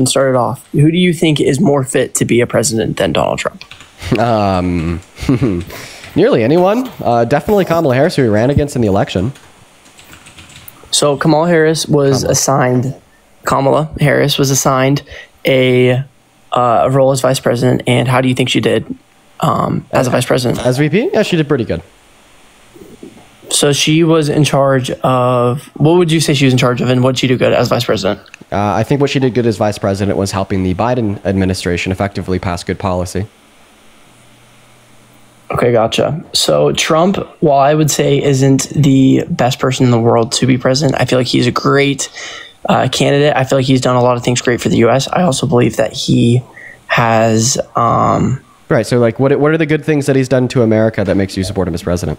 started off. Who do you think is more fit to be a president than Donald Trump? Nearly anyone. Definitely Kamala Harris, who he ran against in the election. So Kamala Harris was assigned a role as vice president. And how do you think she did as a vice president? As VP? Yeah, she did pretty good. So she was in charge of, what would you say she was in charge of, and what did she do good as vice president? I think what she did good as vice president was helping the Biden administration effectively pass good policy. Okay, gotcha. So Trump, while I would say isn't the best person in the world to be president, I feel like he's a great candidate. I feel like he's done a lot of things great for the U.S. I also believe that he has... Right, so like, what are the good things that he's done to America that makes you support him as president?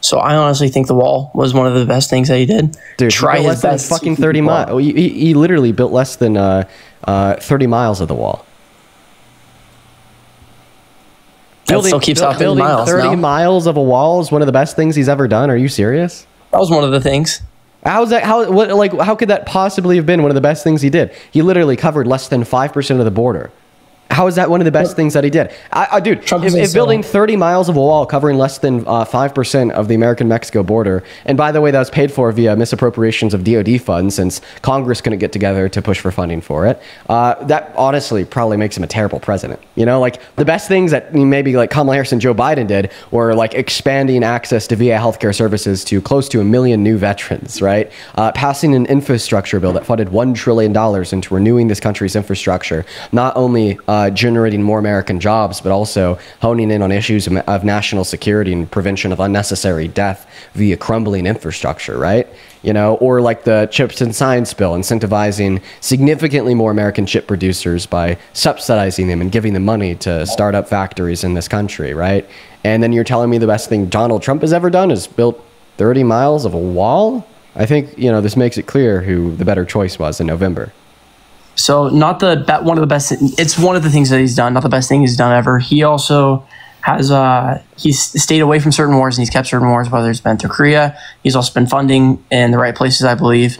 So I honestly think the wall was one of the best things that he did. Dude, try his best. Fucking 30 miles. He literally built less than 30 miles of the wall. That still keeps out 30 miles. 30 miles of a wall is one of the best things he's ever done. Are you serious? That was one of the things. How's that? How could that possibly have been one of the best things he did? He literally covered less than 5% of the border. How is that one of the best things that he did? Dude, if building 30 miles of a wall covering less than 5% of the American-Mexico border, and by the way, that was paid for via misappropriations of DOD funds since Congress couldn't get together to push for funding for it, that honestly probably makes him a terrible president. You know, like the best things that maybe like Kamala Harris and Joe Biden did were like expanding access to VA healthcare services to close to 1 million new veterans, right? Passing an infrastructure bill that funded $1 trillion into renewing this country's infrastructure, not only generating more American jobs, but also honing in on issues of national security and prevention of unnecessary death via crumbling infrastructure, right? You know, or like the Chips and Science bill, incentivizing significantly more American chip producers by subsidizing them and giving them money to start up factories in this country, right? And then you're telling me the best thing Donald Trump has ever done is built 30 miles of a wall? I think, you know, this makes it clear who the better choice was in November. So not one of the best. It's one of the things that he's done. Not the best thing he's done ever. He also has he's stayed away from certain wars and he's kept certain wars, whether it's been through Korea. He's also been funding in the right places, I believe,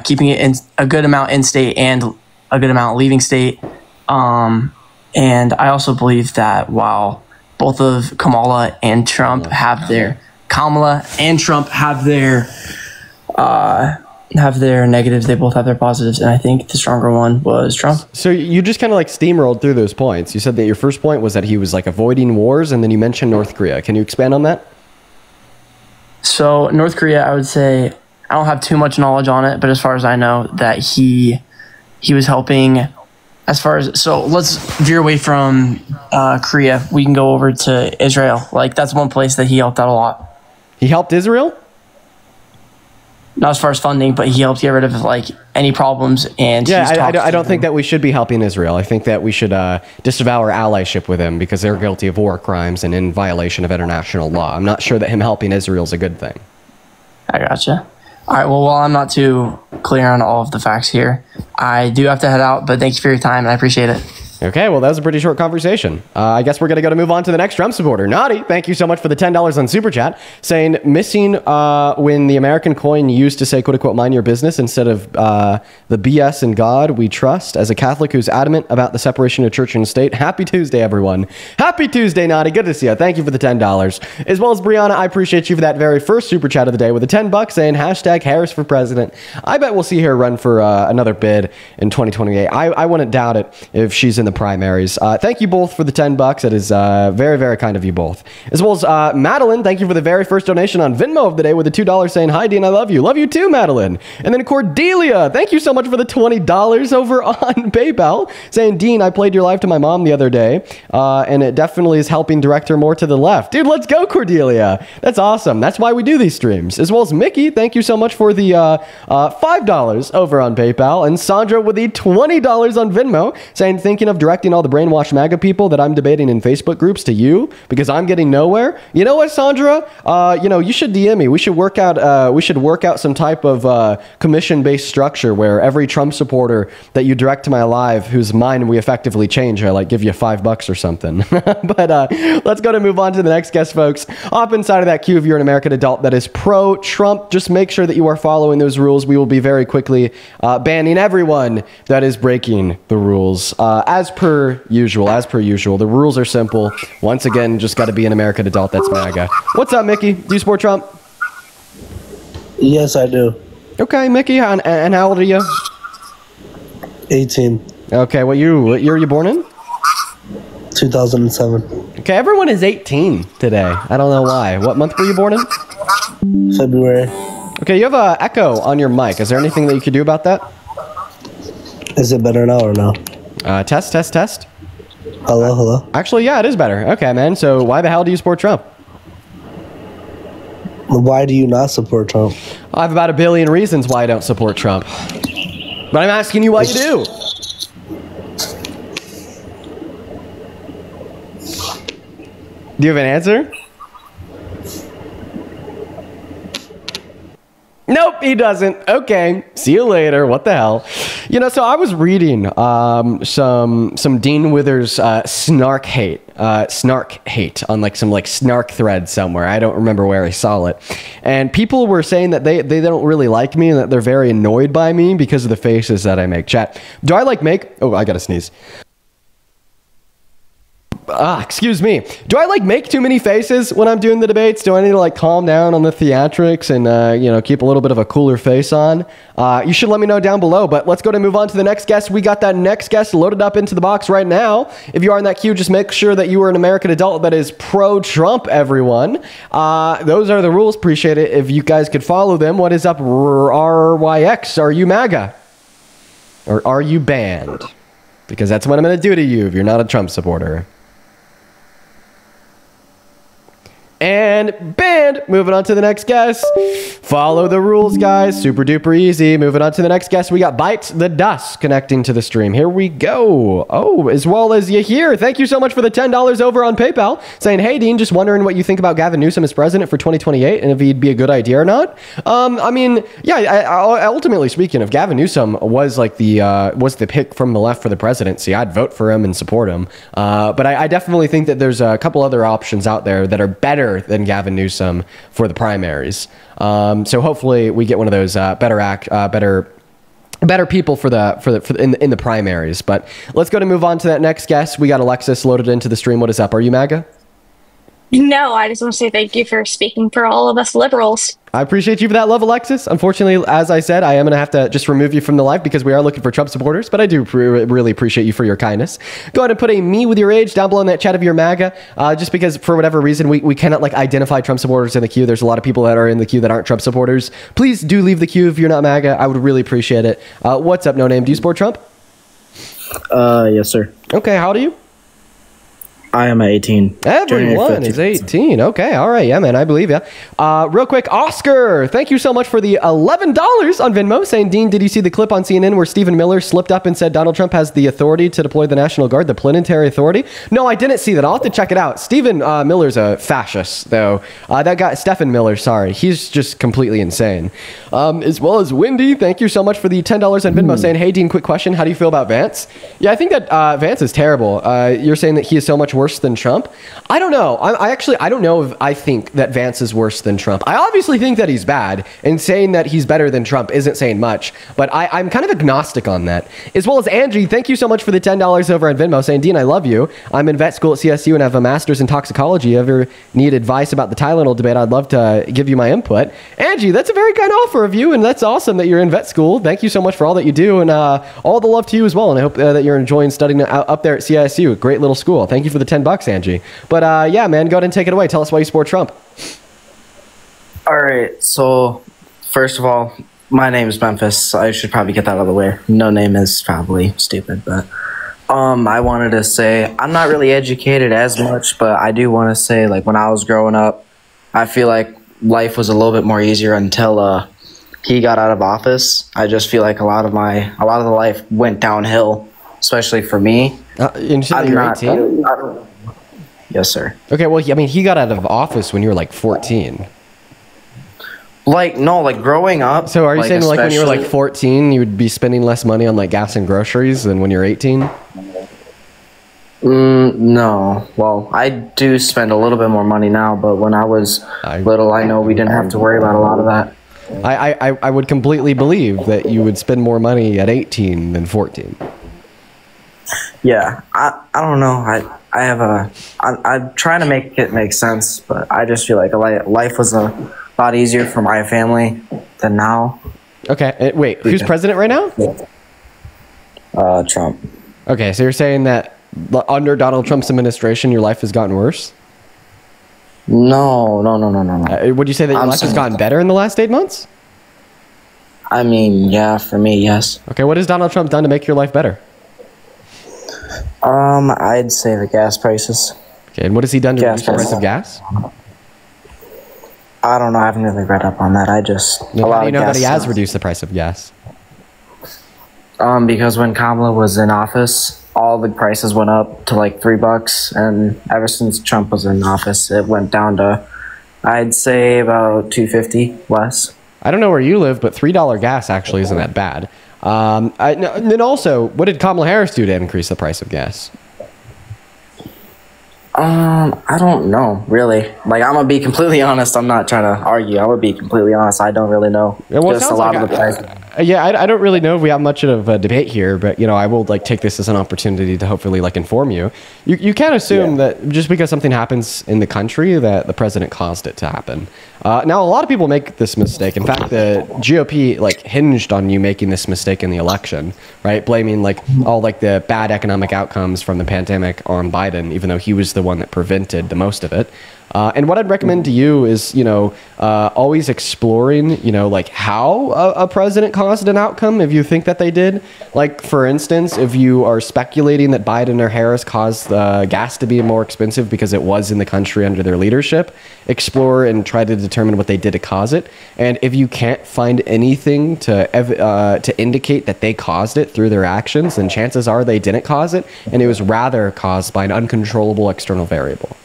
keeping it in a good amount in state and a good amount leaving state. And I also believe that while both of Kamala and Trump have their negatives, they both have their positives, and I think the stronger one was Trump. So you just kind of like steamrolled through those points. You said that your first point was that he was like avoiding wars, and then you mentioned North Korea. Can you expand on that? So North Korea, I would say, I don't have too much knowledge on it, but as far as I know, that he was helping. So let's veer away from Korea. We can go over to Israel. Like, that's one place that he helped out a lot. He helped Israel? Not as far as funding, but he helped get rid of like any problems. And I don't think that we should be helping Israel. I think that we should disavow our allyship with them because they're guilty of war crimes and in violation of international law. I'm not sure that him helping Israel is a good thing. I gotcha. All right. Well, while I'm not too clear on all of the facts here, I do have to head out. But thank you for your time, and I appreciate it. Okay, well, that was a pretty short conversation. I guess we're going to move on to the next Trump supporter. Naughty, thank you so much for the $10 on Super Chat, saying, missing when the American coin used to say, quote unquote, mind your business instead of the BS in God we trust. As a Catholic who's adamant about the separation of church and state, happy Tuesday, everyone. Happy Tuesday, Naughty. Good to see you. Thank you for the $10. As well as Brianna, I appreciate you for that very first Super Chat of the day with the $10 saying, hashtag Harris for president. I bet we'll see her run for another bid in 2028. I wouldn't doubt it if she's in the primaries. Thank you both for the $10. That is very, very kind of you both. As well as Madeline, thank you for the very first donation on Venmo of the day with the $2 saying, hi, Dean, I love you. Love you too, Madeline. And then Cordelia, thank you so much for the $20 over on PayPal, saying, Dean, I played your live to my mom the other day, and it definitely is helping direct her more to the left. Dude, let's go, Cordelia. That's awesome. That's why we do these streams. As well as Mickey, thank you so much for the $5 over on PayPal. And Sandra with the $20 on Venmo, saying, thinking of of directing all the brainwashed MAGA people that I'm debating in Facebook groups to you because I'm getting nowhere. You know what, Sandra? You should DM me. We should work out some type of commission-based structure where every Trump supporter that you direct to my live, whose mind we effectively change, I like give you $5 or something. But let's go to move on to the next guest, folks. Hop inside of that queue if you're an American adult that is pro-Trump. Just make sure that you are following those rules. We will be very quickly banning everyone that is breaking the rules. As per usual, the rules are simple. Once again, just got to be an American adult that's MAGA. What's up, Mickey? Do you support Trump? Yes, I do. Okay, Mickey, and how old are you? 18. Okay, what year are you born in? 2007. Okay, everyone is 18 today. I don't know why. What month were you born in? February. Okay, you have a echo on your mic. Is there anything that you could do about that? Is it better now or no? Test. Hello. Actually, yeah, it is better. Okay, man. So why the hell do you support Trump? Why do you not support Trump? I have about a billion reasons why I don't support Trump. But I'm asking you why you do. Do you have an answer? Nope, he doesn't. Okay, see you later. What the hell? So I was reading some Dean Withers snark hate on some snark thread somewhere. I don't remember where I saw it. And people were saying that they don't really like me and that they're very annoyed by me because of the faces that I make. Chat, do I make... Oh, I gotta sneeze. Excuse me. Do I make too many faces when I'm doing the debates? Do I need to calm down on the theatrics and keep a little bit of a cooler face on? You should let me know down below. But let's go to move on to the next guest. We got that next guest loaded up into the box right now. If you are in that queue, just make sure that you are an American adult that is pro-Trump, everyone. Those are the rules. Appreciate it if you guys could follow them. What is up, RYX? Are you MAGA? Or are you banned? Because that's what I'm going to do to you if you're not a Trump supporter. And banned. Moving on to the next guest. Follow the rules, guys. Super duper easy. Moving on to the next guest. We got Bites the Dust connecting to the stream. Here we go. Oh, as well as you here. Thank you so much for the $10 over on PayPal. Saying, hey, Dean, just wondering what you think about Gavin Newsom as president for 2028 and if he'd be a good idea or not. Ultimately speaking, if Gavin Newsom was the pick from the left for the presidency, I'd vote for him and support him. But I definitely think that there's a couple other options out there that are better than Gavin Newsom for the primaries. So hopefully we get one of those better people in the primaries. But let's go to move on to that next guest. We got Alexis loaded into the stream. What is up? Are you MAGA? No, I just want to say thank you for speaking for all of us liberals. I appreciate you for that love, Alexis. Unfortunately, as I said, I am going to have to just remove you from the live because we are looking for Trump supporters, but I do really appreciate you for your kindness. Go ahead and put a me with your age down below in that chat if you're MAGA, just because for whatever reason, we cannot identify Trump supporters in the queue. There's a lot of people that are in the queue that aren't Trump supporters. Please do leave the queue if you're not MAGA. I would really appreciate it. What's up, No Name? Do you support Trump? Yes, sir. Okay, how old are you? I am 18. Everyone is 18. Okay, all right. Yeah, man, I believe you. Real quick, Oscar, thank you so much for the $11 on Venmo. Saying, Dean, did you see the clip on CNN where Stephen Miller slipped up and said Donald Trump has the authority to deploy the National Guard, the plenary authority? No, I didn't see that. I'll have to check it out. Stephen Miller's a fascist, though. That guy, Stephen Miller, sorry. He's just completely insane. As well as Wendy, thank you so much for the $10 on Venmo. Saying, hey, Dean, quick question. How do you feel about Vance? Yeah, I think that Vance is terrible. You're saying that he is so much worse than Trump? I don't know. I don't know if I think that Vance is worse than Trump. I obviously think that he's bad, and saying that he's better than Trump isn't saying much, but I'm kind of agnostic on that. As well as Angie, thank you so much for the $10 over on Venmo, saying, Dean, I love you. I'm in vet school at CSU and have a master's in toxicology. You ever need advice about the Tylenol debate? I'd love to give you my input. Angie, that's a very kind offer of you, and that's awesome that you're in vet school. Thank you so much for all that you do, and all the love to you as well, and I hope that you're enjoying studying up there at CSU. Great little school. Thank you for the $10, Angie. But yeah, man, go ahead and take it away. Tell us why you support Trump. All right. So first of all, my name is Memphis. I should probably get that out of the way. No Name is probably stupid, but I wanted to say I'm not really educated as much, but I do want to say, like, when I was growing up, I feel like life was a little bit more easier until he got out of office. I just feel like a lot of the life went downhill especially for me. You said you're 18? Yes, sir. Okay, well, I mean, he got out of office when you were like 14. Like, no, like growing up. So are you saying like when you were like especially- 14, you would be spending less money on like gas and groceries than when you're 18? No. Well, I do spend a little bit more money now, but when I was little, I know we didn't have to worry about a lot of that. I would completely believe that you would spend more money at 18 than 14. Yeah, I don't know. I'm trying to make it make sense, but I just feel like life was a lot easier for my family than now. Okay, wait, who's president right now? Trump. Okay, so you're saying that under Donald Trump's administration, your life has gotten worse? No. Would you say that your life has gotten better in the last 8 months? I mean, yeah, for me, yes. Okay, what has Donald Trump done to make your life better? I'd say the gas prices. Okay, and what has he done to Gas reduce the price prices. of gas? I don't know. I haven't really read up on that. I just How do you know that he has reduced the price of gas? Because when Kamala was in office, all the prices went up to like $3, and ever since Trump was in office, it went down to, I'd say, about $2.50 less. I don't know where you live, but $3 gas actually isn't that bad. And then also, what did Kamala Harris do to increase the price of gas? I don't know, really. Like, I'm gonna be completely honest. I'm not trying to argue. I'm gonna be completely honest. I don't really know. Yeah, well, it Just a sounds lot like of the prices. I don't really know if we have much of a debate here, but you know, I will like take this as an opportunity to hopefully like inform you. You can't assume that just because something happens in the country that the president caused it to happen. Now, a lot of people make this mistake. In fact, the GOP like hinged on you making this mistake in the election, right? Blaming like all like the bad economic outcomes from the pandemic on Biden, even though he was the one that prevented the most of it. And what I'd recommend to you is, you know, always exploring, you know, like how a president caused an outcome if you think that they did. Like, for instance, if you are speculating that Biden or Harris caused gas to be more expensive because it was in the country under their leadership, explore and try to determine what they did to cause it. And if you can't find anything to indicate that they caused it through their actions, then chances are they didn't cause it, and it was rather caused by an uncontrollable external variable.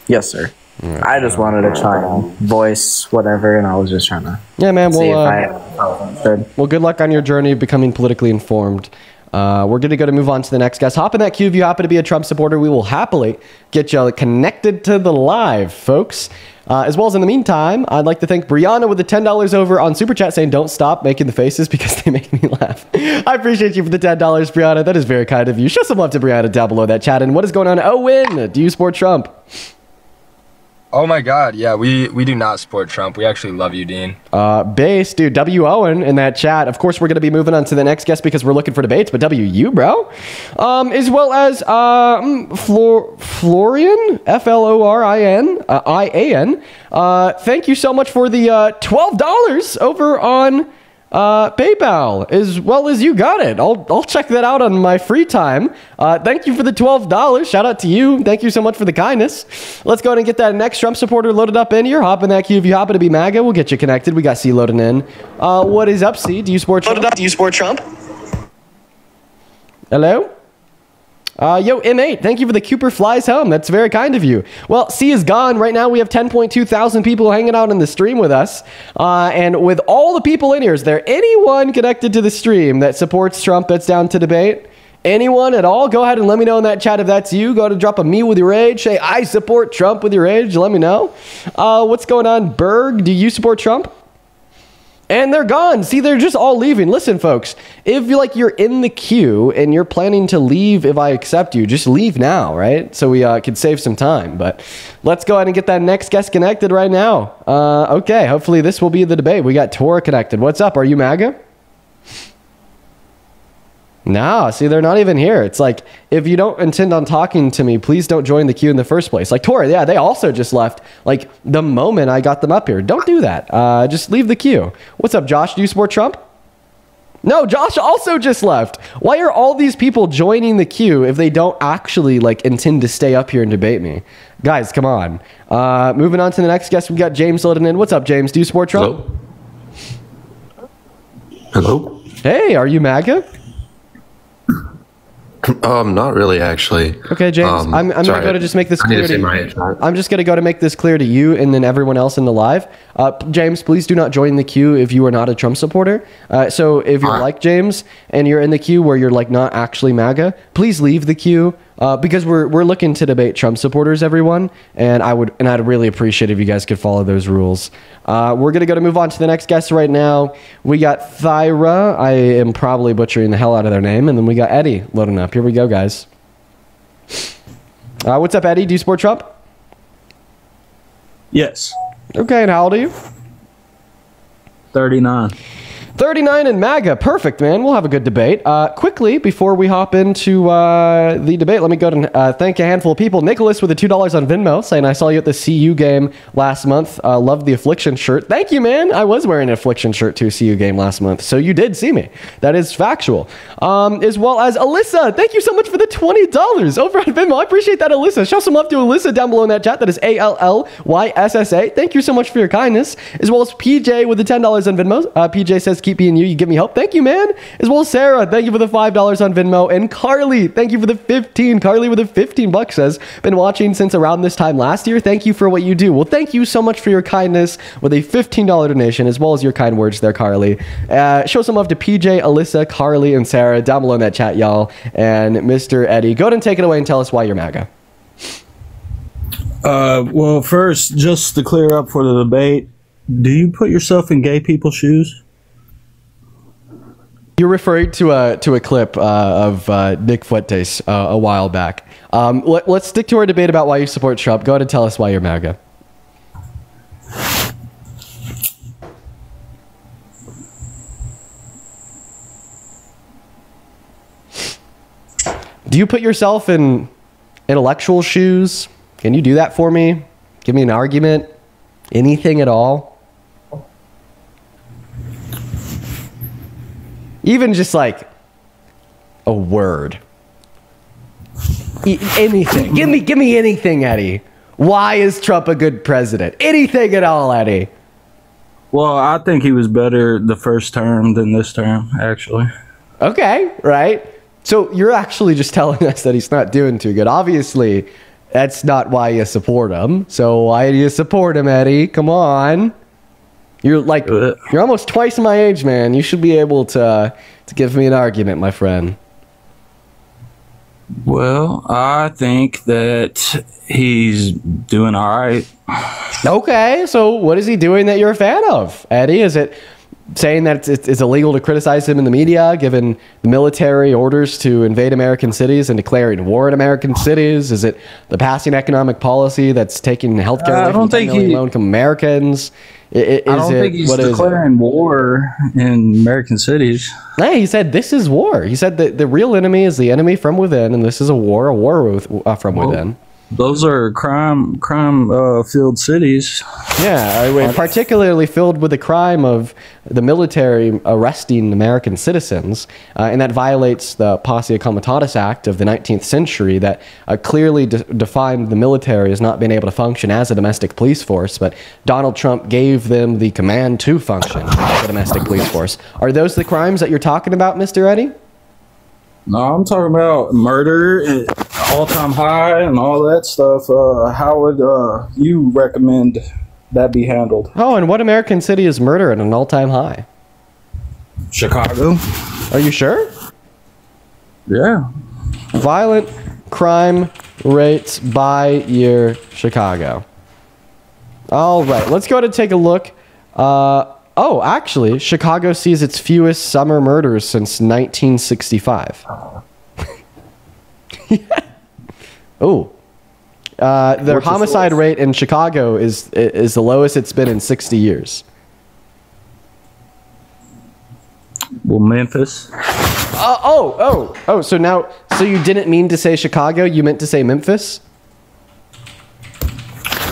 Yes, sir. I just wanted to try to voice whatever, and I was just trying to see if I should. Well, good luck on your journey of becoming politically informed. We're going to move on to the next guest. Hop in that queue if you happen to be a Trump supporter. We will happily get you connected to the live, folks. As well as in the meantime, I'd like to thank Brianna with the $10 over on Super Chat saying don't stop making the faces because they make me laugh. I appreciate you for the $10, Brianna. That is very kind of you. Show some love to Brianna down below that chat. And what is going on? Owen, do you support Trump? Oh my God, yeah, we do not support Trump. We actually love you, Dean. Base, dude, W. Owen in that chat. Of course, we're going to be moving on to the next guest because we're looking for debates, but W, you, bro. As well as Florian, Florin, IAN. Thank you so much for the $12 over on PayPal, as well as you got it. I'll check that out on my free time. Thank you for the $12. Shout out to you. Thank you so much for the kindness. Let's go ahead and get that next Trump supporter loaded up in here. Hop in that queue if you happen to be MAGA. We'll get you connected. We got C loading in. What is up, C? Do you support Trump? Do you support Trump? Hello? Yo, M8, thank you for the Cooper flies home. That's very kind of you. Well, C is gone. Right now we have 10.2 thousand people hanging out in the stream with us. And with all the people in here, is there anyone connected to the stream that supports Trump that's down to debate? Anyone at all? Go ahead and let me know in that chat if that's you. Go to drop a me with your age. Say, I support Trump with your age. Let me know. What's going on? Berg, do you support Trump? And they're gone. See, they're just all leaving. Listen, folks, if you're in the queue and you're planning to leave if I accept you, just leave now, right? So we could save some time. But let's go ahead and get that next guest connected right now. Okay, hopefully this will be the debate. We got Tora connected. What's up? Are you MAGA? No, see, they're not even here. It's like, if you don't intend on talking to me, please don't join the queue in the first place. Like, Tora, yeah, they also just left, like, the moment I got them up here. Don't do that. Just leave the queue. What's up, Josh? Do you support Trump? No, Josh also just left. Why are all these people joining the queue if they don't actually, like, intend to stay up here and debate me? Guys, come on. Moving on to the next guest, we got James loading in. What's up, James? Do you support Trump? Hello? Hello? Hey, are you MAGA? Not really, actually. Okay, James. I'm going to go to just make this clear to you. I'm just going to go to make this clear to you and then everyone else in the live. James, please do not join the queue if you are not a Trump supporter. So if you're like James and you're in the queue where you're like not actually MAGA, please leave the queue. Because we're looking to debate Trump supporters, everyone, and I'd really appreciate if you guys could follow those rules. We're gonna move on to the next guest right now. We got Thyra. I am probably butchering the hell out of their name, and then we got Eddie loading up. Here we go, guys. What's up, Eddie? Do you support Trump? Yes. Okay, and how old are you? 39. 39 in MAGA. Perfect, man. We'll have a good debate. Quickly, before we hop into the debate, let me go and thank a handful of people. Nicholas with the $2 on Venmo saying, I saw you at the CU game last month. Loved the Affliction shirt. Thank you, man. I was wearing an Affliction shirt to a CU game last month, so you did see me. That is factual. As well as Alyssa. Thank you so much for the $20 over on Venmo. I appreciate that, Alyssa. Show some love to Alyssa down below in that chat. That is ALLYSSA. Thank you so much for your kindness. As well as PJ with the $10 on Venmo. PJ says, keep being you give me hope. Thank you, man. As well as Sarah, thank you for the $5 on Venmo. And Carly, thank you for the 15. Carly with the 15 bucks says, been watching since around this time last year. Thank you for what you do. Well, thank you so much for your kindness with a $15 donation, as well as your kind words there, Carly. Show some love to PJ, Alyssa, Carly, and Sarah down below in that chat, y'all. And Mr. Eddie, go ahead and take it away and tell us why you're MAGA. Well, first, just to clear up for the debate, do you put yourself in gay people's shoes? You're referring to a clip of Nick Fuentes a while back. Let's stick to our debate about why you support Trump. Go ahead and tell us why you're MAGA. Do you put yourself in intellectual shoes? Can you do that for me? Give me an argument? Anything at all? Even just like a word. Anything. Give me anything, Eddie. Why is Trump a good president? Anything at all, Eddie. Well, I think he was better the first term than this term, actually. Okay, right. So you're actually just telling us that he's not doing too good. Obviously, that's not why you support him. So why do you support him, Eddie? Come on. You're almost twice my age, man. You should be able to give me an argument, my friend. Well, I think that he's doing all right. Okay, so what is he doing that you're a fan of, Eddie? Is it saying that it's illegal to criticize him in the media, given the military orders to invade American cities and declaring war in American cities? Is it the passing economic policy that's taking healthcare away from 10 million low-income Americans? I don't think he's declaring war in American cities. Hey, he said this is war. He said that the real enemy is the enemy from within, and this is a war from within. Those are crime-filled cities. Yeah, particularly filled with the crime of the military arresting American citizens, and that violates the Posse Comitatus Act of the 19th century that clearly defined the military as not being able to function as a domestic police force, but Donald Trump gave them the command to function as a domestic police force. Are those the crimes that you're talking about, Mr. Eddie? No, I'm talking about murder, all-time high, and all that stuff. How would you recommend that be handled? Oh, and what American city is murder at an all-time high? Chicago. Are you sure? Yeah. Violent crime rates by year, Chicago. All right, let's go ahead and take a look. Oh, actually, Chicago sees its fewest summer murders since 1965. Oh. Their homicide rate in Chicago is the lowest it's been in 60 years. Well, Memphis. So you didn't mean to say Chicago, you meant to say Memphis?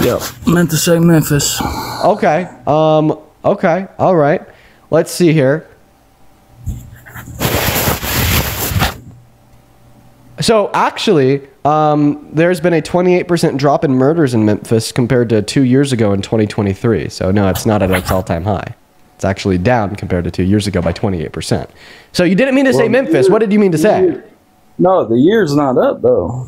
Yeah, meant to say Memphis. Okay. Okay, all right. Let's see here. So actually, there's been a 28% drop in murders in Memphis compared to 2 years ago in 2023. So no, it's not at its all-time high. It's actually down compared to 2 years ago by 28%. So you didn't mean to say Memphis. What did you mean to say? No, the year's not up though.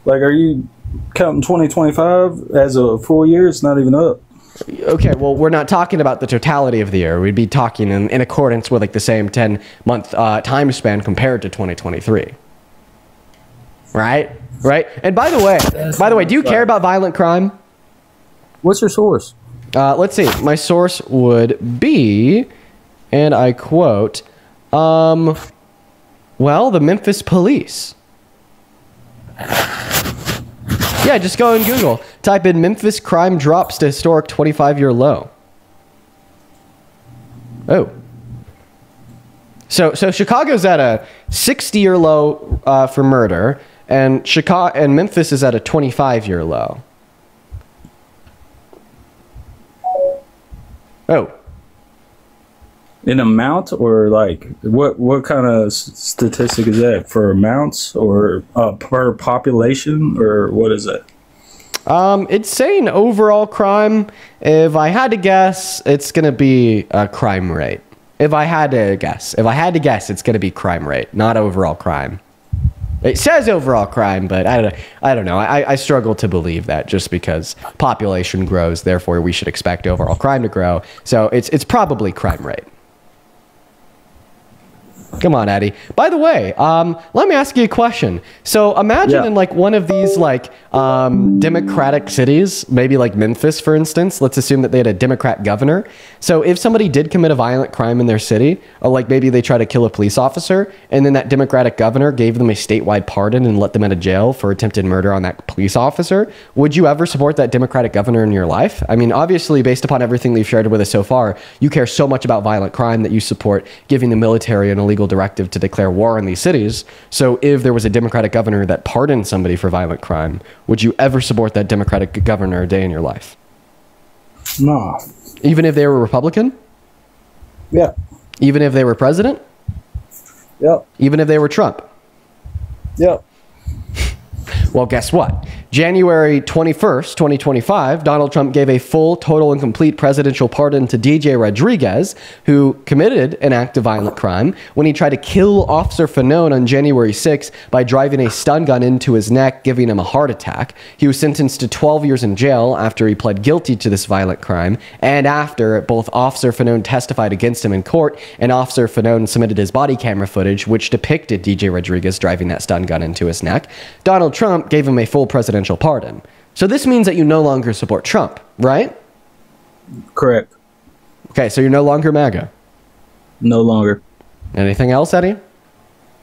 Like, are you counting 2025 as a full year? It's not even up. Okay, well, we're not talking about the totality of the year. We'd be talking in accordance with like the same 10-month time span compared to 2023. Right? Right? And by the way, do you care about violent crime? What's your source? Let's see. My source would be, and I quote, well, the Memphis police. Yeah, just go on Google. Type in Memphis crime drops to historic 25-year low. Oh. So Chicago's at a 60-year low for murder, and Memphis is at a 25-year low. Oh. In amount, or like what kind of statistic is that, for amounts or per population, or what is it? It's saying overall crime. If I had to guess, it's gonna be a crime rate. If I had to guess, it's gonna be crime rate, not overall crime. It says overall crime, but I don't know. I struggle to believe that, just because population grows, therefore we should expect overall crime to grow. So it's probably crime rate. Come on, Eddie. By the way, let me ask you a question. So imagine in like one of these like democratic cities, maybe like Memphis, for instance. Let's assume that they had a Democrat governor. So if somebody did commit a violent crime in their city, or like maybe they try to kill a police officer, and then that Democratic governor gave them a statewide pardon and let them out of jail for attempted murder on that police officer, would you ever support that Democratic governor in your life? I mean, obviously, based upon everything they've shared with us so far, you care so much about violent crime that you support giving the military an illegal directive to declare war on these cities. So if there was a Democratic governor that pardoned somebody for violent crime, would you ever support that Democratic governor a day in your life? No. Even if they were Republican? Yeah. Even if they were president? Yep. Even if they were Trump? Yep. Well, guess what? January 21st, 2025, Donald Trump gave a full, total, and complete presidential pardon to DJ Rodriguez, who committed an act of violent crime when he tried to kill Officer Fanone on January 6th by driving a stun gun into his neck, giving him a heart attack. He was sentenced to 12 years in jail after he pled guilty to this violent crime, and after both Officer Fanone testified against him in court, and Officer Fanone submitted his body camera footage, which depicted DJ Rodriguez driving that stun gun into his neck. Donald Trump gave him a full presidential pardon. So this means that you no longer support Trump, right? Correct. Okay, so you're no longer MAGA. No longer. Anything else, Eddie?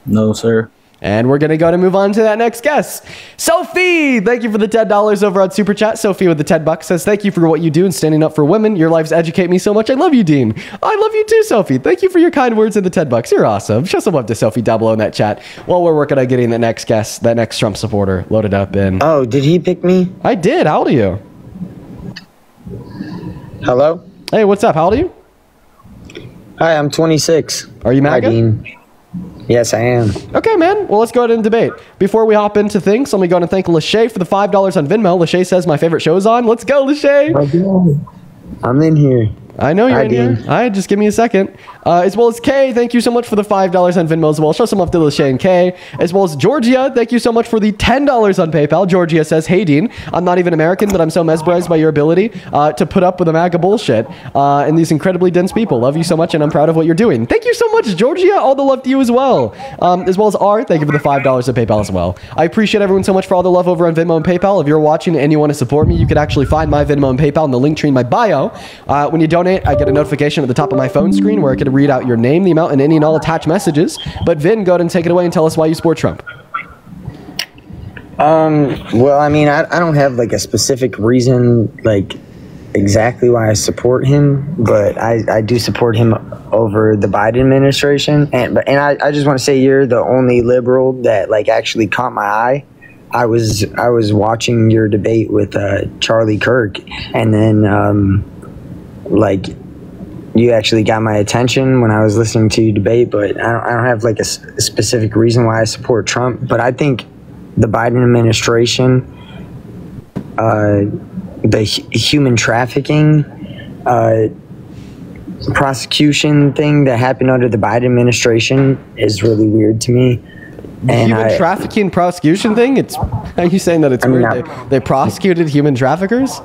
No, sir. And we're going to move on to that next guest. Sophie, thank you for the $10 over on Super Chat. Sophie with the $10 says, thank you for what you do and standing up for women. Your lives educate me so much. I love you, Dean. I love you too, Sophie. Thank you for your kind words and the $10. You're awesome. Show some love to Sophie down below in that chat while we're working on getting the next guest, that next Trump supporter loaded up in. Oh, did he pick me? I did. How old are you? Hello? Hey, what's up? How old are you? Hi, I'm 26. Are you MAGA? Hi, Dean. Yes, I am. Okay, man. Well, let's go ahead and debate. Before we hop into things, let me go ahead and thank Lachey for the $5 on Venmo. Lachey says my favorite show's on. Let's go, Lachey. I'm in here. I know you're in here. All right, just give me a second. As well as Kay, thank you so much for the $5 on Venmo as well. Show some love to Lachey and Kay. As well as Georgia, thank you so much for the $10 on PayPal. Georgia says, hey, Dean, I'm not even American, but I'm so mesmerized by your ability to put up with the MAGA bullshit and these incredibly dense people. Love you so much, and I'm proud of what you're doing. Thank you so much, Georgia. All the love to you as well. As well as R, thank you for the $5 on PayPal as well. I appreciate everyone so much for all the love over on Venmo and PayPal. If you're watching and you want to support me, you can actually find my Venmo and PayPal in the link tree in my bio. When you donate, I get a notification at the top of my phone screen where I can read out your name, the amount, and any and all attached messages. But Vin, go ahead and take it away and tell us why you support Trump. Well, I mean, I don't have like a specific reason, like exactly why I support him, but I do support him over the Biden administration. And I just want to say you're the only liberal that like actually caught my eye. I was watching your debate with Charlie Kirk, and then like you actually got my attention when I was listening to you debate, but I don't have like a specific reason why I support Trump. But I think the Biden administration, the human trafficking prosecution thing that happened under the Biden administration is really weird to me. human trafficking prosecution thing? Are you saying that it's weird they prosecuted human traffickers?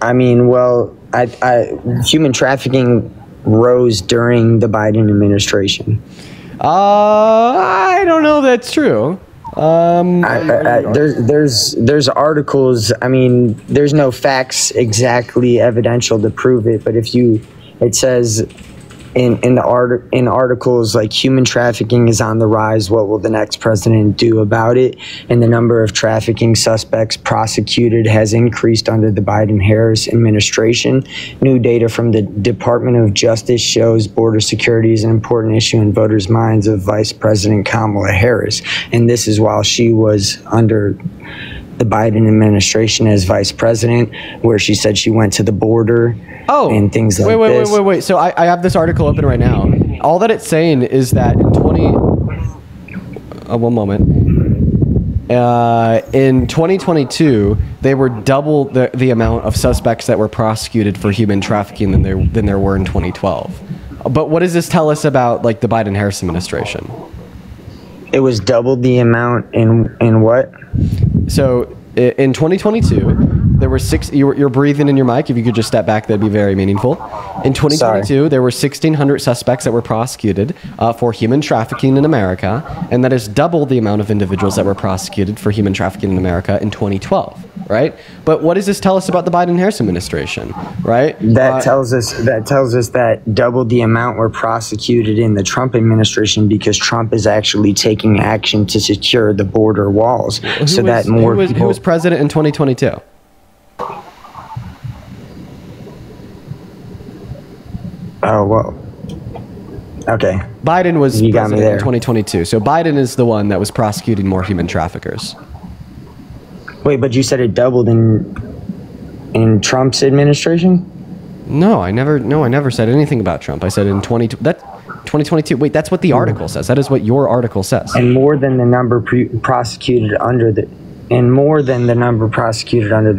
I mean, well, human trafficking rose during the Biden administration. I don't know if that's true. There's articles. I mean, there's no facts exactly evidential to prove it, but it says in articles like human trafficking is on the rise. What will the next president do about it? And the number of trafficking suspects prosecuted has increased under the Biden-Harris administration. New data from the Department of Justice shows border security is an important issue in voters' minds of Vice President Kamala Harris. And this is while she was under the Biden administration as vice president, where she said she went to the border and things like this. Wait. So I have this article open right now. All that it's saying is that in 2022, they were double the amount of suspects that were prosecuted for human trafficking than there were in 2012. But what does this tell us about like the Biden-Harris administration? It was double the amount in what? So in 2022, there were you're breathing in your mic. If you could just step back, that'd be very meaningful. In 2022, there were 1,600 suspects that were prosecuted for human trafficking in America, and that is double the amount of individuals that were prosecuted for human trafficking in America in 2012. Right? But what does this tell us about the Biden-Harris administration? Right? That tells us that double the amount were prosecuted in the Trump administration because Trump is actually taking action to secure the border walls, who was president in 2022? Oh, well. Okay. Biden was president in 2022. So Biden is the one that was prosecuting more human traffickers. Wait, but you said it doubled in Trump's administration? No, I never said anything about Trump. I said in 2022. Wait, that's what the article says. That is what your article says. And more than the number prosecuted under the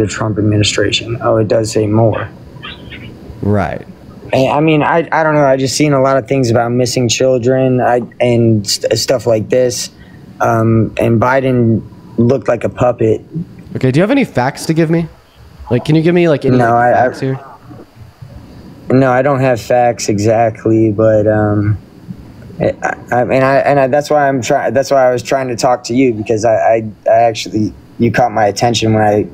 Trump administration. Oh, it does say more. Right. I mean, I don't know. I just seen a lot of things about missing children and stuff like this. And Biden looked like a puppet. Okay, do you have any facts to give me? Like, can you give me like any facts here? No, I don't have facts exactly, but that's why I was trying to talk to you, because I actually, you caught my attention when I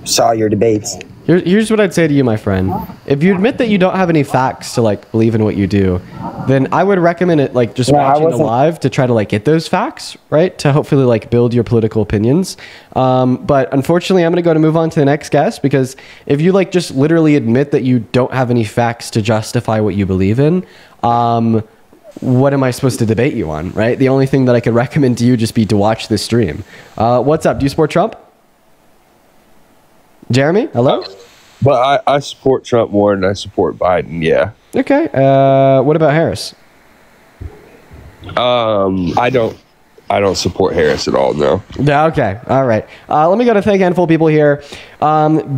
saw your debates. Here's what I'd say to you, my friend. If you admit that you don't have any facts to like believe in what you do, then I would recommend it like just watching the live to try to like get those facts, right? To hopefully like build your political opinions. But unfortunately, I'm going to move on to the next guest, because if you like just literally admit that you don't have any facts to justify what you believe in, what am I supposed to debate you on, right? The only thing that I could recommend to you just be to watch this stream. What's up? Do you support Trump? Jeremy, hello? But I support Trump more than I support Biden, yeah. Okay. What about Harris? I don't support Harris at all, no. Yeah, okay. All right. Let me go to thank a handful of people here.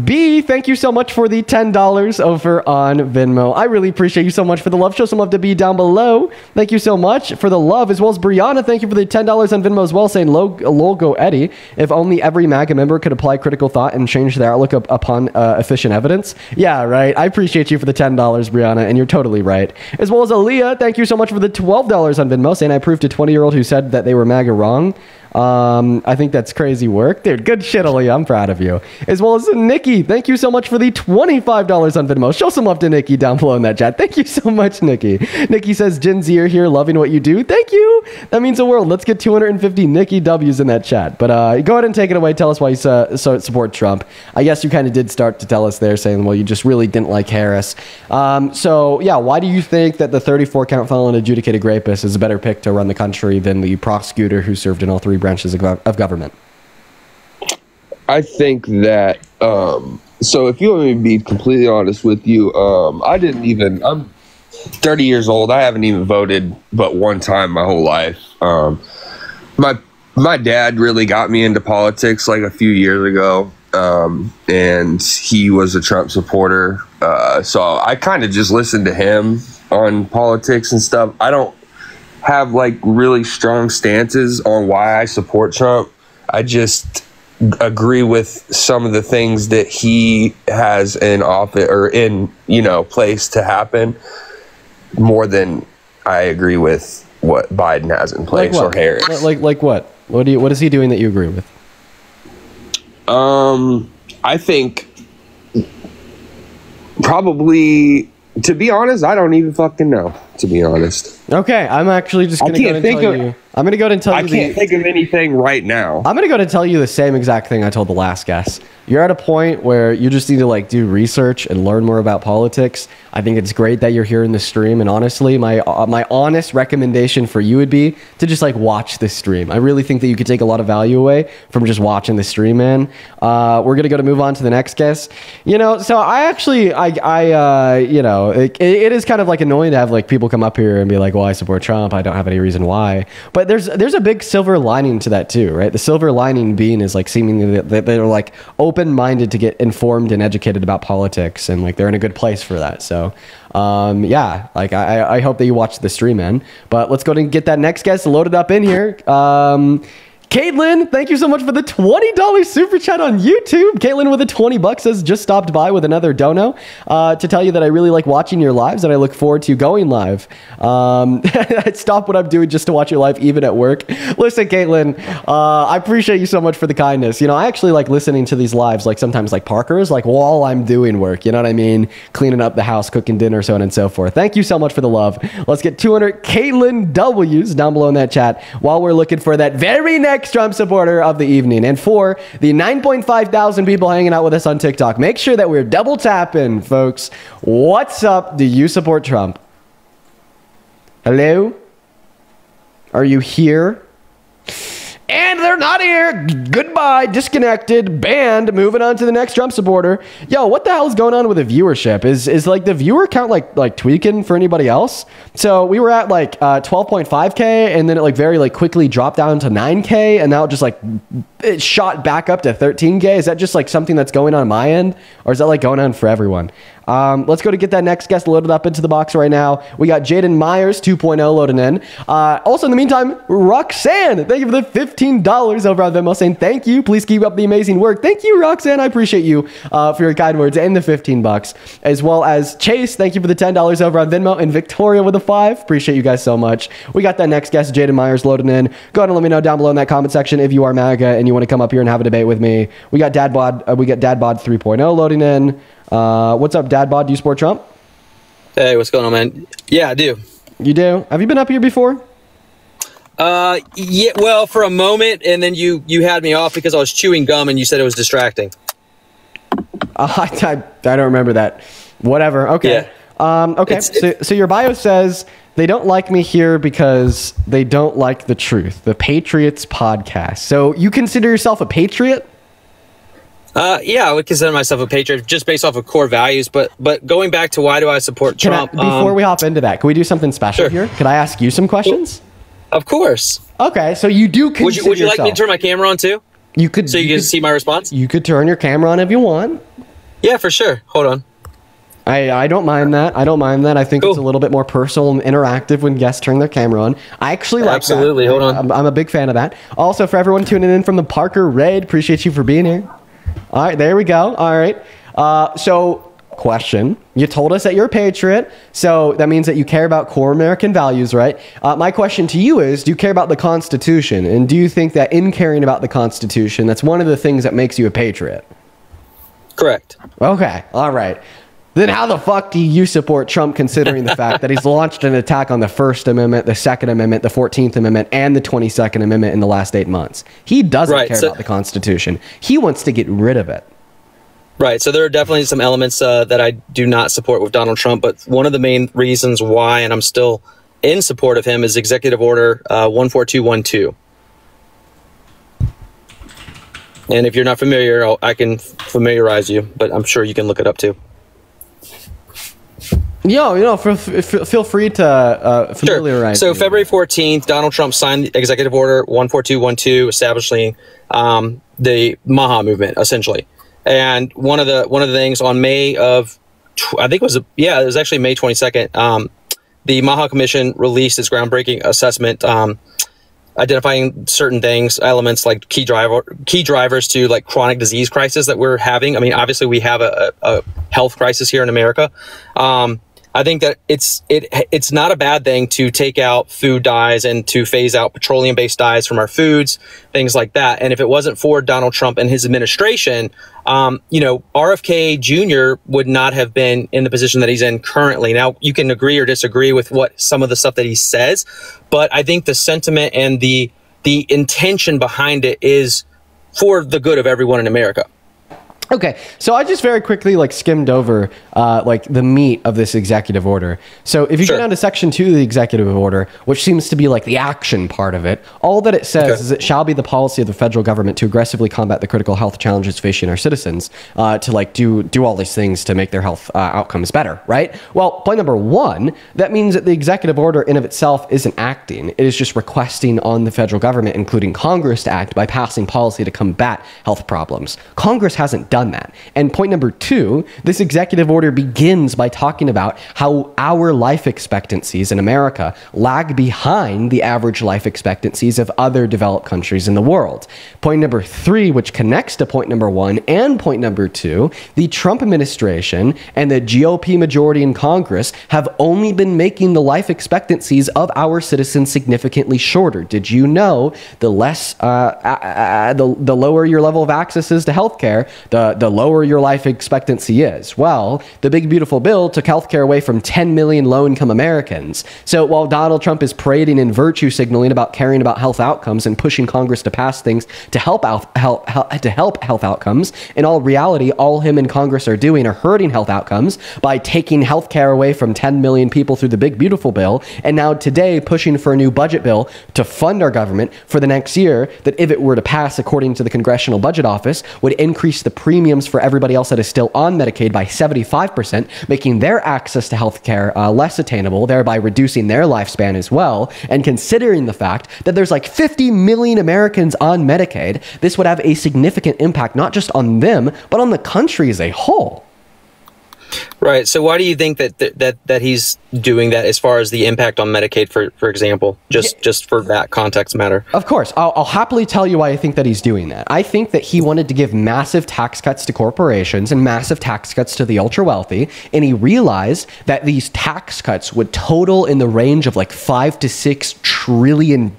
B, thank you so much for the $10 over on Venmo. I really appreciate you so much for the love. Show some love to B down below. Thank you so much for the love, as well as Brianna. Thank you for the $10 on Venmo as well, saying logo Eddie. If only every MAGA member could apply critical thought and change their outlook upon efficient evidence. Yeah, right. I appreciate you for the $10, Brianna, and you're totally right. As well as Aaliyah, thank you so much for the $12 on Venmo, saying I proved to a 20-year-old who said that they were MAGA wrong. I think that's crazy work. Dude, good shit, Aaliyah. I'm proud of you. As well as Nikki, thank you so much for the $25 on Venmo. Show some love to Nikki down below in that chat. Thank you so much, Nikki. Nikki says, Gen Z are here, loving what you do. Thank you. That means the world. Let's get 250 Nikki W's in that chat. But go ahead and take it away. Tell us why you support Trump. I guess you kind of did start to tell us there, saying, well, you just really didn't like Harris. So, yeah, why do you think that the 34-count felon adjudicated rapist is a better pick to run the country than the prosecutor who served in all three branches of government? I think that, so if you want me to be completely honest with you, I'm 30 years old. I haven't even voted but one time my whole life. My dad really got me into politics like a few years ago, and he was a Trump supporter. So I kind of just listened to him on politics and stuff. I don't have like really strong stances on why I support Trump. I just agree with some of the things that he has in office or in, place to happen more than I agree with what Biden has in place or Harris. Like what? What is he doing that you agree with? I think probably, to be honest, I don't even fucking know, to be honest. Okay, I'm actually just going to go and tell you. I'm going to go and tell you. I can't think of anything right now. I'm going to go to tell you the same exact thing I told the last guest. You're at a point where you just need to like do research and learn more about politics. I think it's great that you're here in the stream, and honestly, my honest recommendation for you would be to just like watch this stream. I really think that you could take a lot of value away from just watching the stream, man. We're gonna move on to the next guest. So I actually, it is kind of like annoying to have like people come up here and be like, well, I support Trump. I don't have any reason why. But there's a big silver lining to that too, right? The silver lining being is like seemingly that they're like open-minded to get informed and educated about politics, and like they're in a good place for that. So I hope that you watch the stream, man. But let's go and get that next guest loaded up in here. Caitlin, thank you so much for the $20 super chat on YouTube. Caitlin with the $20 has just stopped by with another dono to tell you that I really like watching your lives and I look forward to going live. I'd stop what I'm doing just to watch your live, even at work. Listen, Caitlin, I appreciate you so much for the kindness. I actually like listening to these lives, like sometimes like Parker's, like while I'm doing work, you know what I mean? Cleaning up the house, cooking dinner, so on and so forth. Thank you so much for the love. Let's get 200 Caitlin W's down below in that chat while we're looking for that very next Trump supporter of the evening. And for the 9.5 thousand people hanging out with us on TikTok, make sure that we're double tapping, folks. What's up? Do you support Trump? Hello? Are you here? And they're not here. Goodbye. Disconnected. Banned. Moving on to the next Trump supporter. Yo, what the hell is going on with the viewership? Is like the viewer count like tweaking for anybody else? So we were at like 12.5K, and then it like very like quickly dropped down to 9K, and now it just like it shot back up to 13K. Is that just like something that's going on my end, or is that like going on for everyone? Let's go to get that next guest loaded up into the box right now. We got Jaden Myers 2.0 loading in. Also, in the meantime, Roxanne, thank you for the $15 over on Venmo, saying thank you. Please keep up the amazing work. Thank you, Roxanne. I appreciate you for your kind words and the $15, as well as Chase. Thank you for the $10 over on Venmo, and Victoria with a 5. Appreciate you guys so much. We got that next guest, Jaden Myers, loading in. Go ahead and let me know down below in that comment section if you are MAGA and you want to come up here and have a debate with me. We got Dadbod 3.0 loading in. What's up, Dadbod? Do you support Trump? Hey, what's going on, man? Yeah, I do. You do? Have you been up here before? Yeah, well, for a moment, and then you had me off because I was chewing gum and you said it was distracting. I don't remember that. Whatever. Okay. Yeah. Okay. So your bio says they don't like me here because they don't like the truth. The Patriots podcast. So you consider yourself a patriot? Yeah, I would consider myself a patriot just based off of core values. But going back to why do I support Trump? Before we hop into that, can we do something special here? Could I ask you some questions? Of course. Okay, so you do consider Would you like me to turn my camera on too? You could. So you can see my response? You could turn your camera on if you want. Yeah, for sure. Hold on. I don't mind that. I think it's a little bit more personal and interactive when guests turn their camera on. I actually like that. Absolutely. Hold on. I'm a big fan of that. Also, for everyone tuning in from the Parker Raid, appreciate you for being here. All right, there we go. All right. So, question. You told us that you're a patriot, so that means that you care about core American values, right? My question to you is, do you care about the Constitution? And do you think that in caring about the Constitution, that's one of the things that makes you a patriot? Correct. Okay. All right. Then how the fuck do you support Trump, considering the fact that he's launched an attack on the First Amendment, the Second Amendment, the 14th Amendment, and the 22nd Amendment in the last 8 months? He doesn't care about the Constitution. He wants to get rid of it. Right. So there are definitely some elements that I do not support with Donald Trump. But one of the main reasons why, and I'm still in support of him, is Executive Order 14212. And if you're not familiar, I can familiarize you, but I'm sure you can look it up too. Feel free to familiarize. Sure. So February 14th, Donald Trump signed Executive Order 14212, establishing the Maha movement, essentially. And one of the things on May of, I think it was actually May 22nd, the Maha Commission released its groundbreaking assessment, identifying certain things, elements like key drivers to like chronic disease crisis that we're having. I mean, obviously we have a health crisis here in America. I think that it's not a bad thing to take out food dyes and to phase out petroleum-based dyes from our foods, things like that. And if it wasn't for Donald Trump and his administration, RFK Jr. would not have been in the position that he's in currently. Now, you can agree or disagree with what some of the stuff that he says, but I think the sentiment and the intention behind it is for the good of everyone in America. Okay, so I just very quickly skimmed over the meat of this executive order. So if you go down to section 2 of the executive order, which seems to be like the action part of it, all that it says is it shall be the policy of the federal government to aggressively combat the critical health challenges facing our citizens, to do all these things to make their health outcomes better, right? Well, point number 1, that means that the executive order in of itself isn't acting. It is just requesting on the federal government, including Congress, to act by passing policy to combat health problems. Congress hasn't done that. And point number 2, this executive order begins by talking about how our life expectancies in America lag behind the average life expectancies of other developed countries in the world. Point number 3, which connects to point number 1 and point number 2, the Trump administration and the GOP majority in Congress have only been making the life expectancies of our citizens significantly shorter. Did you know the lower your level of access is to healthcare, the lower your life expectancy is? Well, the big beautiful bill took healthcare away from 10 million low-income Americans. So while Donald Trump is parading and virtue signaling about caring about health outcomes and pushing Congress to pass things to help health outcomes, in all reality, all him and Congress are doing are hurting health outcomes by taking healthcare away from 10 million people through the big beautiful bill, and now today pushing for a new budget bill to fund our government for the next year that, if it were to pass according to the Congressional Budget Office, would increase the premiums for everybody else that is still on Medicaid by 75%, making their access to healthcare less attainable, thereby reducing their lifespan as well. And considering the fact that there's 50 million Americans on Medicaid, this would have a significant impact not just on them, but on the country as a whole. Right. So why do you think that he's doing that as far as the impact on Medicaid, for example, just for that context matter? Of course. I'll happily tell you why I think that he's doing that. I think that he wanted to give massive tax cuts to corporations and massive tax cuts to the ultra wealthy. And he realized that these tax cuts would total in the range of $5 to $6 trillion.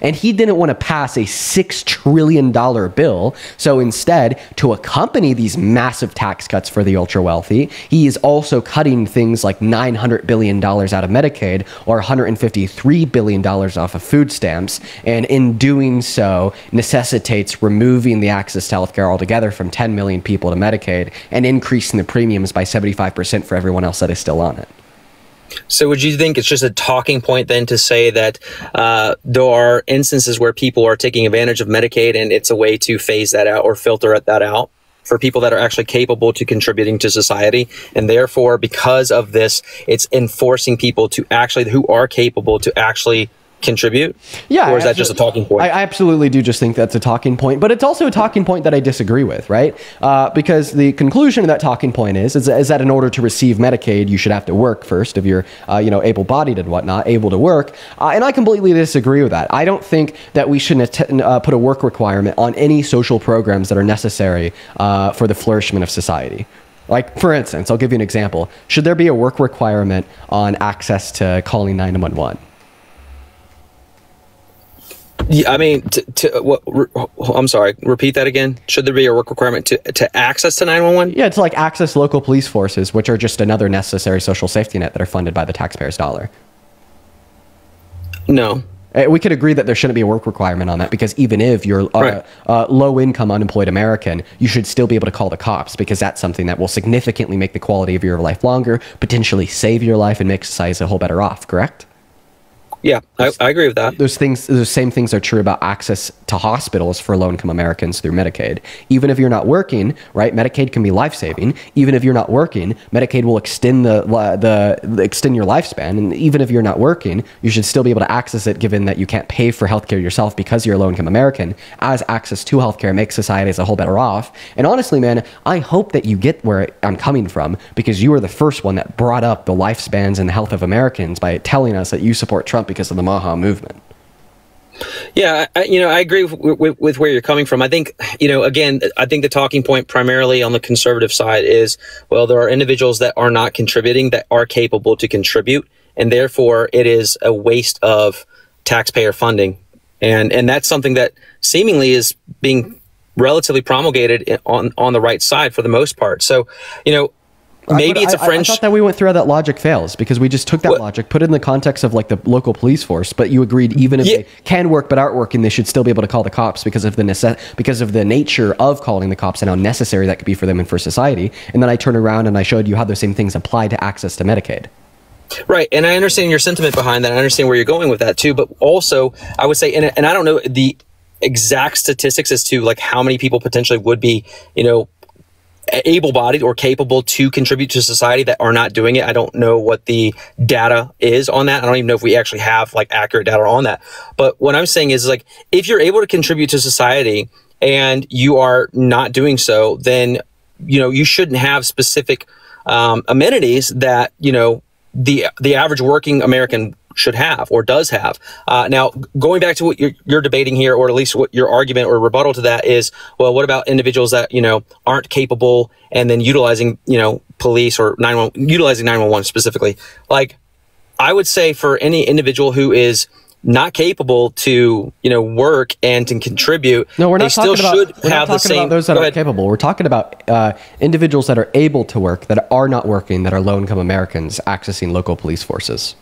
And he didn't want to pass a $6 trillion bill. So instead, to accompany these massive tax cuts for the ultra wealthy, he is also cutting things like $900 billion out of Medicaid or $153 billion off of food stamps. And in doing so, necessitates removing the access to healthcare altogether from 10 million people to Medicaid and increasing the premiums by 75% for everyone else that is still on it. So would you think it's just a talking point then to say that there are instances where people are taking advantage of Medicaid and it's a way to phase that out or filter that out for people that are actually capable to contributing to society, and therefore because of this it's enforcing people to actually who are capable to actually contribute? Yeah. Or is that just a talking point? I absolutely do just think that's a talking point, but it's also a talking point that I disagree with, right? Because the conclusion of that talking point is that in order to receive Medicaid, you should have to work first if you're, able-bodied and whatnot, able to work. And I completely disagree with that. I don't think that we shouldn't put a work requirement on any social programs that are necessary for the flourishment of society. Like, for instance, I'll give you an example. Should there be a work requirement on access to calling 911? Yeah, I mean, I'm sorry, repeat that again. Should there be a work requirement to access to 911? Yeah, to access local police forces, which are just another necessary social safety net that are funded by the taxpayer's dollar. No. We could agree that there shouldn't be a work requirement on that, because even if you're low-income, unemployed American, you should still be able to call the cops, because that's something that will significantly make the quality of your life longer, potentially save your life, and make society as a whole better off, correct? Yeah, I agree with that. Those same things are true about access to hospitals for low-income Americans through Medicaid. Even if you're not working, right, Medicaid can be life-saving. Even if you're not working, Medicaid will extend extend your lifespan. And even if you're not working, you should still be able to access it, given that you can't pay for healthcare yourself because you're a low-income American, as access to healthcare makes society as a whole better off. And honestly, man, I hope that you get where I'm coming from, because you were the first one that brought up the lifespans and the health of Americans by telling us that you support Trump because of the Maha movement. Yeah, I agree with where you're coming from. I think, again, I think the talking point primarily on the conservative side is, well, there are individuals that are not contributing that are capable to contribute, and therefore it is a waste of taxpayer funding. And that's something that seemingly is being relatively promulgated on the right side for the most part. So, maybe it's a fringe. I thought that we went through how that logic fails, because we just took that logic, put it in the context of like the local police force, but you agreed even if they can work but aren't working, they should still be able to call the cops because of the nature of calling the cops and how necessary that could be for them and for society. And then I turned around and I showed you how those same things apply to access to Medicaid. Right. And I understand your sentiment behind that. I understand where you're going with that too. But also, I would say, and I don't know the exact statistics as to like how many people potentially would be, able-bodied or capable to contribute to society that are not doing it. I don't know what the data is on that. I don't even know if we actually have like accurate data on that. But what I'm saying is like, if you're able to contribute to society and you are not doing so, then, you shouldn't have specific amenities that, the average working American should have or does have. Now, going back to what you're debating here, or at least what your argument or rebuttal to that is, well, what about individuals that, aren't capable and then utilizing, police or utilizing 911 specifically? Like, I would say for any individual who is not capable to, work and to contribute, no, we're not they still should have the same. About those that are capable. We're talking about individuals that are able to work, that are not working, that are low-income Americans accessing local police forces.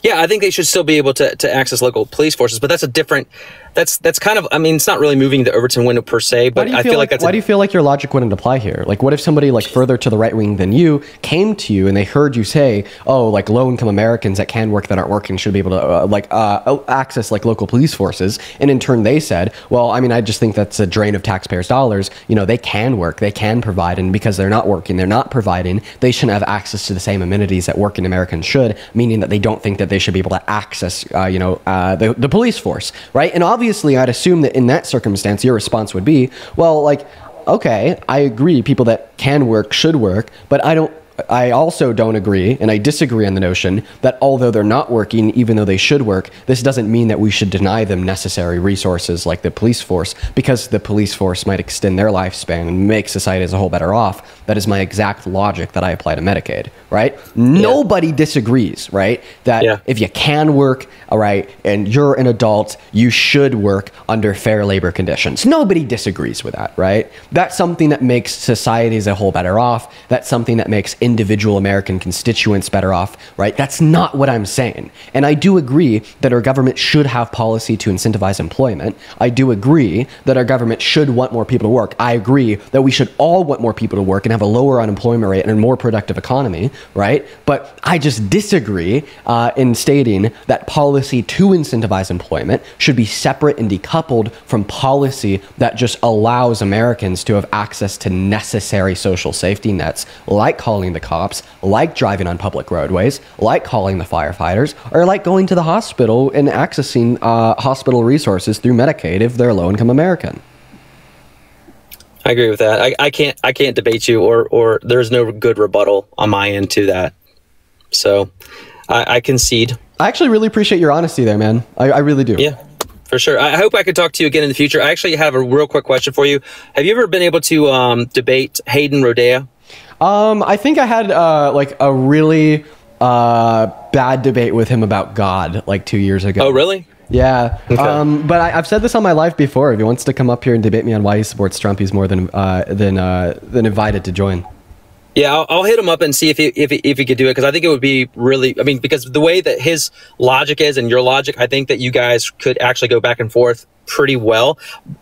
Yeah, I think they should still be able to access local police forces, but that's a different. That's kind of. I mean, it's not really moving the Overton window per se, but I feel like that's. Why do you feel like your logic wouldn't apply here? Like, what if somebody like further to the right wing than you came to you and they heard you say, "Oh, like low-income Americans that can work that aren't working should be able to access like local police forces," and in turn they said, "Well, I mean, I just think that's a drain of taxpayers' dollars. They can work, they can provide, and because they're not working, they're not providing, they shouldn't have access to the same amenities that working Americans should," meaning that they don't think that they should be able to access, the police force, right? And obviously, I'd assume that in that circumstance, your response would be, well, like, okay, I agree, people that can work should work, but I also don't agree, and I disagree on the notion that although they're not working, even though they should work, this doesn't mean that we should deny them necessary resources like the police force, because the police force might extend their lifespan and make society as a whole better off. That is my exact logic that I apply to Medicaid, right? Yeah. Nobody disagrees, right? That if you can work, all right, and you're an adult, you should work under fair labor conditions. Nobody disagrees with that, right? That's something that makes society as a whole better off. That's something that makes individual American constituents better off, right? That's not what I'm saying. And I do agree that our government should have policy to incentivize employment. I do agree that our government should want more people to work. I agree that we should all want more people to work and have a lower unemployment rate and a more productive economy, right? But I just disagree in stating that policy to incentivize employment should be separate and decoupled from policy that just allows Americans to have access to necessary social safety nets, like calling the cops, like driving on public roadways, like calling the firefighters, or like going to the hospital and accessing hospital resources through Medicaid if they're low-income American. I agree with that. I can't debate you, or there's no good rebuttal on my end to that. So I concede. I actually really appreciate your honesty there, man. I really do. Yeah, for sure. I hope I could talk to you again in the future. I actually have a real quick question for you. Have you ever been able to debate Hayden Rodea? I think I had like a really bad debate with him about God like 2 years ago. Oh, really? Yeah. Okay. But I've said this on my live before. If he wants to come up here and debate me on why he supports Trump, he's more than invited to join. Yeah, I'll hit him up and see if he could do it, because I think it would be really, I mean, because the way that his logic is and your logic, I think that you guys could actually go back and forth pretty well,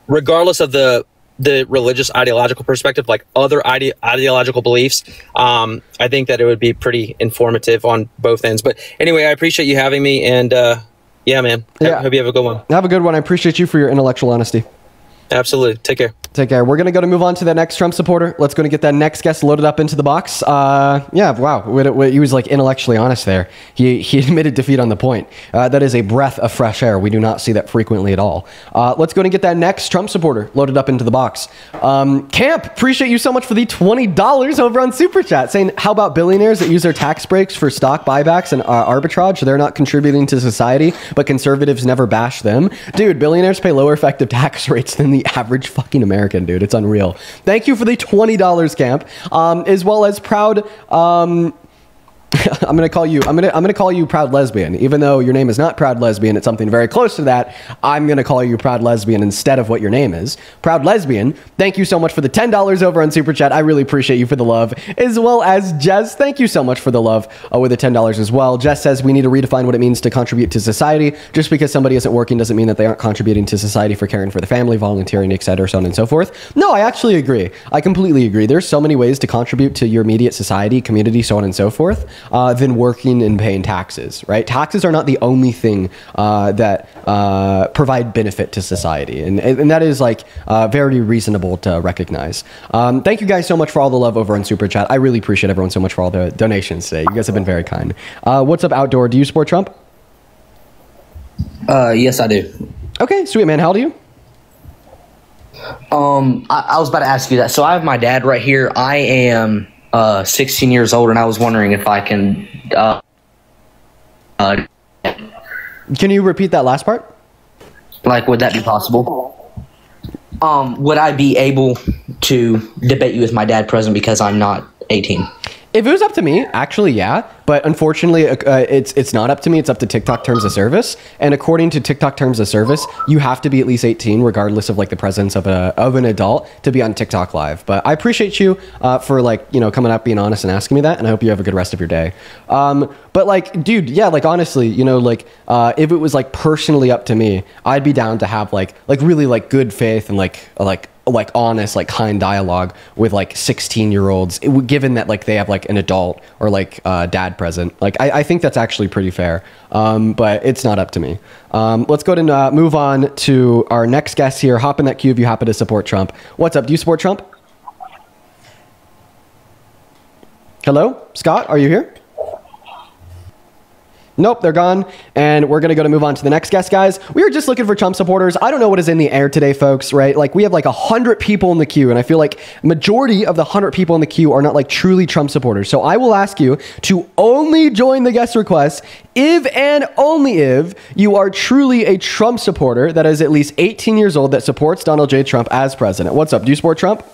regardless of the religious ideological perspective, like other ideological beliefs. I think that it would be pretty informative on both ends. But anyway, I appreciate you having me, and Yeah, man. Yeah. Hope you have a good one. Have a good one. I appreciate you for your intellectual honesty. Absolutely. Take care. Take care. We're going to move on to the next Trump supporter. Let's go and get that next guest loaded up into the box. Yeah, wow. He was like intellectually honest there. He admitted defeat on the point. That is a breath of fresh air. We do not see that frequently at all. Let's go and get that next Trump supporter loaded up into the box. Camp, appreciate you so much for the $20 over on Super Chat, saying, how about billionaires that use their tax breaks for stock buybacks and arbitrage? They're not contributing to society, but conservatives never bash them. Dude, billionaires pay lower effective tax rates than the average fucking American. Dude, it's unreal. Thank you for the $20, Camp, as well as proud. I'm gonna call you Proud Lesbian, even though your name is not Proud Lesbian. It's something very close to that. I'm gonna call you Proud Lesbian instead of what your name is. Proud Lesbian, thank you so much for the $10 over on Super Chat. I really appreciate you for the love, as well as Jess. Thank you so much for the love with the $10 as well. Jess says we need to redefine what it means to contribute to society. Just because somebody isn't working doesn't mean that they aren't contributing to society for caring for the family, volunteering, etc., so on and so forth. No, I actually agree. I completely agree. There's so many ways to contribute to your immediate society, community, so on and so forth. Than working and paying taxes, right? Taxes are not the only thing that provide benefit to society. And that is like very reasonable to recognize. Thank you guys so much for all the love over on Super Chat. I really appreciate everyone so much for all the donations today. You guys have been very kind. What's up, Outdoor? Do you support Trump? Yes, I do. Okay, sweet, man. How old are you? I was about to ask you that. So I have my dad right here. I am 16 years old, and I was wondering if I can. Can you repeat that last part? Like, would that be possible? Would I be able to debate you with my dad present because I'm not 18? If it was up to me, actually, yeah. But unfortunately, it's not up to me. It's up to TikTok terms of service. And according to TikTok terms of service, you have to be at least 18, regardless of like the presence of an adult, to be on TikTok Live. But I appreciate you for like, you know, coming up, being honest, and asking me that. And I hope you have a good rest of your day. But like, dude, yeah, like honestly, you know, like if it was like personally up to me, I'd be down to have like really like good faith and like honest, like kind dialogue with like 16-year-olds, given that like they have like an adult or like dad present. Like I think that's actually pretty fair, but it's not up to me. Let's go ahead and move on to our next guest here. Hop in that queue if you happen to support Trump. What's up? Do you support Trump? Hello, Scott, are you here? Nope, they're gone. And we're going to move on to the next guest, guys. We were just looking for Trump supporters. I don't know what is in the air today, folks, right? Like we have like 100 people in the queue, and I feel like majority of the 100 people in the queue are not like truly Trump supporters. So I will ask you to only join the guest request if and only if you are truly a Trump supporter that is at least 18 years old that supports Donald J. Trump as president. What's up? Do you support Trump?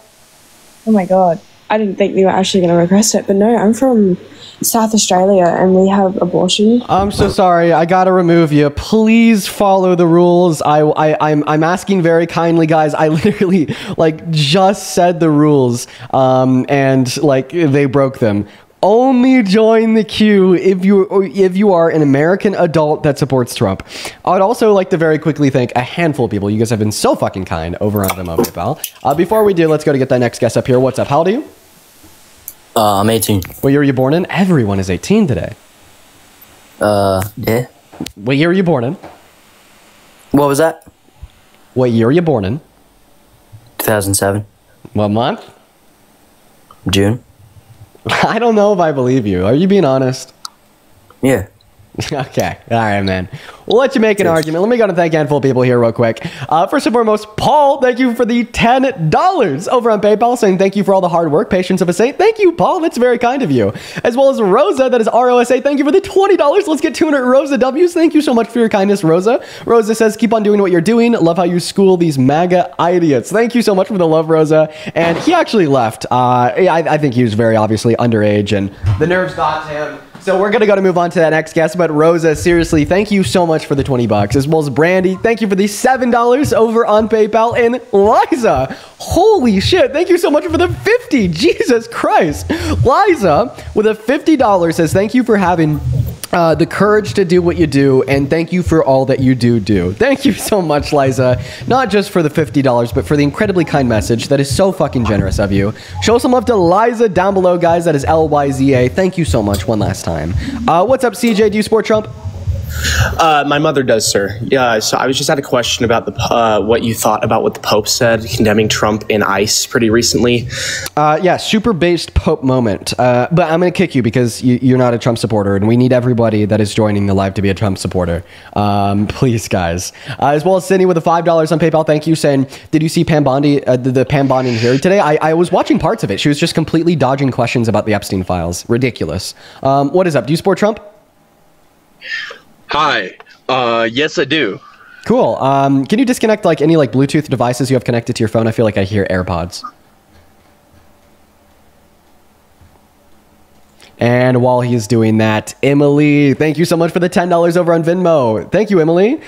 Oh my God. I didn't think we were actually going to request it, but no, I'm from South Australia and we have abortion. I'm so sorry. I got to remove you. Please follow the rules. I'm asking very kindly, guys. I literally like just said the rules and like they broke them. Only join the queue if you are an American adult that supports Trump. I would also like to very quickly thank a handful of people. You guys have been so fucking kind over on Venmo PayPal. Before we do, let's go to get that next guest up here. What's up? How old are you? I'm 18. What year were you born in? Everyone is 18 today. Yeah. What year were you born in? What was that? What year were you born in? 2007. What month? June. I don't know if I believe you. Are you being honest? Yeah. Okay. All right, man. We'll let you make an argument. Let me go and thank a handful of people here real quick. First and foremost, Paul, thank you for the $10 over on PayPal, saying thank you for all the hard work, patience of a saint. Thank you, Paul. That's very kind of you. As well as Rosa, that is ROSA. Thank you for the $20. Let's get 200 Rosa W's. Thank you so much for your kindness, Rosa. Rosa says, keep on doing what you're doing. Love how you school these MAGA idiots. Thank you so much for the love, Rosa. And he actually left. I think he was very obviously underage, and the nerves got to him. So we're going to move on to that next guest. But Rosa, seriously, thank you so much for the $20. As well as Brandy, thank you for the $7 over on PayPal. And Liza, holy shit, thank you so much for the $50. Jesus Christ. Liza, with a $50, says thank you for having the courage to do what you do, and thank you for all that you do. Thank you so much, Liza. Not just for the $50, but for the incredibly kind message. That is so fucking generous of you. Show some love to Liza down below, guys. That is LYZA. Thank you so much one last time. What's up, CJ? Do you support Trump? My mother does, sir. Yeah, so I was just had a question about what you thought about what the Pope said, condemning Trump in ICE pretty recently. Yeah, super based Pope moment. But I'm going to kick you because you're not a Trump supporter, and we need everybody that is joining the live to be a Trump supporter. Please, guys. As well as Sydney with the $5 on PayPal. Thank you, saying, did you see Pam Bondi, the Pam Bondi hearing today? I was watching parts of it. She was just completely dodging questions about the Epstein files. Ridiculous. What is up? Do you support Trump? Hi. Yes, I do. Cool. Can you disconnect like any like Bluetooth devices you have connected to your phone? I feel like I hear AirPods. And while he's doing that, Emily, thank you so much for the $10 over on Venmo. Thank you, Emily.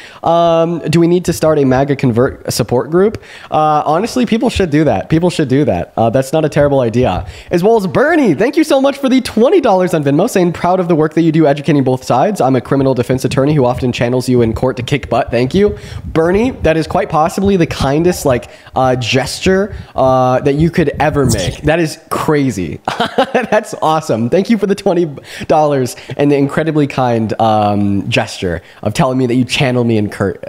Do we need to start a MAGA convert support group? Honestly, people should do that. People should do that. That's not a terrible idea. As well as Bernie, thank you so much for the $20 on Venmo, saying proud of the work that you do educating both sides. I'm a criminal defense attorney who often channels you in court to kick butt. Thank you. Bernie, that is quite possibly the kindest like gesture that you could ever make. That is crazy. That's awesome. Thank you for the $20 and the incredibly kind gesture of telling me that you channel me in court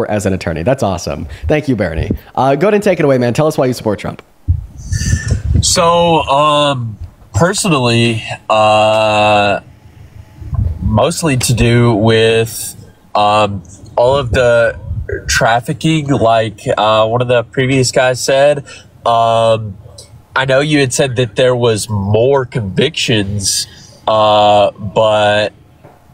as an attorney. That's awesome. Thank you, Bernie. Go ahead and take it away, man. Tell us why you support Trump. So, personally, mostly to do with all of the trafficking, like one of the previous guys said. I know you had said that there was more convictions, but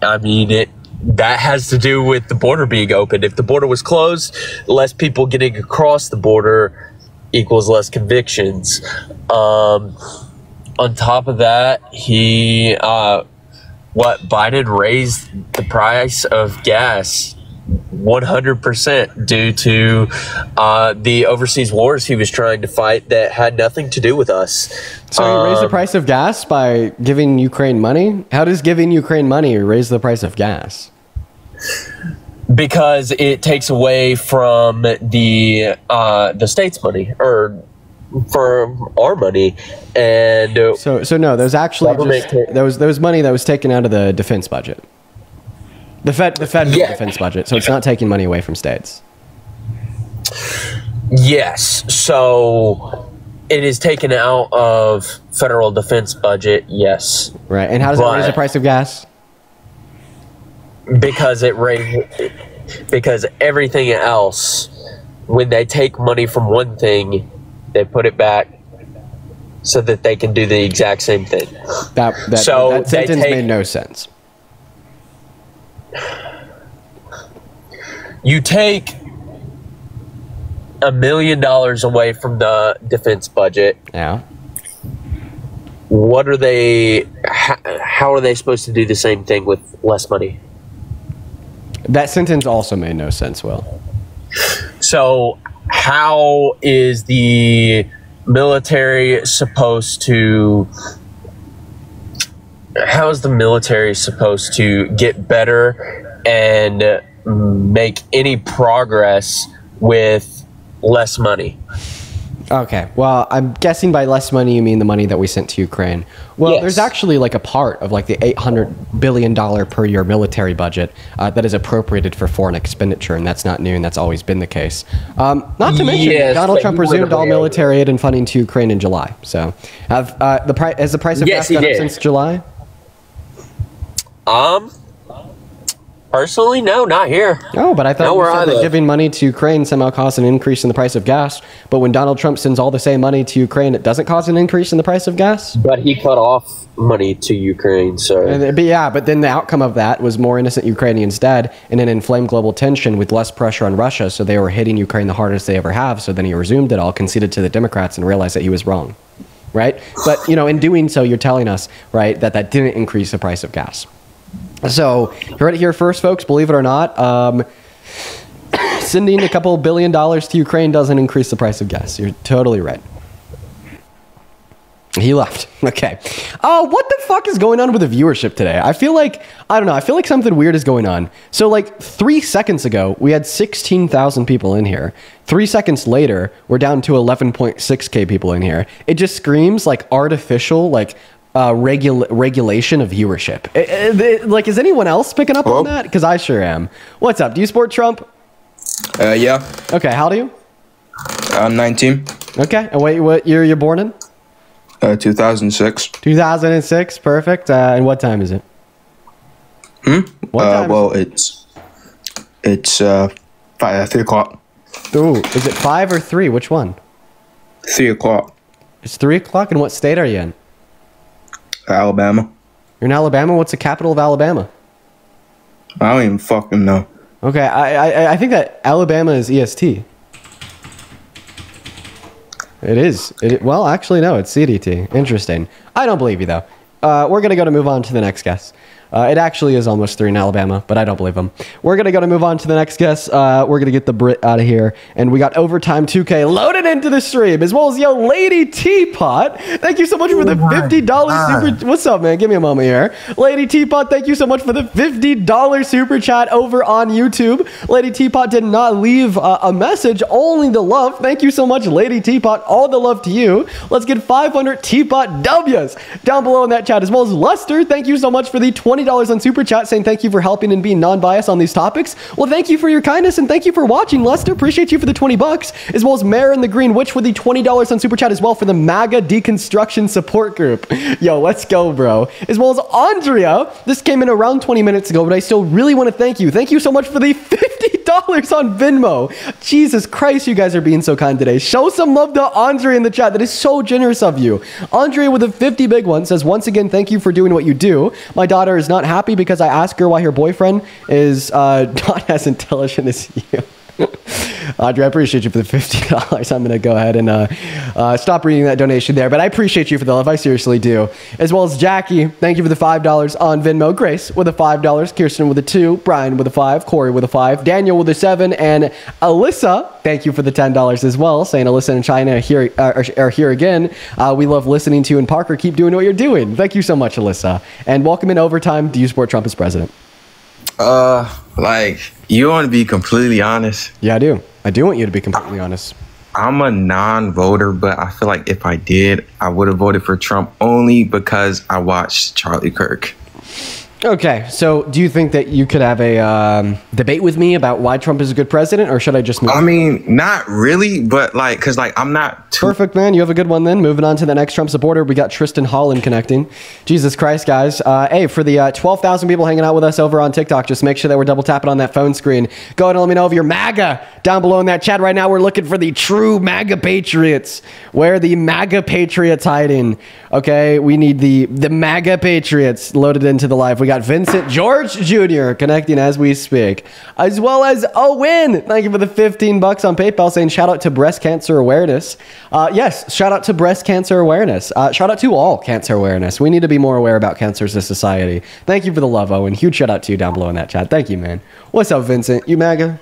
I mean, that has to do with the border being open. If the border was closed, less people getting across the border equals less convictions. On top of that, Biden raised the price of gas 100% due to the overseas wars he was trying to fight that had nothing to do with us. So he raised the price of gas by giving Ukraine money? How does giving Ukraine money raise the price of gas? Because it takes away from the state's money, or for our money. And so no, there's actually there was money that was taken out of the defense budget. The federal defense budget, so it's not taking money away from states. Yes, so it is taken out of federal defense budget, yes. Right, and how does it raise the price of gas? Because because everything else, when they take money from one thing, they put it back so that they can do the exact same thing. That sentence made no sense. You take $1 million away from the defense budget. Yeah. What are they? How are they supposed to do the same thing with less money? That sentence also made no sense, Will. So, how is the military supposed to? How is the military supposed to get better and make any progress with less money? Okay, well, I'm guessing by less money you mean the money that we sent to Ukraine. Well, yes. There's actually like a part of like the $800 billion per year military budget that is appropriated for foreign expenditure, and that's not new, and that's always been the case. Not to mention, Donald Trump resumed all military aid and funding to Ukraine in July. So, has the price of gas gone up since July? Personally, no, not here. Oh, but I thought you said that giving money to Ukraine somehow caused an increase in the price of gas. But when Donald Trump sends all the same money to Ukraine, it doesn't cause an increase in the price of gas? But he cut off money to Ukraine, so... But then the outcome of that was more innocent Ukrainians dead and an inflamed global tension with less pressure on Russia, so they were hitting Ukraine the hardest they ever have. So then he resumed it all, conceded to the Democrats, and realized that he was wrong. Right? But, in doing so, you're telling us, right, that didn't increase the price of gas. So, you heard it here first, folks. Believe it or not, sending a couple $1 billion to Ukraine doesn't increase the price of gas. You're totally right. He left. Okay. Oh, what the fuck is going on with the viewership today? I feel like something weird is going on. So, 3 seconds ago, we had 16,000 people in here. 3 seconds later, we're down to 11.6K people in here. It just screams artificial, regulation of viewership. Like, is anyone else picking up on that? Because I sure am. What's up? Do you support Trump? Yeah. Okay, how old are you? I'm 19. Okay, and what year you're born in? 2006. 2006, perfect. And what time is it? What time well, it's 3 o'clock. Ooh, is it 5 or 3? Which one? 3 o'clock. It's 3 o'clock, and what state are you in? Alabama. You're in Alabama? What's the capital of Alabama? I don't even fucking know. Okay, I think that Alabama is EST. It is. Well, actually, no, it's CDT. Interesting. I don't believe you, though. We're going to move on to the next guest. It actually is almost 3 in Alabama, but I don't believe him. We're going to move on to the next guest. We're going to get the Brit out of here. And we got Overtime 2K loaded into the stream, as well as Lady Teapot. Thank you so much for the $50 super... What's up, man? Give me a moment here. Lady Teapot, thank you so much for the $50 super chat over on YouTube. Lady Teapot did not leave a message, only the love. Thank you so much, Lady Teapot. All the love to you. Let's get 500 Teapot W's down below in that chat, as well as Lester. Thank you so much for the $20 on super chat, saying thank you for helping and being non-biased on these topics. Well, thank you for your kindness and thank you for watching, Lester. Appreciate you for the $20, as well as Mare and the Green Witch with the $20 on super chat, as well for the MAGA deconstruction support group. Yo, let's go, bro. As well as Andrea. This came in around 20 minutes ago, but I still really want to thank you. Thank you so much for the $50 on Venmo. Jesus Christ, you guys are being so kind today. Show some love to Andrea in the chat. That is so generous of you. Andrea with a 50 big one says, once again, thank you for doing what you do. My daughter is not happy because I asked her why her boyfriend is not as intelligent as you. Audrey, I appreciate you for the $50. I'm going to go ahead and stop reading that donation there, but I appreciate you for the love. I seriously do. As well as Jackie, thank you for the $5 on Venmo. Grace with a $5. Kirsten with a 2. Brian with a 5. Corey with a 5. Daniel with a 7. And Alyssa, thank you for the $10 as well, saying Alyssa and China are here again. We love listening to you, and Parker, keep doing what you're doing. Thank you so much, Alyssa. And welcome in Overtime. Do you support Trump as president? Like, you want to be completely honest? Yeah, I do. I do want you to be completely honest. I'm a non-voter, but I feel like if I did, I would have voted for Trump only because I watched Charlie Kirk. Okay, so do you think that you could have a debate with me about why Trump is a good president, or should I just move on? I mean, not really, but like, because like I'm not too... Perfect, man. You have a good one then. Moving on to the next Trump supporter, we got Tristan Holland connecting. Jesus Christ, guys. Hey, for the 12,000 people hanging out with us over on TikTok, just make sure that we're double tapping on that phone screen. Go ahead and let me know if you're MAGA down below in that chat right now. We're looking for the true MAGA patriots. Where are the MAGA patriots hiding? Okay, we need the MAGA patriots loaded into the live. We got Vincent George Jr. connecting as we speak, as well as Owen. Thank you for the $15 on PayPal, saying shout out to breast cancer awareness. Yes, shout out to breast cancer awareness. Shout out to all cancer awareness. We need to be more aware about cancers as a society. Thank you for the love, Owen. Huge shout out to you down below in that chat. Thank you, man. What's up, Vincent? You MAGA?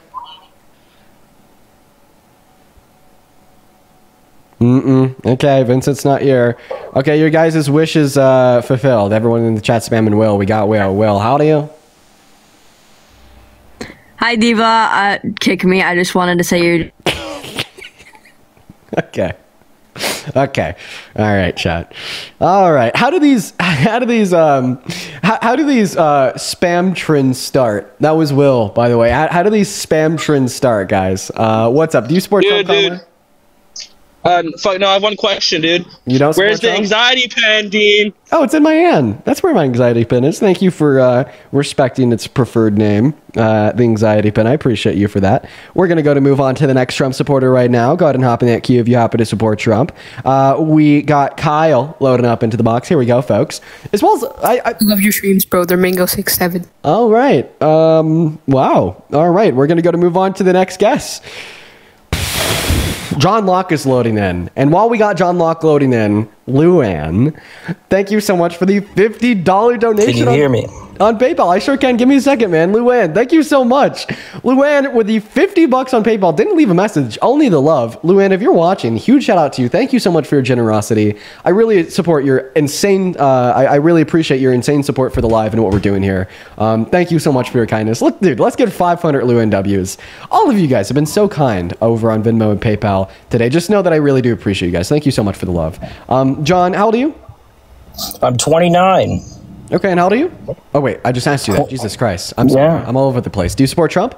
Okay, Vincent's not here. Okay, your guys' wish is fulfilled. Everyone in the chat spamming Will. We got Will. Will, how do you? Hi, Diva. Kick me. I just wanted to say you're... Okay. Okay. All right, chat. All right. How do these spam trends start? That was Will, by the way. How do these spam trends start, guys? What's up? Do you support Trump, Conway? Fuck no, I have one question, dude. You don't Where's the Trump? anxiety pen, Dean? Oh, it's in my hand. That's where my anxiety pen is. Thank you for respecting its preferred name, the anxiety pen. I appreciate you for that. We're going to move on to the next Trump supporter right now. Go ahead and hop in that queue if you happen to support Trump. We got Kyle loading up into the box. Here we go, folks. As well as I love your streams, bro. They're Mango 67. All right. Wow. All right. We're going to move on to the next guest. John Locke is loading in. And while we got John Locke loading in, Luann, thank you so much for the $50 donation. Can you hear me? On PayPal. I sure can. Give me a second, man. Luann, thank you so much. Luann, with the $50 on PayPal, didn't leave a message, only the love. Luann, if you're watching, huge shout out to you. Thank you so much for your generosity. I really support your insane, I really appreciate your insane support for the live and what we're doing here. Thank you so much for your kindness. Look, dude, let's get 500 Luann W's. All of you guys have been so kind over on Venmo and PayPal today. Just know that I really do appreciate you guys. Thank you so much for the love. John, how old are you? I'm 29. Okay, and how old are you? Oh wait, I just asked you that. Jesus Christ, I'm sorry. Yeah. I'm all over the place. Do you support Trump?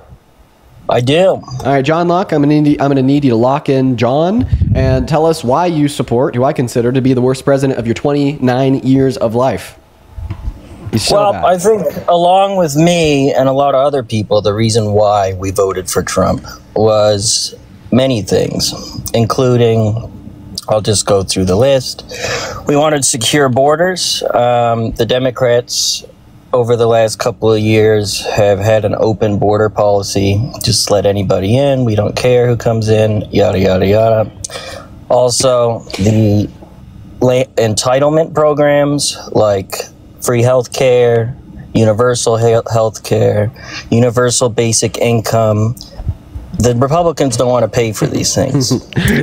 I do. All right, John Locke. I'm gonna need you to lock in John and tell us why you support who I consider to be the worst president of your 29 years of life. He's so bad. I think along with me and a lot of other people, the reason why we voted for Trump was many things, including, I'll just go through the list. We wanted secure borders. The Democrats over the last couple of years have had an open border policy. Just let anybody in. We don't care who comes in, yada, yada, yada. Also, the entitlement programs like free health care, universal health care, universal basic income. The Republicans don't want to pay for these things.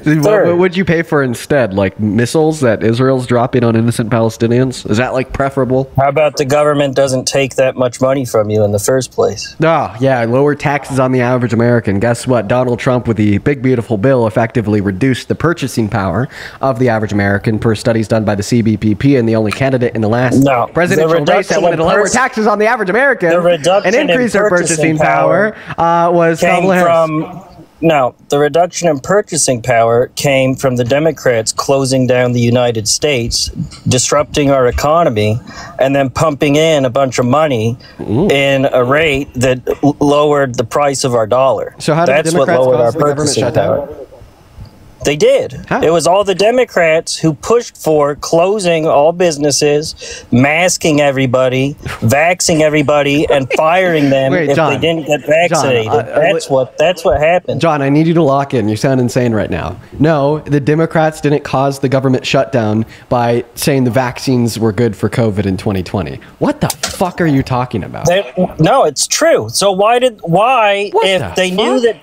What would you pay for instead? Like missiles that Israel's dropping on innocent Palestinians? Is that like preferable? How about the government doesn't take that much money from you in the first place? Oh, yeah, lower taxes on the average American. Guess what? Donald Trump, with the big, beautiful bill, effectively reduced the purchasing power of the average American per studies done by the CBPP, and the only candidate in the last presidential race that wanted to lower taxes on the average American and increase their purchasing power was Kamala Harris. No, the reduction in purchasing power came from the Democrats closing down the United States, disrupting our economy, and then pumping in a bunch of money in a rate that lowered the price of our dollar. So how did That's the what Democrats lowered our cause the government purchasing shutdown? power. They did. How? It was all the Democrats who pushed for closing all businesses, masking everybody, vaxing everybody, and firing them if they didn't get vaccinated. John, that's what happened. John, I need you to lock in. You sound insane right now. No, the Democrats didn't cause the government shutdown by saying the vaccines were good for COVID in 2020. What the fuck are you talking about? No, it's true. So why if they knew that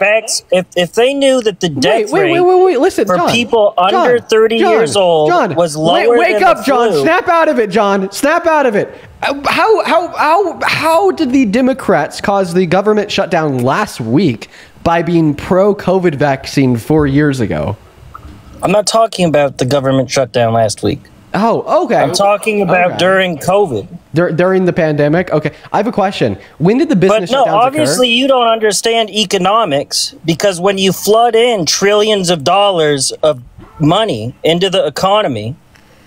the death rate Listen, for John, people under 30 years old was lower wake than up, the John. flu. Snap out of it, John. Snap out of it. How did the Democrats cause the government shutdown last week by being pro-COVID vaccine 4 years ago? I'm not talking about the government shutdown last week. Oh, okay. I'm talking about during COVID. During the pandemic? Okay. I have a question. When did the business shutdowns obviously occur? you don't understand economics, because when you flood in trillions of dollars of money into the economy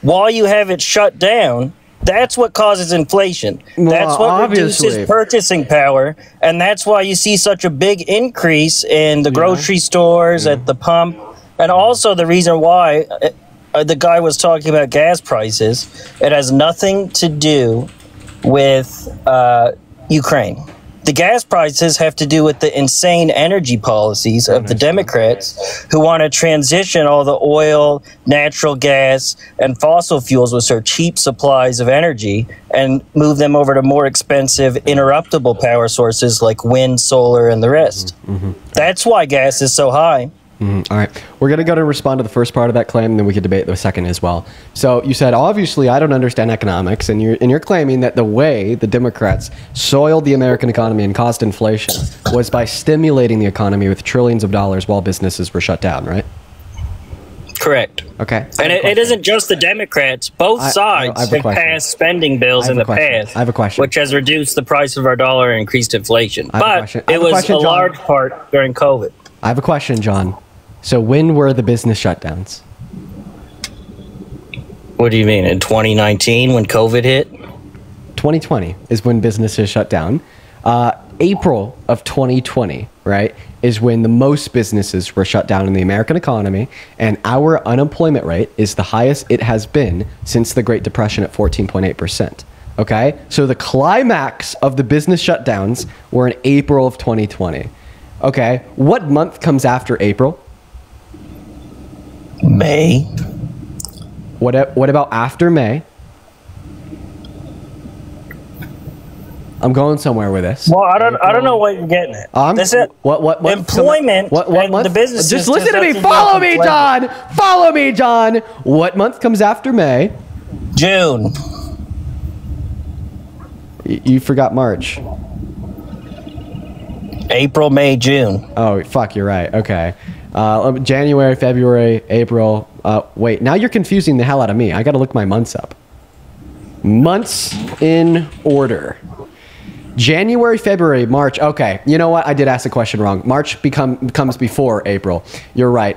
while you have it shut down, that's what causes inflation. That's what reduces purchasing power, and that's why you see such a big increase in the grocery stores, at the pump, and also the reason why the guy was talking about gas prices. It has nothing to do with Ukraine. The gas prices have to do with the insane energy policies of the Democrats, who want to transition all the oil, natural gas, and fossil fuels, which are cheap supplies of energy, and move them over to more expensive, interruptible power sources like wind, solar, and the rest. That's why gas is so high. All right. We're going to go to respond to the first part of that claim, and then we could debate the second as well. So you said, obviously, I don't understand economics, and you're claiming that the way the Democrats soiled the American economy and caused inflation was by stimulating the economy with trillions of dollars while businesses were shut down, right? Correct. Okay. And it isn't just the Democrats. Both sides have passed spending bills in the past. I have a question. Which has reduced the price of our dollar and increased inflation. I have a But question. I it have a was question, a John. large part during COVID. I have a question, John. So when were the business shutdowns? What do you mean? In 2019 when COVID hit? 2020 is when businesses shut down. April of 2020, right, is when the most businesses were shut down in the American economy, and our unemployment rate is the highest it has been since the Great Depression at 14.8%. Okay? So the climax of the business shutdowns were in April of 2020. Okay? What month comes after April? May. What about after May? I'm going somewhere with this. Well, I don't know what you're getting at. That's it. What employment? What and month? the business. Just listen to me. Follow me, John. Follow me, John. What month comes after May? June. You forgot March. April, May, June. Oh, fuck, you're right. Okay. January, February, April. Wait, now you're confusing the hell out of me. I got to look my months up. Months in order. January, February, March. Okay, you know what? I did ask the question wrong. March comes before April. You're right.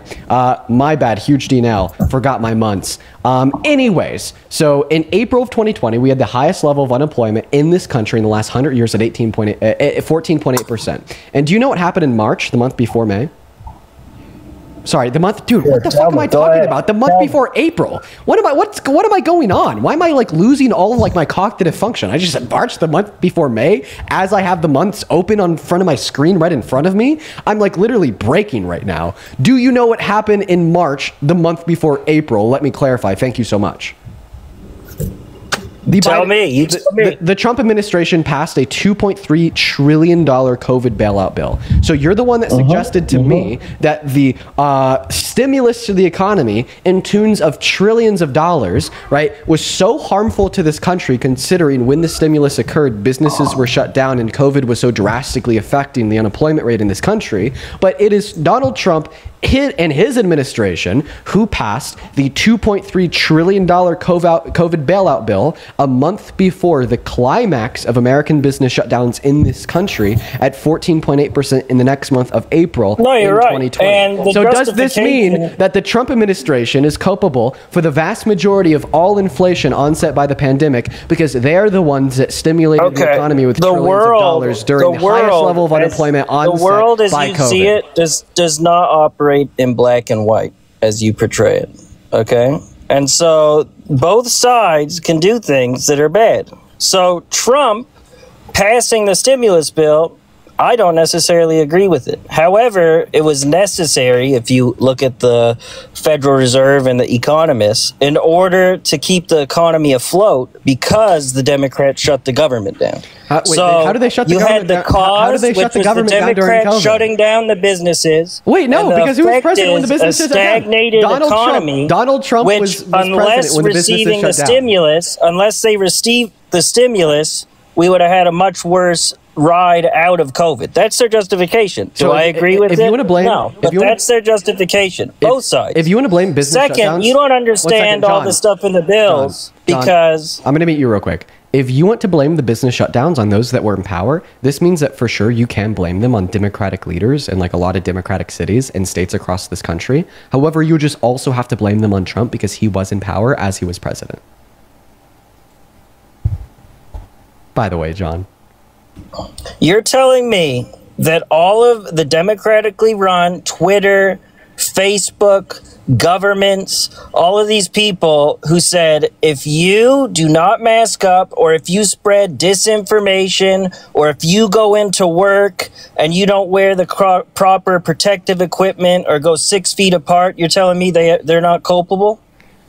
My bad. Huge D-Now. Forgot my months. Anyways, so in April of 2020, we had the highest level of unemployment in this country in the last 100 years at 14.8%. And do you know what happened in March, the month before May? Sorry, the month, dude. What the fuck am I talking about? The month before April. What am I going on? Why am I like losing all of like my cognitive function? I just said March, the month before May, as I have the months open on front of my screen right in front of me. I'm like literally breaking right now. Do you know what happened in March, the month before April? Let me clarify. Thank you so much. The Trump administration passed a $2.3 trillion COVID bailout bill. So you're the one that suggested to me that the stimulus to the economy in tunes of trillions of dollars, right, was so harmful to this country, considering when the stimulus occurred, businesses were shut down and COVID was so drastically affecting the unemployment rate in this country. But it is Donald Trump and his administration who passed the $2.3 trillion COVID bailout bill a month before the climax of American business shutdowns in this country at 14.8% in the next month of April in 2020. And so does this mean that the Trump administration is culpable for the vast majority of all inflation onset by the pandemic because they're the ones that stimulated the economy with trillions of dollars during the highest level of unemployment onset by COVID? The world as you see it does not operate in black and white as you portray it, okay? And so both sides can do things that are bad. So Trump passing the stimulus bill, I don't necessarily agree with it. However, it was necessary, if you look at the Federal Reserve and the economists, in order to keep the economy afloat because the Democrats shut the government down. How did they shut the government down? How did they shut the government down during COVID? Shutting down the businesses. Wait, no, because who was president when the businesses shut down? Stagnated economy. Donald Trump was president when the businesses shut down. Unless they received the stimulus, we would have had a much worse ride out of COVID. That's their justification. Do I agree with it? If you want to blame, no, but that's their justification. Both sides. If you want to blame business Second, shutdowns, you don't understand all the stuff in the bills because I'm going to meet you real quick. If you want to blame the business shutdowns on those that were in power, this means that for sure you can blame them on Democratic leaders in like a lot of Democratic cities and states across this country. However, you just also have to blame them on Trump because he was in power as he was president. By the way, John. You're telling me that all of the democratically run Twitter, Facebook, governments, all of these people who said, if you do not mask up or if you spread disinformation or if you go into work and you don't wear the proper protective equipment or go 6 feet apart, you're telling me they're not culpable?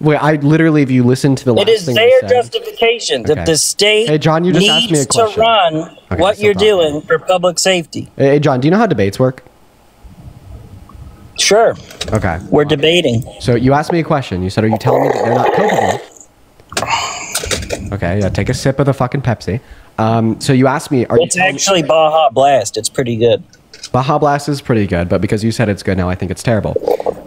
Wait, I literally, if you listen to the last thing it is their justification that the state John, you just asked me a needs to question. run what you're doing for public safety. Hey, John, do you know how debates work? Sure. Okay. We're debating. So you asked me a question. You said, are you telling me that they're not culpable? Okay, yeah, take a sip of the fucking Pepsi. So you asked me, it's actually Baja Blast. It's pretty good. Baja Blast is pretty good, but because you said it's good, now I think it's terrible.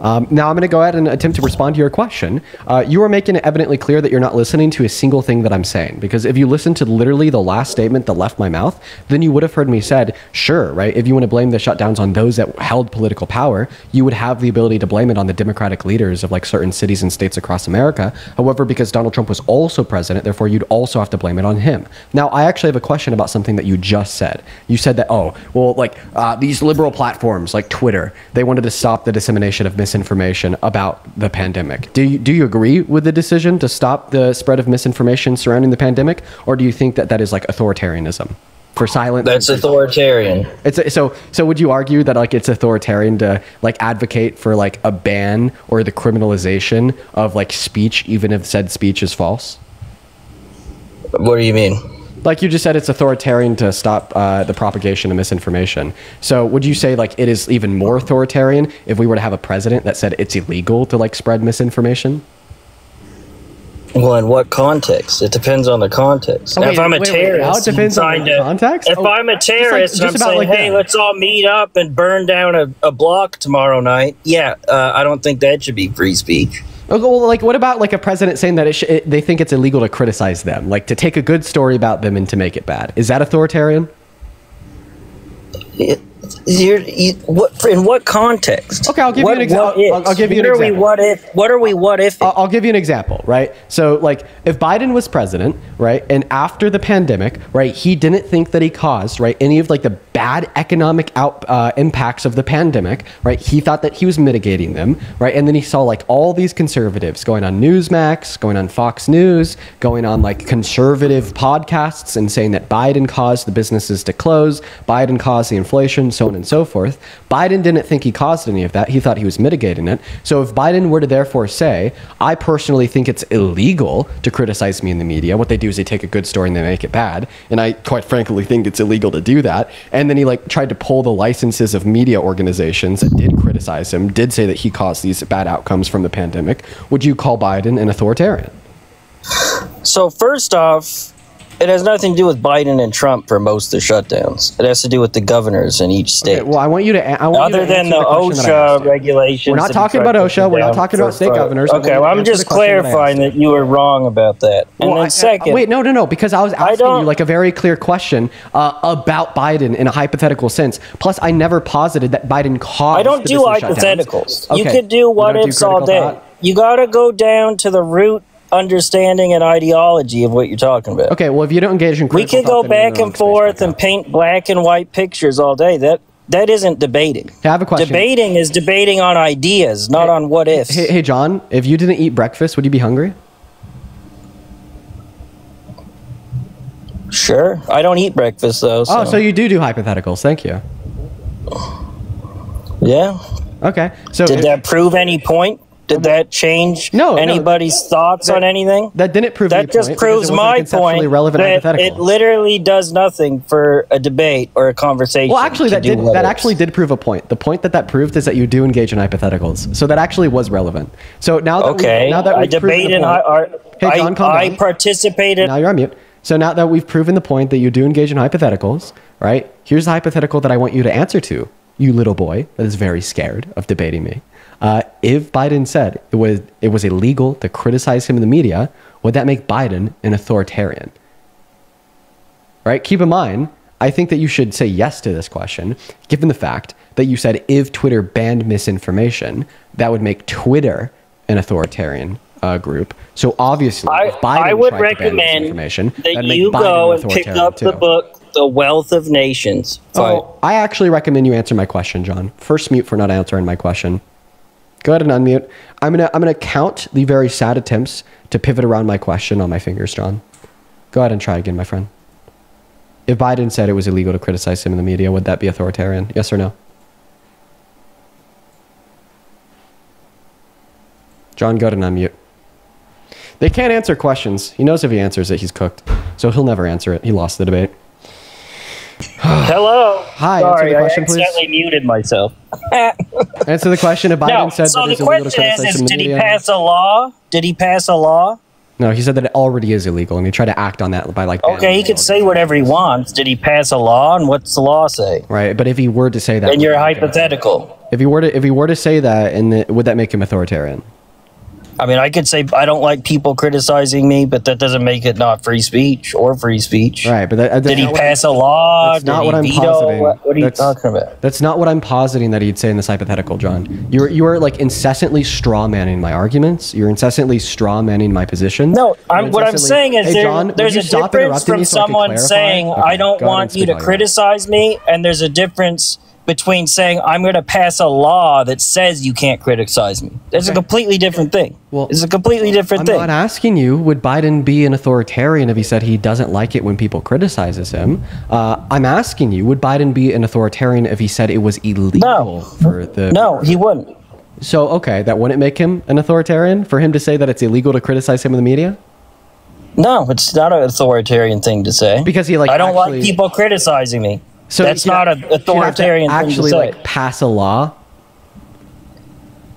Now I'm going to go ahead and attempt to respond to your question. You are making it evidently clear that you're not listening to a single thing that I'm saying, because if you listen to literally the last statement that left my mouth, then you would have heard me said, sure, right? If you want to blame the shutdowns on those that held political power, you would have the ability to blame it on the Democratic leaders of like certain cities and states across America. However, because Donald Trump was also president, therefore you'd also have to blame it on him. Now, I actually have a question about something that you just said. You said that, oh, well, like these liberal platforms like Twitter, they wanted to stop the dissemination of misinformation about the pandemic. Do you agree with the decision to stop the spread of misinformation surrounding the pandemic, or do you think that that is like authoritarianism for silence? That's authoritarian. So would you argue that like it's authoritarian to like advocate for like a ban or the criminalization of like speech, even if said speech is false? What do you mean? Like you just said, it's authoritarian to stop the propagation of misinformation. So would you say like it is even more authoritarian if we were to have a president that said it's illegal to like spread misinformation? Well, in what context? It depends on the context. Oh, if I'm a terrorist, it depends on the context. If I'm a terrorist, just I'm saying, like hey, let's all meet up and burn down a block tomorrow night. Yeah, I don't think that should be free speech. Well, like, what about like a president saying that they think it's illegal to criticize them, like to take a good story about them and to make it bad? Is that authoritarian? In what context? Okay, I'll give you an example. I'll give you an example. What if? I'll give you an example, right? So, like, if Biden was president, right, and after the pandemic, right, he didn't think that he caused, right, any of like the bad economic impacts of the pandemic, right? He thought that he was mitigating them, right? And then he saw like all these conservatives going on Newsmax, going on Fox News, going on like conservative podcasts and saying that Biden caused the businesses to close, Biden caused the inflation, so on and so forth. Biden didn't think he caused any of that. He thought he was mitigating it. So if Biden were to therefore say, I personally think it's illegal to criticize me in the media, what they do is they take a good story and they make it bad. And I quite frankly think it's illegal to do that. And then he like tried to pull the licenses of media organizations that did criticize him, did say that he caused these bad outcomes from the pandemic. Would you call Biden an authoritarian? So first off, it has nothing to do with Biden and Trump for most of the shutdowns. It has to do with the governors in each state. Okay, well, I want you to. Other than the OSHA regulations. We're not talking about OSHA. We're not talking about state governors. Okay, well, I'm just clarifying that you were wrong about that. And then second, wait, no, because I was asking you like a very clear question about Biden in a hypothetical sense. Plus, I never posited that Biden caused. I don't do hypotheticals. You could do what ifs all day. You got to go down to the root understanding and ideology of what you're talking about. Okay, well, if you don't engage in critical we can go back and forth and paint black and white pictures all day. That isn't debating. I have a question. Debating is debating on ideas, not on what ifs. Hey, John, if you didn't eat breakfast, would you be hungry? Sure. I don't eat breakfast, though. So. Oh, so you do hypotheticals. Thank you. Yeah. Okay. So did that prove any point? Did that change anybody's thoughts on anything? That didn't prove that just proves my point that it literally does nothing for a debate or a conversation. Well, actually, that actually did prove a point. The point that proved is that you do engage in hypotheticals. So that actually was relevant. So now that I debated, hey, John, I participated. Now you're on mute. So now that we've proven the point that you do engage in hypotheticals, right? Here's the hypothetical that I want you to answer to, you little boy that is very scared of debating me. If Biden said it was illegal to criticize him in the media, would that make Biden an authoritarian? Right? Keep in mind, I think that you should say yes to this question, given the fact that you said if Twitter banned misinformation, that would make Twitter an authoritarian group. So obviously, if Biden I would tried recommend to ban misinformation, that you go and pick up the book, The Wealth of Nations. Oh, I actually recommend you answer my question, John. First mute for not answering my question. Go ahead and unmute. I'm gonna count the very sad attempts to pivot around my question on my fingers, John. Go ahead and try again, my friend. If Biden said it was illegal to criticize him in the media, would that be authoritarian? Yes or no? John, go ahead and unmute. They can't answer questions. He knows if he answers it, he's cooked. So he'll never answer it. He lost the debate. Hello. Hi. Sorry, answer the question, I accidentally muted myself. Answer the question. If Biden said so that the it's illegal to question criticize him in the did he media. pass a law? Did he pass a law? No, he said that it already is illegal, and he tried to act on that by like. Okay, he could say whatever he wants. Did he pass a law, and what's the law say? Right, but if he were to say that, then you're hypothetical. If he were to say that, and would that make him authoritarian? I mean, I could say I don't like people criticizing me, but that doesn't make it not free speech or free speech. Right, but did he pass a law? That's not what I'm positing. What are you talking about? That's not what I'm positing that he'd say in this hypothetical, John. You are like incessantly straw manning my arguments. You're incessantly straw manning my position. No, what I'm saying is hey, John, there's a difference from someone saying I don't want you to criticize me, and there's a difference between saying I'm going to pass a law that says you can't criticize me. It's a completely different thing. Well, it's a completely different thing. I'm not asking you, would Biden be an authoritarian if he said he doesn't like it when people criticizes him? I'm asking you, would Biden be an authoritarian if he said it was illegal for the... No, he wouldn't. So, okay, that wouldn't make him an authoritarian for him to say that it's illegal to criticize him in the media? No, it's not an authoritarian thing to say. Because he I don't like people criticizing me. So that's not an authoritarian thing to say. Actually, like pass a law.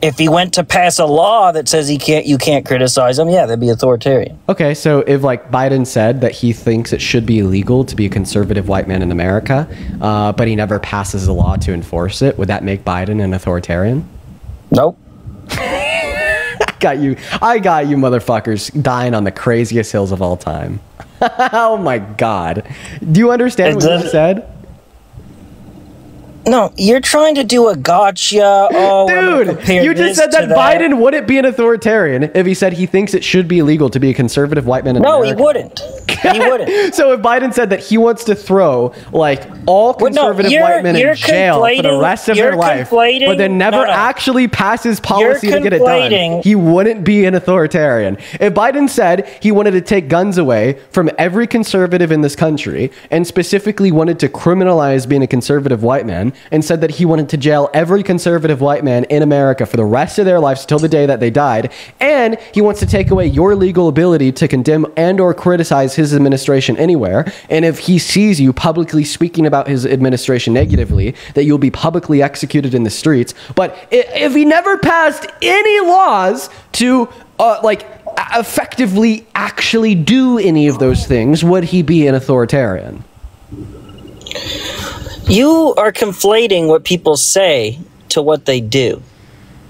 If he went to pass a law that says you can't criticize him, yeah, that'd be authoritarian. Okay, so if like Biden said that he thinks it should be illegal to be a conservative white man in America, but he never passes a law to enforce it, would that make Biden an authoritarian? Nope. got you, motherfuckers dying on the craziest hills of all time. Oh my God. Do you understand what you said? No, you're trying to do a gotcha. Oh, dude, you just said that Biden wouldn't be an authoritarian if he said he thinks it should be illegal to be a conservative white man in America. No, he wouldn't. He wouldn't. So if Biden said that he wants to throw like all conservative white men in jail for the rest of their life, but then never actually passes policy to get it done, he wouldn't be an authoritarian. If Biden said he wanted to take guns away from every conservative in this country and specifically wanted to criminalize being a conservative white man, and said that he wanted to jail every conservative white man in America for the rest of their lives till the day that they died, and he wants to take away your legal ability to condemn and or criticize his administration anywhere, and if he sees you publicly speaking about his administration negatively, that you'll be publicly executed in the streets. But if he never passed any laws to effectively actually do any of those things, would he be an authoritarian? You are conflating what people say to what they do.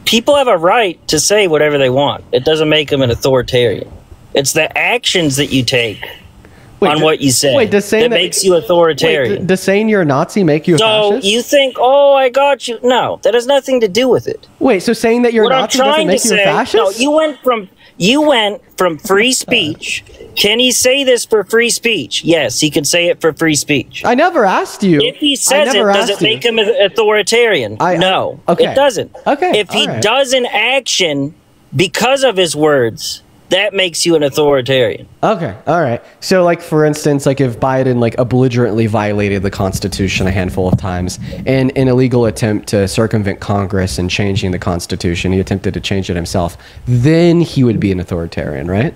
People have a right to say whatever they want. It doesn't make them an authoritarian. It's the actions that you take on what you say that makes you authoritarian. Does saying you're a Nazi make you a fascist? So you think, oh, I got you. No, that has nothing to do with it. Wait, so saying that you're a Nazi doesn't make you a fascist? No, you went from free speech. Can he say this for free speech? Yes, he can say it for free speech. I never asked you. If he says it, does it make him authoritarian? No, it doesn't. Okay. If he does an action because of his words, that makes you an authoritarian. Okay, all right. So, like, for instance, like if Biden, like, belligerently violated the Constitution a handful of times in an illegal attempt to circumvent Congress and changing the Constitution, he attempted to change it himself, then he would be an authoritarian, right?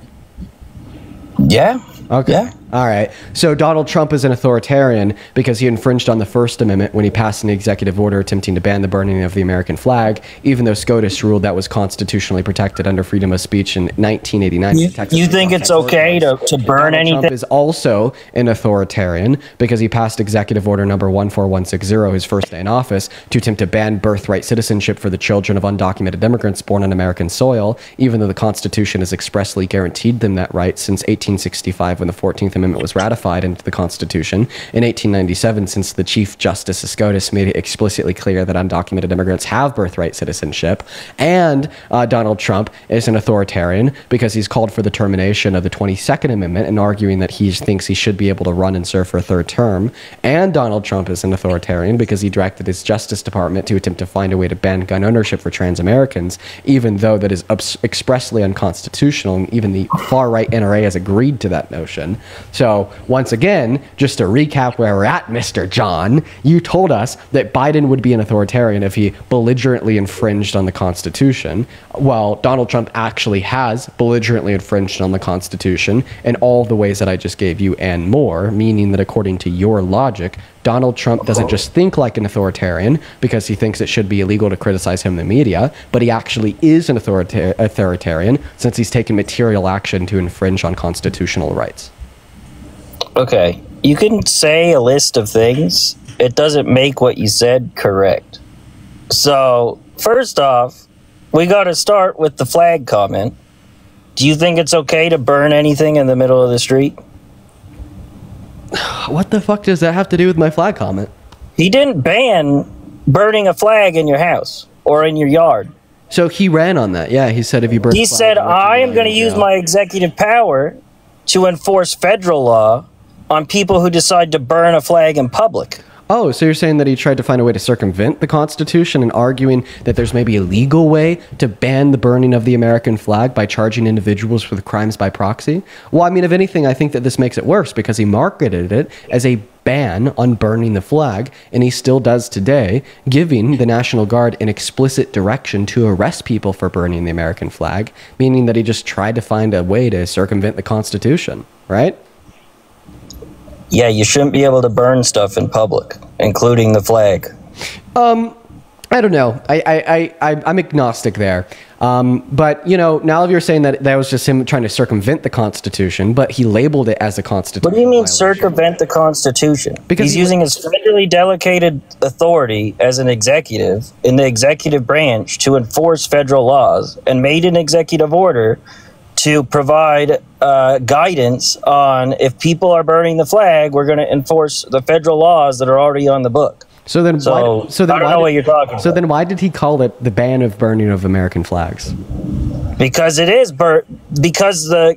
Yeah. Okay. Yeah. All right. So Donald Trump is an authoritarian because he infringed on the First Amendment when he passed an executive order attempting to ban the burning of the American flag, even though SCOTUS ruled that was constitutionally protected under freedom of speech in 1989. You think it's okay to burn anything? Trump is also an authoritarian because he passed executive order number 14160 his first day in office to attempt to ban birthright citizenship for the children of undocumented immigrants born on American soil, even though the Constitution has expressly guaranteed them that right since 1865 when the 14th Amendment was ratified into the Constitution, in 1897 since the Chief Justice of SCOTUS made it explicitly clear that undocumented immigrants have birthright citizenship, and Donald Trump is an authoritarian because he's called for the termination of the 22nd Amendment and arguing that he thinks he should be able to run and serve for a third term, and Donald Trump is an authoritarian because he directed his Justice Department to attempt to find a way to ban gun ownership for trans Americans, even though that is expressly unconstitutional, and even the far-right NRA has agreed to that notion. So, once again, just to recap where we're at, Mr. John, you told us that Biden would be an authoritarian if he belligerently infringed on the Constitution. Well, Donald Trump actually has belligerently infringed on the Constitution in all the ways that I just gave you and more, meaning that according to your logic, Donald Trump doesn't just think like an authoritarian because he thinks it should be illegal to criticize him in the media, but he actually is an authoritarian since he's taken material action to infringe on constitutional rights. Okay, you can say a list of things. It doesn't make what you said correct. So, first off, we got to start with the flag comment. Do you think it's okay to burn anything in the middle of the street? What the fuck does that have to do with my flag comment? He didn't ban burning a flag in your house or in your yard. So he ran on that. Yeah, he said if you burn. He said, I am going to use my executive power to enforce federal law on people who decide to burn a flag in public. Oh, so you're saying that he tried to find a way to circumvent the Constitution and arguing that there's maybe a legal way to ban the burning of the American flag by charging individuals for the crimes by proxy? Well, I mean, if anything, I think that this makes it worse because he marketed it as a ban on burning the flag, and he still does today, giving the National Guard an explicit direction to arrest people for burning the American flag, meaning that he just tried to find a way to circumvent the Constitution, right? Yeah, you shouldn't be able to burn stuff in public, including the flag. I don't know. I'm agnostic there. But, you know, now you're saying that that was just him trying to circumvent the Constitution, but he labeled it as a Constitution. What do you mean circumvent the Constitution? Because he's using his federally delegated authority as an executive in the executive branch to enforce federal laws and made an executive order to provide guidance on if people are burning the flag, we're going to enforce the federal laws that are already on the book. So then, I don't know what you're talking about. So then why did he call it the ban of burning of American flags? Because it is because the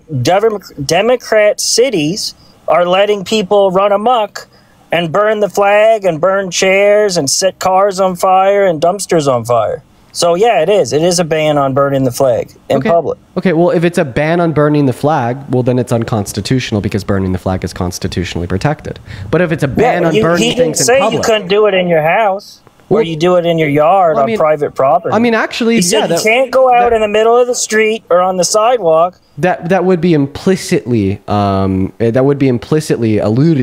Democrat cities are letting people run amok and burn the flag and burn chairs and set cars on fire and dumpsters on fire. So yeah, it is. It is a ban on burning the flag in public. Okay, well, if it's a ban on burning the flag, well, then it's unconstitutional because burning the flag is constitutionally protected. But if it's a ban on burning things in public, you couldn't do it in your house. Or you do it in your yard on private property. I mean, actually, he said you can't go out in the middle of the street or on the sidewalk. That would be implicitly alluded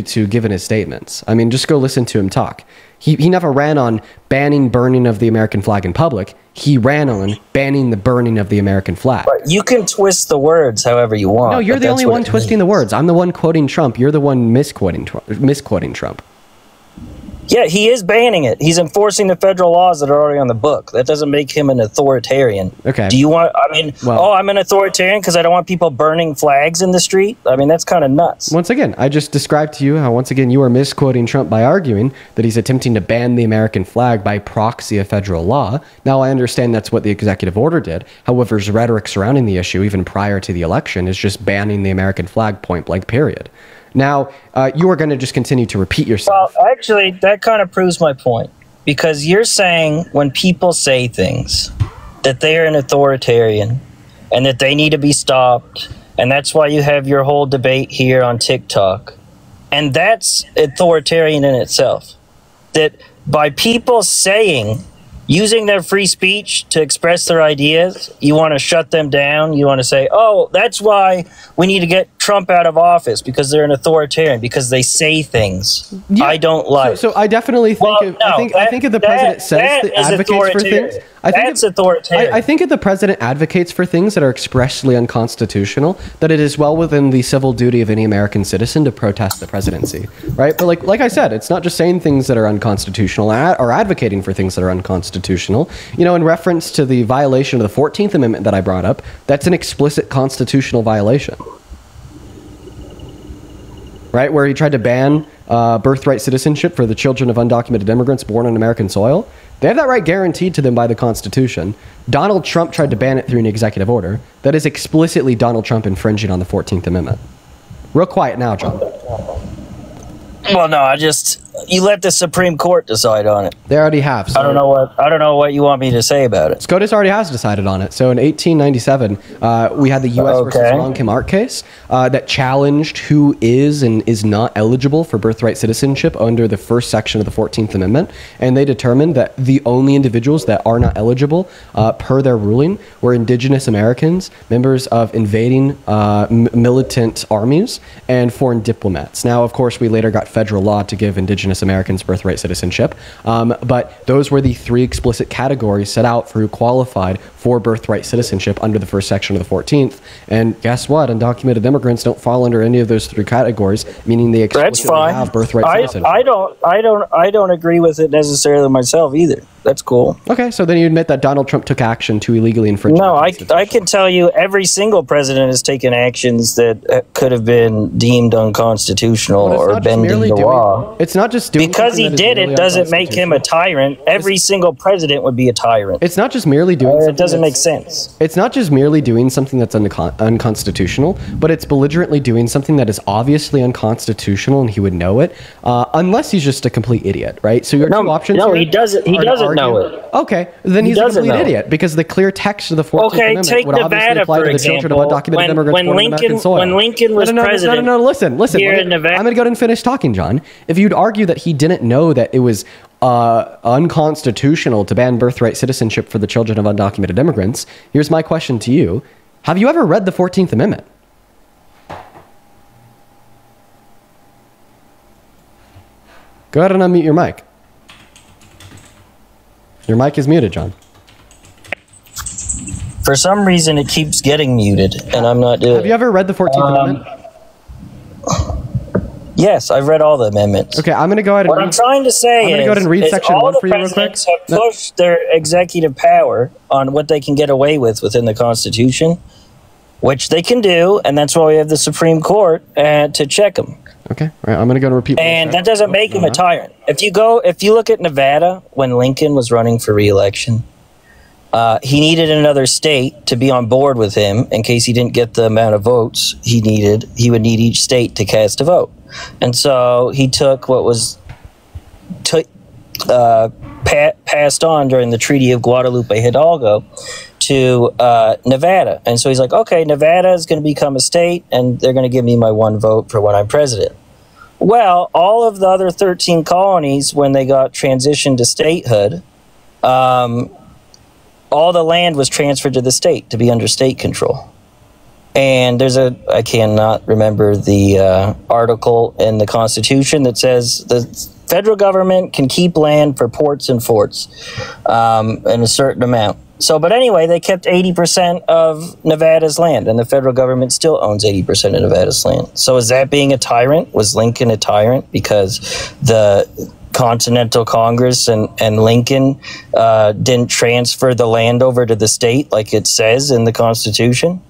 to given his statements. I mean, just go listen to him talk. He never ran on banning burning of the American flag in public. He ran on banning the burning of the American flag. Right. You can twist the words however you want. No, you're the only one twisting the words. I'm the one quoting Trump. You're the one misquoting Trump. Yeah, he is banning it. He's enforcing the federal laws that are already on the book. That doesn't make him an authoritarian. Okay. Do you want, I'm an authoritarian because I don't want people burning flags in the street? I mean, that's kind of nuts. Once again, I just described to you how, once again, you are misquoting Trump by arguing that he's attempting to ban the American flag by proxy of federal law. Now, I understand that's what the executive order did. However, his rhetoric surrounding the issue, even prior to the election, is just banning the American flag point blank, period. Now, you are going to just continue to repeat yourself. Well, actually, that kind of proves my point. Because you're saying when people say things that they're an authoritarian and that they need to be stopped, and that's why you have your whole debate here on TikTok. And that's authoritarian in itself. That by people using their free speech to express their ideas, you want to shut them down. You want to say, oh, that's why we need to get Trump out of office because they're an authoritarian, because they say things I don't like. So I definitely think I think if the president says that advocates for things, that's authoritarian. I think if the president advocates for things that are expressly unconstitutional, that it is well within the civil duty of any American citizen to protest the presidency, right? But like I said, it's not just saying things that are unconstitutional or advocating for things that are unconstitutional. You know, in reference to the violation of the 14th Amendment that I brought up, that's an explicit constitutional violation. Right, where he tried to ban birthright citizenship for the children of undocumented immigrants born on American soil. They have that right guaranteed to them by the Constitution. Donald Trump tried to ban it through an executive order. That is explicitly Donald Trump infringing on the 14th Amendment. Real quiet now, John. Well, no, you let the Supreme Court decide on it. They already have. So I don't know what you want me to say about it. SCOTUS already has decided on it. So in 1897, we had the U.S. versus Long Kim Art case that challenged who is and is not eligible for birthright citizenship under the first section of the 14th Amendment. And they determined that the only individuals that are not eligible per their ruling were indigenous Americans, members of invading militant armies, and foreign diplomats. Now, of course, we later got federal law to give indigenous Americans birthright citizenship. But those were the three explicit categories set out for who qualified for birthright citizenship under the first section of the 14th. And guess what? Undocumented immigrants don't fall under any of those three categories, meaning they explicitly have birthright citizenship. I don't agree with it necessarily myself either. That's cool. Okay, so then you admit that Donald Trump took action to illegally infringe. No, I can tell you every single president has taken actions that could have been deemed unconstitutional or bending the law. It's not just doing because he did it doesn't make him a tyrant. Every single president would be a tyrant. It's not just merely doing something. It doesn't make sense. It's not just merely doing something that's unconstitutional, but it's belligerently doing something that is obviously unconstitutional, and he would know it, unless he's just a complete idiot, right? So your two options. No, he doesn't. He doesn't know it. Okay, then he's a complete idiot because the clear text of the 14th Amendment would obviously apply to the children of undocumented immigrants born on American soil. When Lincoln was president, listen. I'm going to go and finish talking, John. If you'd argue that he didn't know that it was unconstitutional to ban birthright citizenship for the children of undocumented immigrants, here's my question to you. Have you ever read the 14th Amendment? Go ahead and unmute your mic. Your mic is muted, John. For some reason, it keeps getting muted, and I'm not doing. Have you ever read the 14th Amendment? Yes, I've read all the amendments. Okay, I'm going to go ahead and What I'm trying to say I'm going to go ahead and read is section all 1 the for you real quick. presidents have pushed their executive power on what they can get away with within the Constitution, which they can do, and that's why we have the Supreme Court to check them. Okay, all right, I'm going to go and repeat. And that doesn't make him a tyrant. If you look at Nevada, when Lincoln was running for re-election, he needed another state to be on board with him in case he didn't get the amount of votes he needed. He would need each state to cast a vote. And so he took what was passed on during the Treaty of Guadalupe Hidalgo to Nevada. And so he's like, okay, Nevada is going to become a state, and they're going to give me my one vote for when I'm president. Well, all of the other 13 colonies, when they got transitioned to statehood, all the land was transferred to the state to be under state control. And I cannot remember the article in the Constitution that says the federal government can keep land for ports and forts in a certain amount. So, but anyway, they kept 80% of Nevada's land, and the federal government still owns 80% of Nevada's land. So is that being a tyrant? Was Lincoln a tyrant because the Continental Congress and Lincoln didn't transfer the land over to the state like it says in the Constitution?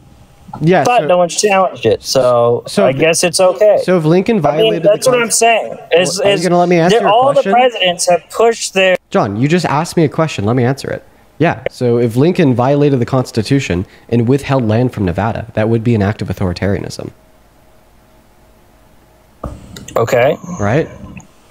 Yeah, but no one's challenged it, so I guess it's okay. So if Lincoln violated, that's what I'm saying. Are you going to let me answer your all question? The presidents have pushed their. John, you just asked me a question. Let me answer it. Yeah. So if Lincoln violated the Constitution and withheld land from Nevada, that would be an act of authoritarianism. Okay. Right.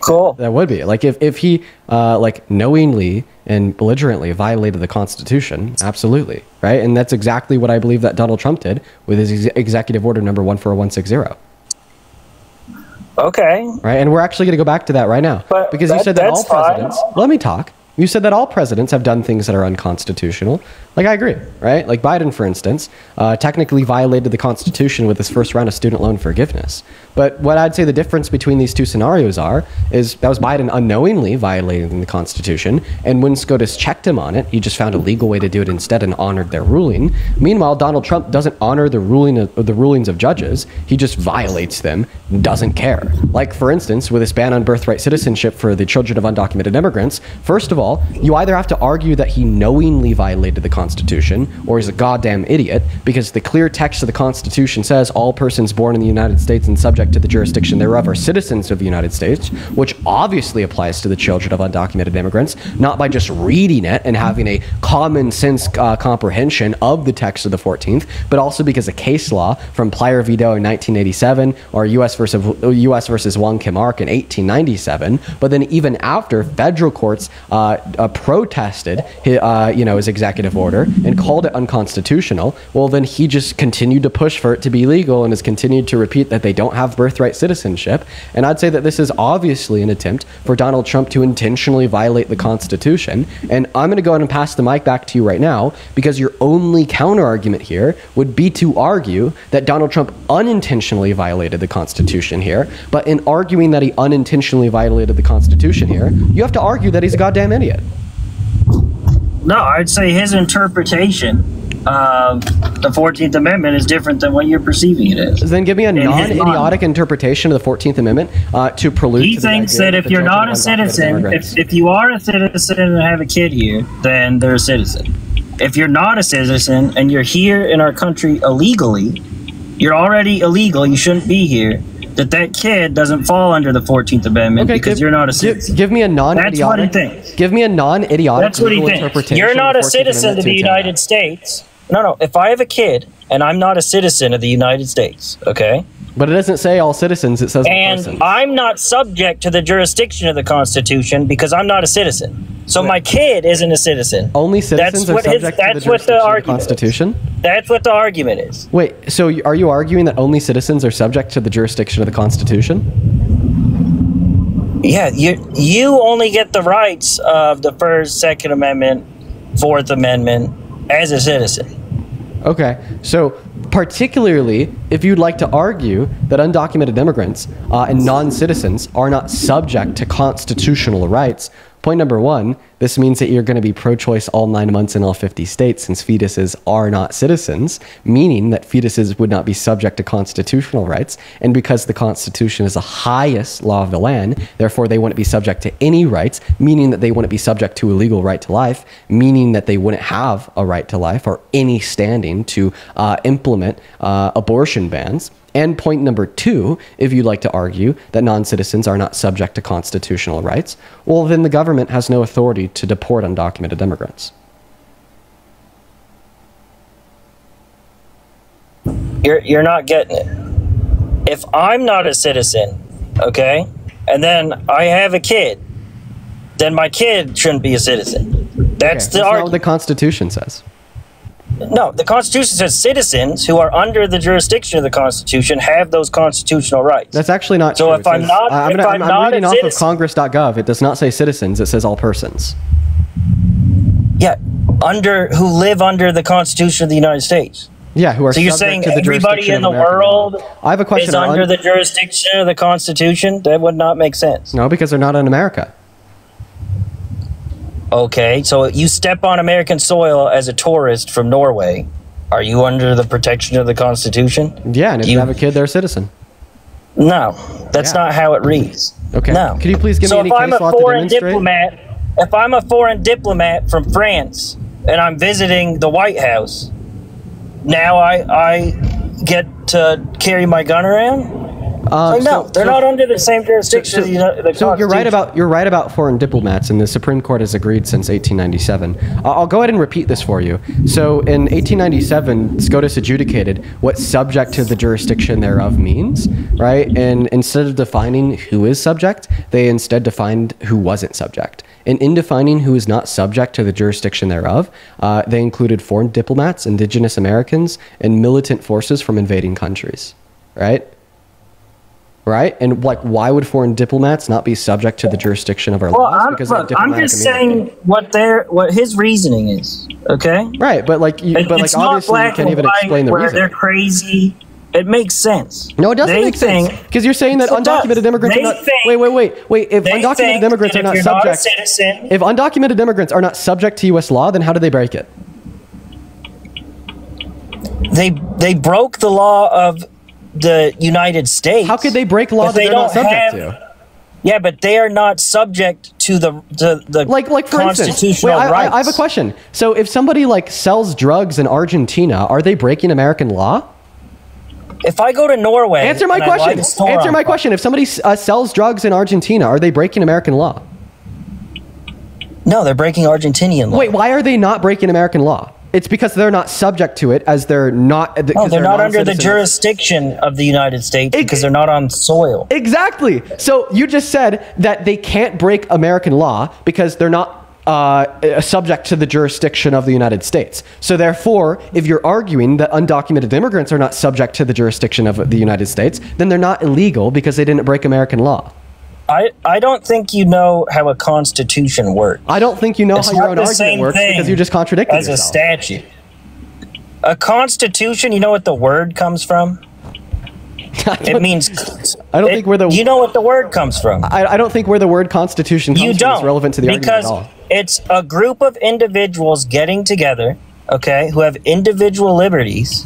Cool. That would be like if he like knowingly and belligerently violated the Constitution, absolutely, right? And that's exactly what I believe that Donald Trump did with his executive order number 14160. Okay. Right, and we're actually going to go back to that right now because you said that all presidents. Let me talk. You said that all presidents have done things that are unconstitutional. Like, I agree, right? Like Biden, for instance, technically violated the Constitution with his first round of student loan forgiveness. But what I'd say the difference between these two scenarios is that was Biden unknowingly violating the Constitution, and when SCOTUS checked him on it, he just found a legal way to do it instead and honored their ruling. Meanwhile, Donald Trump doesn't honor the rulings of judges. He just violates them, doesn't care. Like, for instance, with this ban on birthright citizenship for the children of undocumented immigrants, first of all, you either have to argue that he knowingly violated the Constitution or he's a goddamn idiot, because the clear text of the Constitution says all persons born in the United States and subject to the jurisdiction thereof are citizens of the United States, which obviously applies to the children of undocumented immigrants, not by just reading it and having a common sense comprehension of the text of the 14th, but also because of case law from Plyer v. Doe in 1987 or U.S. versus Wong Kim Ark in 1897. But then even after federal courts protested his executive order and called it unconstitutional, well, then he just continued to push for it to be legal and has continued to repeat that they don't have birthright citizenship. And I'd say that this is obviously an attempt for Donald Trump to intentionally violate the Constitution. And I'm going to go ahead and pass the mic back to you right now, because your only counter argument here would be to argue that Donald Trump unintentionally violated the Constitution here. But in arguing that he unintentionally violated the Constitution here, you have to argue that he's a goddamn idiot. No, I'd say his interpretation of the 14th Amendment is different than what you're perceiving it as. Then give me a non-idiotic interpretation of the 14th Amendment to prelude. He thinks that if you're not a citizen, if you are a citizen and have a kid here, then they're a citizen. If you're not a citizen and you're here in our country illegally, you're already illegal, you shouldn't be here, that kid doesn't fall under the 14th Amendment because you're not a citizen. Give me a non-idiotic. That's what he thinks. Give me a non-idiotic. That's what he thinks. You're not a citizen of the United States. No. If I have a kid and I'm not a citizen of the United States, okay? But it doesn't say all citizens. It says and I'm not subject to the jurisdiction of the Constitution because I'm not a citizen. So my kid isn't a citizen. Only citizens are subject to the jurisdiction of the Constitution? That's what the argument is. Wait, so are you arguing that only citizens are subject to the jurisdiction of the Constitution? Yeah, you only get the rights of the First, Second Amendment, Fourth Amendment as a citizen. Okay, so particularly if you'd like to argue that undocumented immigrants and non-citizens are not subject to constitutional rights. Point number one, this means that you're going to be pro-choice all 9 months in all 50 states since fetuses are not citizens, meaning that fetuses would not be subject to constitutional rights. And because the Constitution is the highest law of the land, therefore they wouldn't be subject to any rights, meaning that they wouldn't be subject to a legal right to life, meaning that they wouldn't have a right to life or any standing to implement abortion bans. And point number two, if you'd like to argue that non-citizens are not subject to constitutional rights, well, then the government has no authority to deport undocumented immigrants. You're not getting it. If I'm not a citizen, okay, and then I have a kid, then my kid shouldn't be a citizen. That's the argument. That's not what the Constitution says. No, the Constitution says citizens who are under the jurisdiction of the Constitution have those constitutional rights. That's actually not true. So if I'm not, I'm reading off of Congress.gov. It does not say citizens. It says all persons. Yeah, who live under the Constitution of the United States. Yeah, who are so you're subject saying to the everybody in the American world law. I have a question. Is under the jurisdiction of the Constitution? That would not make sense. No, because they're not in America. Okay, so you step on American soil as a tourist from Norway. Are you under the protection of the Constitution? Yeah, and if you have a kid, they're a citizen. No, that's not how it reads. Okay. No. Could you please give me any case law to demonstrate? If I'm a foreign diplomat from France and I'm visiting the White House, now I get to carry my gun around? They're not under the same jurisdiction as the Constitution. So you're right about foreign diplomats, and the Supreme Court has agreed since 1897. I'll go ahead and repeat this for you. So in 1897, SCOTUS adjudicated what subject to the jurisdiction thereof means, right? And instead of defining who is subject, they instead defined who wasn't subject. And in defining who is not subject to the jurisdiction thereof, they included foreign diplomats, indigenous Americans, and militant forces from invading countries, right? Right? And like, why would foreign diplomats not be subject to the jurisdiction of our laws? Because I'm just saying what his reasoning is. Okay. Right, but like, obviously you can't even explain the reason. They're crazy. It makes sense. No, it doesn't make sense because you're saying that undocumented immigrants are not. Wait. If undocumented immigrants are not subject, if undocumented immigrants are not subject to U.S. law, then how do they break it? They broke the law of the United States. How could they break law that they're not subject to? Yeah, but they are not subject to the like for constitutional instance, rights. I have a question. So if somebody like sells drugs in Argentina, are they breaking American law? If I go to Norway, answer my question. Answer my question. If somebody sells drugs in Argentina, are they breaking American law? No, they're breaking Argentinian law. Wait, why are they not breaking American law? It's because they're not subject to it, as they're not. No, they're not under the jurisdiction of the United States because they're not on soil. Exactly. So you just said that they can't break American law because they're not subject to the jurisdiction of the United States. So therefore, if you're arguing that undocumented immigrants are not subject to the jurisdiction of the United States, then they're not illegal because they didn't break American law. I don't think you know how a constitution works. I don't think you know how your own argument works because you just contradicted yourself. As a statute. A constitution, you know what the word comes from? It means... I don't think where the... You know what the word comes from? I don't think where the word constitution comes from is relevant to the argument at all. Because it's a group of individuals getting together, okay, who have individual liberties,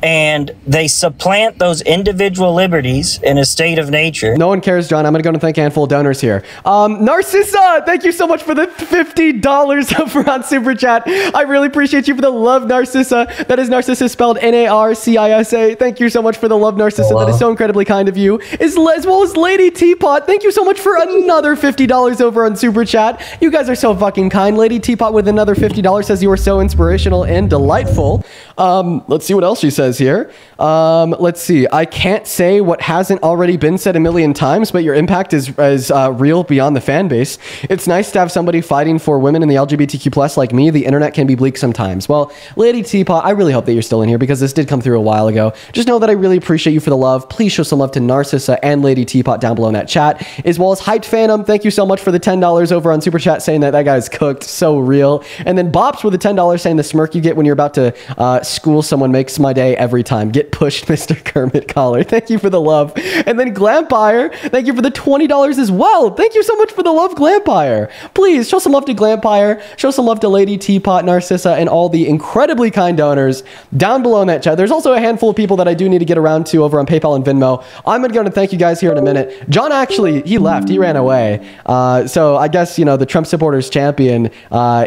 and they supplant those individual liberties in a state of nature. No one cares, John. I'm going to go and thank a handful of donors here. Narcissa, thank you so much for the $50 over on Super Chat. I really appreciate you for the love, Narcissa. That is Narcissa spelled Narcissa. Thank you so much for the love, Narcissa. That is so incredibly kind of you. As well as Lady Teapot, thank you so much for another $50 over on Super Chat. You guys are so fucking kind. Lady Teapot with another $50 says you are so inspirational and delightful. Let's see what else she says here. Let's see. I can't say what hasn't already been said a million times, but your impact is real beyond the fan base. It's nice to have somebody fighting for women in the LGBTQ plus like me. The internet can be bleak sometimes. Well, Lady Teapot, I really hope that you're still in here because this did come through a while ago. Just know that I really appreciate you for the love. Please show some love to Narcissa and Lady Teapot down below in that chat, as well as Hyped Phantom. Thank you so much for the $10 over on Super Chat saying that guy's cooked. So real. And then Bops with the $10 saying the smirk you get when you're about to school someone makes my day. every time. Get pushed, Mr. Kermit Collar. Thank you for the love. And then Glampire, thank you for the $20 as well. Thank you so much for the love, Glampire. Please show some love to Glampire. Show some love to Lady Teapot, Narcissa, and all the incredibly kind donors down below in that chat. There's also a handful of people that I do need to get around to over on PayPal and Venmo. I'm going to go and thank you guys here in a minute. John actually, he left. He ran away. So I guess, you know, the Trump supporters champion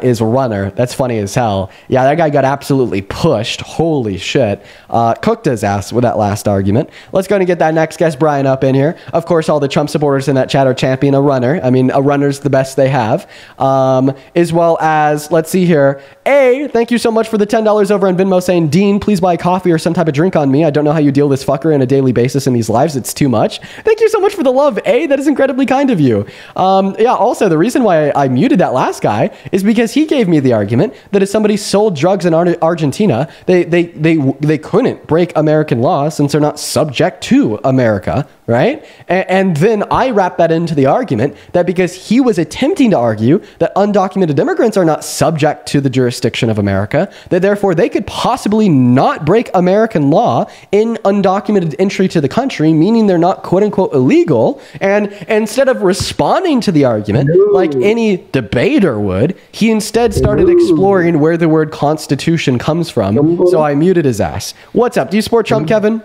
is a runner. That's funny as hell. Yeah, that guy got absolutely pushed. Holy shit. Cooked his ass with that last argument. Let's go and get that next guest, Brian, up in here. Of course, all the Trump supporters in that chat are champion a runner. I mean, a runner's the best they have. As well as, let's see here. A, thank you so much for the $10 over on Venmo saying, Dean, please buy coffee or some type of drink on me. I don't know how you deal with this fucker on a daily basis in these lives. It's too much. Thank you so much for the love, A. That is incredibly kind of you. Yeah, also, the reason why I muted that last guy is because he gave me the argument that if somebody sold drugs in Argentina, they couldn't break American law since they're not subject to America, right? And then I wrapped that into the argument that because he was attempting to argue that undocumented immigrants are not subject to the jurisdiction of America, that therefore they could possibly not break American law in undocumented entry to the country, meaning they're not quote unquote illegal. And instead of responding to the argument like any debater would, he instead started exploring where the word constitution comes from. So I muted his ass. What's up? Do you support Trump, Kevin?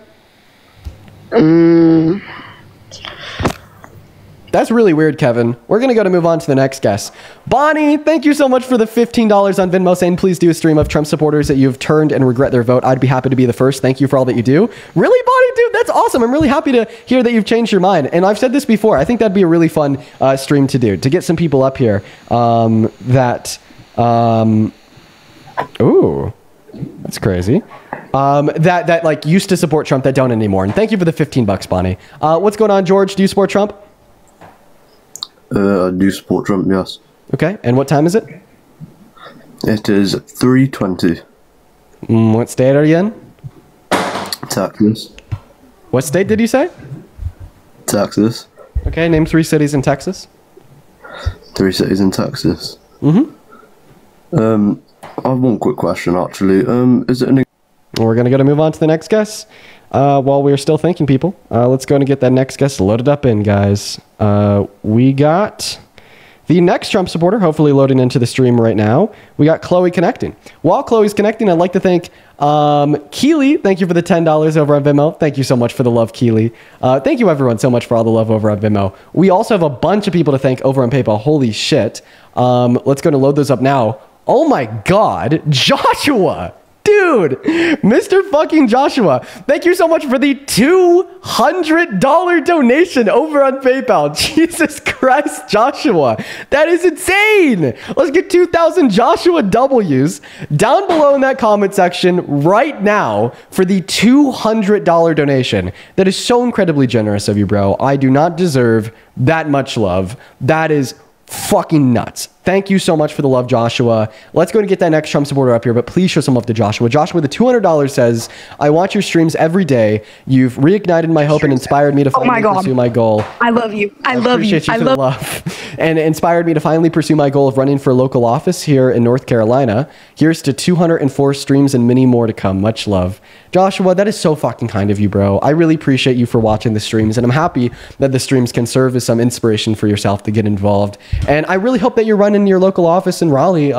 That's really weird, Kevin. We're going to move on to the next guest. Bonnie, thank you so much for the $15 on Venmo saying, please do a stream of Trump supporters that you've turned and regret their vote. I'd be happy to be the first. Thank you for all that you do. Really, Bonnie, dude? That's awesome. I'm really happy to hear that you've changed your mind. And I've said this before. I think that'd be a really fun stream to do, to get some people up here ooh, that's crazy. That like used to support Trump that don't anymore. And thank you for the $15, Bonnie. What's going on, George? Do you support Trump? I do support Trump, yes. Okay, and what time is it? It is 3:20. What state are you in? Texas. What state did you say? Texas. Okay, name 3 cities in Texas. 3 cities in Texas. Mm-hmm. I have one quick question, actually. Is it an... We're going to move on to the next guest. While we're still thanking people, let's go and get that next guest loaded up in, guys. We got the next Trump supporter, hopefully loading into the stream right now. We got Chloe connecting. While Chloe's connecting, I'd like to thank Keely. Thank you for the $10 over on Venmo. Thank you so much for the love, Keely. Thank you, everyone, so much for all the love over on Venmo. We also have a bunch of people to thank over on PayPal. Holy shit. Let's go and load those up now. Oh my God, Joshua. Dude, Mr. fucking Joshua, thank you so much for the $200 donation over on PayPal. Jesus Christ, Joshua. That is insane. Let's get 2,000 Joshua W's down below in that comment section right now for the $200 donation. That is so incredibly generous of you, bro. I do not deserve that much love. That is fucking nuts. Thank you so much for the love, Joshua. Let's go and get that next Trump supporter up here, but please show some love to Joshua. Joshua, the $200 says, I watch your streams every day. You've reignited my hope and inspired me to finally pursue my goal. I love you. I love you. I love love. And inspired me to finally pursue my goal of running for local office here in North Carolina. Here's to 204 streams and many more to come. Much love. Joshua, that is so fucking kind of you, bro. I really appreciate you for watching the streams, and I'm happy that the streams can serve as some inspiration for yourself to get involved. And I really hope that you're running your local office in Raleigh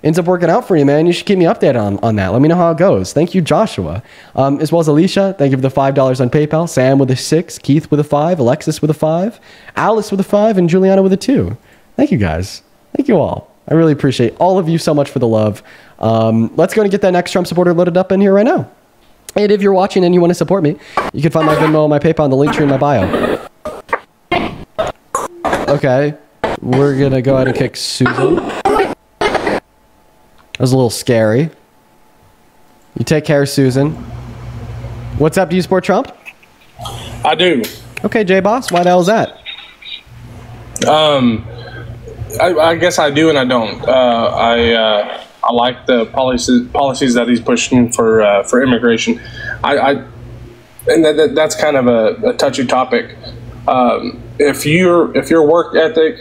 ends up working out for you, man. You should keep me updated on that. Let me know how it goes. Thank you, Joshua. As well as Alicia, thank you for the $5 on PayPal. Sam with a 6, Keith with a 5, Alexis with a 5, Alice with a 5, and Juliana with a 2. Thank you, guys. Thank you all. I really appreciate all of you so much for the love. Let's go and get that next Trump supporter loaded up in here right now. And if you're watching and you want to support me, you can find my Venmo and my PayPal in the link tree in my bio. Okay, we're going to go ahead and kick Susan. That was a little scary. You take care, Susan. What's up? Do you support Trump? I do. Okay, J-Boss, why the hell is that? I guess I do and I don't. I like the policies that he's pushing for immigration. That's kind of a touchy topic. If your work ethic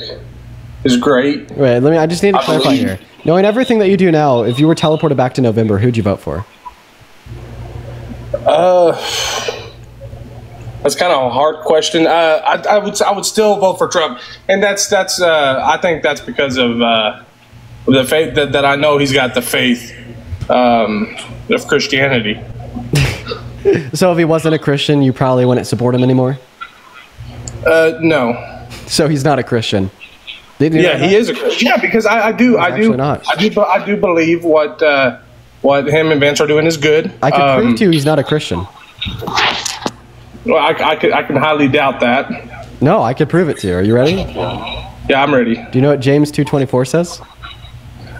is great. Wait, I just need to clarify here. Knowing everything that you do now, if you were teleported back to November, who'd you vote for? That's kind of a hard question. I would still vote for Trump, and that's I think that's because of the faith that I know he's got the faith of Christianity. So if he wasn't a Christian, you probably wouldn't support him anymore? No. So he's not a Christian. Yeah, he is a Christian. Yeah, because I do believe what him and Vance are doing is good. I can prove to you he's not a Christian. Well, I can highly doubt that. No, I could prove it to you. Are you ready? Yeah, I'm ready. Do you know what James 2:24 says?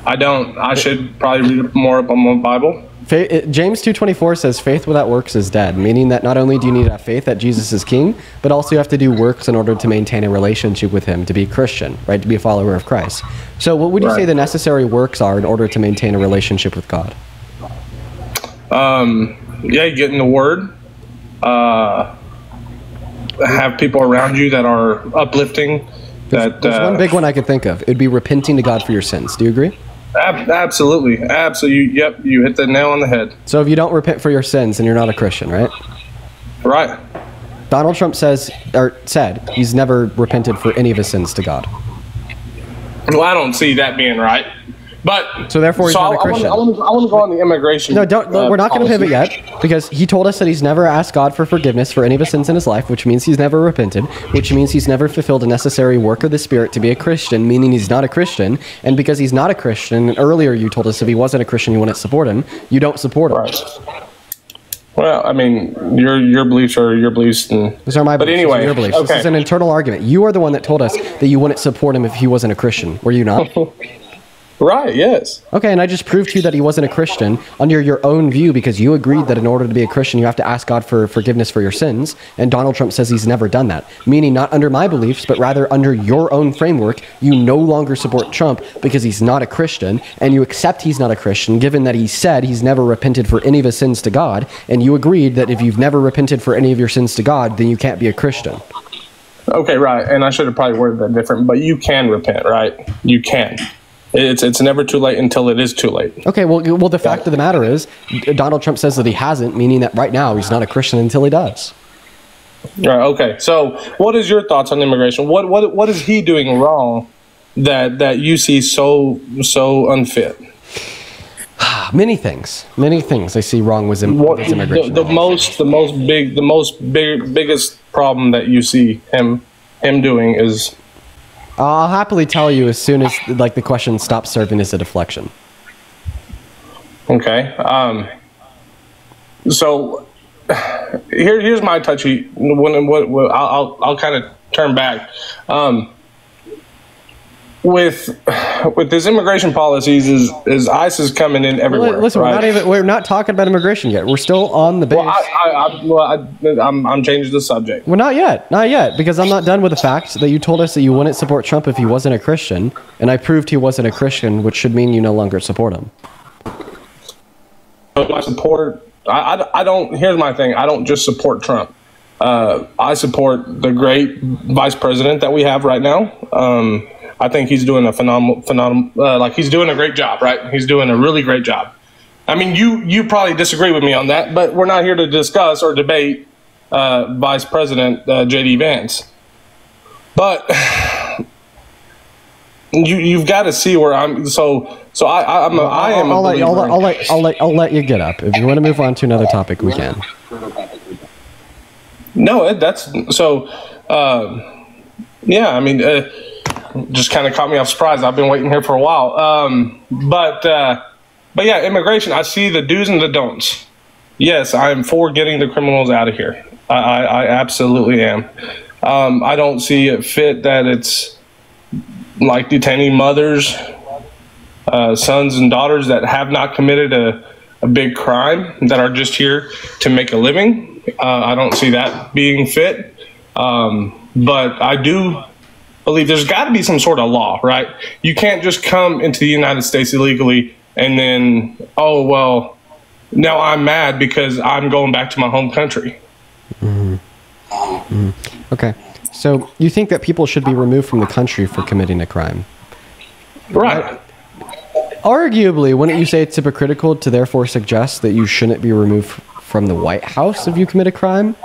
I don't. I should probably read more up on my Bible. James 2:24 says, faith without works is dead, meaning that not only do you need to have faith that Jesus is king, but also you have to do works in order to maintain a relationship with him, to be a Christian, right? To be a follower of Christ. So what would you say the necessary works are in order to maintain a relationship with God? Yeah, you get in the Word. Have people around you that are uplifting. There's one big one I could think of. It'd be repenting to God for your sins. Do you agree? Absolutely. Yep, you hit the nail on the head. So if you don't repent for your sins, then you're not a Christian, right? Right. Donald Trump said he's never repented for any of his sins to God. Well, I don't see that being right. But so therefore he's not a Christian. I want to go on the immigration. No, don't. We're not going to pivot yet, because he told us that he's never asked God for forgiveness for any of his sins in his life, which means he's never repented, which means he's never fulfilled a necessary work of the Spirit to be a Christian, meaning he's not a Christian. And because he's not a Christian, and earlier you told us if he wasn't a Christian, you wouldn't support him. You don't support him. Right. Well, I mean, your beliefs are your beliefs, and these are my beliefs. But anyway, these are your beliefs. okay. This is an internal argument. You are the one that told us that you wouldn't support him if he wasn't a Christian. Were you not? Right, yes. Okay, and I just proved to you that he wasn't a Christian under your own view, because you agreed that in order to be a Christian, you have to ask God for forgiveness for your sins, and Donald Trump says he's never done that. Meaning not under my beliefs, but rather under your own framework, you no longer support Trump because he's not a Christian, and you accept he's not a Christian, given that he said he's never repented for any of his sins to God, and you agreed that if you've never repented for any of your sins to God, then you can't be a Christian. Okay, right, and I should have probably worded that different, but you can repent, right? You can. It's never too late until it is too late. Okay, well, the fact of the matter is, Donald Trump says that he hasn't, meaning that right now he's not a Christian until he does. Right. Okay. So, what is your thoughts on immigration? What is he doing wrong that you see so unfit? Many things I see wrong with immigration. The biggest problem that you see him doing is. I'll happily tell you as soon as the question stops serving as a deflection. Okay. So here's my touchy. I'll kind of turn back. With his immigration policies, is ICE is coming in everywhere. Listen, right? we're not talking about immigration yet. We're still on the base. I'm changing the subject. Well, not yet, because I'm not done with the fact that you told us that you wouldn't support Trump if he wasn't a Christian, and I proved he wasn't a Christian, which should mean you no longer support him. I support. I don't. Here's my thing. I don't just support Trump. I support the great vice president that we have right now. I think he's doing a phenomenal, he's doing a great job, right? He's doing a really great job. I mean, you probably disagree with me on that, but we're not here to discuss or debate Vice President J.D. Vance. But you've got to see where I'm. I'll let you get up. If you want to move on to another topic, we can. No, that's so. Yeah, I mean. Just kind of caught me off surprise. I've been waiting here for a while. But yeah, immigration, I see the do's and the don'ts. Yes, I'm for getting the criminals out of here. I absolutely am. I don't see it fit that it's like detaining mothers, sons and daughters that have not committed a big crime, that are just here to make a living. I don't see that being fit. But I do believe there's got to be some sort of law, right? You can't just come into the United States illegally and then, oh, well, now I'm mad because I'm going back to my home country. Mm-hmm. Mm-hmm. Okay. So you think that people should be removed from the country for committing a crime? Right. Arguably, wouldn't you say it's hypocritical to therefore suggest that you shouldn't be removed from the White House if you commit a crime?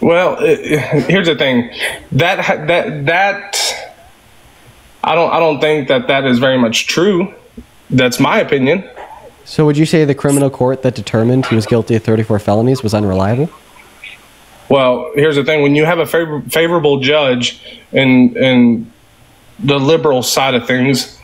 Well, here's the thing. That I don't think that is very much true. That's my opinion. So would you say the criminal court that determined he was guilty of 34 felonies was unreliable? Well, here's the thing. When you have a favorable judge in the liberal side of things,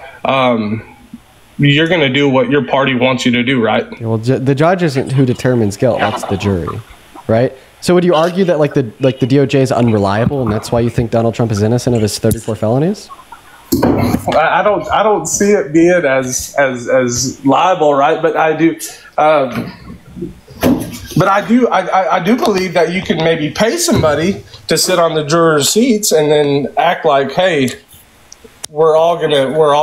you're going to do what your party wants you to do, right? Well, the judge isn't who determines guilt. That's the jury, right? So would you argue that like the DOJ is unreliable and that's why you think Donald Trump is innocent of his 34 felonies? I don't see it being as liable, right? But I do. But I do believe that you can maybe pay somebody to sit on the jurors' seats and then act like, hey, we're all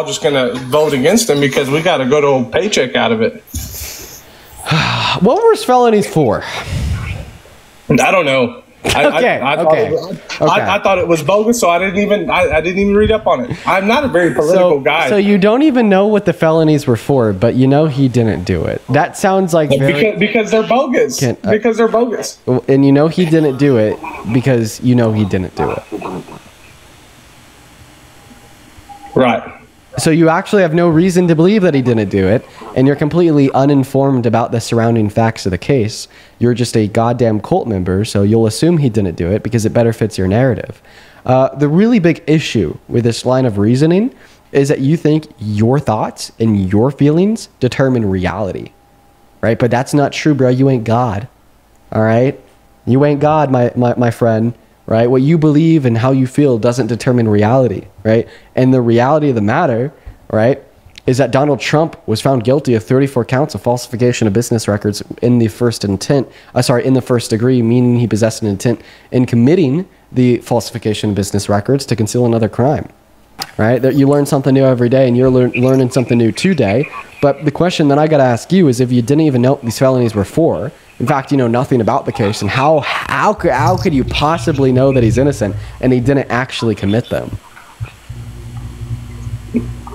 just gonna vote against him because we got to go to a paycheck out of it. What were his felonies for? I don't know. I thought it was bogus, so I didn't even read up on it. I'm not a very political guy. So you don't even know what the felonies were for, but you know he didn't do it. That sounds like because they're bogus. Because they're bogus. And you know he didn't do it because you know he didn't do it. Right. So you actually have no reason to believe that he didn't do it, and you're completely uninformed about the surrounding facts of the case. You're just a goddamn cult member, so you'll assume he didn't do it because it better fits your narrative. The really big issue with this line of reasoning is that you think your thoughts and your feelings determine reality, right? But that's not true, bro. You ain't God, all right? You ain't God, my friend. Right? What you believe and how you feel doesn't determine reality, right? And the reality of the matter, right, is that Donald Trump was found guilty of 34 counts of falsification of business records in the first degree, meaning he possessed an intent in committing the falsification of business records to conceal another crime, right? That you learn something new every day, and you're learning something new today. But the question that I got to ask you is, if you didn't even know what these felonies were for, in fact, you know nothing about the case, and how could you possibly know that he's innocent and he didn't actually commit them?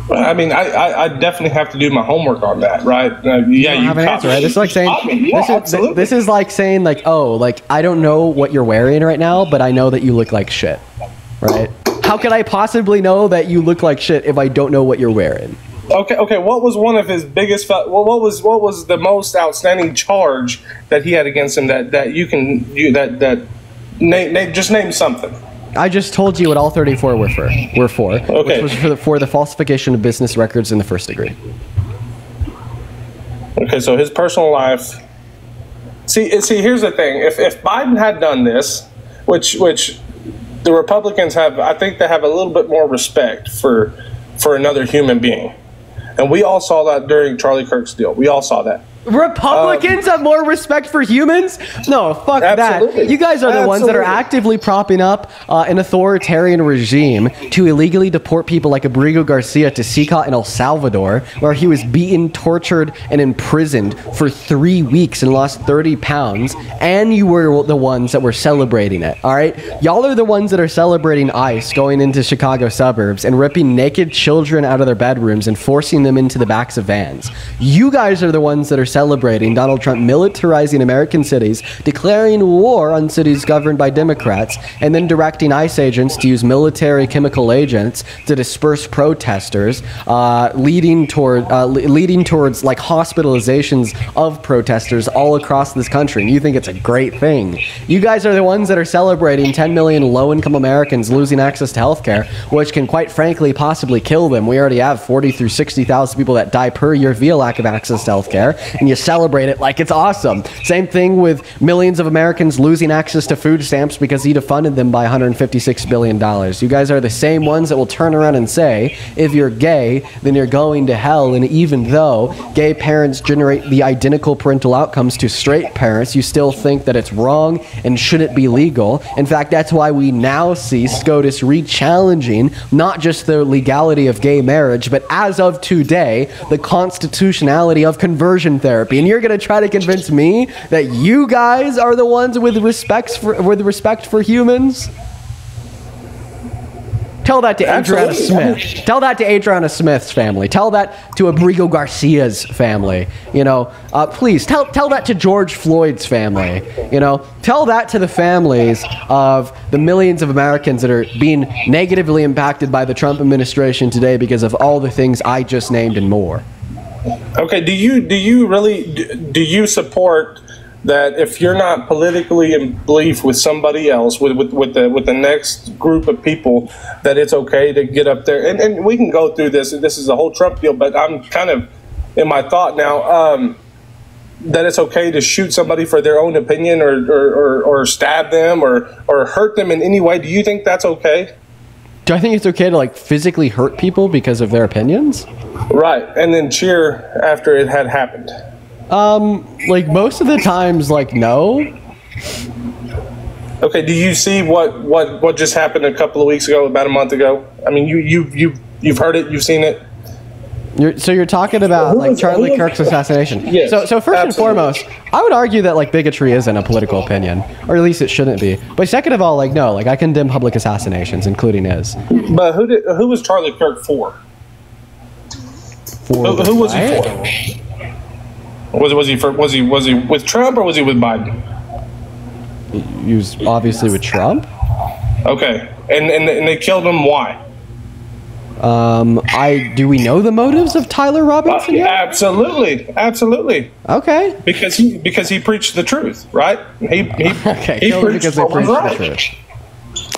I mean, I definitely have to do my homework on that, right? You have an answer, right? This is like saying this is like saying like, oh, like I don't know what you're wearing right now, but I know that you look like shit, right? How could I possibly know that you look like shit if I don't know what you're wearing? Okay. What was one of his biggest? What was the most outstanding charge that he had against him that you can just name something? I just told you what all 34 were for. Okay. Which was for the falsification of business records in the first degree. Okay, so his personal life. See, here's the thing. If Biden had done this, which the Republicans have, I think they have a little bit more respect for another human being. And we all saw that during Charlie Kirk's deal. We all saw that. Republicans have more respect for humans? No, fuck absolutely. that. You guys are the ones that are actively propping up an authoritarian regime to illegally deport people like Abrigo Garcia to Sica in El Salvador, where he was beaten, tortured, and imprisoned for 3 weeks and lost 30 pounds, and you were the ones that were celebrating it, all right? Y'all are the ones that are celebrating ICE going into Chicago suburbs and ripping naked children out of their bedrooms and forcing them into the backs of vans. You guys are the ones that are celebrating Donald Trump militarizing American cities, declaring war on cities governed by Democrats, and then directing ICE agents to use military chemical agents to disperse protesters, leading towards like hospitalizations of protesters all across this country. And you think it's a great thing. You guys are the ones that are celebrating 10 million low-income Americans losing access to healthcare, which can quite frankly possibly kill them. We already have 40 through 60,000 people that die per year via lack of access to healthcare. And you celebrate it like it's awesome. Same thing with millions of Americans losing access to food stamps because he defunded them by $156 billion. You guys are the same ones that will turn around and say, if you're gay, then you're going to hell. And even though gay parents generate the identical parental outcomes to straight parents, you still think that it's wrong and shouldn't be legal. In fact, that's why we now see SCOTUS re-challenging not just the legality of gay marriage, but as of today, the constitutionality of conversion therapy. And you're going to try to convince me that you guys are the ones with respect for humans? Tell that to Adriana Absolutely. Smith. Tell that to Adriana Smith's family. Tell that to Abrigo Garcia's family. You know, please tell that to George Floyd's family. You know, tell that to the families of the millions of Americans that are being negatively impacted by the Trump administration today because of all the things I just named and more. Okay, do you really support that if you're not politically in belief with somebody else, with the next group of people, that it's okay to get up there? And we can go through this. This is a whole Trump deal, but I'm kind of in my thought now that it's okay to shoot somebody for their own opinion or stab them or hurt them in any way. Do you think that's okay? Do I think it's okay to like physically hurt people because of their opinions? Right, and then cheer after it had happened. Like most of the times, like no. Okay, do you see what just happened a couple of weeks ago, about a month ago? I mean, you've heard it, you've seen it. You're talking about like Charlie Kirk's assassination. Yes, so first and foremost, I would argue that like bigotry isn't a political opinion, or at least it shouldn't be. But second of all, like no, like I condemn public assassinations, including his. But who was Charlie Kirk for? Who was he for? Was he with Trump or was he with Biden? He was obviously with Trump. Okay, and they killed him. Why? Do we know the motives of Tyler Robinson yet? Absolutely. Okay. Because he preached the truth, right? He preached because they preached the truth.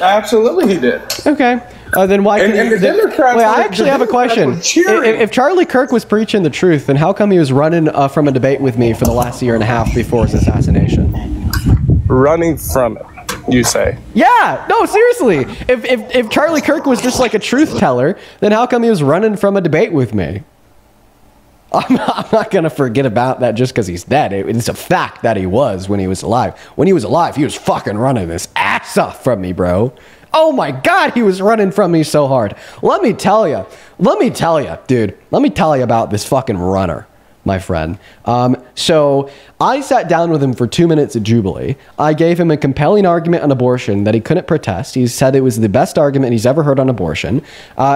Absolutely, he did. Okay. Then why? And the Democrats. Wait, I actually have a question. If Charlie Kirk was preaching the truth, then how come he was running from a debate with me for the last year and a half before his assassination? Running from it, you say? Yeah. No, seriously. If Charlie Kirk was just like a truth teller, then how come he was running from a debate with me? I'm not going to forget about that just because he's dead. It's a fact that he was when he was alive. When he was alive, he was fucking running his ass off from me, bro. Oh my God, he was running from me so hard. Let me tell you, dude. Let me tell you about this fucking runner, my friend. So I sat down with him for 2 minutes at Jubilee. I gave him a compelling argument on abortion that he couldn't protest. He said it was the best argument he's ever heard on abortion.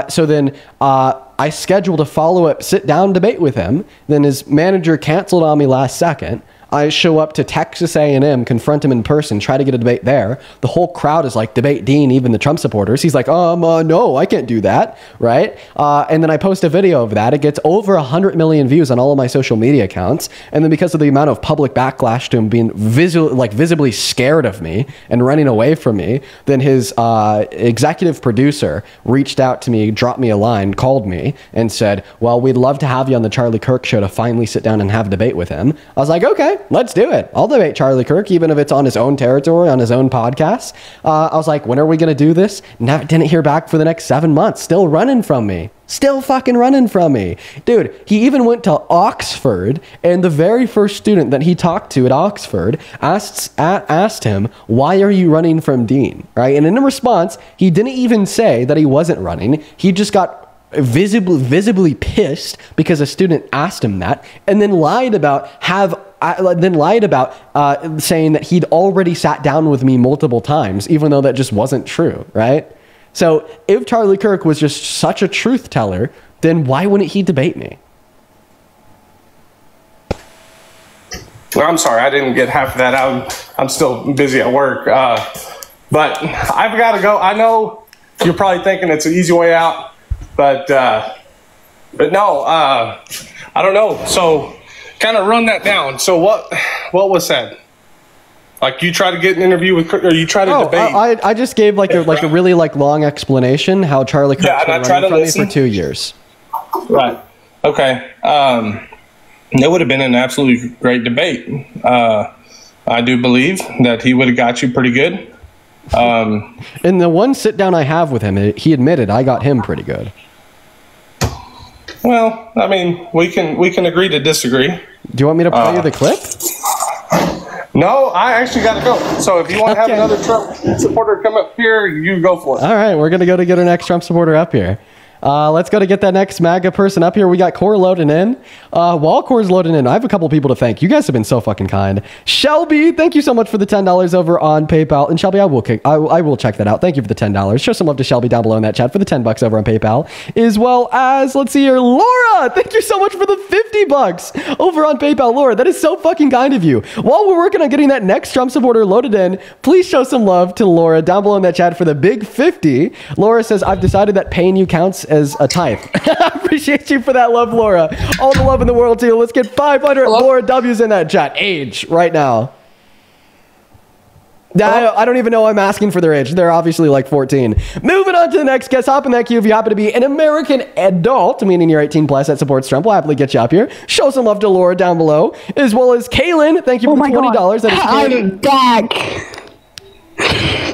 So then I scheduled a follow-up sit-down debate with him. Then his manager canceled on me last second. I show up to Texas A&M, confront him in person, try to get a debate there. The whole crowd is like, debate Dean, even the Trump supporters. He's like, no, I can't do that, right? And then I post a video of that. It gets over 100 million views on all of my social media accounts. And then because of the amount of public backlash to him being visibly scared of me and running away from me, then his executive producer reached out to me, dropped me a line, called me, and said, well, we'd love to have you on the Charlie Kirk show to finally sit down and have a debate with him. I was like, okay. Let's do it. I'll debate Charlie Kirk, even if it's on his own territory, on his own podcast. I was like, when are we going to do this? Didn't hear back for the next 7 months. Still running from me. Still fucking running from me. Dude, he even went to Oxford, and the very first student that he talked to at Oxford asked him, why are you running from Dean? Right? And in response, he didn't even say that he wasn't running. He just got visibly pissed because a student asked him that, and then lied about saying that he'd already sat down with me multiple times, even though that just wasn't true, right? So if Charlie Kirk was just such a truth teller, then why wouldn't he debate me? Well, I'm sorry, I didn't get half of that. I'm still busy at work, but I've got to go. I know you're probably thinking it's an easy way out, but no, I don't know. So kind of run that down. So what was said? Like you try to get an interview with, or you try to debate? I just gave like a really long explanation how Charlie Kirk's been running from me for 2 years. Right. Okay. It would have been an absolutely great debate. I do believe that he would have got you pretty good. In the one sit down I have with him, he admitted I got him pretty good. Well, I mean, we can agree to disagree. Do you want me to play you the clip? No, I actually got to go. So if you want to have another Trump supporter come up here, you go for it. All right, we're going to go to get our next Trump supporter up here. Let's go to get that next MAGA person up here. We got Core loading in. While Core's loading in, I have a couple people to thank. You guys have been so fucking kind. Shelby, thank you so much for the $10 over on PayPal. And Shelby, I will check that out. Thank you for the $10. Show some love to Shelby down below in that chat for the $10 over on PayPal. As well as, let's see here, Laura, thank you so much for the $50 over on PayPal. Laura, that is so fucking kind of you. While we're working on getting that next Trump supporter loaded in, please show some love to Laura down below in that chat for the big 50. Laura says, I've decided that paying you counts as a type. I appreciate you for that love, Laura. All the love in the world to you. Let's get 500 Laura W's in that chat. Age right now. I don't even know I'm asking for their age. They're obviously like 14. Moving on to the next guest. Hop in that queue if you happen to be an American adult, meaning you're 18 plus that supports Trump. We'll happily get you up here. Show some love to Laura down below, as well as Kaylin. Thank you for the $20. That is I'm back.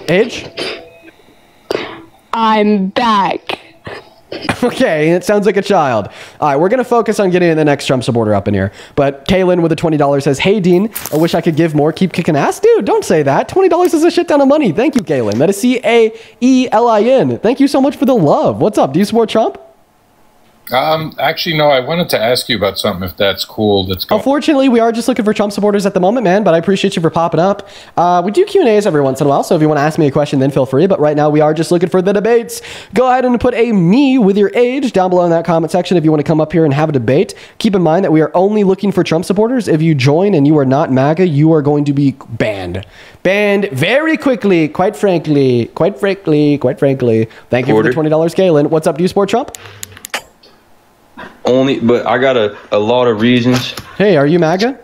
Age? I'm back. Okay, it sounds like a child. All right, we're going to focus on getting the next Trump supporter up in here. But Kaylin with the $20 says, hey, Dean, I wish I could give more. Keep kicking ass. Dude, don't say that. $20 is a shit ton of money. Thank you, Kaylin. That is Caelin. Thank you so much for the love. What's up? Do you support Trump? Actually, no, I wanted to ask you about something, if that's cool. Unfortunately, we are just looking for Trump supporters at the moment, man, but I appreciate you for popping up. We do Q&As every once in a while, so if you want to ask me a question, then feel free. But right now, we are just looking for the debates. Go ahead and put a me with your age down below in that comment section if you want to come up here and have a debate. Keep in mind that we are only looking for Trump supporters. If you join and you are not MAGA, you are going to be banned. Banned very quickly, quite frankly. Thank you for the $20, Kaylin. What's up? Do you support Trump? But I got a lot of reasons. Hey, are you MAGA?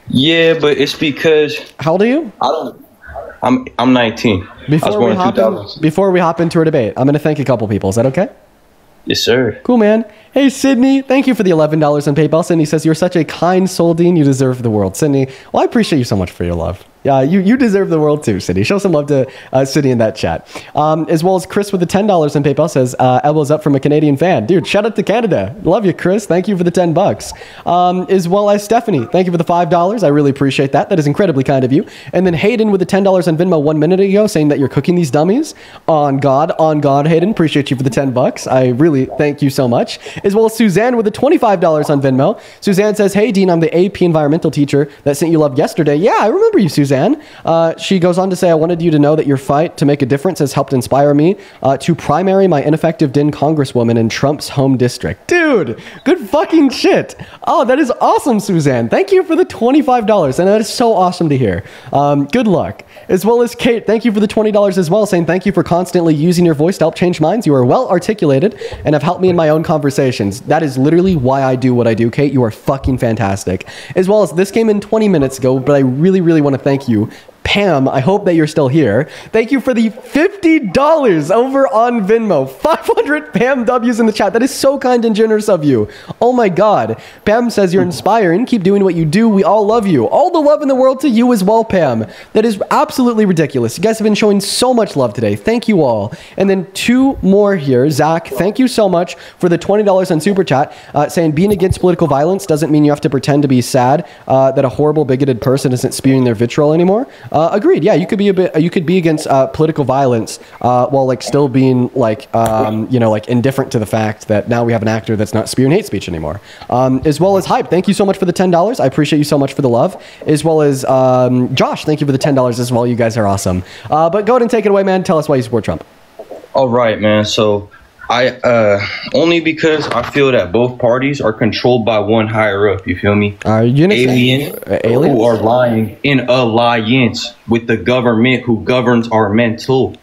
Yeah, but it's because. How old are you? I'm 19. Before we hop into a debate, I'm going to thank a couple people. Is that okay? Yes, sir. Cool, man. Hey, Sydney, thank you for the $11 on PayPal. Sydney says, you're such a kind soul, Dean. You deserve the world. Sydney, well, I appreciate you so much for your love. Yeah, you deserve the world too, Sydney. Show some love to Sydney in that chat. As well as Chris with the $10 on PayPal says, elbows up from a Canadian fan. Dude, shout out to Canada. Love you, Chris. Thank you for the $10. As well as Stephanie, thank you for the $5. I really appreciate that. That is incredibly kind of you. And then Hayden with the $10 on Venmo 1 minute ago saying that you're cooking these dummies. On God, Hayden. Appreciate you for the $10. I really thank you so much. As well as Suzanne with the $25 on Venmo. Suzanne says, hey, Dean, I'm the AP environmental teacher that sent you love yesterday. Yeah, I remember you, Suzanne. She goes on to say, I wanted you to know that your fight to make a difference has helped inspire me to primary my ineffective DIN congresswoman in Trump's home district. Dude, good fucking shit. Oh, that is awesome, Suzanne. Thank you for the $25. And that is so awesome to hear. Good luck. As well as Kate, thank you for the $20 as well, saying thank you for constantly using your voice to help change minds. You are well articulated and have helped me in my own conversations. That is literally why I do what I do, Kate. You are fucking fantastic. As well as this came in 20 minutes ago, but I really, really want to thank you. Pam, I hope that you're still here. Thank you for the $50 over on Venmo. 500 Pam W's in the chat. That is so kind and generous of you. Oh my God. Pam says you're inspiring. Keep doing what you do. We all love you. All the love in the world to you as well, Pam. That is absolutely ridiculous. You guys have been showing so much love today. Thank you all. And then two more here. Zach, thank you so much for the $20 on Super Chat, saying being against political violence doesn't mean you have to pretend to be sad that a horrible, bigoted person isn't spewing their vitriol anymore. Agreed. Yeah, you could be against political violence while like still being like like indifferent to the fact that now we have an actor that's not spewing hate speech anymore. As well as Hype, thank you so much for the $10. I appreciate you so much for the love. As well as Josh, thank you for the $10 as well. You guys are awesome. But go ahead and take it away, man. Tell us why you support Trump. All right, man. So I only because I feel that both parties are controlled by one higher up. You feel me? Aliens who are lying in alliance with the government who governs our mental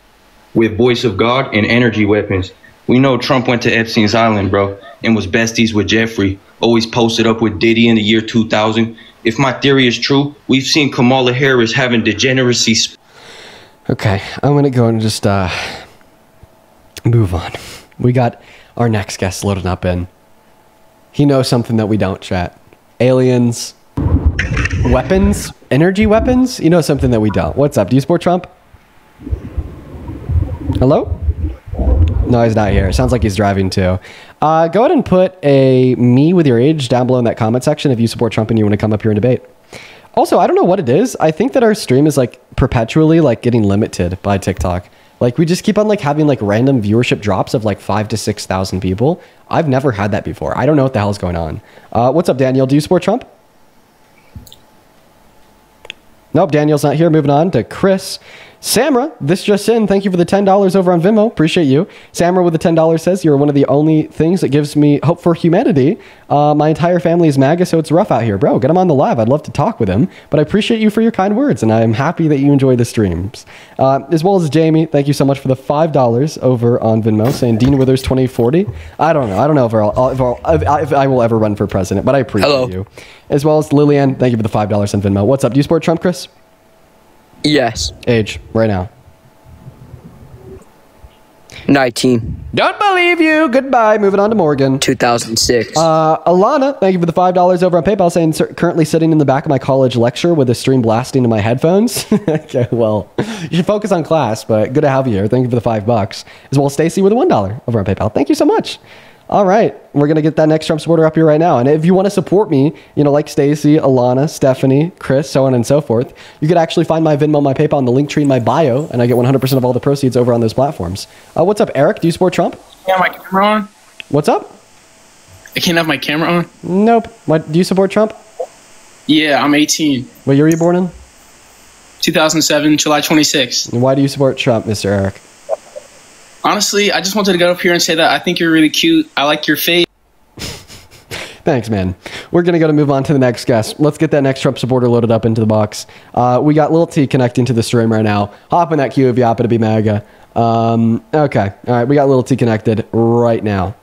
with voice of God and energy weapons. We know Trump went to Epstein's Island, bro, and was besties with Jeffrey. Always posted up with Diddy in the year 2000. If my theory is true, we've seen Kamala Harris having degeneracy. Okay, I'm gonna go and just move on. We got our next guest loading up in. He knows something that we don't, chat. Aliens, weapons, energy weapons. You know something that we don't. What's up? Do you support Trump? Hello? No, he's not here. It sounds like he's driving too. Go ahead and put a me with your age down below in that comment section if you support Trump and you want to come up here and debate. Also, I don't know what it is. I think that our stream is like perpetually like getting limited by TikTok. Like we just keep on like having like random viewership drops of like 5,000 to 6,000 people. I've never had that before. I don't know what the hell's going on. What's up, Daniel? Do you support Trump? Nope, Daniel's not here. Moving on to Chris. Samra, this just in. Thank you for the $10 over on Venmo. Appreciate you. Samra with the $10 says, you're one of the only things that gives me hope for humanity. My entire family is MAGA, so it's rough out here. Bro, get him on the live. I'd love to talk with him. But I appreciate you for your kind words, and I'm happy that you enjoy the streams. As well as Jamie, thank you so much for the $5 over on Venmo, saying Dean Withers 2040. I don't know. I don't know if I will ever run for president, but I appreciate you. As well as Lillian, thank you for the $5 on Venmo. What's up? Do you support Trump, Chris? Yes. Age, right now. 19. Don't believe you. Goodbye. Moving on to Morgan. 2006. Alana, thank you for the $5 over on PayPal, saying currently sitting in the back of my college lecture with a stream blasting to my headphones. Okay, well, you should focus on class, but good to have you here. Thank you for the $5. As well as Stacy with a $1 over on PayPal. Thank you so much. All right, we're going to get that next Trump supporter up here right now. And if you want to support me, like Stacy, Alana, Stephanie, Chris, so on and so forth, you could actually find my Venmo, my PayPal, and the link tree in my bio, and I get 100% of all the proceeds over on those platforms. What's up, Eric? Do you support Trump? Yeah, my camera on. What's up? I can't have my camera on. Nope. What? Do you support Trump? Yeah, I'm 18. What year were you born in? 2007, July 26th. And why do you support Trump, Mr. Eric? Honestly, I just wanted to get up here and say that I think you're really cute. I like your face. Thanks, man. We're going to move on to the next guest. Let's get that next Trump supporter loaded up into the box. We got Lil T connecting to the stream right now. Hop in that queue if you happen to be MAGA. Okay. All right. We got Lil T connected right now.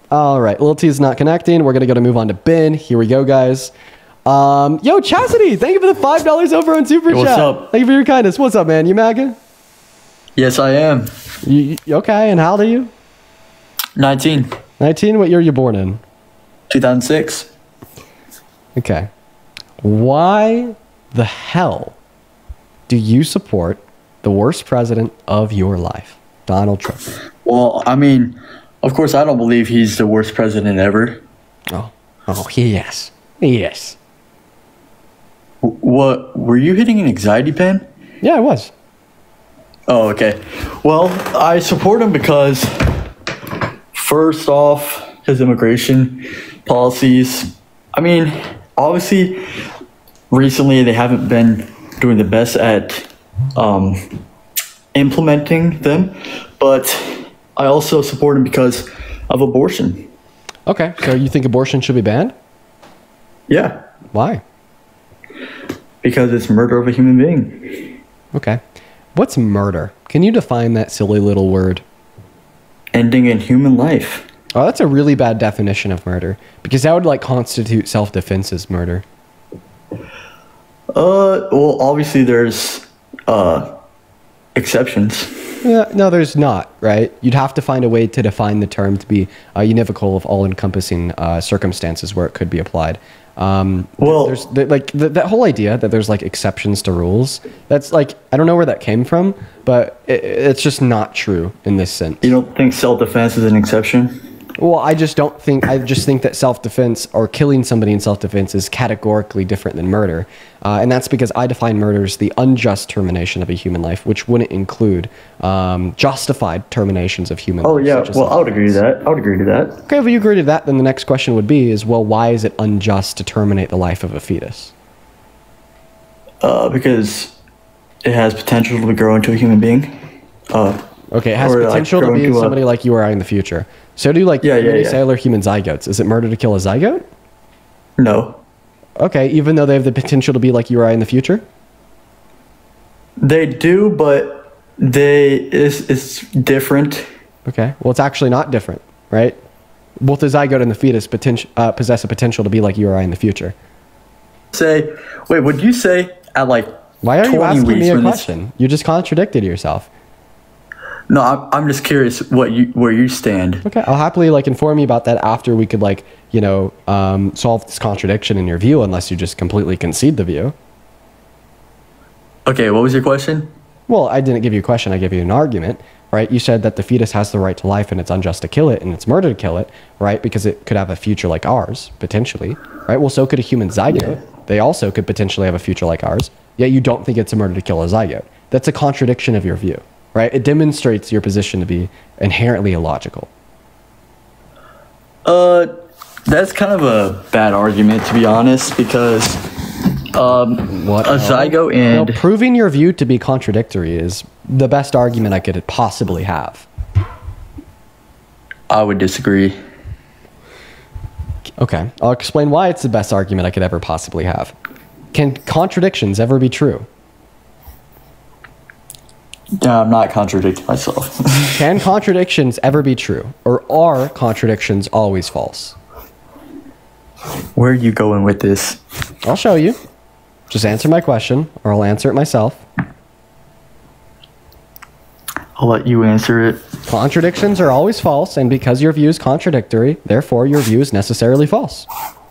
All right. Lil T is not connecting. We're going to move on to Ben. Here we go, guys. Yo, Chastity, thank you for the $5 over on Super Chat. What's up? Thank you for your kindness. What's up, man? You MAGA? Yes, I am. Okay, and how old are you? 19. 19? What year are you born in? 2006. Okay. Why the hell do you support the worst president of your life, Donald Trump? Well, I mean, of course, I don't believe he's the worst president ever. Oh, yes. Yes. What? Were you hitting an anxiety pen? Yeah, I was. Oh, okay. Well, I support him because, first off, his immigration policies. I mean, obviously, recently they haven't been doing the best at implementing them, but I also support him because of abortion. Okay, so you think abortion should be banned? Yeah. Why? Because it's murder of a human being. Okay. What's murder? Can you define that silly little word? Ending in human life. Oh, that's a really bad definition of murder, because that would constitute self-defense as murder. Well, obviously there's exceptions. Yeah, no, there's not, right? You'd have to find a way to define the term to be univocal of all-encompassing circumstances where it could be applied. Well, there's that whole idea that there's exceptions to rules. That's I don't know where that came from, but it's just not true in this sense. You don't think self-defense is an exception? Well, I just think that self-defense or killing somebody in self-defense is categorically different than murder. And that's because I define murder as the unjust termination of a human life, which wouldn't include justified terminations of human life. Oh, yeah. Well, I would agree to that. Okay, if you agree to that, then the next question would be well, why is it unjust to terminate the life of a fetus? Because it has potential to grow into a human being. Okay, it has potential to be somebody like you or I in the future. So do unicellular human zygotes. Is it murder to kill a zygote? No. Okay, even though they have the potential to be like you or I in the future? They do, but it's different. Okay, well, it's actually not different, right? Both the zygote and the fetus possess a potential to be like you or I in the future. Wait, would you say at why are you asking me a question? You just contradicted yourself. No, I'm just curious where you stand. Okay, I'll happily inform you about that after we could solve this contradiction in your view, unless you just completely concede the view. Okay, what was your question? Well, I didn't give you a question. I gave you an argument, right? You said that the fetus has the right to life and it's unjust to kill it and it's murder to kill it, right? Because it could have a future like ours, potentially, right? Well, so could a human zygote. They also could potentially have a future like ours, yet you don't think it's a murder to kill a zygote. that's a contradiction of your view, right? It demonstrates your position to be inherently illogical. That's kind of a bad argument, to be honest, because a zygote and... No, proving your view to be contradictory is the best argument I could possibly have. I would disagree. Okay, I'll explain why it's the best argument I could ever possibly have. Can contradictions ever be true? No, I'm not contradicting myself. Can contradictions ever be true? Or are contradictions always false? Where are you going with this? I'll show you. Just answer my question, or I'll answer it myself. I'll let you answer it. Contradictions are always false, and because your view is contradictory, therefore your view is necessarily false.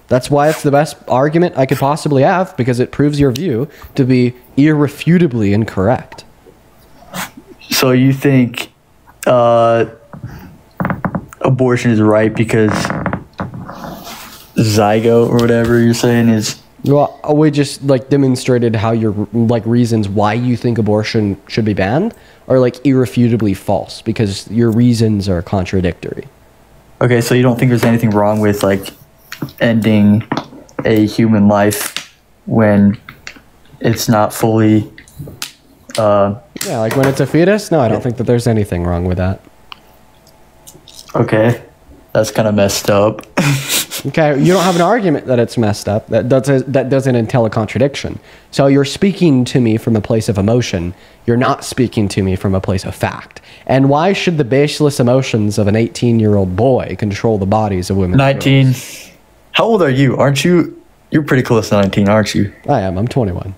That's why it's the best argument I could possibly have, because it proves your view to be irrefutably incorrect. So you think abortion is right because zygote or whatever you're saying is... Well, we just like demonstrated how your like reasons why you think abortion should be banned are like irrefutably false because your reasons are contradictory. Okay, so you don't think there's anything wrong with like ending a human life when it's not fully yeah, like when it's a fetus? No, I don't think that there's anything wrong with that. Okay. That's kind of messed up. Okay, you don't have an argument that it's messed up. That doesn't entail a contradiction. So you're speaking to me from a place of emotion. You're not speaking to me from a place of fact. And why should the baseless emotions of an 18-year-old boy control the bodies of women? 19. How old are you? Aren't you? You're pretty close to 19, aren't you? I am. I'm 21.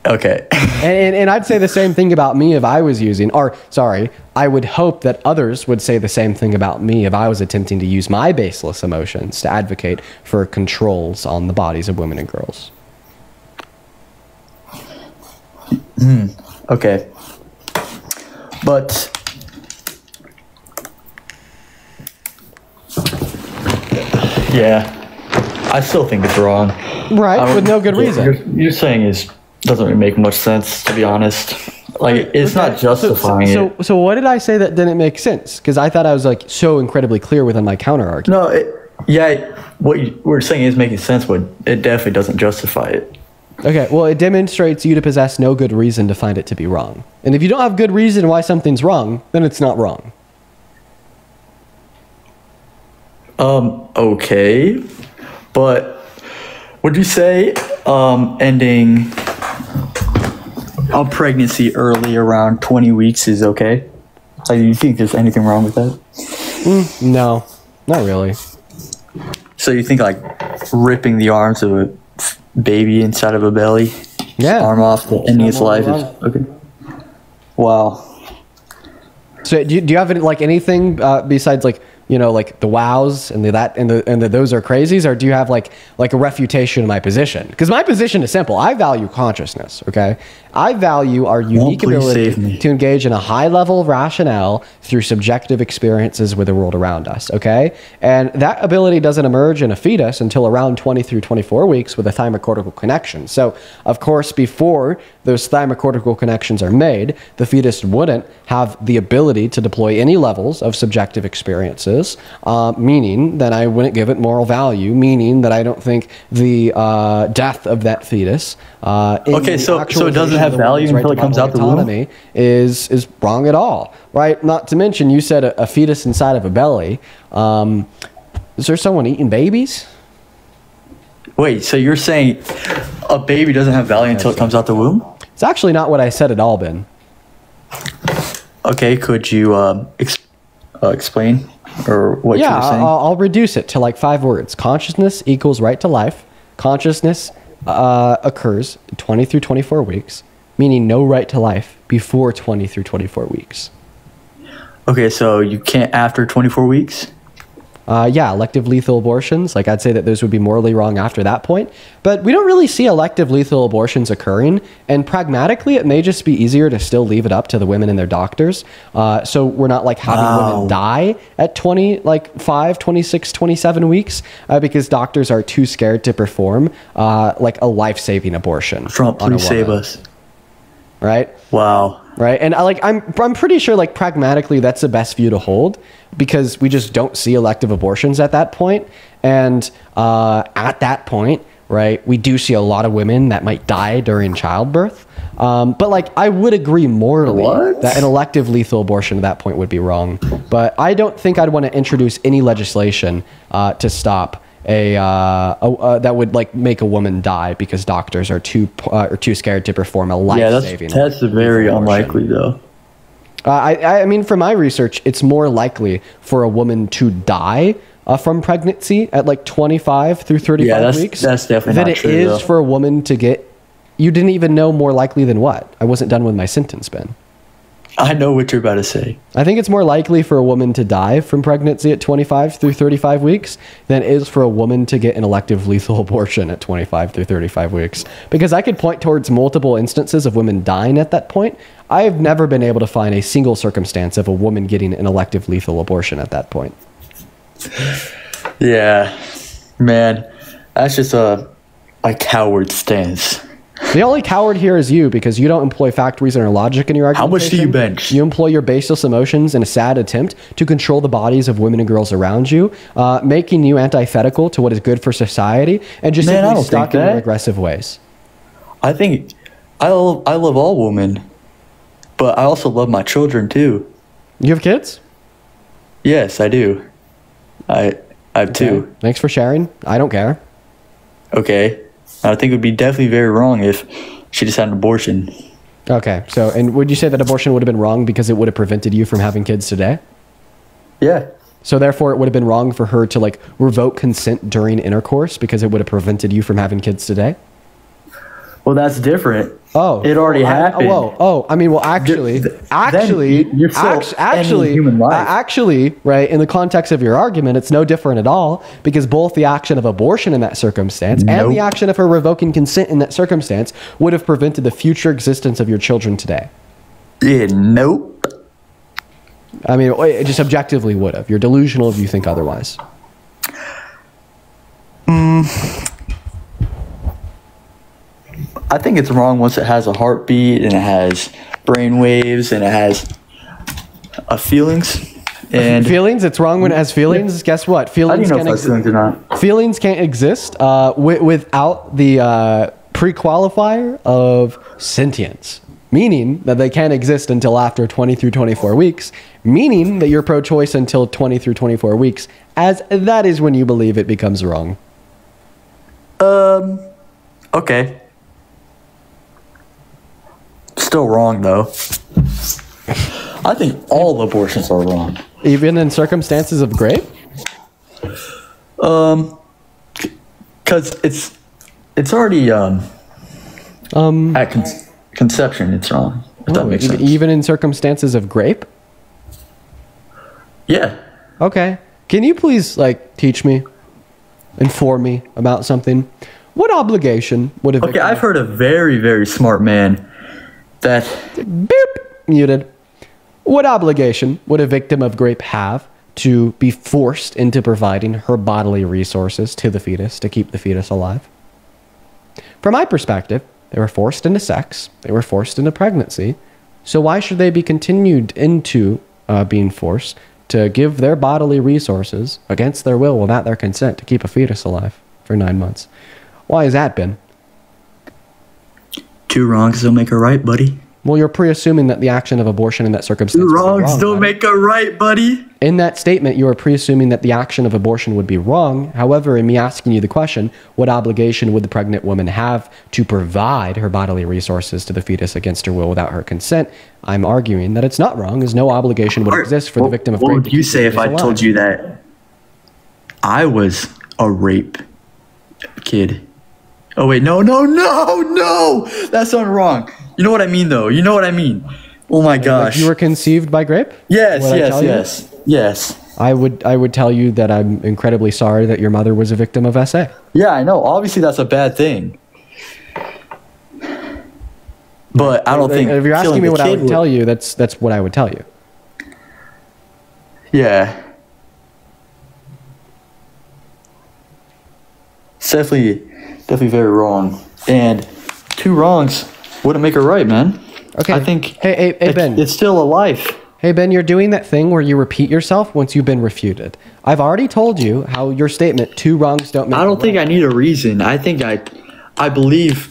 Okay. and I'd say the same thing about me if I was using, or sorry, I would hope that others would say the same thing about me if I was attempting to use my baseless emotions to advocate for controls on the bodies of women and girls. Okay. But yeah, I still think it's wrong. Right, with no good reason. You're saying is doesn't really make much sense, to be honest. Like, it's not justifying it. So what did I say that didn't make sense? Because I thought I was like so incredibly clear within my counter argument. No, what you were saying is making sense, but it definitely doesn't justify it. Okay, well, it demonstrates you to possess no good reason to find it to be wrong. And if you don't have good reason why something's wrong, then it's not wrong. Okay. But would you say ending a pregnancy early around 20 weeks is okay? Like, do you think there's anything wrong with that? No, not really. So you think like ripping the arms of a baby inside of a belly, arm off, ending its life is okay? Wow. So do you have any, like anything besides like, you know, like the wows and the those are crazies, or do you have like a refutation of my position? Because my position is simple. I value consciousness. Okay, I value our unique ability to engage in a high level of rationale through subjective experiences with the world around us. Okay, and that ability doesn't emerge in a fetus until around 20 through 24 weeks with a thymocortical connection. So, of course, before those thymocortical connections are made, the fetus wouldn't have the ability to deploy any levels of subjective experiences. Meaning that I wouldn't give it moral value, meaning that I don't think the death of that fetus okay, so it doesn't have value until it comes out the womb? is wrong at all, right? Not to mention, you said a fetus inside of a belly. Is there someone eating babies? Wait, so you're saying a baby doesn't have value until it comes out the womb? It's actually not what I said at all, Ben. Okay, could you explain? Or what you were saying? I'll reduce it to like 5 words. Consciousness equals right to life. Consciousness occurs 20 through 24 weeks, meaning no right to life before 20 through 24 weeks. Okay, so you can't after 24 weeks? Yeah, elective lethal abortions, like I'd say that those would be morally wrong after that point. But we don't really see elective lethal abortions occurring. And pragmatically, it may just be easier to still leave it up to the women and their doctors. So we're not like having women die at 25, 26, 27 weeks because doctors are too scared to perform like a life-saving abortion. Trump, please save us. right? Wow. Right, and I'm pretty sure like pragmatically that's the best view to hold, because we just don't see elective abortions at that point, and at that point, right, we do see a lot of women that might die during childbirth. But like I would agree morally that an elective lethal abortion at that point would be wrong, but I don't think I'd want to introduce any legislation to stop that would like make a woman die because doctors are too scared to perform a life-saving. Yeah, that's very unlikely though. I mean, from my research, it's more likely for a woman to die from pregnancy at like 25 through 35 weeks. That's definitely than not it true, is though. for a woman to get. You didn't even know more likely than what? I wasn't done with my sentence, Ben. I know what you're about to say. I think it's more likely for a woman to die from pregnancy at 25 through 35 weeks than it is for a woman to get an elective lethal abortion at 25 through 35 weeks. Because I could point towards multiple instances of women dying at that point. I've never been able to find a single circumstance of a woman getting an elective lethal abortion at that point. Yeah, man, that's just a coward stance. The only coward here is you, because you don't employ fact, reason, or logic in your argumentation. How much do you bench? You employ your baseless emotions in a sad attempt to control the bodies of women and girls around you, making you antithetical to what is good for society, and just simply stuck in your aggressive ways. I think I love all women, but I also love my children too. You have kids? Yes, I do. I have two. Thanks for sharing. I don't care. Okay. I think it would be definitely very wrong if she just had an abortion. Okay. So, and would you say that abortion would have been wrong because it would have prevented you from having kids today? Yeah. So therefore it would have been wrong for her to like revoke consent during intercourse because it would have prevented you from having kids today? Well, that's different. Oh, it already happened. I mean, well, actually, right, in the context of your argument, it's no different at all, because both the action of abortion in that circumstance and the action of her revoking consent in that circumstance would have prevented the future existence of your children today. Yeah, nope. I mean, it just objectively would have. You're delusional if you think otherwise. I think it's wrong once it has a heartbeat and it has brain waves and it has feelings. And feelings? It's wrong when it has feelings? Guess what? Feelings can't exist. Feelings can't exist without the pre-qualifier of sentience. Meaning that they can't exist until after 20 through 24 weeks. Meaning that you're pro-choice until 20 through 24 weeks, as that is when you believe it becomes wrong. Okay. Still wrong, though. I think all abortions are wrong. Even in circumstances of grape? Because it's already at conception, it's wrong. If that makes sense. Even in circumstances of grape? Yeah. Okay. Can you please teach me, inform me about something? What obligation would a victim... Okay, I've heard a very, very smart man that... Boop! Muted. What obligation would a victim of grape have to be forced into providing her bodily resources to the fetus to keep the fetus alive? From my perspective, they were forced into sex. They were forced into pregnancy. So why should they be continued into being forced to give their bodily resources against their will without their consent to keep a fetus alive for 9 months? Why has that been? 2 wrongs don't make a right, buddy. Well, you're pre-assuming that the action of abortion in that circumstance 2 wrongs don't make a right, buddy. In that statement, you are pre-assuming that the action of abortion would be wrong. However, in me asking you the question, what obligation would the pregnant woman have to provide her bodily resources to the fetus against her will without her consent? I'm arguing that it's not wrong, as no obligation would exist for the victim of rape. What would you say if I told you that I was a rape kid? Oh, wait, no. That's not wrong. You know what I mean, though. You know what I mean. Oh, my gosh. Like you were conceived by grape? Yes. I would tell you that I'm incredibly sorry that your mother was a victim of SA. Yeah, I know. Obviously, that's a bad thing. But I don't think... If you're asking me what I would tell you, that's what I would tell you. Yeah. It's definitely very wrong. And 2 wrongs wouldn't make a right, man. Okay. I think hey Ben. It's still a life. Hey Ben, you're doing that thing where you repeat yourself once you've been refuted. I've already told you how your statement, two wrongs don't make I don't think I need a reason. I think I believe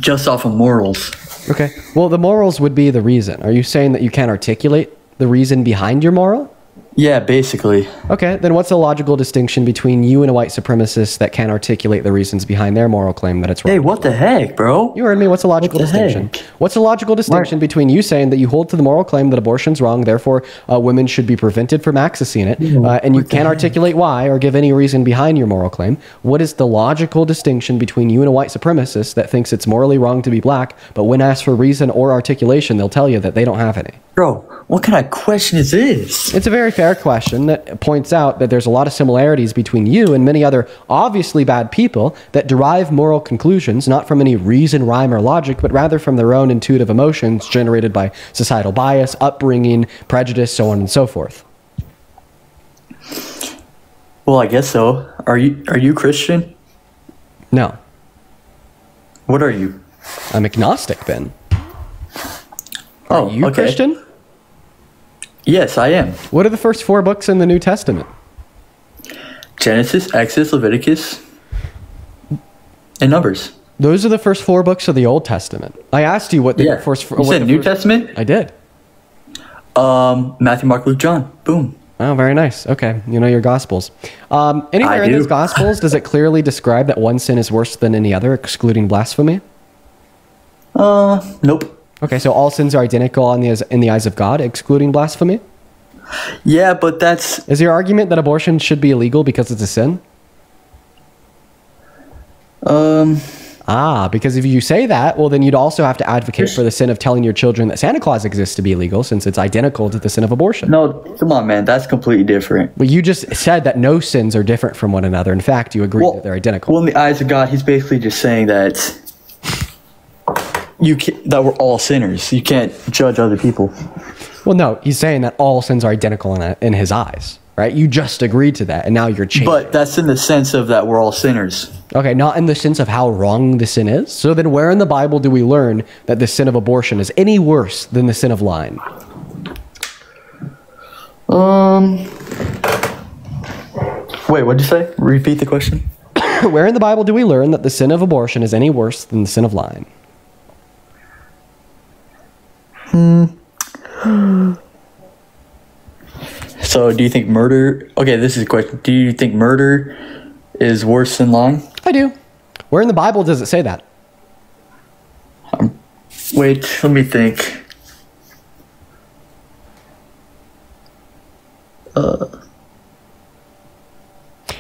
just off of morals. Okay. Well, the morals would be the reason. Are you saying that you can't articulate the reason behind your moral? Yeah, basically. Okay, then what's the logical distinction between you and a white supremacist that can't articulate the reasons behind their moral claim that it's wrong? Hey, what the heck, bro? You heard me. What's the logical distinction? What's the logical distinction between you saying that you hold to the moral claim that abortion's wrong, therefore women should be prevented from accessing it, and you can't articulate why or give any reason behind your moral claim? What is the logical distinction between you and a white supremacist that thinks it's morally wrong to be black, but when asked for reason or articulation, they'll tell you that they don't have any? Bro, what kind of question is this? It's a very fair question that points out that there's a lot of similarities between you and many other obviously bad people that derive moral conclusions not from any reason, rhyme, or logic, but rather from their own intuitive emotions generated by societal bias, upbringing, prejudice, so on and so forth. Well, I guess so. Are you Christian? No. What are you? I'm agnostic, Ben. Oh, are you okay. Christian? Yes, I am. What are the first 4 books in the New Testament? Genesis, Exodus, Leviticus, and Numbers. Those are the first 4 books of the Old Testament. I asked you what the first... You said New Testament? I did. Matthew, Mark, Luke, John. Boom. Oh, very nice. Okay. You know your Gospels. Anywhere in those Gospels, does it clearly describe that one sin is worse than any other, excluding blasphemy? Nope. Okay, so all sins are identical in the eyes of God, excluding blasphemy? Yeah, but that's... Is your argument that abortion should be illegal because it's a sin? Because if you say that, well, then you'd also have to advocate for the sin of telling your children that Santa Claus exists to be illegal, since it's identical to the sin of abortion. No, come on, man. That's completely different. But you just said that no sins are different from one another. In fact, you agree that they're identical. Well, in the eyes of God, he's basically just saying that that we're all sinners. You can't judge other people. Well, no, he's saying that all sins are identical in his eyes, right? You just agreed to that, and now you're changing. But that's in the sense of that we're all sinners. Okay, not in the sense of how wrong the sin is. So then where in the Bible do we learn that the sin of abortion is any worse than the sin of lying? Wait, what'd you say? Repeat the question. Where in the Bible do we learn that the sin of abortion is any worse than the sin of lying? So do you think murder... Okay, this is a question. Do you think murder is worse than lying? I do. Where in the Bible does it say that? Wait, let me think.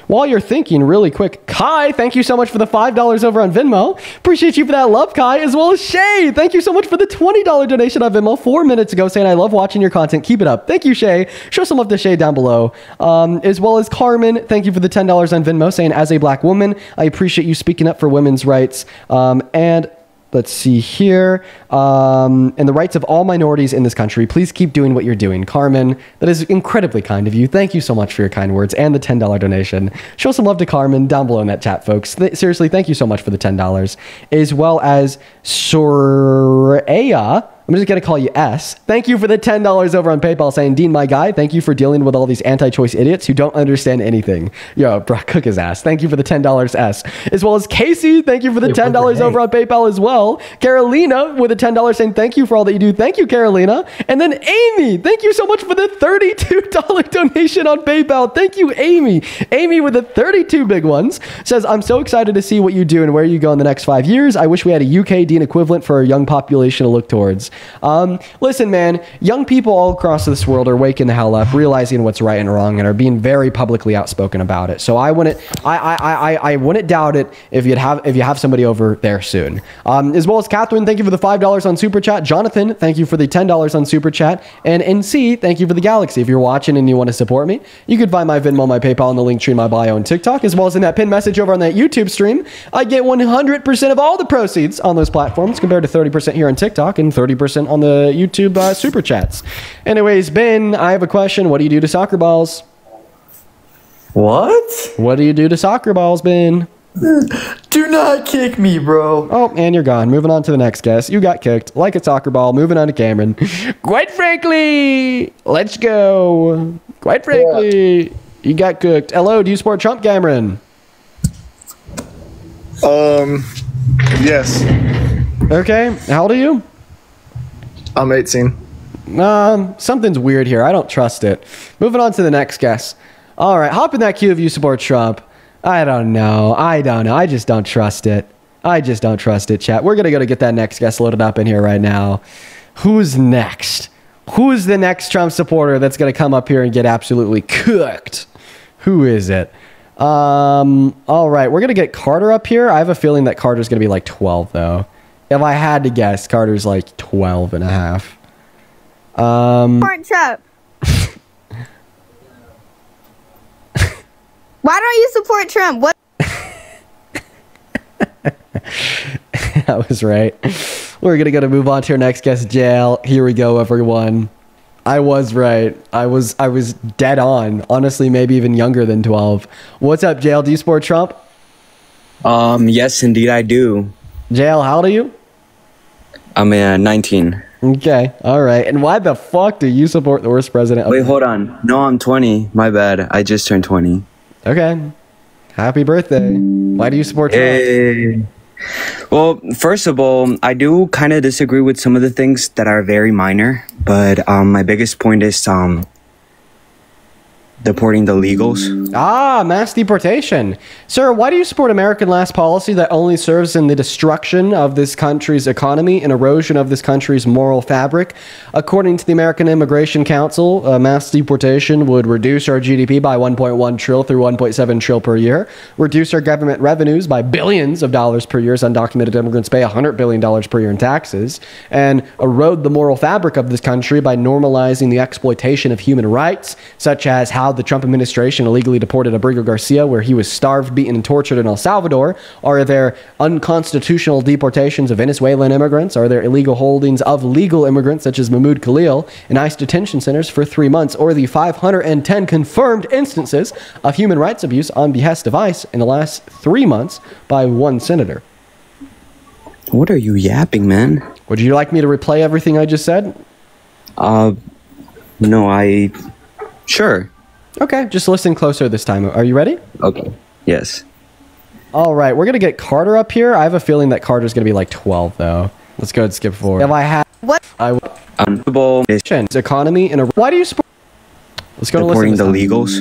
While you're thinking really quick, Kai, thank you so much for the $5 over on Venmo. Appreciate you for that love, Kai, as well as Shay. Thank you so much for the $20 donation on Venmo 4 minutes ago saying, I love watching your content. Keep it up. Thank you, Shay. Show some love to Shay down below. As well as Carmen, thank you for the $10 on Venmo saying, as a black woman, I appreciate you speaking up for women's rights. And let's see here. And the rights of all minorities in this country. Please keep doing what you're doing. Carmen, that is incredibly kind of you. Thank you so much for your kind words and the $10 donation. Show some love to Carmen down below in that chat, folks. Seriously, thank you so much for the $10. As well as Soraya. I'm just going to call you S. Thank you for the $10 over on PayPal saying, Dean, my guy, thank you for dealing with all these anti-choice idiots who don't understand anything. Yo, bro, cook his ass. Thank you for the $10 S. As well as Casey, thank you for the $10 over on PayPal as well. Carolina with a $10 saying, thank you for all that you do. Thank you, Carolina. And then Amy, thank you so much for the $32 donation on PayPal. Thank you, Amy. Amy with the 32 big ones says, I'm so excited to see what you do and where you go in the next 5 years. I wish we had a UK Dean equivalent for our young population to look towards. Listen, man, young people all across this world are waking the hell up, realizing what's right and wrong, and are being very publicly outspoken about it. So I wouldn't doubt it if you have somebody over there soon. As well as Catherine, thank you for the $5 on Super Chat. Jonathan, thank you for the $10 on Super Chat. And NC, thank you for the Galaxy. If you're watching and you want to support me, you could find my Venmo, my PayPal, and the link tree in my bio and TikTok, as well as in that pinned message over on that YouTube stream. I get 100% of all the proceeds on those platforms, compared to 30% here on TikTok and 30% on the YouTube Super Chats. Anyways, Ben, I have a question. What do you do to soccer balls? What? What do you do to soccer balls, Ben? Do not kick me, bro. Oh, and you're gone. Moving on to the next guest. You got kicked like a soccer ball. Moving on to Cameron. Quite frankly, let's go. Quite frankly, you got cooked. Hello, do you support Trump, Cameron? Yes. Okay. How old are you? I'm 18. Something's weird here. I don't trust it. Moving on to the next guest. All right, hop in that queue if you support Trump. I don't know. I just don't trust it. Chat. We're going to go to get that next guest loaded up in here right now. Who's next? Who's the next Trump supporter that's going to come up here and get absolutely cooked? Who is it? All right, we're going to get Carter up here. I have a feeling that Carter's going to be like 12, though. If I had to guess, Carter's like 12 and a half. Support Trump. Why don't you support Trump? What? That was right. We're going to move on to our next guest, Jail. Here we go, everyone. I was right. I was dead on. Honestly, maybe even younger than 12. What's up, Jail? Do you support Trump? Yes, indeed I do. Jail, how old are you? I'm 19. Okay, all right. And why the fuck do you support the worst president? Wait, hold on. No, I'm 20. My bad. I just turned 20. Okay. Happy birthday. Why do you support Trump? Hey. Well, first of all, I do kind of disagree with some of the things that are very minor, but my biggest point is deporting the illegals. Mass deportation. Sir, why do you support American last policy that only serves in the destruction of this country's economy and erosion of this country's moral fabric? According to the American Immigration Council, mass deportation would reduce our GDP by 1.1 trill through 1.7 trill per year, reduce our government revenues by billions of dollars per year as undocumented immigrants pay $100 billion per year in taxes, and erode the moral fabric of this country by normalizing the exploitation of human rights, such as how the Trump administration illegally deported Abrigo Garcia, where he was starved, beaten, and tortured in El Salvador? Are there unconstitutional deportations of Venezuelan immigrants? Are there illegal holdings of legal immigrants, such as Mahmoud Khalil, in ICE detention centers for 3 months? Or the 510 confirmed instances of human rights abuse on behest of ICE in the last 3 months by one senator? What are you yapping, man? Would you like me to replay everything I just said? No, Sure. Okay, just listen closer this time. Are you ready? Okay. Yes. All right, we're going to get Carter up here. I have a feeling that Carter's going to be like 12, though. Let's go and skip forward. If I had... What? Economy and... Why do you support... Let's go deporting the illegals.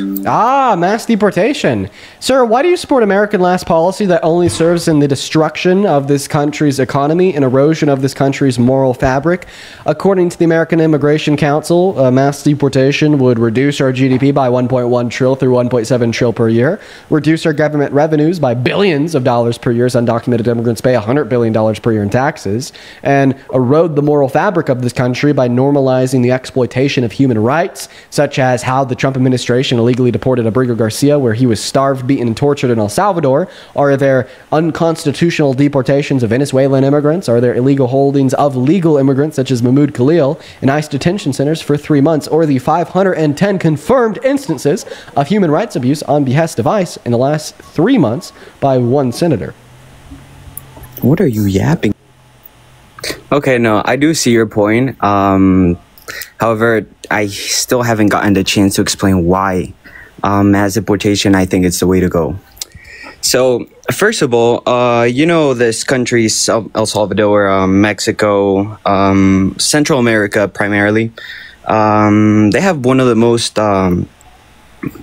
Mass deportation. Sir, why do you support American last policy that only serves in the destruction of this country's economy and erosion of this country's moral fabric? According to the American Immigration Council, mass deportation would reduce our GDP by 1.1 trill through 1.7 trill per year, reduce our government revenues by billions of dollars per year as undocumented immigrants pay $100 billion per year in taxes, and erode the moral fabric of this country by normalizing the exploitation of human rights, such as how the Trump administration illegally deported Abrigo Garcia, where he was starved, beaten, and tortured in El Salvador? Are there unconstitutional deportations of Venezuelan immigrants? Are there illegal holdings of legal immigrants, such as Mahmoud Khalil, in ICE detention centers for 3 months? Or the 510 confirmed instances of human rights abuse on behest of ICE in the last 3 months by one senator? What are you yapping? Okay, no, I do see your point. However, I still haven't gotten the chance to explain why mass deportation, I think it's the way to go. So, first of all, this country's El Salvador, Mexico, Central America primarily, they have one of the most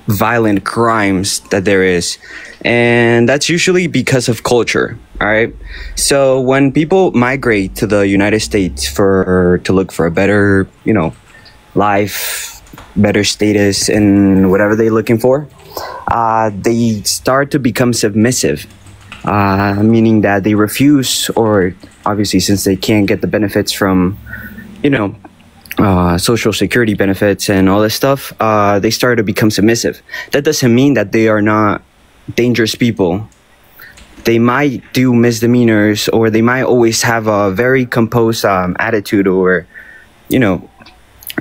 violent crimes that there is. And that's usually because of culture, all right? So when people migrate to the United States to look for a better, life, better status, and whatever they're looking for, they start to become submissive, meaning that they refuse, or obviously since they can't get the benefits from, social security benefits and all this stuff, they start to become submissive. That doesn't mean that they are not dangerous people. They might do misdemeanors, or they might always have a very composed attitude, or,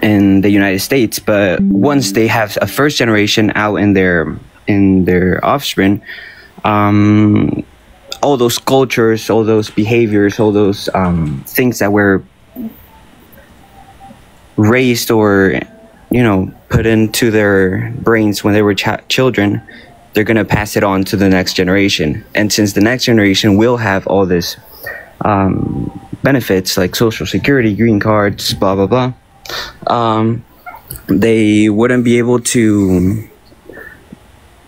in the United States. But once they have a first generation out in their offspring, all those cultures, all those behaviors, all those things that were raised or, you know, put into their brains when they were children, they're going to pass it on to the next generation. And since the next generation will have all this benefits like social security, green cards, blah, blah, blah, they wouldn't be able to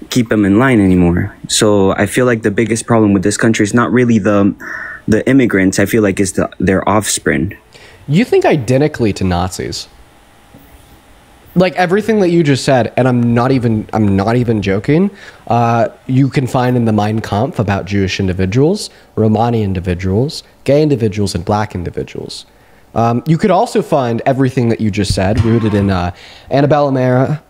keep them in line anymore. So I feel like the biggest problem with this country is not really the immigrants. I feel like it's their offspring. You think identically to Nazis. Like everything that you just said, and I'm not even joking, you can find in the Mein Kampf about Jewish individuals, Romani individuals, gay individuals, and black individuals. You could also find everything that you just said rooted in antebellum era,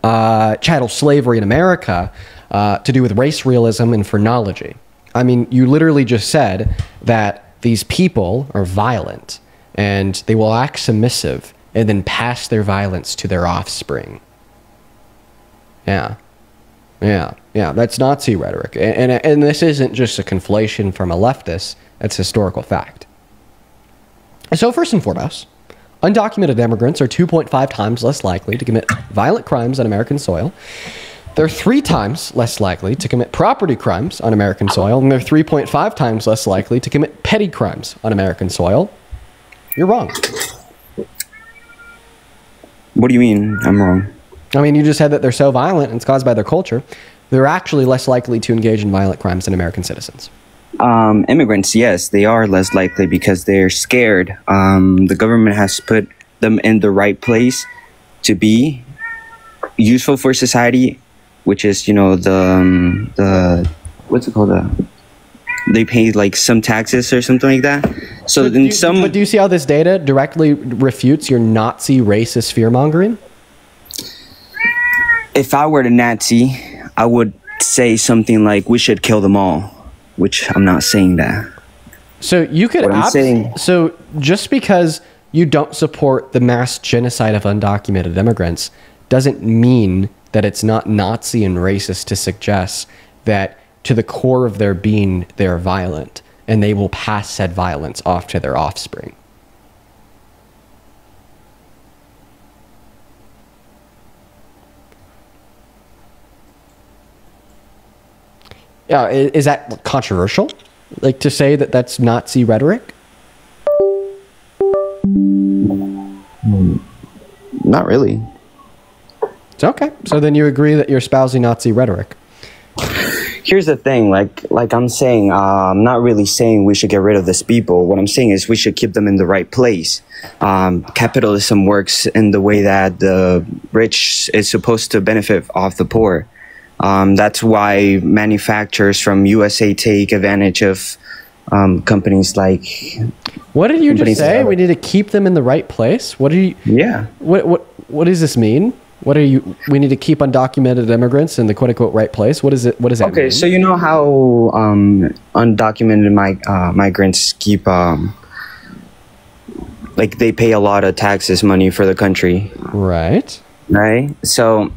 chattel slavery in America, to do with race realism and phrenology. I mean, you literally just said that these people are violent and they will act submissive and then pass their violence to their offspring. Yeah. That's Nazi rhetoric. And this isn't just a conflation from a leftist, it's historical fact. So first and foremost, undocumented immigrants are 2.5 times less likely to commit violent crimes on American soil. They're 3 times less likely to commit property crimes on American soil, and they're 3.5 times less likely to commit petty crimes on American soil. You're wrong. What do you mean I'm wrong? I mean, you just said that they're so violent and it's caused by their culture. They're actually less likely to engage in violent crimes than American citizens. Immigrants, yes, they are less likely because they're scared. The government has put them in the right place to be useful for society, which is, you know, the what's it called? They pay like some taxes or something like that. So But do you see how this data directly refutes your Nazi racist fear-mongering? If I were a Nazi, I would say something like, we should kill them all, which I'm not saying that. So you could so just because you don't support the mass genocide of undocumented immigrants doesn't mean that it's not Nazi and racist to suggest that to the core of their being, they're violent and they will pass said violence off to their offspring. Yeah, is that controversial? Like to say that that's Nazi rhetoric? Not really. It's okay. So then you agree that you're espousing Nazi rhetoric. Here's the thing, like I'm saying, I'm not really saying we should get rid of these people. What I'm saying is we should keep them in the right place. Capitalism works in the way that the rich is supposed to benefit off the poor. That's why manufacturers from USA take advantage of companies like... What did you just say? We need to keep them in the right place? What do you... Yeah. What does this mean? What are you... We need to keep undocumented immigrants in the quote-unquote right place? What does that mean? Okay, so you know how undocumented migrants keep... like they pay a lot of taxes money for the country. Right. Right? So...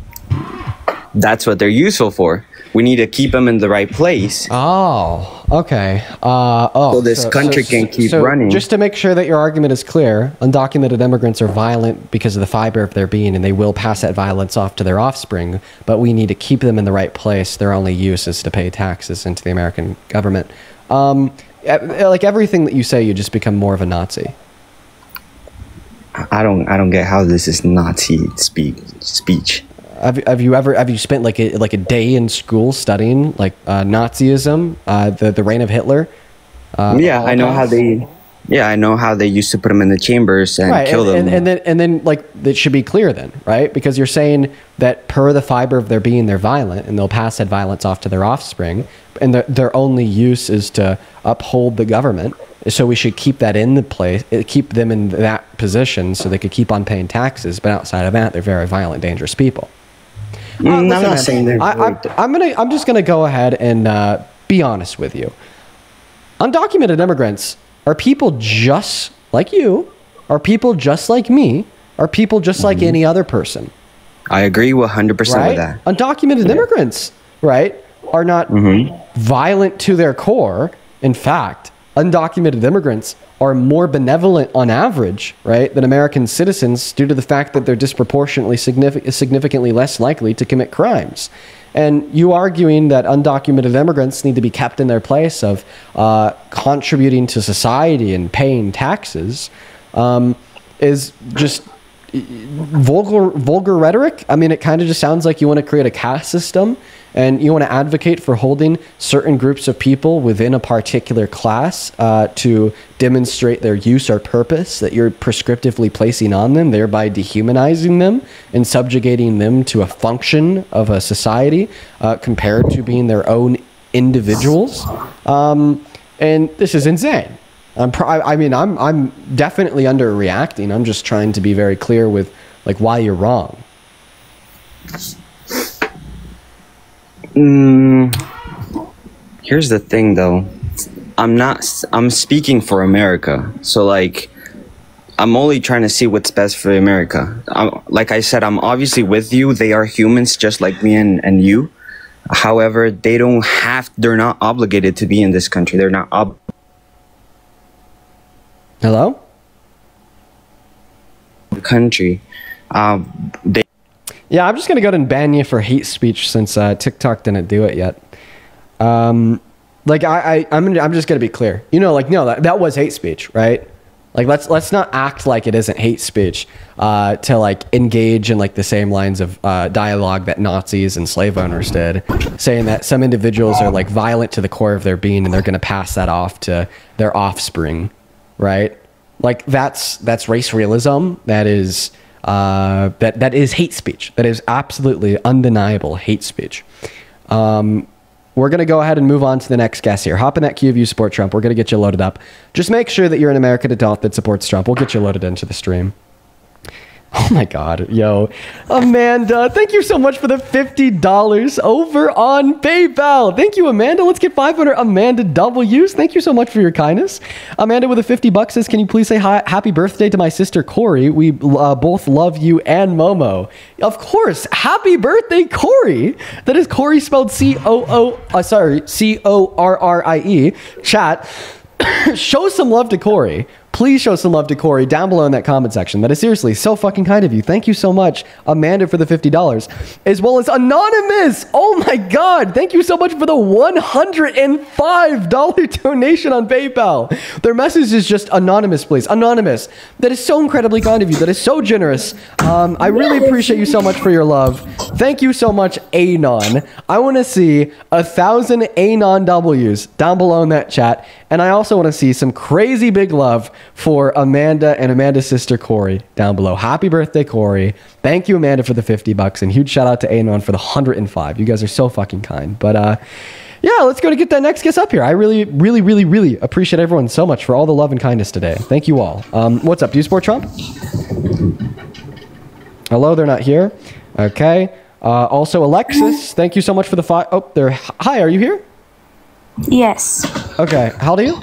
that's what they're useful for. We need to keep them in the right place. Oh, okay. So this country can keep running. Just to make sure that your argument is clear, undocumented immigrants are violent because of the fiber of their being, and they will pass that violence off to their offspring, but we need to keep them in the right place. Their only use is to pay taxes into the American government. Like everything that you say, you just become more of a Nazi. I don't get how this is Nazi speech. Have you spent like a day in school studying like Nazism, the reign of Hitler? I know how they used to put them in the chambers and kill them. And then like it should be clear then, right? Because you're saying that per the fiber of their being, they're violent and they'll pass that violence off to their offspring, and their only use is to uphold the government. So we should keep that in the place, keep them in that position so they could keep on paying taxes. But outside of that, they're very violent, dangerous people. I'm not saying they're I'm just gonna go ahead and be honest with you. Undocumented immigrants are people just like you, are people just like me, are people just like any other person. I agree 100% with that. Undocumented immigrants, right, are not violent to their core. In fact, undocumented immigrants are more benevolent on average, right, than American citizens due to the fact that they're disproportionately significantly less likely to commit crimes. And you arguing that undocumented immigrants need to be kept in their place of contributing to society and paying taxes is just vulgar rhetoric. I mean, it kind of just sounds like you want to create a caste system and you want to advocate for holding certain groups of people within a particular class to demonstrate their use or purpose that you're prescriptively placing on them, thereby dehumanizing them and subjugating them to a function of a society compared to being their own individuals. And this is insane. I'm definitely underreacting. I'm just trying to be very clear with like why you're wrong. Here's the thing though. I'm speaking for America. So like, I'm only trying to see what's best for America. Like I said, I'm obviously with you. They are humans just like me and you. However, they're not obligated to be in this country. They're not Hello? Country. Yeah, I'm just going to go ahead and ban you for hate speech since TikTok didn't do it yet. I'm just going to be clear. You know, like, no, that was hate speech, right? Like, let's not act like it isn't hate speech to, like, engage in, like, the same lines of dialogue that Nazis and slave owners did, saying that some individuals are, like, violent to the core of their being and they're going to pass that off to their offspring, right? Like, that's race realism. That is... that is hate speech. That is absolutely undeniable hate speech. We're going to go ahead and move on to the next guest here. Hop in that queue if you support Trump. We're going to get you loaded up. Just make sure that you're an American adult that supports Trump. We'll get you loaded into the stream. Oh my God, yo. Amanda, thank you so much for the $50 over on PayPal. Thank you, Amanda. Let's get 500 Amanda W's. Thank you so much for your kindness. Amanda with a $50 says, can you please say happy birthday to my sister, Corey? We both love you and Momo. Of course. Happy birthday, Corey. That is Corey spelled C-O-R-R-I-E. Chat, show some love to Corey. Please show some love to Corey down below in that comment section. That is seriously so fucking kind of you. Thank you so much, Amanda, for the $50. As well as Anonymous. Oh my God. Thank you so much for the $105 donation on PayPal. Their message is just Anonymous, please. Anonymous. That is so incredibly kind of you. That is so generous. I really appreciate you so much for your love. Thank you so much, Anon. I want to see 1,000 Anon W's down below in that chat. And I also want to see some crazy big love for Amanda and Amanda's sister, Corey, down below. Happy birthday, Corey. Thank you, Amanda, for the $50. And huge shout out to Anon for the 105. You guys are so fucking kind. But yeah, let's go to get that next guest up here. I really, really, really, really appreciate everyone so much for all the love and kindness today. Thank you all. What's up? Do you support Trump? Hello, they're not here. Okay. Also, Alexis, thank you so much for the five. Oh, they're. Hi, are you here? Yes. Okay. How old are you?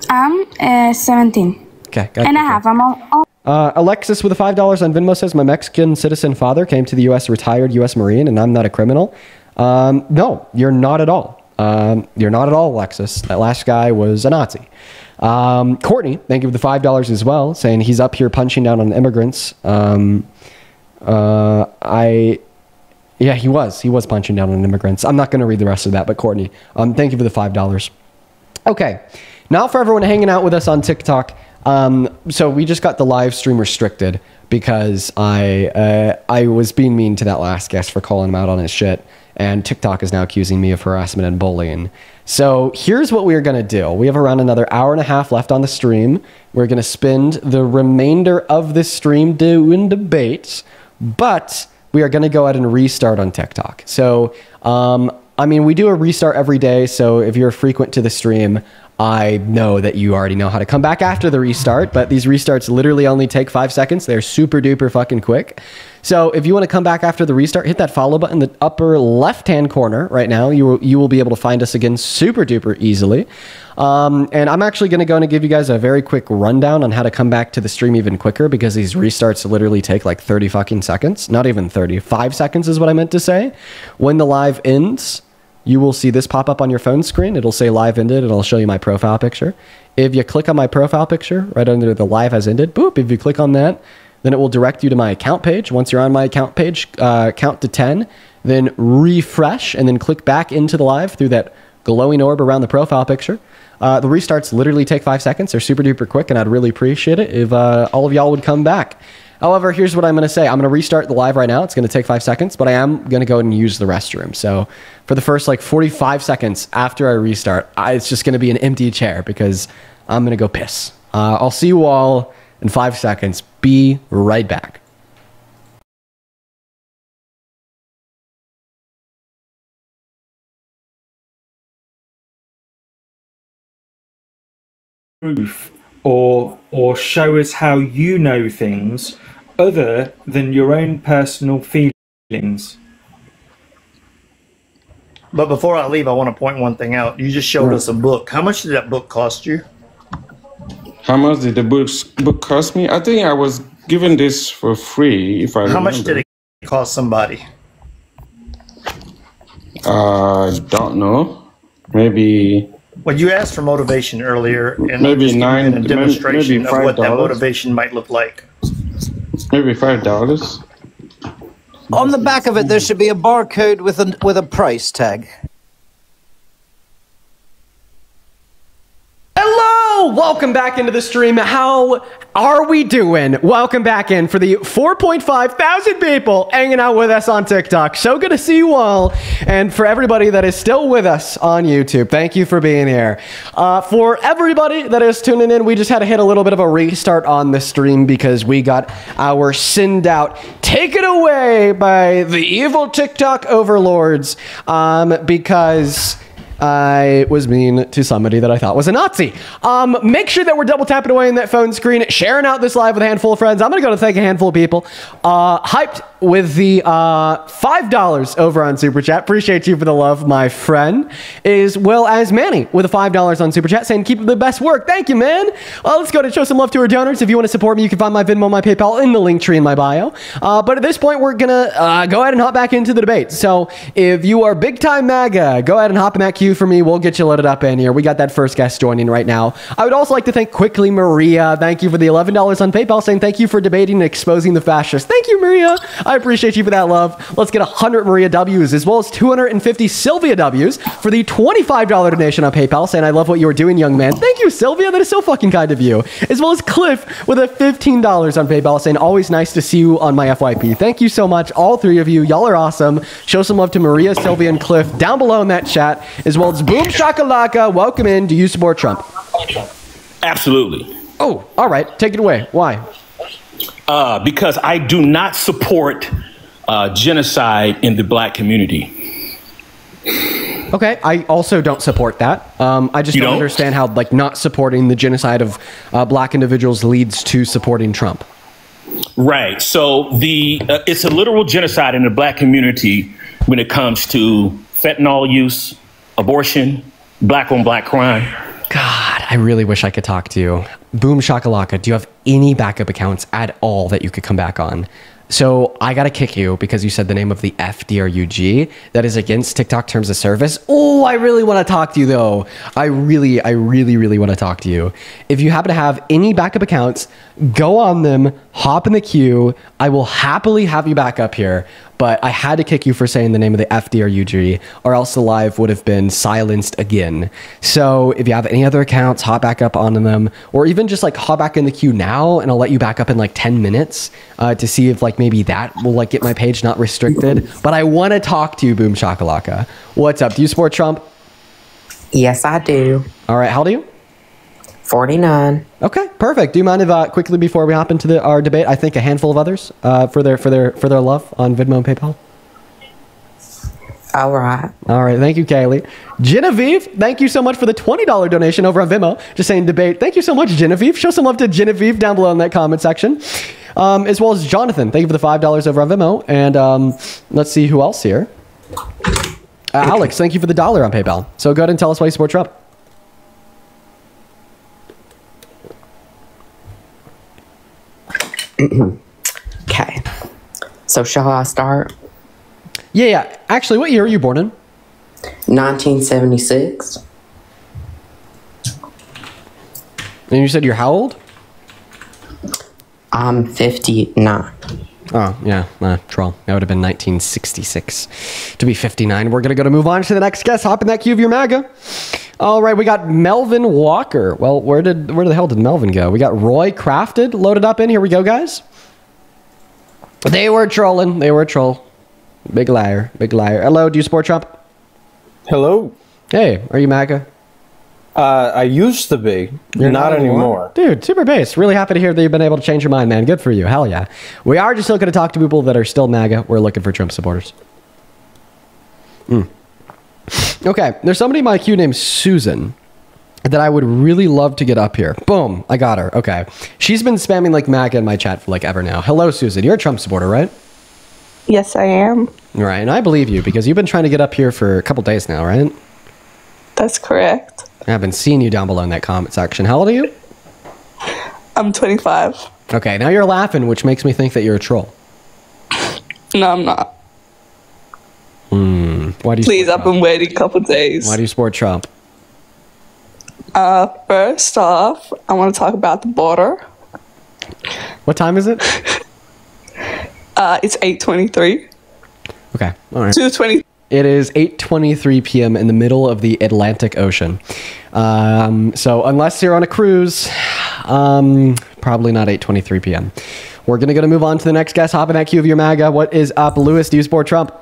I'm 17. Okay. And a half. I'm all. Alexis with the $5 on Venmo says, my Mexican citizen father came to the U.S., retired U.S. Marine, and I'm not a criminal. No, you're not at all. You're not at all, Alexis. That last guy was a Nazi. Courtney, thank you for the $5 as well, saying he's up here punching down on immigrants. Yeah, he was punching down on immigrants. I'm not going to read the rest of that, but Courtney, thank you for the $5. Okay, now for everyone hanging out with us on TikTok. So we just got the live stream restricted because I was being mean to that last guest for calling him out on his shit, and TikTok is now accusing me of harassment and bullying. So here's what we're going to do. We have around another hour and a half left on the stream. We're going to spend the remainder of the stream doing debates, but we are going to go ahead and restart on TikTok. So, I mean, we do a restart every day. So if you're frequent to the stream, I know that you already know how to come back after the restart, but these restarts literally only take 5 seconds. They're super duper fucking quick. So if you want to come back after the restart, hit that follow button in the upper left-hand corner right now. You will be able to find us again super duper easily. And I'm actually going to go and give you guys a very quick rundown on how to come back to the stream even quicker, because these restarts literally take like 30 fucking seconds. Not even 30. 5 seconds is what I meant to say. When the live ends, you will see this pop up on your phone screen. It'll say live ended, and it'll show you my profile picture. If you click on my profile picture right under the live has ended, boop, if you click on that, then it will direct you to my account page. Once you're on my account page, count to 10, then refresh, and then click back into the live through that glowing orb around the profile picture. The restarts literally take 5 seconds. They're super duper quick, and I'd really appreciate it if all of y'all would come back. However, here's what I'm going to say. I'm going to restart the live right now. It's going to take 5 seconds, but I am going to go and use the restroom. So for the first like 45 seconds after I restart, it's just going to be an empty chair because I'm going to go piss. I'll see you all in 5 seconds. Be right back. Proof or show us how you know things other than your own personal feelings. But before I leave, I want to point one thing out. You just showed us a book. How much did that book cost you? How much did the book cost me? I think I was given this for free, if I remember. How much did it cost somebody? I don't know. Maybe... Well, you asked for motivation earlier, and maybe a demonstration maybe of what that $5. motivation might look like. Maybe $5. On the back of it, there should be a barcode with a price tag. Hello! Welcome back into the stream. How are we doing? Welcome back in for the 4.5 thousand people hanging out with us on TikTok. So good to see you all. And for everybody that is still with us on YouTube, thank you for being here. For everybody that is tuning in, we just had to hit a little bit of a restart on the stream because we got our send out taken away by the evil TikTok overlords because I was mean to somebody that I thought was a Nazi. Make sure that we're double tapping away in that phone screen, sharing out this live with a handful of friends. I'm going to go to thank a handful of people. Hyped with the $5 over on Super Chat. Appreciate you for the love, my friend. As well as Manny with the $5 on Super Chat saying, keep up the best work. Thank you, man. Let's go to show some love to our donors. If you want to support me, you can find my Venmo, my PayPal in the link tree in my bio. But at this point, we're going to go ahead and hop back into the debate. So if you are big time MAGA, go ahead and hop in that queue for me. We'll get you loaded up in here. We got that first guest joining right now. I would also like to thank quickly Maria. Thank you for the $11 on PayPal, saying thank you for debating and exposing the fascists. Thank you, Maria. I appreciate you for that love. Let's get 100 Maria W's as well as 250 Sylvia W's for the $25 donation on PayPal, saying I love what you were doing, young man. Thank you, Sylvia. That is so fucking kind of you. As well as Cliff with a $15 on PayPal, saying always nice to see you on my FYP. Thank you so much, all three of you. Y'all are awesome. Show some love to Maria, Sylvia, and Cliff down below in that chat, as well as Boom Shakalaka. Welcome in. Do you support Trump? Absolutely. Oh, all right. Take it away. Why? Because I do not support genocide in the black community. Okay, I also don't support that. I just don't understand how like not supporting the genocide of black individuals leads to supporting Trump. Right. So it's a literal genocide in the black community when it comes to fentanyl use, abortion, black on black crime. God, I really wish I could talk to you. Boom Shakalaka, do you have any backup accounts at all that you could come back on? So I gotta kick you because you said the name of the FDRUG that is against TikTok terms of service. Oh, I really want to talk to you though. I really want to talk to you. If you happen to have any backup accounts, go on them, hop in the queue. I will happily have you back up here. But I had to kick you for saying the name of the FDRUG, or else the live would have been silenced again. So if you have any other accounts, hop back up onto them, or even just like hop back in the queue now, and I'll let you back up in like 10 minutes to see if like maybe that will like get my page not restricted. But I want to talk to you, Boom Shakalaka. What's up? Do you support Trump? Yes, I do. All right. How old are you? 49. Okay, perfect. Do you mind if quickly before we hop into our debate, I think a handful of others for their love on Venmo and PayPal? All right. All right. Thank you, Kaylee. Genevieve, thank you so much for the $20 donation over on Vimeo. Just saying debate. Thank you so much, Genevieve. Show some love to Genevieve down below in that comment section. As well as Jonathan. Thank you for the $5 over on Vimeo. And let's see who else here. Alex, thank you for the $1 on PayPal. So go ahead and tell us why you support Trump. Okay. So shall I start? Yeah. Actually, what year were you born in? 1976. And you said you're how old? I'm 59. Oh, yeah. Troll. That would have been 1966 to be 59. We're going to move on to the next guest. Hop in that queue of your MAGA. All right, we got Melvin Walker. Well, where the hell did Melvin go? We got Roy Crafted loaded up in. Here we go, guys. They were trolling. They were a troll. Big liar. Big liar. Hello, do you support Trump? Hello. Hey, are you MAGA? I used to be. You're not anymore. Dude, super bass. Really happy to hear that you've been able to change your mind, man. Good for you. Hell yeah. We are just looking to talk to people that are still MAGA. We're looking for Trump supporters. Okay, there's somebody in my queue named Susan that I would really love to get up here. Boom, I got her. Okay. She's been spamming like MAGA in my chat for like ever now. Hello, Susan. You're a Trump supporter, right? Yes, I am. Right, and I believe you because you've been trying to get up here for a couple days now, right? That's correct. I've been seeing you down below in that comment section. How old are you? I'm 25. Okay, now you're laughing, which makes me think that you're a troll. No, I'm not. Why do you Please, I've been waiting a couple days. Why do you support Trump? First off, I want to talk about the border. What time is it? It's 8:23. Okay, all right. 2:20. It is 8:23 p.m. in the middle of the Atlantic Ocean. So unless you're on a cruise, probably not 8:23 p.m. We're going to move on to the next guest. Hop in that queue of your MAGA. What is up, Lewis? Do you support Trump?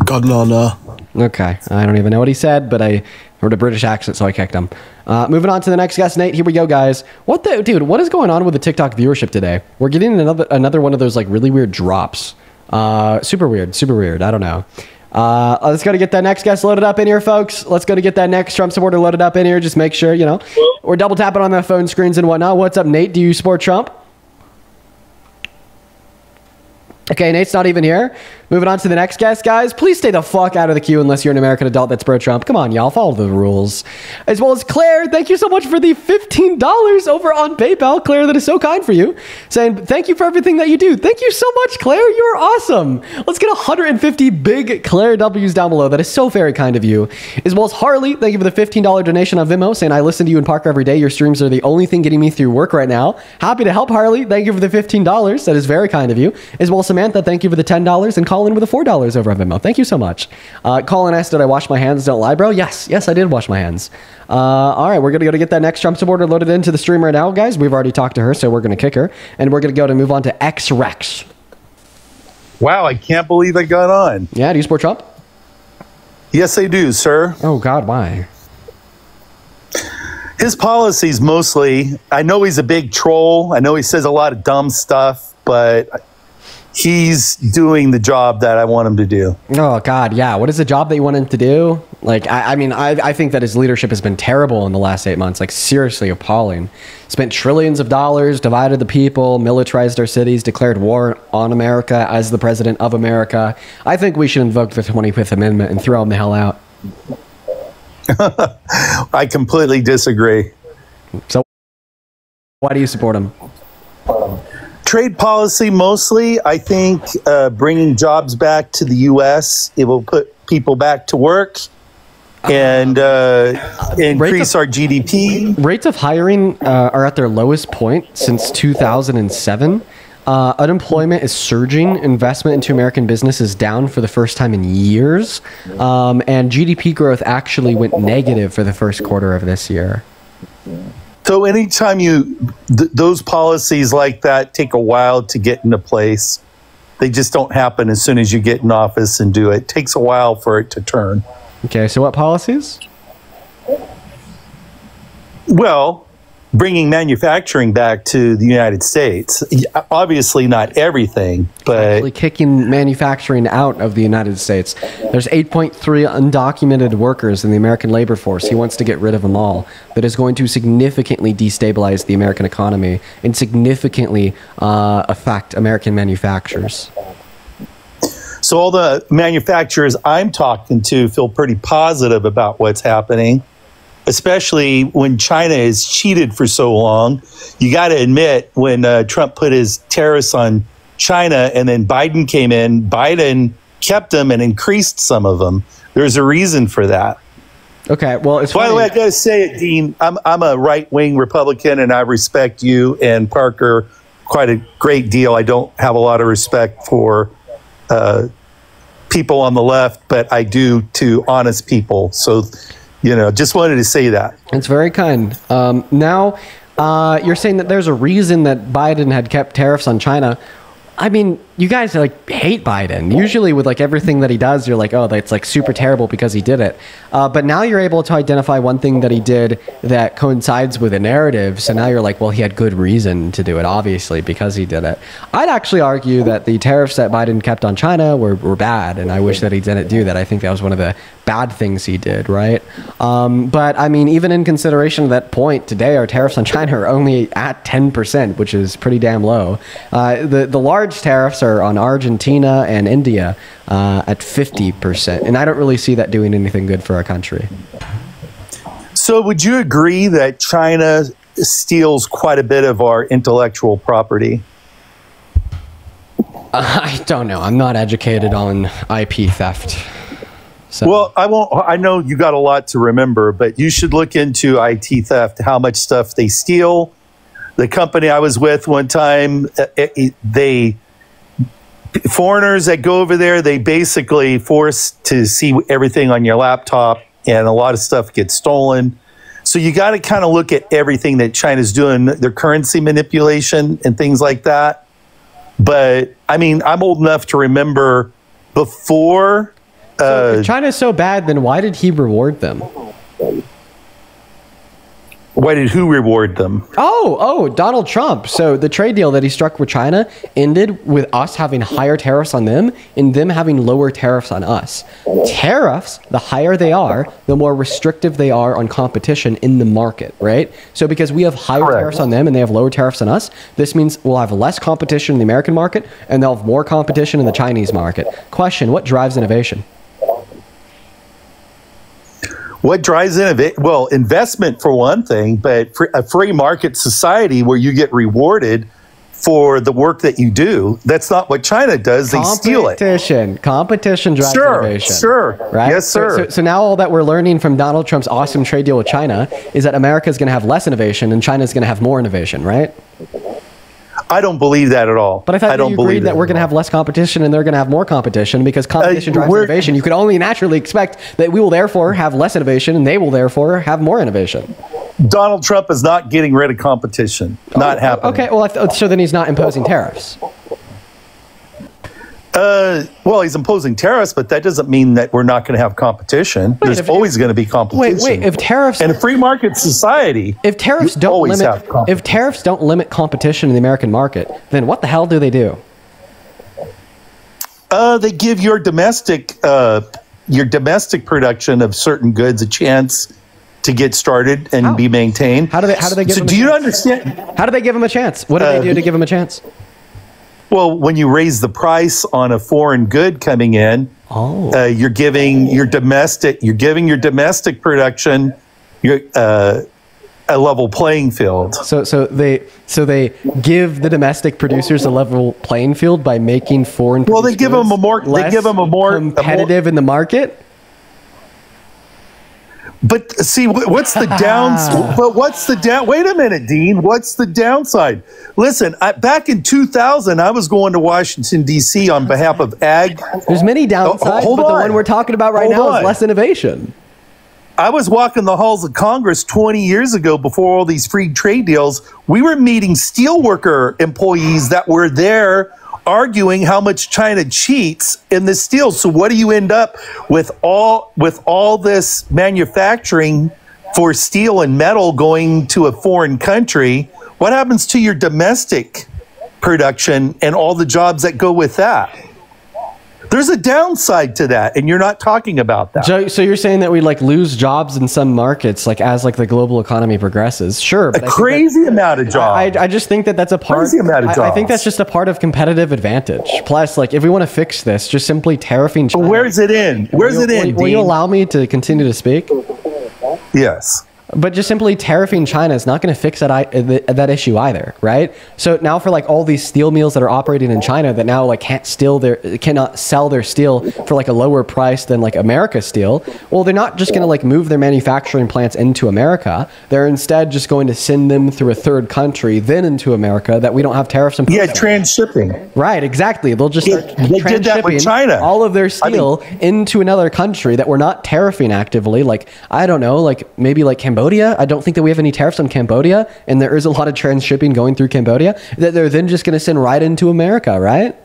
God, no. Okay, I don't even know what he said, but I heard a British accent, so I kicked him. Moving on to the next guest, Nate. Here we go, guys. What is going on with the TikTok viewership today? We're getting another one of those like really weird drops. Super weird. I don't know. Let's go to get that next guest loaded up in here, folks. Let's go to get that next Trump supporter loaded up in here. Just make sure, we're double tapping on the phone screens and whatnot. What's up, Nate? Do you support Trump? Okay, Nate's not even here. Moving on to the next guest, guys. Please stay the fuck out of the queue unless you're an American adult that's pro-Trump. Come on, y'all. Follow the rules. As well as Claire, thank you so much for the $15 over on PayPal. Claire, that is so kind for you. Saying, thank you for everything that you do. Thank you so much, Claire. You're awesome. Let's get 150 big Claire W's down below. That is so very kind of you. As well as Harley, thank you for the $15 donation on Vimeo. Saying, I listen to you in Parker every day. Your streams are the only thing getting me through work right now. Happy to help, Harley. Thank you for the $15. That is very kind of you. As well as Samantha, thank you for the $10. And Colin with the $4 over on Venmo. Thank you so much. Colin asked, did I wash my hands? Don't lie, bro. Yes, I did wash my hands. All right, we're going to go to get that next Trump supporter loaded into the stream right now, guys. We've already talked to her, so we're going to kick her. And we're going to go to move on to X-Rex. Wow, I can't believe I got on. Yeah, do you support Trump? Yes, I do, sir. Oh, God, why? His policies mostly, I know he's a big troll. I know he says a lot of dumb stuff, but he's doing the job that I want him to do. Oh, God, yeah. What is the job that you want him to do? Like, I think that his leadership has been terrible in the last 8 months. Like, seriously appalling. Spent trillions of dollars, divided the people, militarized our cities, declared war on America as the president of America. I think we should invoke the 25th Amendment and throw him the hell out. I completely disagree. So, why do you support him? Trade policy mostly. I think bringing jobs back to the U.S., it will put people back to work and increase our GDP. Rates of hiring are at their lowest point since 2007. Unemployment is surging. Investment into American business is down for the first time in years. And GDP growth actually went negative for the first quarter of this year. So anytime those policies like that take a while to get into place. They just don't happen as soon as you get in office and do it. It takes a while for it to turn. Okay, so what policies? Well, bringing manufacturing back to the United States. Obviously not everything, but actually kicking manufacturing out of the United States. There's 8.3 undocumented workers in the American labor force. He wants to get rid of them all. That is going to significantly destabilize the American economy and significantly affect American manufacturers. So all the manufacturers I'm talking to feel pretty positive about what's happening, especially when China has cheated for so long. You got to admit, when Trump put his tariffs on China and then Biden came in, Biden kept them and increased some of them. There's a reason for that. Okay, well, it's by the way, I got to say it, Dean. I'm a right-wing Republican, and I respect you and Parker quite a great deal. I don't have a lot of respect for people on the left, but I do to honest people. So, just wanted to say that. It's very kind. Now, you're saying that there's a reason that Biden had kept tariffs on China. I mean, you guys hate Biden. Usually with everything that he does, you're like, oh, that's super terrible because he did it. But now you're able to identify one thing that he did that coincides with a narrative. So now you're like, well, he had good reason to do it, obviously, because he did it. I'd actually argue that the tariffs that Biden kept on China were bad, and I wish that he didn't do that. I think that was one of the bad things he did, right? But I mean, even in consideration of that point, today our tariffs on China are only at 10%, which is pretty damn low. The large tariffs are on Argentina and India at 50%, and I don't really see that doing anything good for our country. So would you agree that China steals quite a bit of our intellectual property? I don't know. I'm not educated on IP theft. So. Well, I know you got a lot to remember, but you should look into IT theft, how much stuff they steal. The company I was with one time, foreigners that go over there, they basically force to see everything on your laptop, and a lot of stuff gets stolen. So you got to kind of look at everything that China's doing, their currency manipulation and things like that. But I mean, I'm old enough to remember before. So if China's so bad, then why did he reward them? Why did who reward them? Oh, Donald Trump. So the trade deal that he struck with China ended with us having higher tariffs on them and them having lower tariffs on us. Tariffs, the higher they are, the more restrictive they are on competition in the market, right? So because we have higher tariffs on them and they have lower tariffs on us, this means we'll have less competition in the American market and they'll have more competition in the Chinese market. Question, what drives innovation? What drives innovation? Well, investment for one thing, but for a free market society where you get rewarded for the work that you do, that's not what China does. They steal it. Competition drives innovation. Sure. Right? Yes, sir. So now all that we're learning from Donald Trump's awesome trade deal with China is that America is going to have less innovation and China is going to have more innovation, right? I don't believe that at all. But I thought you agreed that we're going to have less competition and they're going to have more competition because competition drives innovation. You could only naturally expect that we will therefore have less innovation and they will therefore have more innovation. Donald Trump is not getting rid of competition. Not happening. Okay, well, so then he's not imposing tariffs. Well, he's imposing tariffs, but that doesn't mean that we're not going to have competition. There's always going to be competition. Wait, if tariffs in a free market society, if tariffs don't limit competition in the American market, then what the hell do they do? They give your domestic production of certain goods a chance to get started and be maintained. How do they give them a chance? Do you understand? How do they give them a chance? What do they do to give them a chance? Well, when you raise the price on a foreign good coming in, you're giving your domestic production a level playing field. So they give the domestic producers a level playing field by making foreign. Well, they give them a more competitive in the market. But see, what's the downside? But what's the down? Wait a minute, Dean. What's the downside? Listen, back in 2000, I was going to Washington, D.C. on behalf of ag. There's many downsides, but the one we're talking about right now is less innovation. I was walking the halls of Congress 20 years ago before all these free trade deals. We were meeting steelworker employees that were there arguing how much China cheats in this deal. So what do you end up with all this manufacturing for steel and metal going to a foreign country, what happens to your domestic production and all the jobs that go with that? There's a downside to that, and you're not talking about that. So you're saying that we like lose jobs in some markets, like as like the global economy progresses? Sure, but a crazy amount of jobs. I just think that that's a part. Crazy amount of jobs. I think that's just a part of competitive advantage. Plus, like if we want to fix this, just simply tariffing China. Where's it in? Where's it in? Will you allow me to continue to speak? Yes. But just simply tariffing China is not going to fix that issue either, right? So now for like all these steel mills that are operating in China that now like cannot sell their steel for like a lower price than like America steel. Well, they're not just going to like move their manufacturing plants into America. They're instead just going to send them through a third country, then into America that we don't have tariffs imposed. Yeah, transshipping. Right, exactly. They'll just start they did that with China. All of their steel into another country that we're not tariffing actively. Like I don't know, like maybe like Cambodia. I don't think that we have any tariffs on Cambodia, and there is a lot of transshipping going through Cambodia that they're then just going to send right into America, right?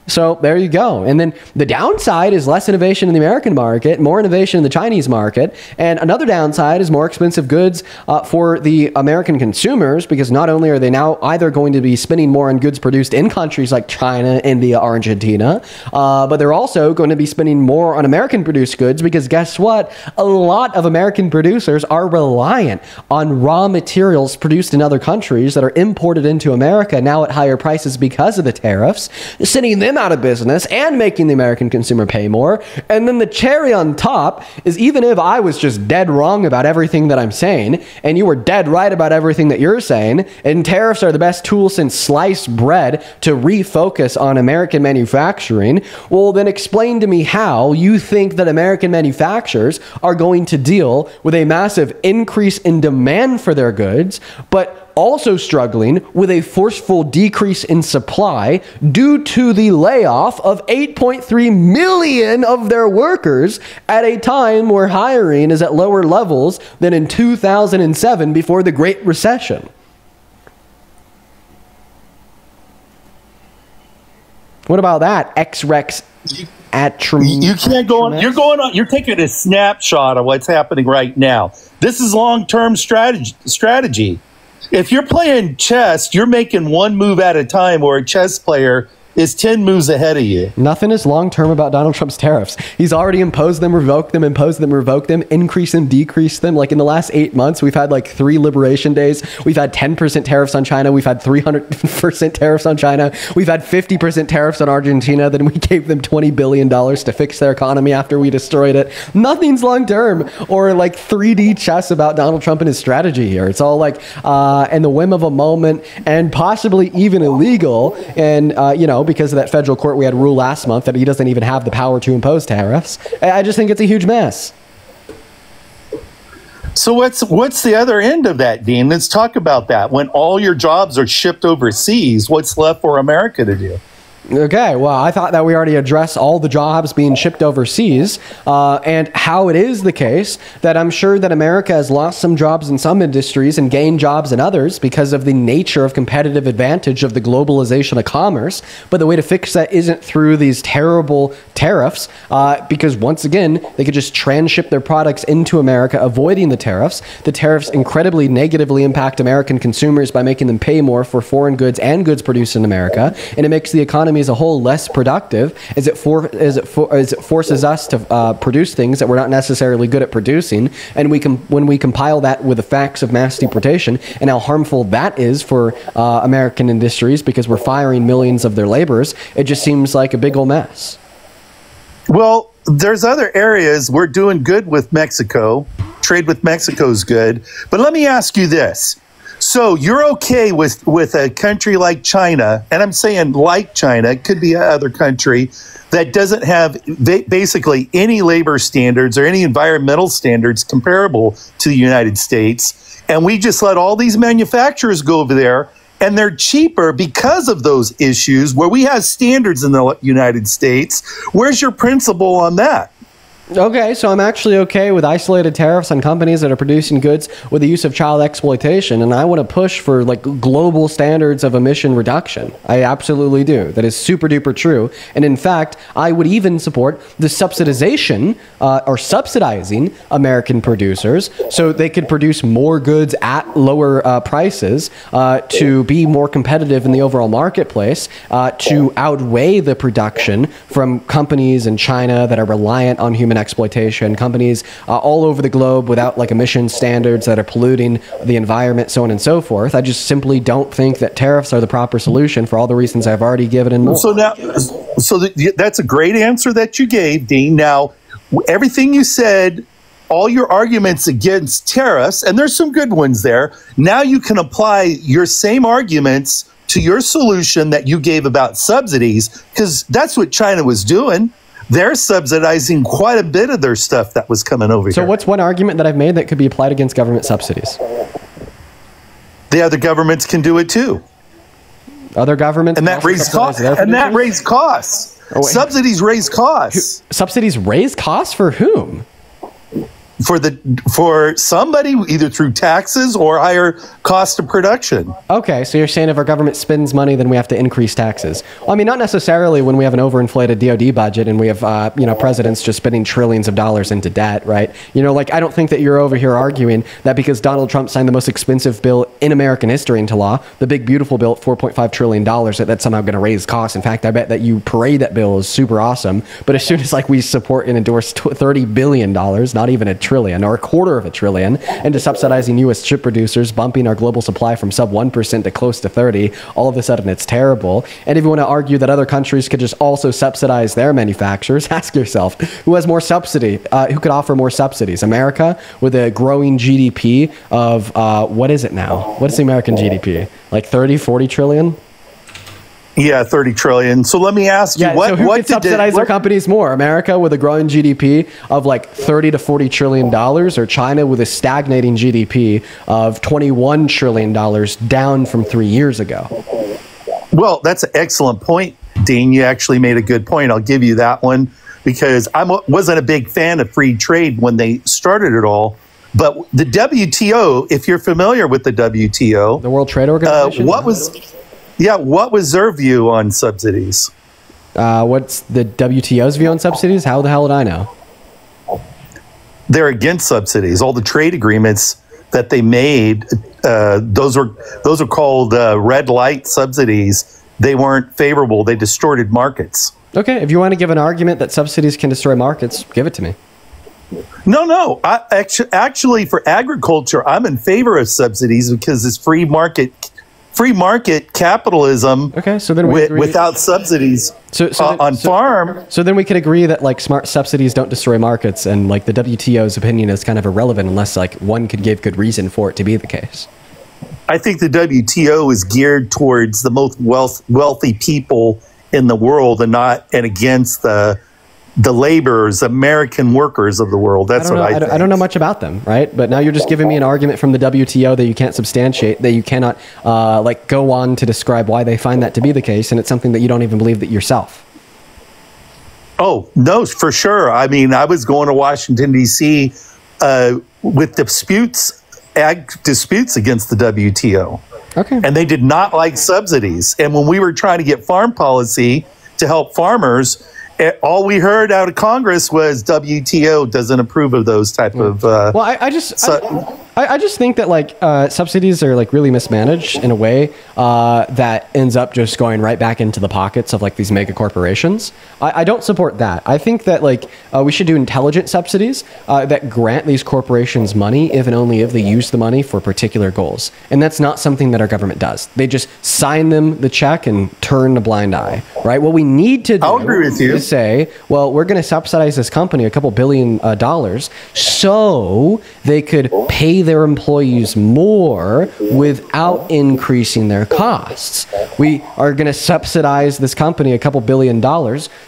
So there you go. And then the downside is less innovation in the American market, more innovation in the Chinese market. And another downside is more expensive goods for the American consumers, because not only are they now either going to be spending more on goods produced in countries like China, India, Argentina, but they're also going to be spending more on American produced goods, because guess what? A lot of American producers are reliant on raw materials produced in other countries that are imported into America now at higher prices because of the tariffs, sending them out of business and making the American consumer pay more. And then the cherry on top is, even if I was just dead wrong about everything that I'm saying and you were dead right about everything that you're saying, and tariffs are the best tool since sliced bread to refocus on American manufacturing, well then explain to me how you think that American manufacturers are going to deal with a massive increase in demand for their goods, but also struggling with a forceful decrease in supply due to the layoff of 8.3 million of their workers at a time where hiring is at lower levels than in 2007 before the Great Recession. What about that, X-Rex? You can't go on. You're taking a snapshot of what's happening right now. This is long-term strategy. If you're playing chess, you're making one move at a time, or a chess player is 10 moves ahead of you. Nothing is long-term about Donald Trump's tariffs. He's already imposed them, revoked them, imposed them, revoked them, increased them, decreased them. Like in the last 8 months, we've had like 3 liberation days. We've had 10% tariffs on China. We've had 300% tariffs on China. We've had 50% tariffs on Argentina. Then we gave them $20 billion to fix their economy after we destroyed it. Nothing's long-term or like 3D chess about Donald Trump and his strategy here. It's all like in the whim of a moment, and possibly even illegal. And, because of that federal court we had rule last month that he doesn't even have the power to impose tariffs. I just think it's a huge mess. So what's the other end of that, Dean? Let's talk about that. When all your jobs are shipped overseas, what's left for America to do? Okay, well, I thought that we already addressed all the jobs being shipped overseas, and how it is the case that I'm sure that America has lost some jobs in some industries and gained jobs in others because of the nature of competitive advantage of the globalization of commerce. But the way to fix that isn't through these terrible tariffs, because once again, they could just transship their products into America, avoiding the tariffs. The tariffs incredibly negatively impact American consumers by making them pay more for foreign goods and goods produced in America, and it makes the economy as a whole less productive, as it forces us to produce things that we're not necessarily good at producing. And when we compile that with the facts of mass deportation and how harmful that is for American industries, because we're firing millions of their laborers, it just seems like a big old mess. Well, there's other areas we're doing good with Mexico. Trade with Mexico is good. But let me ask you this. So you're okay with a country like China, and I'm saying like China, it could be another country that doesn't have basically any labor standards or any environmental standards comparable to the United States, and we just let all these manufacturers go over there, and they're cheaper because of those issues where we have standards in the United States. Where's your principle on that? Okay, so I'm actually okay with isolated tariffs on companies that are producing goods with the use of child exploitation, and I want to push for like global standards of emission reduction. I absolutely do. That is super duper true. And in fact, I would even support the subsidization or subsidizing American producers so they could produce more goods at lower prices to be more competitive in the overall marketplace, to outweigh the production from companies in China that are reliant on human exploitation, companies all over the globe without like emission standards that are polluting the environment, so on and so forth. I just simply don't think that tariffs are the proper solution for all the reasons I've already given and more. So now, that's a great answer that you gave, Dean. Now, everything you said, all your arguments against tariffs, and there's some good ones there. Now you can apply your same arguments to your solution that you gave about subsidies, because that's what China was doing. They're subsidizing quite a bit of their stuff that was coming over here. So what's one argument that I've made that could be applied against government subsidies? The other governments can do it too. Other governments, and that raise costs. And that raise costs. Oh, subsidies raise costs. Subsidies raise costs for whom? For somebody, either through taxes or higher cost of production. Okay, so you're saying if our government spends money, then we have to increase taxes. Well, I mean, not necessarily when we have an overinflated DoD budget and we have, presidents just spending trillions of dollars into debt, right? I don't think that you're over here arguing that because Donald Trump signed the most expensive bill in American history into law, the big beautiful bill at $4.5 trillion, that's somehow going to raise costs. In fact, I bet that you parade that bill is super awesome. But as soon as we support and endorse $30 billion, not even a trillion or $250 billion, into subsidizing U.S. chip producers, bumping our global supply from sub 1% to close to 30, all of a sudden it's terrible. And if you want to argue that other countries could just also subsidize their manufacturers, ask yourself, who has more subsidy? Who could offer more subsidies? America, with a growing GDP of, what is it now? What is the American GDP? Like 30, 40 trillion? Yeah, 30 trillion. So let me ask you, what could subsidize their companies more? America with a growing GDP of like 30 to 40 trillion dollars, or China with a stagnating GDP of 21 trillion dollars, down from 3 years ago? Well, that's an excellent point, Dean. You actually made a good point. I'll give you that one, because I wasn't a big fan of free trade when they started it all. But the WTO, if you're familiar with the WTO, the World Trade Organization, what was their view on subsidies? What's the WTO's view on subsidies? How the hell would I know? They're against subsidies. All the trade agreements that they made, those are called red light subsidies. They weren't favorable. They distorted markets. Okay, if you want to give an argument that subsidies can destroy markets, give it to me. No. Actually, for agriculture, I'm in favor of subsidies because it's free market capitalism. Okay, so then without subsidies farm. So then we could agree that smart subsidies don't destroy markets, and the WTO's opinion is kind of irrelevant unless one could give good reason for it to be the case. I think the WTO is geared towards the most wealthy people in the world, and against the laborers, American workers of the world. That's what I think. I don't know much about them, right? But now you're just giving me an argument from the WTO that you can't substantiate, that you cannot go on to describe why they find that to be the case, and it's something that you don't even believe that yourself. Oh, no, for sure. I mean, I was going to Washington, D.C. With disputes against the WTO. Okay. And they did not like subsidies. And when we were trying to get farm policy to help farmers, all we heard out of Congress was WTO doesn't approve of those type of. Well, I just think that subsidies are really mismanaged in a way that ends up just going right back into the pockets of these mega corporations. I don't support that. I think that we should do intelligent subsidies that grant these corporations money if and only if they use the money for particular goals. And that's not something that our government does. They just sign them the check and turn a blind eye, right? What we need to do I'll agree with you. is say, well, we're going to subsidize this company a couple $billion so they could pay their employees more without increasing their costs. we are going to subsidize this company a couple $1 billion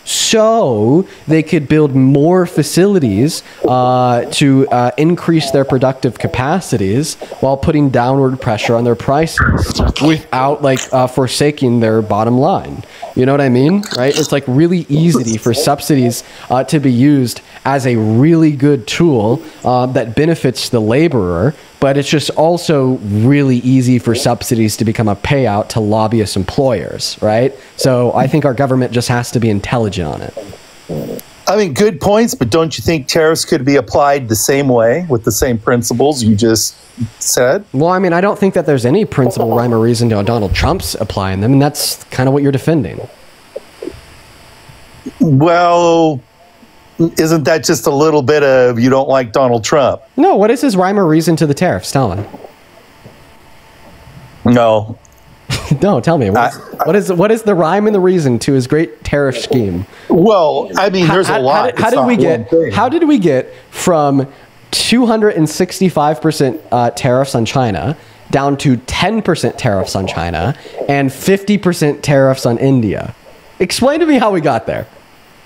so they could build more facilities to increase their productive capacities while putting downward pressure on their prices without like forsaking their bottom line. You know what I mean? Right? It's like really easy for subsidies to be used as a really good tool that benefits the laborer, but it's just also really easy for subsidies to become a payout to lobbyist employers, right? So I think our government just has to be intelligent on it. I mean, good points, but don't you think tariffs could be applied the same way with the same principles you just said? Well, I mean, I don't think that there's any principle, rhyme, or reason to Donald Trump's applying them, and that's kind of what you're defending. Well, isn't that just a little bit of you don't like Donald Trump? No, what is his rhyme or reason to the tariffs? Tell him. No. No, tell me. What is the rhyme and the reason to his great tariff scheme? Well, I mean, there's a lot. How did we get from 265% tariffs on China down to 10% tariffs on China and 50% tariffs on India? Explain to me how we got there.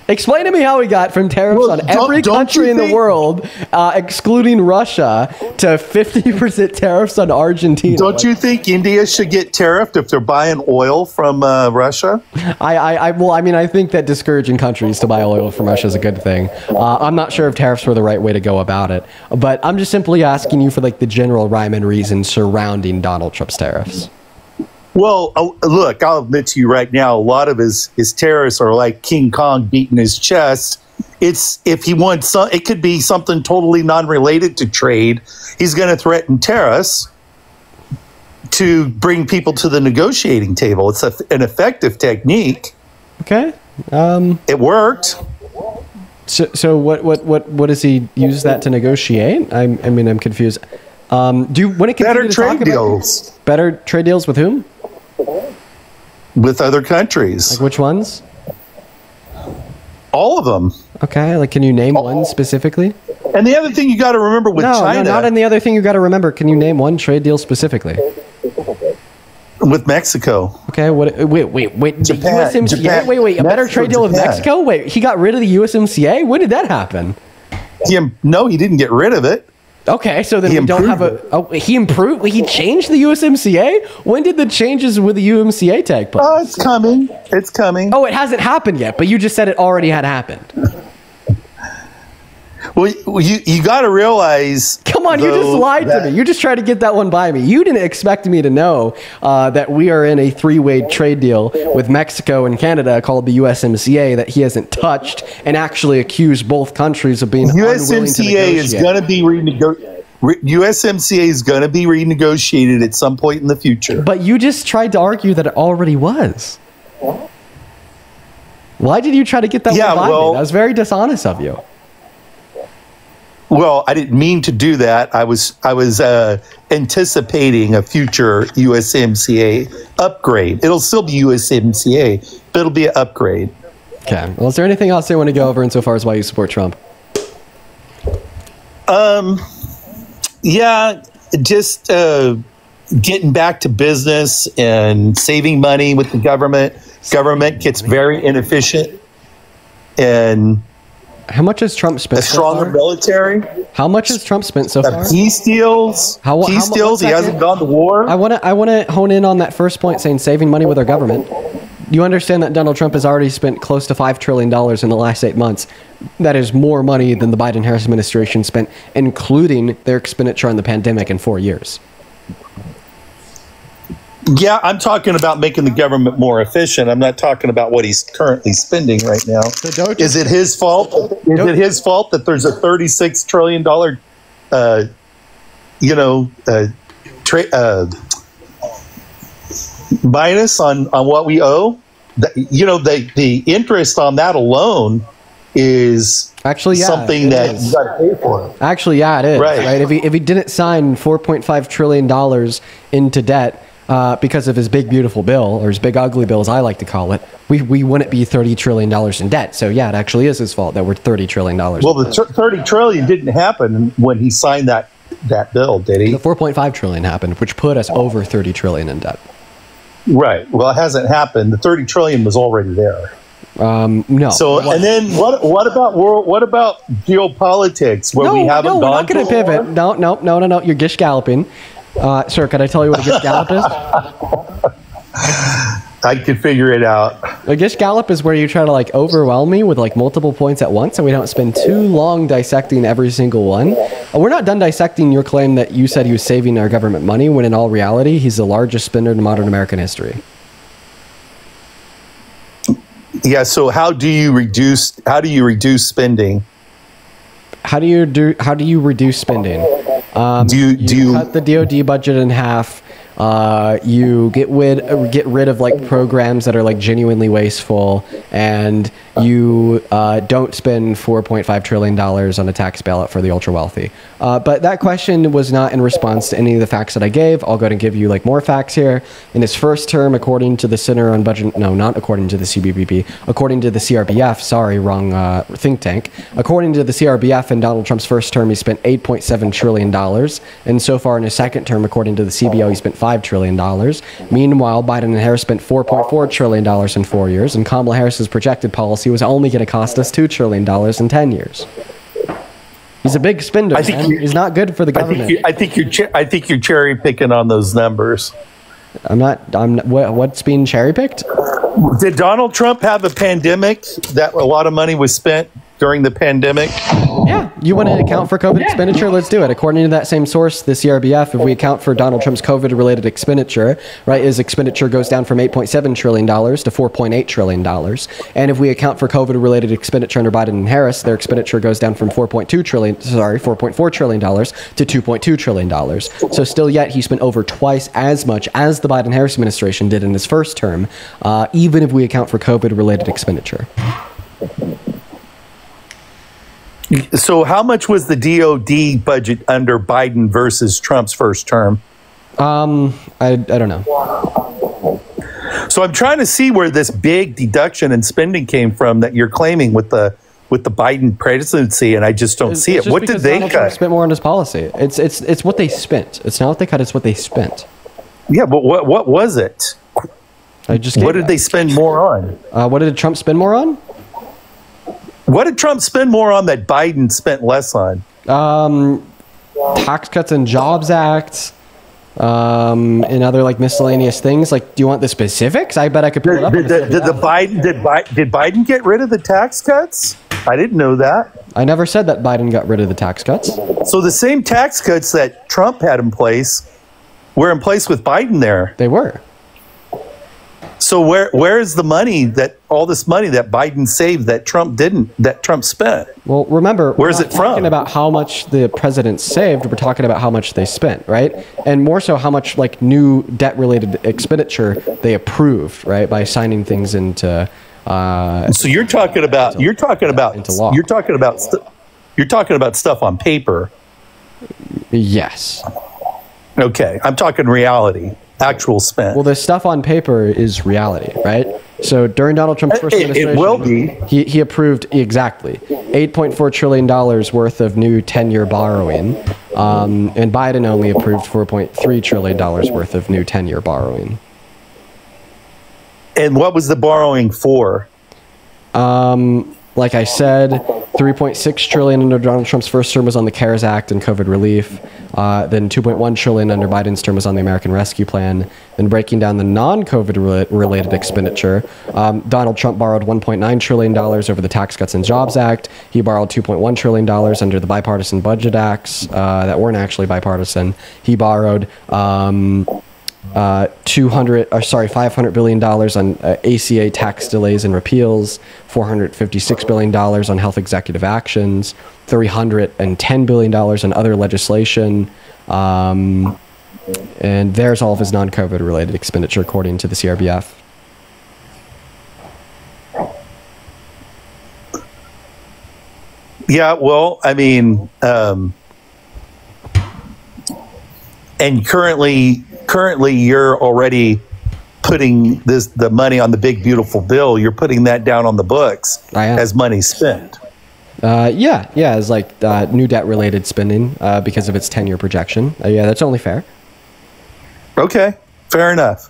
Explain to me how we got from tariffs on every country in the world, excluding Russia, to 50% tariffs on Argentina. Don't you think India should get tariffed if they're buying oil from Russia? Well, I mean, I think that discouraging countries to buy oil from Russia is a good thing. I'm not sure if tariffs were the right way to go about it, but I'm just simply asking you for like the general rhyme and reason surrounding Donald Trump's tariffs. Well, look, I'll admit to you right now, a lot of his tariffs are like King Kong beating his chest. It's if he wants some, it could be something totally non-related to trade. He's going to threaten tariffs to bring people to the negotiating table. It's an effective technique. Okay, it worked. So what does he use that to negotiate? I mean, I'm confused. Do you want to continue better trade deals? Better trade deals with whom? With other countries. Like which ones? All of them. Okay, like can you name one specifically? And the other thing you got to remember with China. No, not in the other thing you got to remember. Can you name one trade deal specifically? With Mexico. Okay, wait. Japan, USMCA? Japan, wait. A better trade deal with Mexico? Wait, he got rid of the USMCA? When did that happen? No, he didn't get rid of it. Okay, so then we don't have a... Oh, he improved? He changed the USMCA? When did the changes with the USMCA take place? Oh, it's coming. It's coming. Oh, it hasn't happened yet, but you just said it already had happened. Well, you got to realize... Come on, you just lied to me. You just tried to get that one by me. You didn't expect me to know that we are in a three-way trade deal with Mexico and Canada called the USMCA that he hasn't touched and actually accused both countries of being USMCA is going to be USMCA is going to be renegotiated at some point in the future. But you just tried to argue that it already was. Why did you try to get that one by me? That was very dishonest of you. Well, I didn't mean to do that. I was anticipating a future USMCA upgrade. It'll still be USMCA, but it'll be an upgrade. Okay. Well, is there anything else you want to go over insofar as why you support Trump? Yeah, just getting back to business and saving money with the government. Government gets very inefficient, and how much has Trump spent? A stronger military. How much has Trump spent so far? Peace deals. Peace deals. He hasn't gone to war. I want to hone in on that first point, saying saving money with our government. You understand that Donald Trump has already spent close to $5 trillion in the last 8 months. That is more money than the Biden-Harris administration spent, including their expenditure on the pandemic in 4 years. Yeah, I'm talking about making the government more efficient. I'm not talking about what he's currently spending right now. Is it his fault? Is it his fault that there's a $36 trillion, minus on what we owe? The interest on that alone is actually something that you got to pay for. Actually, yeah, it is. Right? If he didn't sign $4.5 trillion into debt, because of his big beautiful bill, or his big ugly bill as I like to call it, we wouldn't be $30 trillion in debt. So yeah, it actually is his fault that we're $30 trillion. Well, the $30 trillion didn't happen when he signed that bill, did he? The $4.5 trillion happened, which put us over $30 trillion in debt. Right. Well, it hasn't happened. The 30 trillion was already there. No. So, and then what about geopolitics where we haven't gone? We're not going to pivot. No. You're gish galloping. Sir, can I tell you what a gish gallop is? I can figure it out. A gish gallop is where you try to like overwhelm me with like multiple points at once, and we don't spend too long dissecting every single one. We're not done dissecting your claim that you said he was saving our government money, when in all reality, he's the largest spender in modern American history. Yeah. So how do you reduce spending? How do you reduce spending? Do you cut the DoD budget in half? You get rid of like programs that are like genuinely wasteful, and you don't spend $4.5 trillion on a tax bailout for the ultra wealthy. But that question was not in response to any of the facts that I gave. I'll go ahead and give you like more facts here. In his first term, according to the Center on Budget, no, not according to the CBPP, according to the CRBF, sorry, wrong think tank. According to the CRBF, in Donald Trump's first term, he spent $8.7 trillion. And so far in his second term, according to the CBO, he spent $5 trillion. Meanwhile, Biden and Harris spent $4.4 trillion in 4 years, and Kamala Harris's projected policy was only going to cost us $2 trillion in 10 years. He's a big spender. He's not good for the government. I think you're cherry picking on those numbers. I'm not. What's being cherry picked? Did Donald Trump have a pandemic that a lot of money was spent during the pandemic? Yeah. You want to account for COVID expenditure? Let's do it. According to that same source, the CRBF, if we account for Donald Trump's COVID-related expenditure, right, his expenditure goes down from $8.7 trillion to $4.8 trillion. And if we account for COVID-related expenditure under Biden and Harris, their expenditure goes down from $4.4 trillion to $2.2 trillion. So still yet, he spent over twice as much as the Biden-Harris administration did in his first term, even if we account for COVID-related expenditure. So how much was the DoD budget under Biden versus Trump's first term? I don't know. So I'm trying to see where this big deduction in spending came from that you're claiming with the Biden presidency, and I just don't see it. What did they cut? Trump spent more on his policy. It's what they spent. It's not what they cut. It's what they spent. Yeah, but what was it? What did they spend more on? What did Trump spend more on? What did Trump spend more on that Biden spent less on? Tax cuts and Jobs Act, and other like miscellaneous things. Like, do you want the specifics? I bet I could pull it up. Did Biden get rid of the tax cuts? I didn't know that. I never said that Biden got rid of the tax cuts. So the same tax cuts that Trump had in place were in place with Biden there. They were. So where is the money, that all this money that Biden saved that Trump didn't, that Trump spent? Well, remember, where's it from? We're talking about how much the president saved. We're talking about how much they spent, right? And more so how much like new debt-related expenditure they approved, right, by signing things into. So you're talking about stuff on paper. Yes. Okay, I'm talking reality. Actual spend. Well, the stuff on paper is reality, right? So during Donald Trump's first administration, it will be. He approved exactly $8.4 trillion worth of new 10-year borrowing, and Biden only approved $4.3 trillion worth of new 10-year borrowing. And what was the borrowing for? Like I said, $3.6 trillion under Donald Trump's first term was on the CARES Act and COVID relief. Then $2.1 trillion under Biden's term was on the American Rescue Plan. Then breaking down the non-COVID related expenditure, Donald Trump borrowed $1.9 trillion over the Tax Cuts and Jobs Act. He borrowed $2.1 trillion under the bipartisan budget acts that weren't actually bipartisan. He borrowed $500 billion on ACA tax delays and repeals, $456 billion on health executive actions, $310 billion on other legislation, and there's all of his non-COVID related expenditure according to the CRBF. Yeah, well, I mean, and currently you're already putting the money on the big beautiful bill. You're putting that down on the books as money spent. Yeah, as like new debt related spending because of its 10-year projection. Yeah, that's only fair. Okay, fair enough.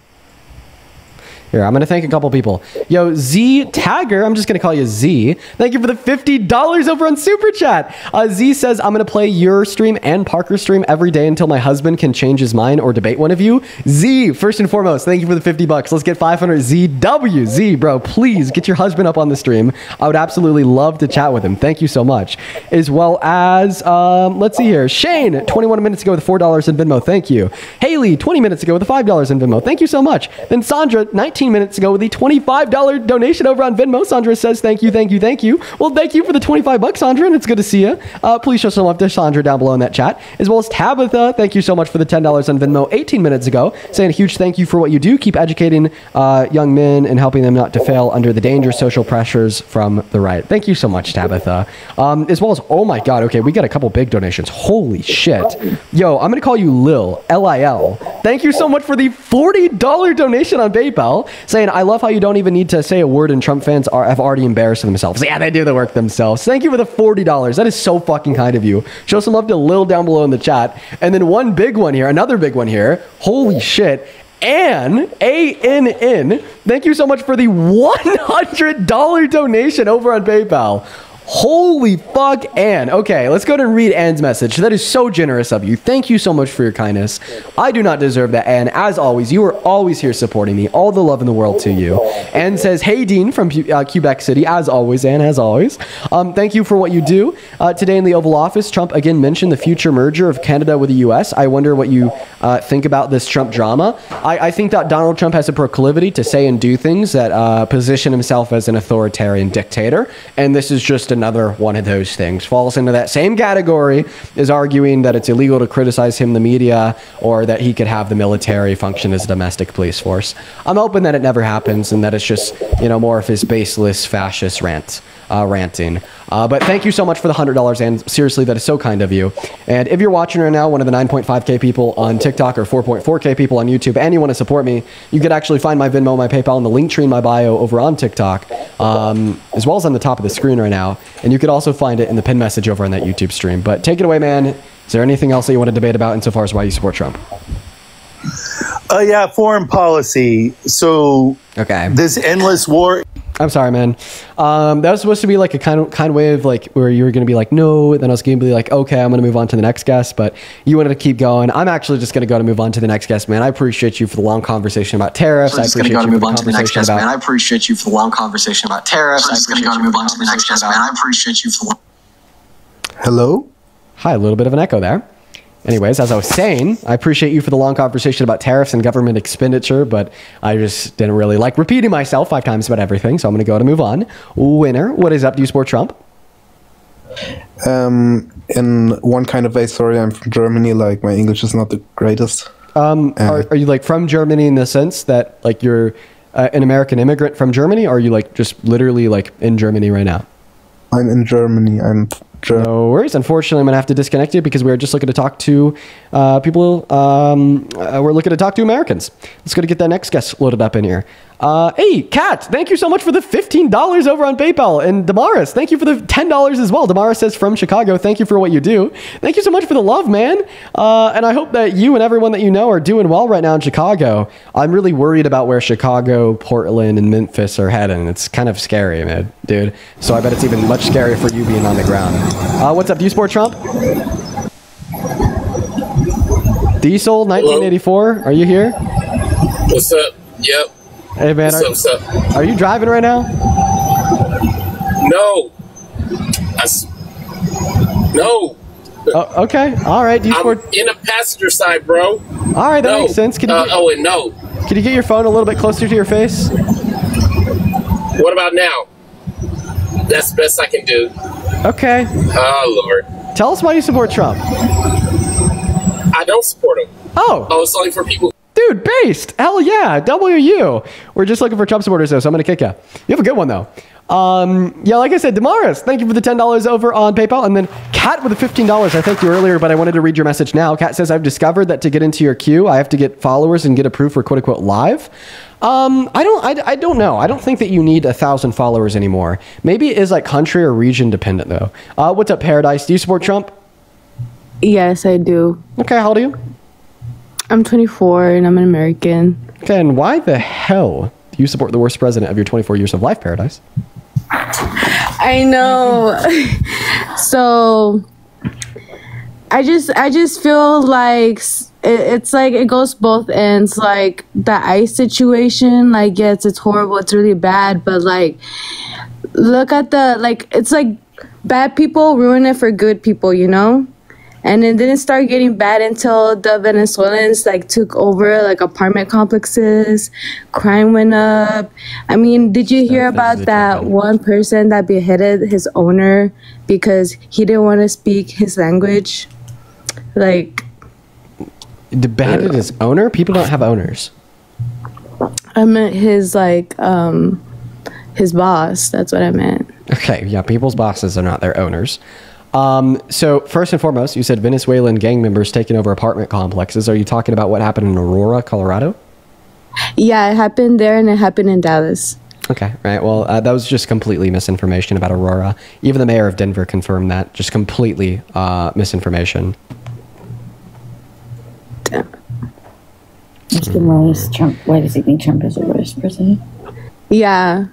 Here, I'm going to thank a couple people. Yo, Z Tagger, I'm just going to call you Z. Thank you for the $50 over on Super Chat. Z says, I'm going to play your stream and Parker's stream every day until my husband can change his mind or debate one of you. Z, first and foremost, thank you for the $50. Let's get 500 ZW. Z, bro, please get your husband up on the stream. I would absolutely love to chat with him. Thank you so much. As well as, let's see here. Shane, 21 minutes ago with $4 in Venmo. Thank you. Haley, 20 minutes ago with $5 in Venmo. Thank you so much. Then Sandra, 19 minutes ago with the $25 donation over on Venmo. Sandra says, thank you, thank you, thank you. Well, thank you for the $25, Sandra, and it's good to see you. Please show some love to Sandra down below in that chat. As well as Tabitha, thank you so much for the $10 on Venmo 18 minutes ago, saying a huge thank you for what you do. Keep educating young men and helping them not to fail under the dangerous social pressures from the right. Thank you so much, Tabitha. As well as, oh my God, okay, we got a couple big donations. Holy shit. Yo, I'm going to call you Lil, L-I-L. Thank you so much for the $40 donation on PayPal, saying, I love how you don't even need to say a word and Trump fans have already embarrassed themselves. Yeah, they do the work themselves. Thank you for the $40. That is so fucking kind of you. Show some love to Lil down below in the chat. And then one big one here, another big one here. Holy shit. Ann, A-N-N, thank you so much for the $100 donation over on PayPal. Holy fuck, Anne. Okay, let's go ahead and read Anne's message. That is so generous of you. Thank you so much for your kindness. I do not deserve that, Anne. As always, you are always here supporting me. All the love in the world to you. Anne says, hey, Dean from Quebec City. As always, Anne, as always. Thank you for what you do. Today in the Oval Office, Trump again mentioned the future merger of Canada with the U.S. I wonder what you think about this Trump drama. I think that Donald Trump has a proclivity to say and do things that position himself as an authoritarian dictator. And this is just another one of those things. Falls into that same category, is arguing that it's illegal to criticize him in the media or that he could have the military function as a domestic police force. I'm hoping that it never happens and that it's just, you know, more of his baseless fascist ranting. But thank you so much for the $100, and seriously, that is so kind of you. And if you're watching right now, one of the 9.5K people on TikTok or 4.4K people on YouTube, and you want to support me, you could actually find my Venmo, my PayPal, and the link tree in my bio over on TikTok, as well as on the top of the screen right now. And you could also find it in the pin message over on that YouTube stream. But take it away, man. Is there anything else that you want to debate about insofar as why you support Trump? Yeah, foreign policy. So okay, this endless war. I'm sorry, man. That was supposed to be like a kind of way of like where you were going to be like, no, then I was going to be like, okay, I'm going to move on to the next guest, but you wanted to keep going. I'm actually just going to move on to the next guest, man. I appreciate you for the long conversation about tariffs. I appreciate you for the conversation about... I appreciate you for the long conversation about tariffs. I'm just going to move on to the next guest, man. I appreciate you for... Hello? Hi, a little bit of an echo there. Anyways, as I was saying, I appreciate you for the long conversation about tariffs and government expenditure, but I just didn't really like repeating myself 5 times about everything, so I'm going to go to move on. Winner, what is up? Do you support Trump? In one kind of way, sorry, I'm from Germany, like my English is not the greatest. Are you like from Germany in the sense that like you're an American immigrant from Germany, or are you like just literally like in Germany right now? I'm in Germany. No worries. Unfortunately, I'm going to have to disconnect you because we're just looking to talk to people. We're looking to talk to Americans. Let's go to get that next guest loaded up in here. Hey, Kat, thank you so much for the $15 over on PayPal. And Damaris, thank you for the $10 as well. Damaris says from Chicago, thank you for what you do. Thank you so much for the love, man. And I hope that you and everyone that you know are doing well right now in Chicago. I'm really worried about where Chicago, Portland, and Memphis are heading. It's kind of scary, man, dude. So I bet it's even much scarier for you being on the ground. What's up? Do you support Trump? Diesel, 1984, are you here? What's up? Yep. Hey, man. What's up? Are you driving right now? No. No. Oh, okay. All right. I'm in a passenger side, bro. All right. That makes sense. Can you no. Can you get your phone a little bit closer to your face? What about now? That's the best I can do. Okay. Oh, Lord. Tell us why you support Trump. I don't support him. Oh. Oh, it's only for people. Dude, based. Hell yeah. WU. We're just looking for Trump supporters, though, so I'm going to kick you. You have a good one, though. Yeah, like I said, Damaris, thank you for the $10 over on PayPal. And then Kat with the $15. I thanked you earlier, but I wanted to read your message now. Kat says, I've discovered that to get into your queue, I have to get followers and get approved for quote-unquote live. I don't know. I don't think that you need 1,000 followers anymore. Maybe it is like country or region dependent, though. What's up, Paradise? Do you support Trump? Yes, I do. Okay, how old are you? I'm 24 and I'm an American. Okay, and why the hell You support the worst president of your 24 years of life, Paradise. I know. So I just feel like it's like it goes both ends. Like the ICE situation, like yes, it's horrible, it's really bad, but like look at the like it's like bad people ruin it for good people, you know? And it didn't start getting bad until the Venezuelans like took over like apartment complexes, crime went up. I mean, did you hear about that one person that beheaded his owner because he didn't want to speak his language? Like, beheaded his owner? People don't have owners. I meant his like his boss. That's what I meant. Okay, yeah, people's bosses are not their owners. So first and foremost, you said Venezuelan gang members taking over apartment complexes. Are you talking about what happened in Aurora, Colorado? Yeah, it happened there and it happened in Dallas. Okay, right. Well, that was just completely misinformation about Aurora. Even the mayor of Denver confirmed that. Just completely misinformation. Mr. Morris, Trump. Why does he think Trump is the worst president? Yeah.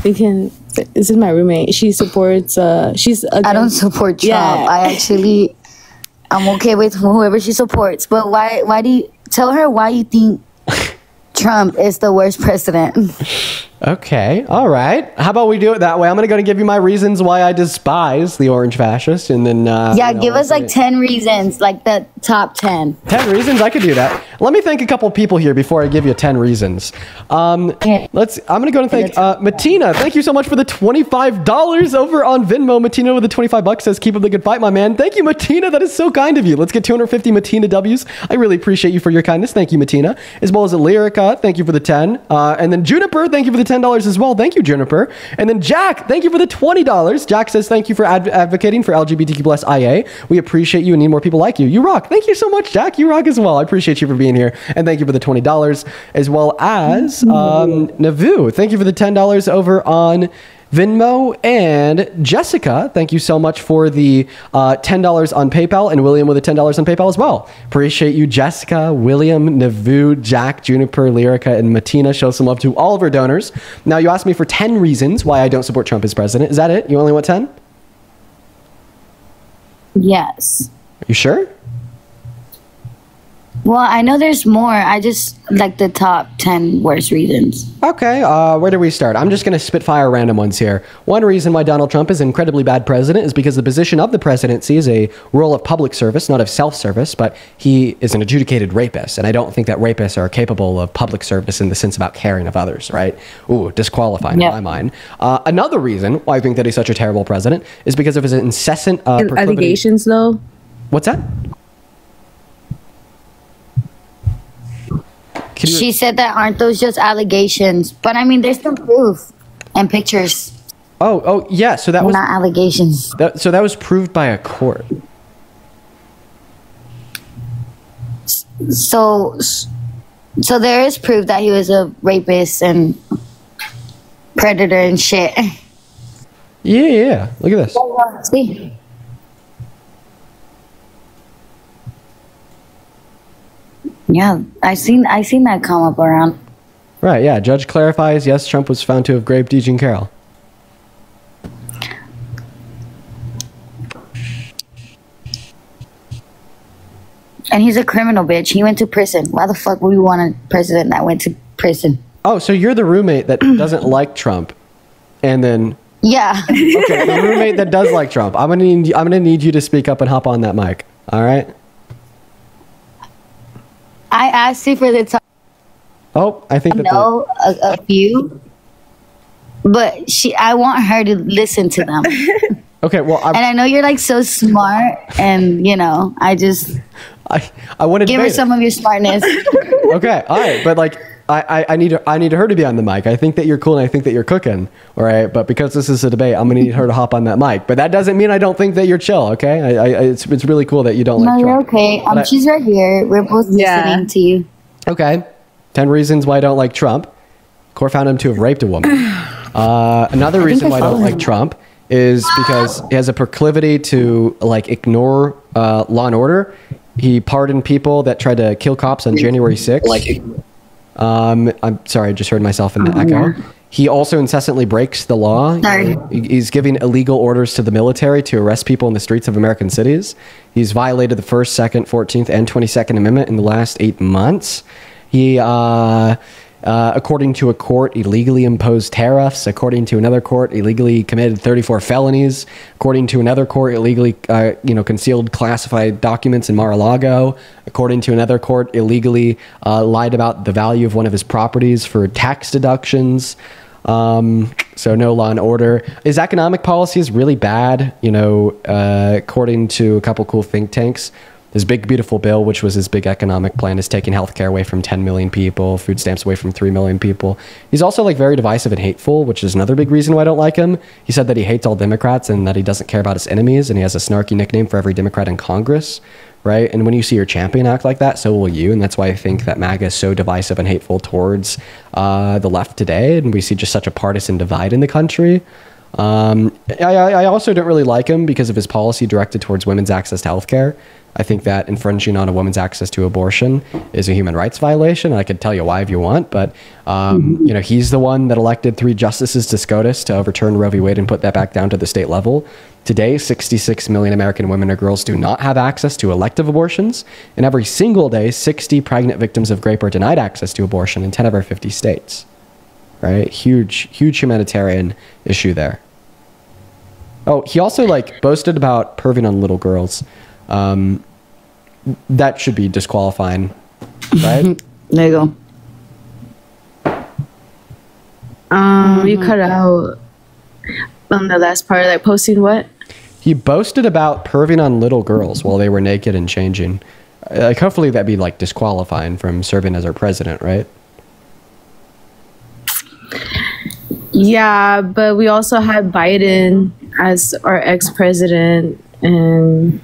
We can. This is my roommate. She supports. She's. I don't support Trump. Yeah. I'm okay with whoever she supports. But why? Why do you tell her why you think Trump is the worst president? Okay, all right. How about we do it that way? I'm going to go and give you my reasons why I despise the orange fascist, and then give us like 10 reasons, like the top 10. 10 reasons? I could do that. Let me thank a couple people here before I give you 10 reasons. I'm going to go and thank Matina. Thank you so much for the $25 over on Venmo. Matina with the $25 says, keep up the good fight, my man. Thank you, Matina. That is so kind of you. Let's get 250 Matina W's. I really appreciate you for your kindness. Thank you, Matina. As well as Lyrica, thank you for the 10. And then Juniper, thank you for the $10 as well. Thank you, Juniper. And then Jack, thank you for the $20. Jack says, thank you for advocating for LGBTQ plus IA. We appreciate you and need more people like you. You rock. Thank you so much, Jack. You rock as well. I appreciate you for being here. And thank you for the $20, as well as Navu. Thank you for the $10 over on Venmo. And Jessica, thank you so much for the $10 on PayPal, and William with the $10 on PayPal as well. Appreciate you, Jessica, William, Navu, Jack, Juniper, Lyrica, and Matina. Show some love to all of our donors. Now, you asked me for 10 reasons why I don't support Trump as president. Is that it? You only want 10? Yes. You sure? Well, I know there's more. I just like the top 10 worst reasons. Okay, where do we start? I'm just going to spitfire random ones here. One reason why Donald Trump is an incredibly bad president is because the position of the presidency is a role of public service, not of self-service, but he is an adjudicated rapist, and I don't think that rapists are capable of public service in the sense about caring of others, right? Ooh, disqualifying in my mind. Another reason why I think that he's such a terrible president is because of his incessant allegations, though. What's that? She said that aren't those just allegations? But I mean, there's some proof and pictures. Oh, yeah. So that was not allegations. So that was proved by a court. So there is proof that he was a rapist and predator and shit. Yeah. Look at this. See. Yeah, I seen that come up around. Right, yeah. Judge clarifies, yes, Trump was found to have raped Jean Carroll. And he's a criminal, bitch. He went to prison. Why the fuck would we want a president that went to prison? Oh, so you're the roommate that doesn't like Trump, and then... Yeah. Okay, the roommate that does like Trump. I'm gonna need you to speak up and hop on that mic. All right? I asked you for the time. Oh, I think that a few, but I want her to listen to them. Okay, well, and I know you're like so smart, and you know, I want to give her some of your smartness. Okay, all right, but like I need her to be on the mic. I think that you're cool, and I think that you're cooking. All right, but because this is a debate, I'm gonna need her to hop on that mic. But that doesn't mean I don't think that you're chill. Okay, it's really cool that you don't like Trump. You're okay. She's right here. We're both listening to you. Okay, 10 reasons why I don't like Trump. Court found him to have raped a woman. Another reason why I don't like Trump is because he has a proclivity to like ignore law and order. He pardoned people that tried to kill cops on January 6th. I'm sorry, I just heard myself in the echo. He also incessantly breaks the law. Sorry. He's giving illegal orders to the military to arrest people in the streets of American cities. He's violated the 1st, 2nd, 14th, and 22nd Amendment in the last 8 months. He, according to a court, illegally imposed tariffs. According to another court, illegally committed 34 felonies. According to another court, illegally, concealed classified documents in Mar-a-Lago. According to another court, illegally lied about the value of one of his properties for tax deductions. So no law and order. His economic policy is really bad. According to a couple cool think tanks, his big beautiful bill, which was his big economic plan, is taking healthcare away from 10 million people, food stamps away from 3 million people. He's also very divisive and hateful, which is another big reason why I don't like him. He said that he hates all Democrats and that he doesn't care about his enemies, and he has a snarky nickname for every Democrat in Congress, right? And when you see your champion act like that, so will you. And that's why I think that MAGA is so divisive and hateful towards the left today. And we see just such a partisan divide in the country. I also don't really like him because of his policy directed towards women's access to healthcare. I think that infringing on a woman's access to abortion is a human rights violation. I could tell you why if you want, but he's the one that elected 3 justices to SCOTUS to overturn Roe v. Wade and put that back down to the state level. Today, 66 million American women or girls do not have access to elective abortions, and every single day, 60 pregnant victims of rape are denied access to abortion in 10 of our 50 states. Right? Huge humanitarian issue there. Oh, he also boasted about perving on little girls. That should be disqualifying, right? There you go. You cut out on the last part, posting what? He boasted about perving on little girls while they were naked and changing. Hopefully that'd be disqualifying from serving as our president, right? Yeah, but we also had Biden as our ex-president, and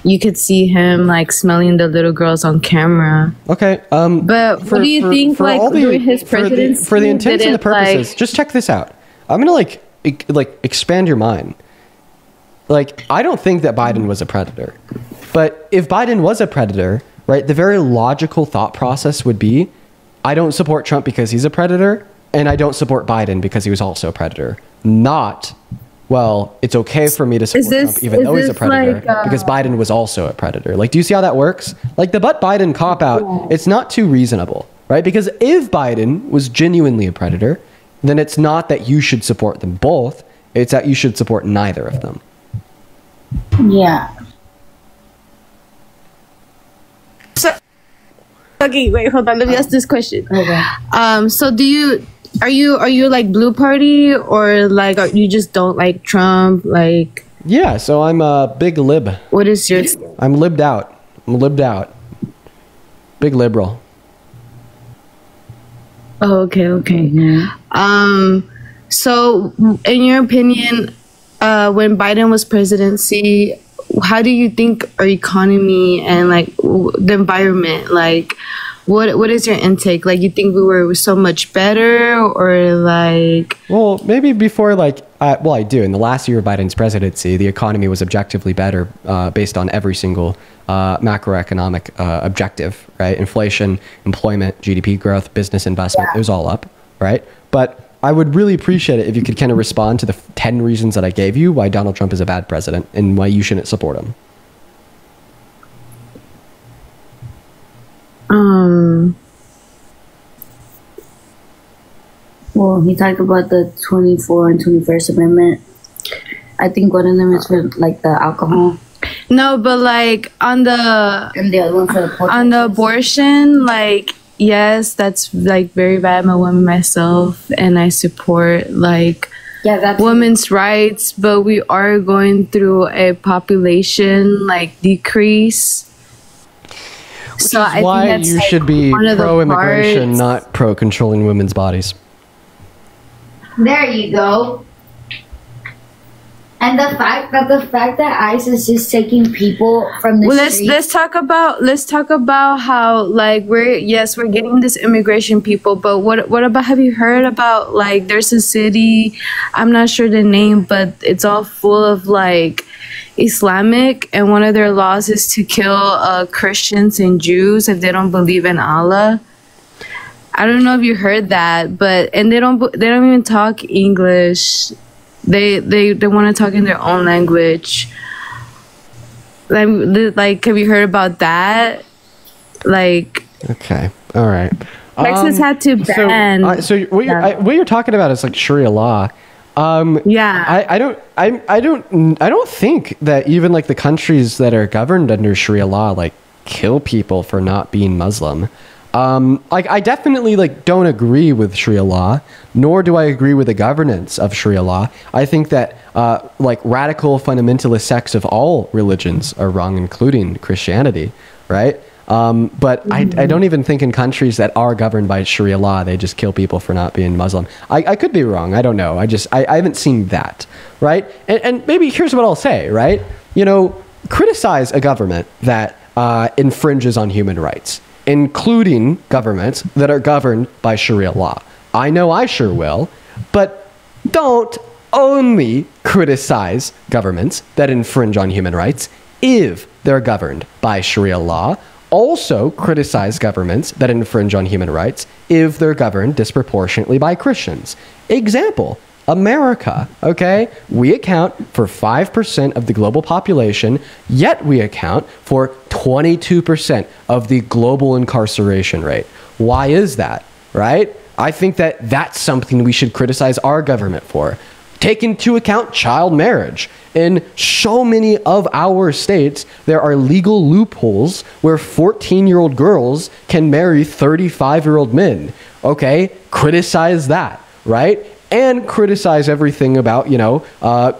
you could see him smelling the little girls on camera. Okay. But what do you think during his presidency? For the intents and the purposes, just check this out. I'm gonna expand your mind. I don't think that Biden was a predator, but if Biden was a predator, right, the very logical thought process would be, I don't support Trump because he's a predator, and I don't support Biden because he was also a predator. Not, well, it's okay for me to support Trump even though he's a predator because Biden was also a predator. Do you see how that works? The but Biden cop-out, it's not too reasonable, right? Because if Biden was genuinely a predator, then it's not that you should support them both, it's that you should support neither of them. Yeah. Okay, wait, hold on. Let me ask this question. Okay. So are you blue party, or you just don't like Trump? Yeah, so I'm a big lib. What is your? I'm libbed out. Big liberal. Oh, okay. So in your opinion, when Biden was presidency, how do you think our economy and the environment, what is your intake? You think we were so much better, or Well, maybe before I do. In the last year of Biden's presidency, the economy was objectively better based on every single macroeconomic objective, right? Inflation, employment, GDP growth, business investment, it was all up, right? But I would really appreciate it if you could kind of respond to the 10 reasons that I gave you why Donald Trump is a bad president and why you shouldn't support him. Well, he talked about the 24th and 21st Amendment. I think one of them is for the alcohol. No, but on the and the other one for the abortion, yes, that's very bad. I'm a woman myself, and I support women's rights, but we are going through a population decrease. Which is why you should be pro-immigration, not pro-controlling women's bodies. There you go. And the fact that ICE is just taking people from the street. Let's talk about how we're getting this immigration people, but what about, have you heard about there's a city, I'm not sure the name, but it's all full of Islamic, and one of their laws is to kill Christians and Jews if they don't believe in Allah. I don't know if you heard that, but and they don't even talk English. They want to talk in their own language. Like, have you heard about that? Like, okay, all right. Texas had to ban. So what you're talking about is like Sharia law. Yeah. I don't think that even like the countries that are governed under Sharia law like kill people for not being Muslim. Like I definitely like don't agree with Sharia law, nor do I agree with the governance of Sharia law. I think that like radical fundamentalist sects of all religions are wrong, including Christianity, right? But I don't even think in countries that are governed by Sharia law, they just kill people for not being Muslim. I could be wrong. I don't know. I haven't seen that, right? And maybe here's what I'll say, right? You know, criticize a government that infringes on human rights, including governments that are governed by Sharia law. I know I sure will, but don't only criticize governments that infringe on human rights if they're governed by Sharia law. Also criticize governments that infringe on human rights if they're governed disproportionately by Christians. Example, America, okay? We account for 5% of the global population, yet we account for 22% of the global incarceration rate. Why is that, right? I think that that's something we should criticize our government for. Take into account child marriage. In so many of our states, there are legal loopholes where 14-year-old girls can marry 35-year-old men. Okay, criticize that, right? And criticize everything about, you know,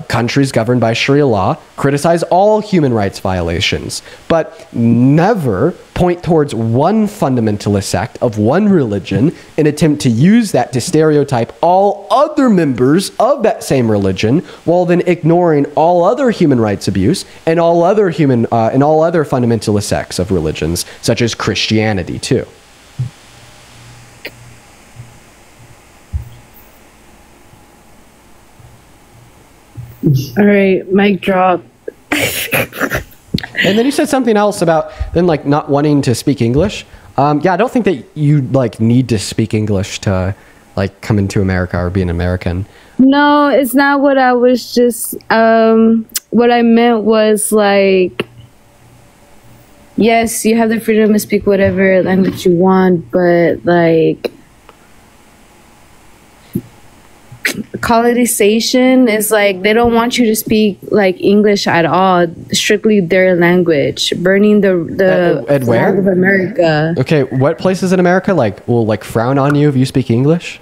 countries governed by Sharia law. Criticize all human rights violations, but never point towards one fundamentalist sect of one religion and attempt to use that to stereotype all other members of that same religion, while then ignoring all other human rights abuse and all other fundamentalist sects of religions, such as Christianity too. All right, mic drop. And then you said something else about then like not wanting to speak English. Yeah, I don't think that you like need to speak English to like come into America or be an American. No, it's not what I was just what I meant was like, yes, you have the freedom to speak whatever language you want, but like colonization is like they don't want you to speak like English at all, strictly their language, burning the and where? flag of America. Okay, what places in America like will like frown on you if you speak English?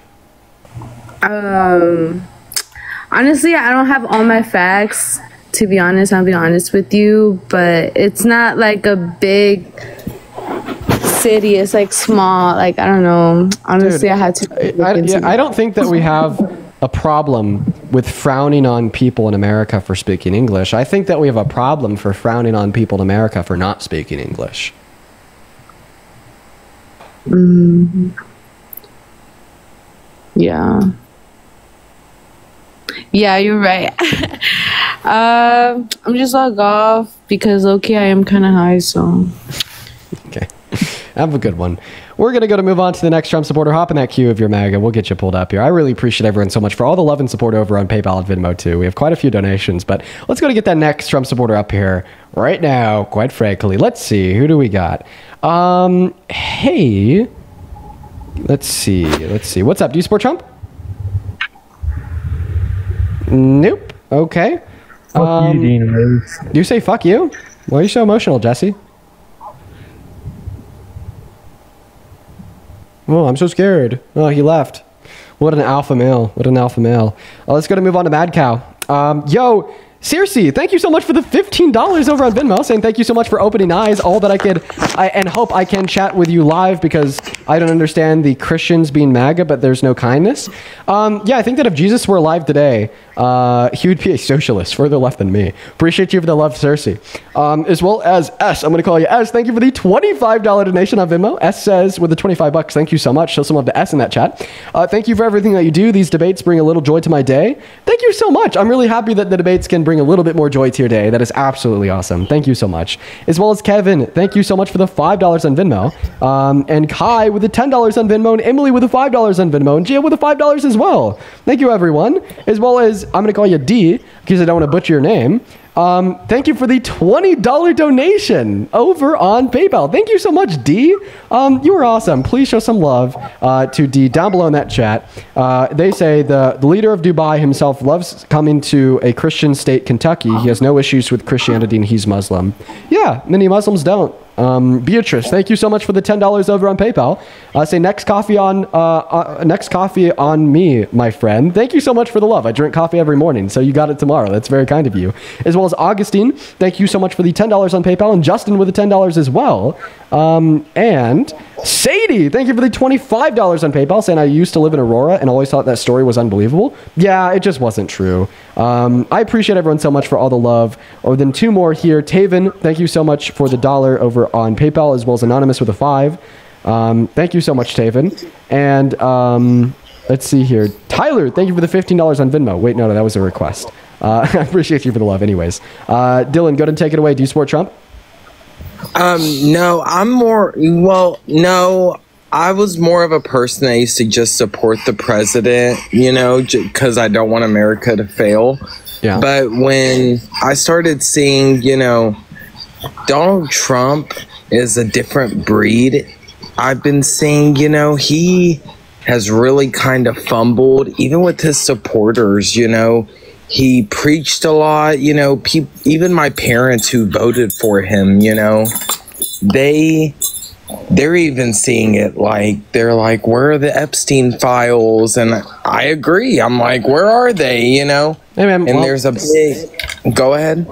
Honestly, I don't have all my facts, to be honest. I'll be honest with you, but it's not like a big city. It's like small, like I don't know. Honestly, Dude, I had to I don't think that we have a problem with frowning on people in America for speaking English. I think that we have a problem for frowning on people in America for not speaking English. Yeah. Yeah, you're right. I'm just log off because okay, I am kind of high, so. Okay. Have a good one. We're going to move on to the next Trump supporter. Hop in that queue of your MAGA. We'll get you pulled up here. I really appreciate everyone so much for all the love and support over on PayPal and Venmo too. We have quite a few donations, but let's go to get that next Trump supporter up here right now, quite frankly. Let's see. Who do we got? Hey. Let's see. What's up? Do you support Trump? Nope. Okay. Fuck you, Dean Rose. Do you say fuck you? Why are you so emotional, Jesse? Oh, I'm so scared. Oh, he left. What an alpha male. What an alpha male. Let's go to move on to Mad Cow. Yo, Circe, thank you so much for the $15 over on Venmo, saying thank you so much for opening eyes. All that I could, and hope I can chat with you live because I don't understand the Christians being MAGA, but there's no kindness. Yeah, I think that if Jesus were alive today, he would be a socialist, further left than me. Appreciate you for the love, Circe. As well as S, I'm going to call you S. Thank you for the $25 donation on Venmo. S says with the 25 bucks, thank you so much. Show some love to S in that chat. Thank you for everything that you do. These debates bring a little joy to my day. Thank you so much. I'm really happy that the debates can bring bring a little bit more joy to your day. That is absolutely awesome. Thank you so much. As well as Kevin, thank you so much for the $5 on Venmo. And Kai with the $10 on Venmo, and Emily with the $5 on Venmo, and Gia with the $5 as well. Thank you, everyone. As well as, I'm going to call you D, because I don't want to butcher your name. Thank you for the $20 donation over on PayPal. Thank you so much, D. You were awesome. Please show some love to D down below in that chat. They say the leader of Dubai himself loves coming to a Christian state, Kentucky. He has no issues with Christianity and he's Muslim. Yeah, many Muslims don't. Beatrice, thank you so much for the $10 over on PayPal. Say next coffee on me, my friend. Thank you so much for the love. I drink coffee every morning, so you got it tomorrow. That's very kind of you. As well as Augustine, thank you so much for the $10 on PayPal, and Justin with the $10 as well. And Sadie, thank you for the $25 on PayPal, saying I used to live in Aurora and always thought that story was unbelievable. Yeah, it just wasn't true. I appreciate everyone so much for all the love. Oh, then two more here. Taven, thank you so much for the $1 over on PayPal, as well as Anonymous with a $5. Thank you so much, Taven. And let's see here. Tyler, thank you for the $15 on Venmo. Wait, no, that was a request. I appreciate you for the love anyways. Dylan, go ahead and take it away. Do you support Trump? No, no, I was more of a person that used to just support the president, because I don't want America to fail. Yeah. But when I started seeing, Donald Trump is a different breed, I've been seeing, he has really kind of fumbled, even with his supporters, He preached a lot, even my parents who voted for him, they're even seeing it they're like, where are the Epstein files? And I agree. I'm like, where are they, Hey, man, and there's a big, go ahead.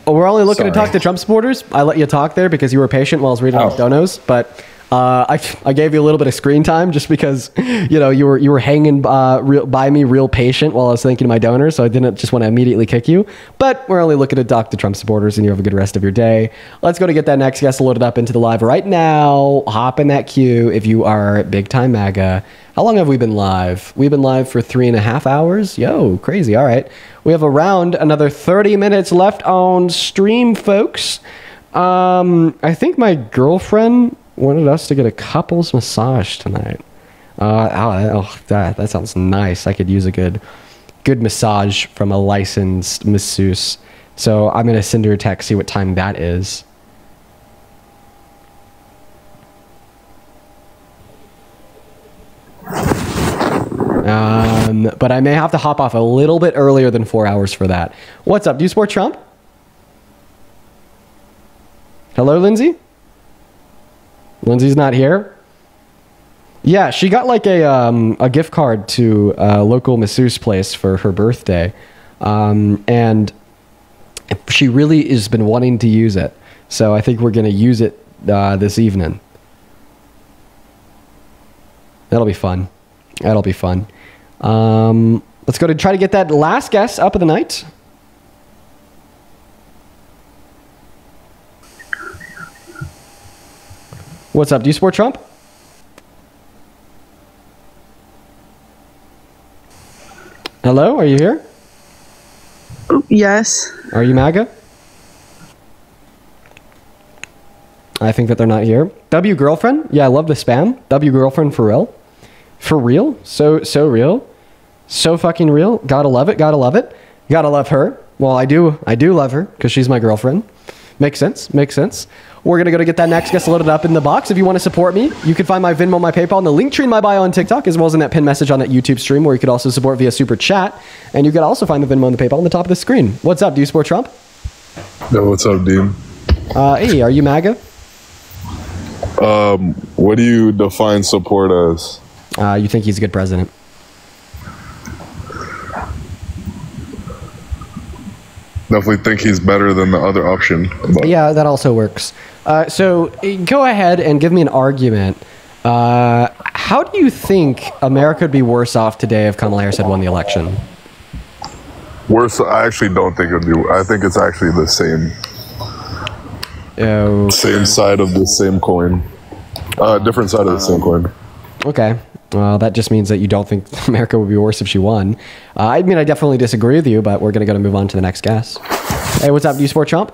Well, we're only looking to talk to Trump supporters. I let you talk there because you were patient while I was reading off donos, but I gave you a little bit of screen time just because you were hanging by me real patient while I was thanking my donors, so I didn't just want to immediately kick you. But we're only looking to talk to Trump supporters, and you have a good rest of your day. Let's go to get that next guest loaded up into the live right now. Hop in that queue if you are big time MAGA. How long have we been live? We've been live for 3.5 hours. Yo, crazy. All right, we have around another 30 minutes left on stream, folks. I think my girlfriend wanted us to get a couples massage tonight. That sounds nice. I could use a good massage from a licensed masseuse. So I'm gonna send her a text, see what time that is. But I may have to hop off a little bit earlier than 4 hours for that. What's up? Do you support Trump? Hello, Lindsay? Lindsay's not here. Yeah, she got like a gift card to a local masseuse place for her birthday, and she really has been wanting to use it. So I think we're gonna use it this evening. That'll be fun. That'll be fun. Let's go to try to get that last guest up of the night. What's up? Do you support Trump? Hello, are you here? Yes. Are you MAGA? I think that they're not here. W girlfriend? Yeah, I love the spam. W girlfriend for real? For real? So real? So fucking real? Gotta love it, gotta love it. Gotta love her. Well, I do love her because she's my girlfriend. Makes sense, makes sense. We're going to go to get that next guest loaded up in the box. If you want to support me, you can find my Venmo, my PayPal, and the link tree in my bio on TikTok, as well as in that pinned message on that YouTube stream, where you could also support via Super Chat. And you could also find the Venmo and the PayPal on the top of the screen. What's up? Do you support Trump? Yo, what's up, dude? Hey, are you MAGA? What do you define support as? You think he's a good president? Definitely think he's better than the other option. But. Yeah, that also works. So go ahead and give me an argument. How do you think America would be worse off today if Kamala Harris had won the election? Worse? I actually don't think it would be. I think it's actually the same. Okay. Same side of the same coin. Different side of the same coin. Okay. Well, that just means that you don't think America would be worse if she won. I mean, I definitely disagree with you, but we're going to move on to the next guest. Hey, what's up? Do you support Trump?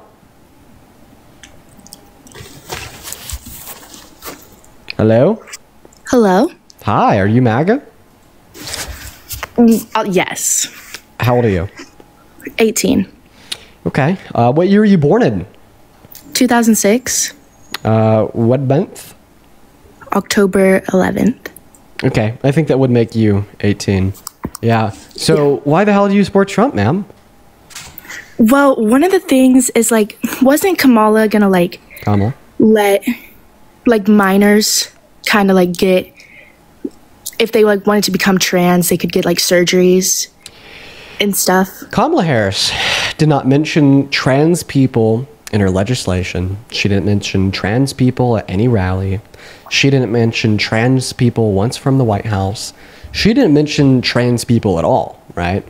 Hello? Hello? Hi, are you MAGA? Yes. How old are you? 18. Okay. What year were you born in? 2006. What month? October 11th. Okay, I think that would make you 18. Yeah. So why the hell do you support Trump, ma'am? Well, one of the things is like, wasn't Kamala gonna like Kamala? let like minors kind of like get, if they like wanted to become trans, they could get like surgeries and stuff? Kamala Harris did not mention trans people in her legislation. She didn't mention trans people at any rally. She didn't mention trans people once from the White House. She didn't mention trans people at all, right?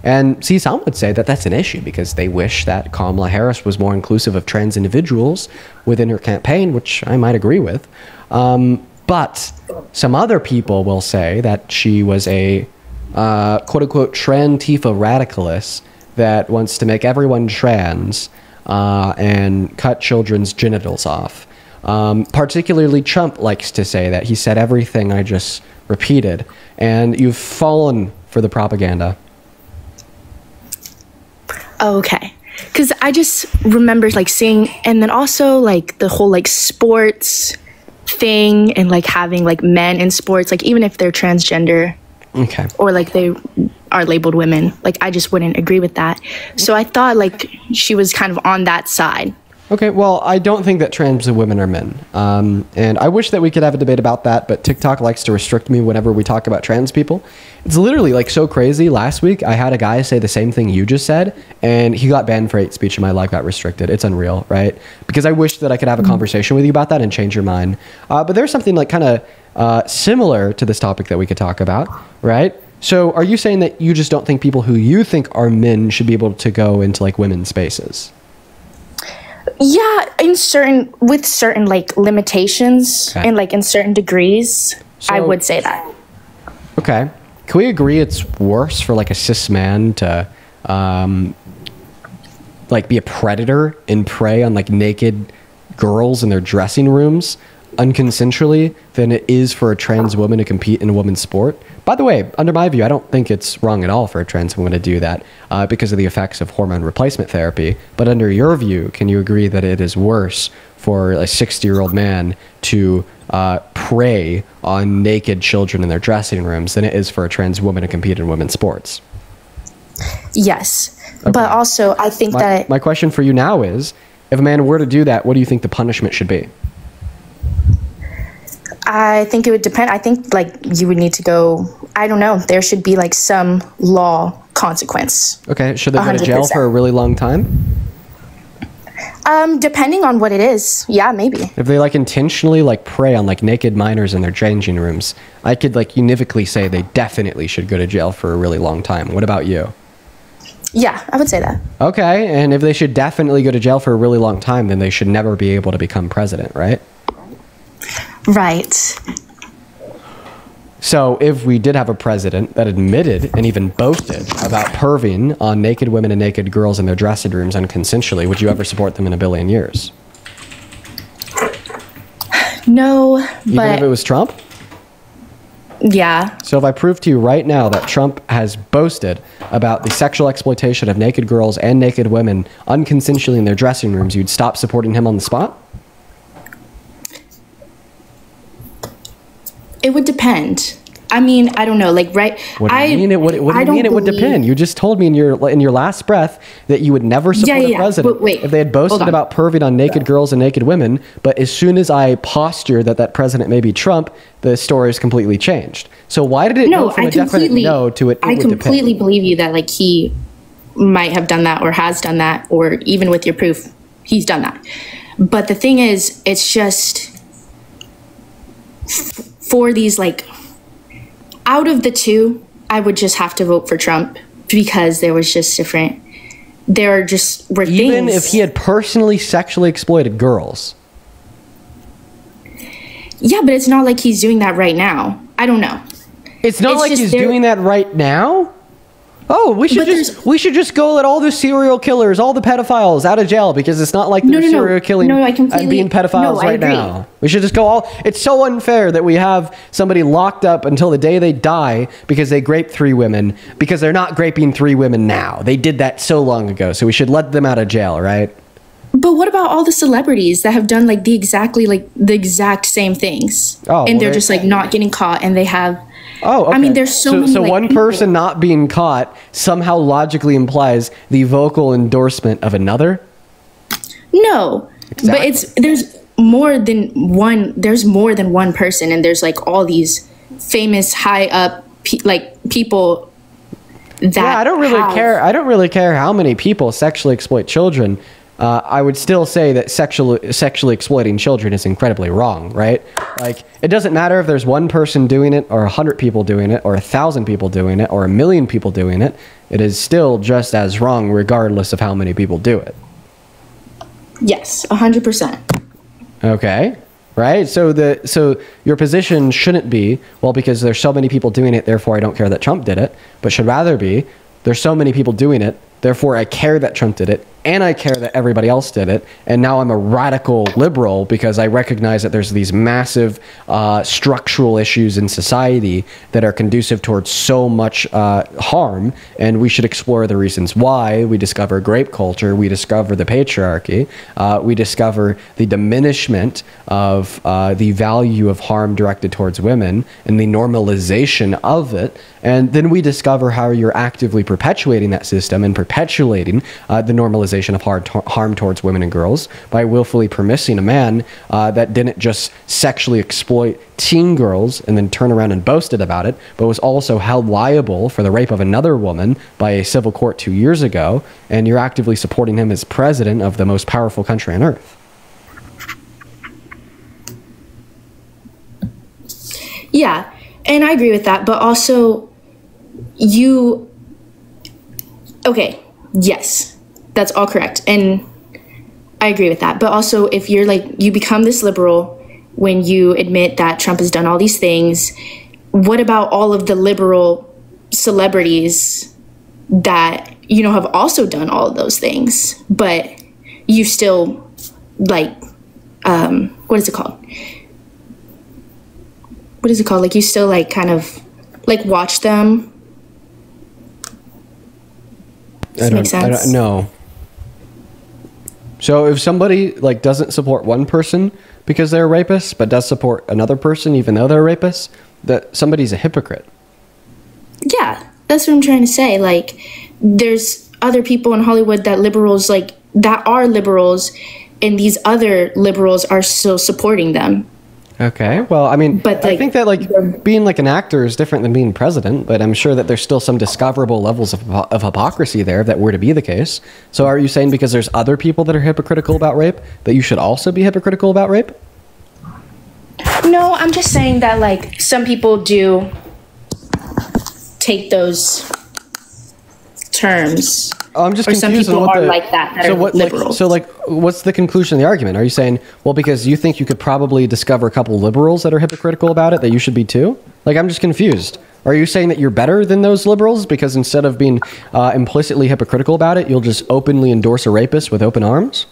And see, some would say that that's an issue because they wish that Kamala Harris was more inclusive of trans individuals within her campaign, which I might agree with. But some other people will say that she was a quote-unquote Trantifa radicalist that wants to make everyone trans and cut children's genitals off. Particularly Trump likes to say that. He said everything I just repeated, and you've fallen for the propaganda. Okay. Because I just remember like seeing, and then also like the whole like sports thing and like having like men in sports, like even if they're transgender. Okay. Or like they are labeled women, like I just wouldn't agree with that. So I thought like she was kind of on that side. Okay, well, I don't think that trans women are men. And I wish that we could have a debate about that, but TikTok likes to restrict me whenever we talk about trans people. It's literally like so crazy. Last week, I had a guy say the same thing you just said, and he got banned for hate speech and my life got restricted. It's unreal, right? Because I wish that I could have a conversation with you about that and change your mind. But there's something like kind of similar to this topic that we could talk about, right? So are you saying that you just don't think people who you think are men should be able to go into like women's spaces? Yeah, with certain like limitations and like in certain degrees, I would say that. Okay. Can we agree it's worse for like a cis man to like be a predator and prey on like naked girls in their dressing rooms unconsensually than it is for a trans woman to compete in a women's sport? By the way, under my view, I don't think it's wrong at all for a trans woman to do that because of the effects of hormone replacement therapy. But under your view, can you agree that it is worse for a 60-year-old man to prey on naked children in their dressing rooms than it is for a trans woman to compete in women's sports? Yes. Okay. But also, I think that... My question for you now is, if a man were to do that, what do you think the punishment should be? I think it would depend. I think like you would need to go, I don't know, there should be like some law consequence. Okay, should they go to jail for a really long time? Depending on what it is. Yeah, maybe. If they like intentionally like prey on like naked minors in their changing rooms, I could like univocally say they definitely should go to jail for a really long time. What about you? Yeah, I would say that. Okay, and if they should definitely go to jail for a really long time, then they should never be able to become president, right? Right. So if we did have a president that admitted and even boasted about perving on naked women and naked girls in their dressing rooms unconsensually, would you ever support them in a billion years? No, even if it was Trump? Yeah. So if I prove to you right now that Trump has boasted about the sexual exploitation of naked girls and naked women unconsensually in their dressing rooms, you'd stop supporting him on the spot? It would depend. I mean, I don't know, like, right? What do you mean it would? What do you mean it would depend? You just told me in your last breath that you would never support a president if they had boasted about perving on naked girls and naked women. But as soon as I posture that president may be Trump, the story is completely changed. So why did it go from a definite no to it? I completely believe you that like he might have done that or has done that, or even with your proof, he's done that. But the thing is, it's just for these like. Out of the two, I would just have to vote for Trump because there was just different. There just were things. Even if he had personally sexually exploited girls. Yeah, but it's not like he's doing that right now. I don't know. It's not like he's doing that right now. Oh, we should just go let all the serial killers, all the pedophiles out of jail because it's not like they're serial killing and being pedophiles right now. We should just go all. It's so unfair that we have somebody locked up until the day they die because they raped 3 women because they're not raping 3 women now. They did that so long ago, so we should let them out of jail, right? But what about all the celebrities that have done like the exact same things, and they're just like not getting caught, and they have. Oh, okay. I mean, there's so many. So like, one person not being caught somehow logically implies the vocal endorsement of another? No, exactly. But there's more than one. There's more than one person, and there's like all these famous high up people. That I don't really care. I don't really care how many people sexually exploit children. I would still say that sexually exploiting children is incredibly wrong, right? Like, it doesn't matter if there's one person doing it, or 100 people doing it, or 1,000 people doing it, or 1 million people doing it. It is still just as wrong, regardless of how many people do it. Yes, 100%. Okay, right? So your position shouldn't be, well, because there's so many people doing it, therefore I don't care that Trump did it, but should rather be, there's so many people doing it, therefore I care that Trump did it, and I care that everybody else did it, and now I'm a radical liberal because I recognize that there's these massive structural issues in society that are conducive towards so much harm, and we should explore the reasons why. We discover grape culture, we discover the patriarchy, we discover the diminishment of the value of harm directed towards women, and the normalization of it, and then we discover how you're actively perpetuating that system and perpetuating the normalization of harm towards women and girls by willfully permitting a man that didn't just sexually exploit teen girls and then turn around and boasted about it, but was also held liable for the rape of another woman by a civil court 2 years ago, and you're actively supporting him as president of the most powerful country on earth. Yeah, and I agree with that, but also okay, yes, that's all correct, and I agree with that. But also, if you're like, you become this liberal when you admit that Trump has done all these things, what about all of the liberal celebrities that, you know, have also done all of those things, but you still, like, what is it called? What is it called? Like, you still, like, kind of, like, watch them? Does that make sense? I don't know. So if somebody like doesn't support one person because they're a rapist, but does support another person even though they're a rapist, that somebody's a hypocrite. Yeah, that's what I'm trying to say. Like, there's other people in Hollywood that liberals, like, that are liberals, and these other liberals are still supporting them. Okay, well, I mean, but I think that like being like an actor is different than being president, but I'm sure that there's still some discoverable levels of hypocrisy there if that were to be the case. So are you saying because there's other people that are hypocritical about rape that you should also be hypocritical about rape? No, I'm just saying that like some people do take those terms. Oh, I'm just or some people are like that so are liberals. What's the conclusion of the argument? Are you saying, well, because you think you could probably discover a couple liberals that are hypocritical about it, that you should be too? Like, I'm just confused. Are you saying that you're better than those liberals because instead of being implicitly hypocritical about it, you'll just openly endorse a rapist with open arms?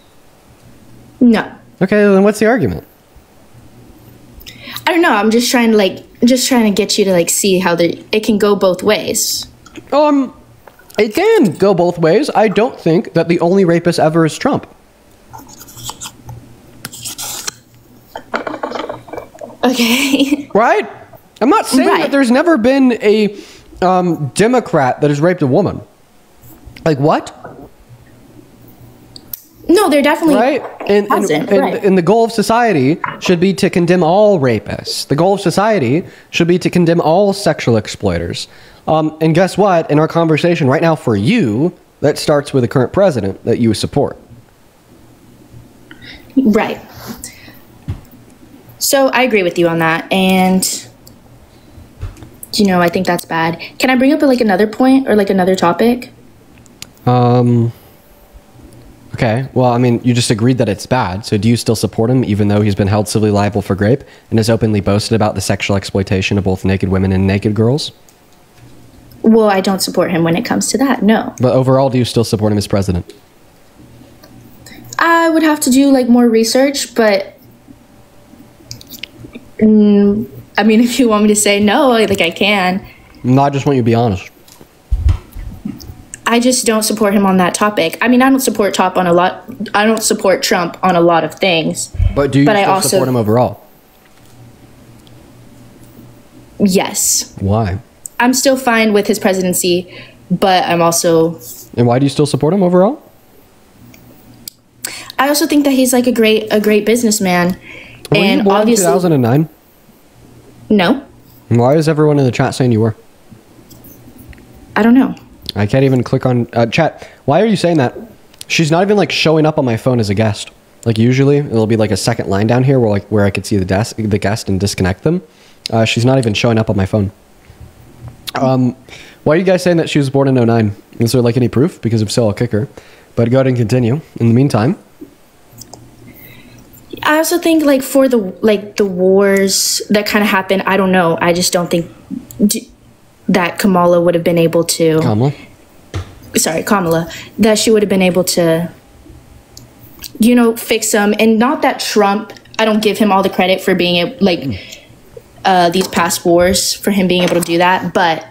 No. Okay, then what's the argument? I don't know. I'm just trying to get you to like see how it can go both ways. It can go both ways. I don't think that the only rapist ever is Trump. Okay. Right? I'm not saying that there's never been a Democrat that has raped a woman. Like, what? No, they're definitely right. And the goal of society should be to condemn all rapists. The goal of society should be to condemn all sexual exploiters. And guess what? In our conversation right now for you, that starts with the current president that you support. Right. So I agree with you on that. And, you know, I think that's bad. Can I bring up like another point or like another topic? A Okay, well, I mean, you just agreed that it's bad. So do you still support him, even though he's been held civilly liable for rape and has openly boasted about the sexual exploitation of both naked women and naked girls? Well, I don't support him when it comes to that, no. But overall, do you still support him as president? I would have to do like more research, but I mean, if you want me to say no, like I can. No, I just want you to be honest. I just don't support him on that topic. I mean, I don't support Trump on a lot. I don't support Trump on a lot of things. But do you still support him overall? Yes. Why? I'm still fine with his presidency, but I'm also. And why do you still support him overall? I also think that he's like a great businessman. Were you born in 2009? No. Why is everyone in the chat saying you were? I don't know. I can't even click on chat. Why are you saying that? She's not even like showing up on my phone as a guest. Like usually it'll be like a second line down here where I could see the guest and disconnect them. She's not even showing up on my phone. Why are you guys saying that she was born in 09? Is there like any proof? Because if so, I'll kick her. But go ahead and continue. In the meantime, I also think like for the wars that kind of happened, I don't know. I just don't think that Kamala would have been able to. Kamala, that she would have been able to, fix them. And not that Trump, I don't give him all the credit for being these past wars, for him being able to do that. But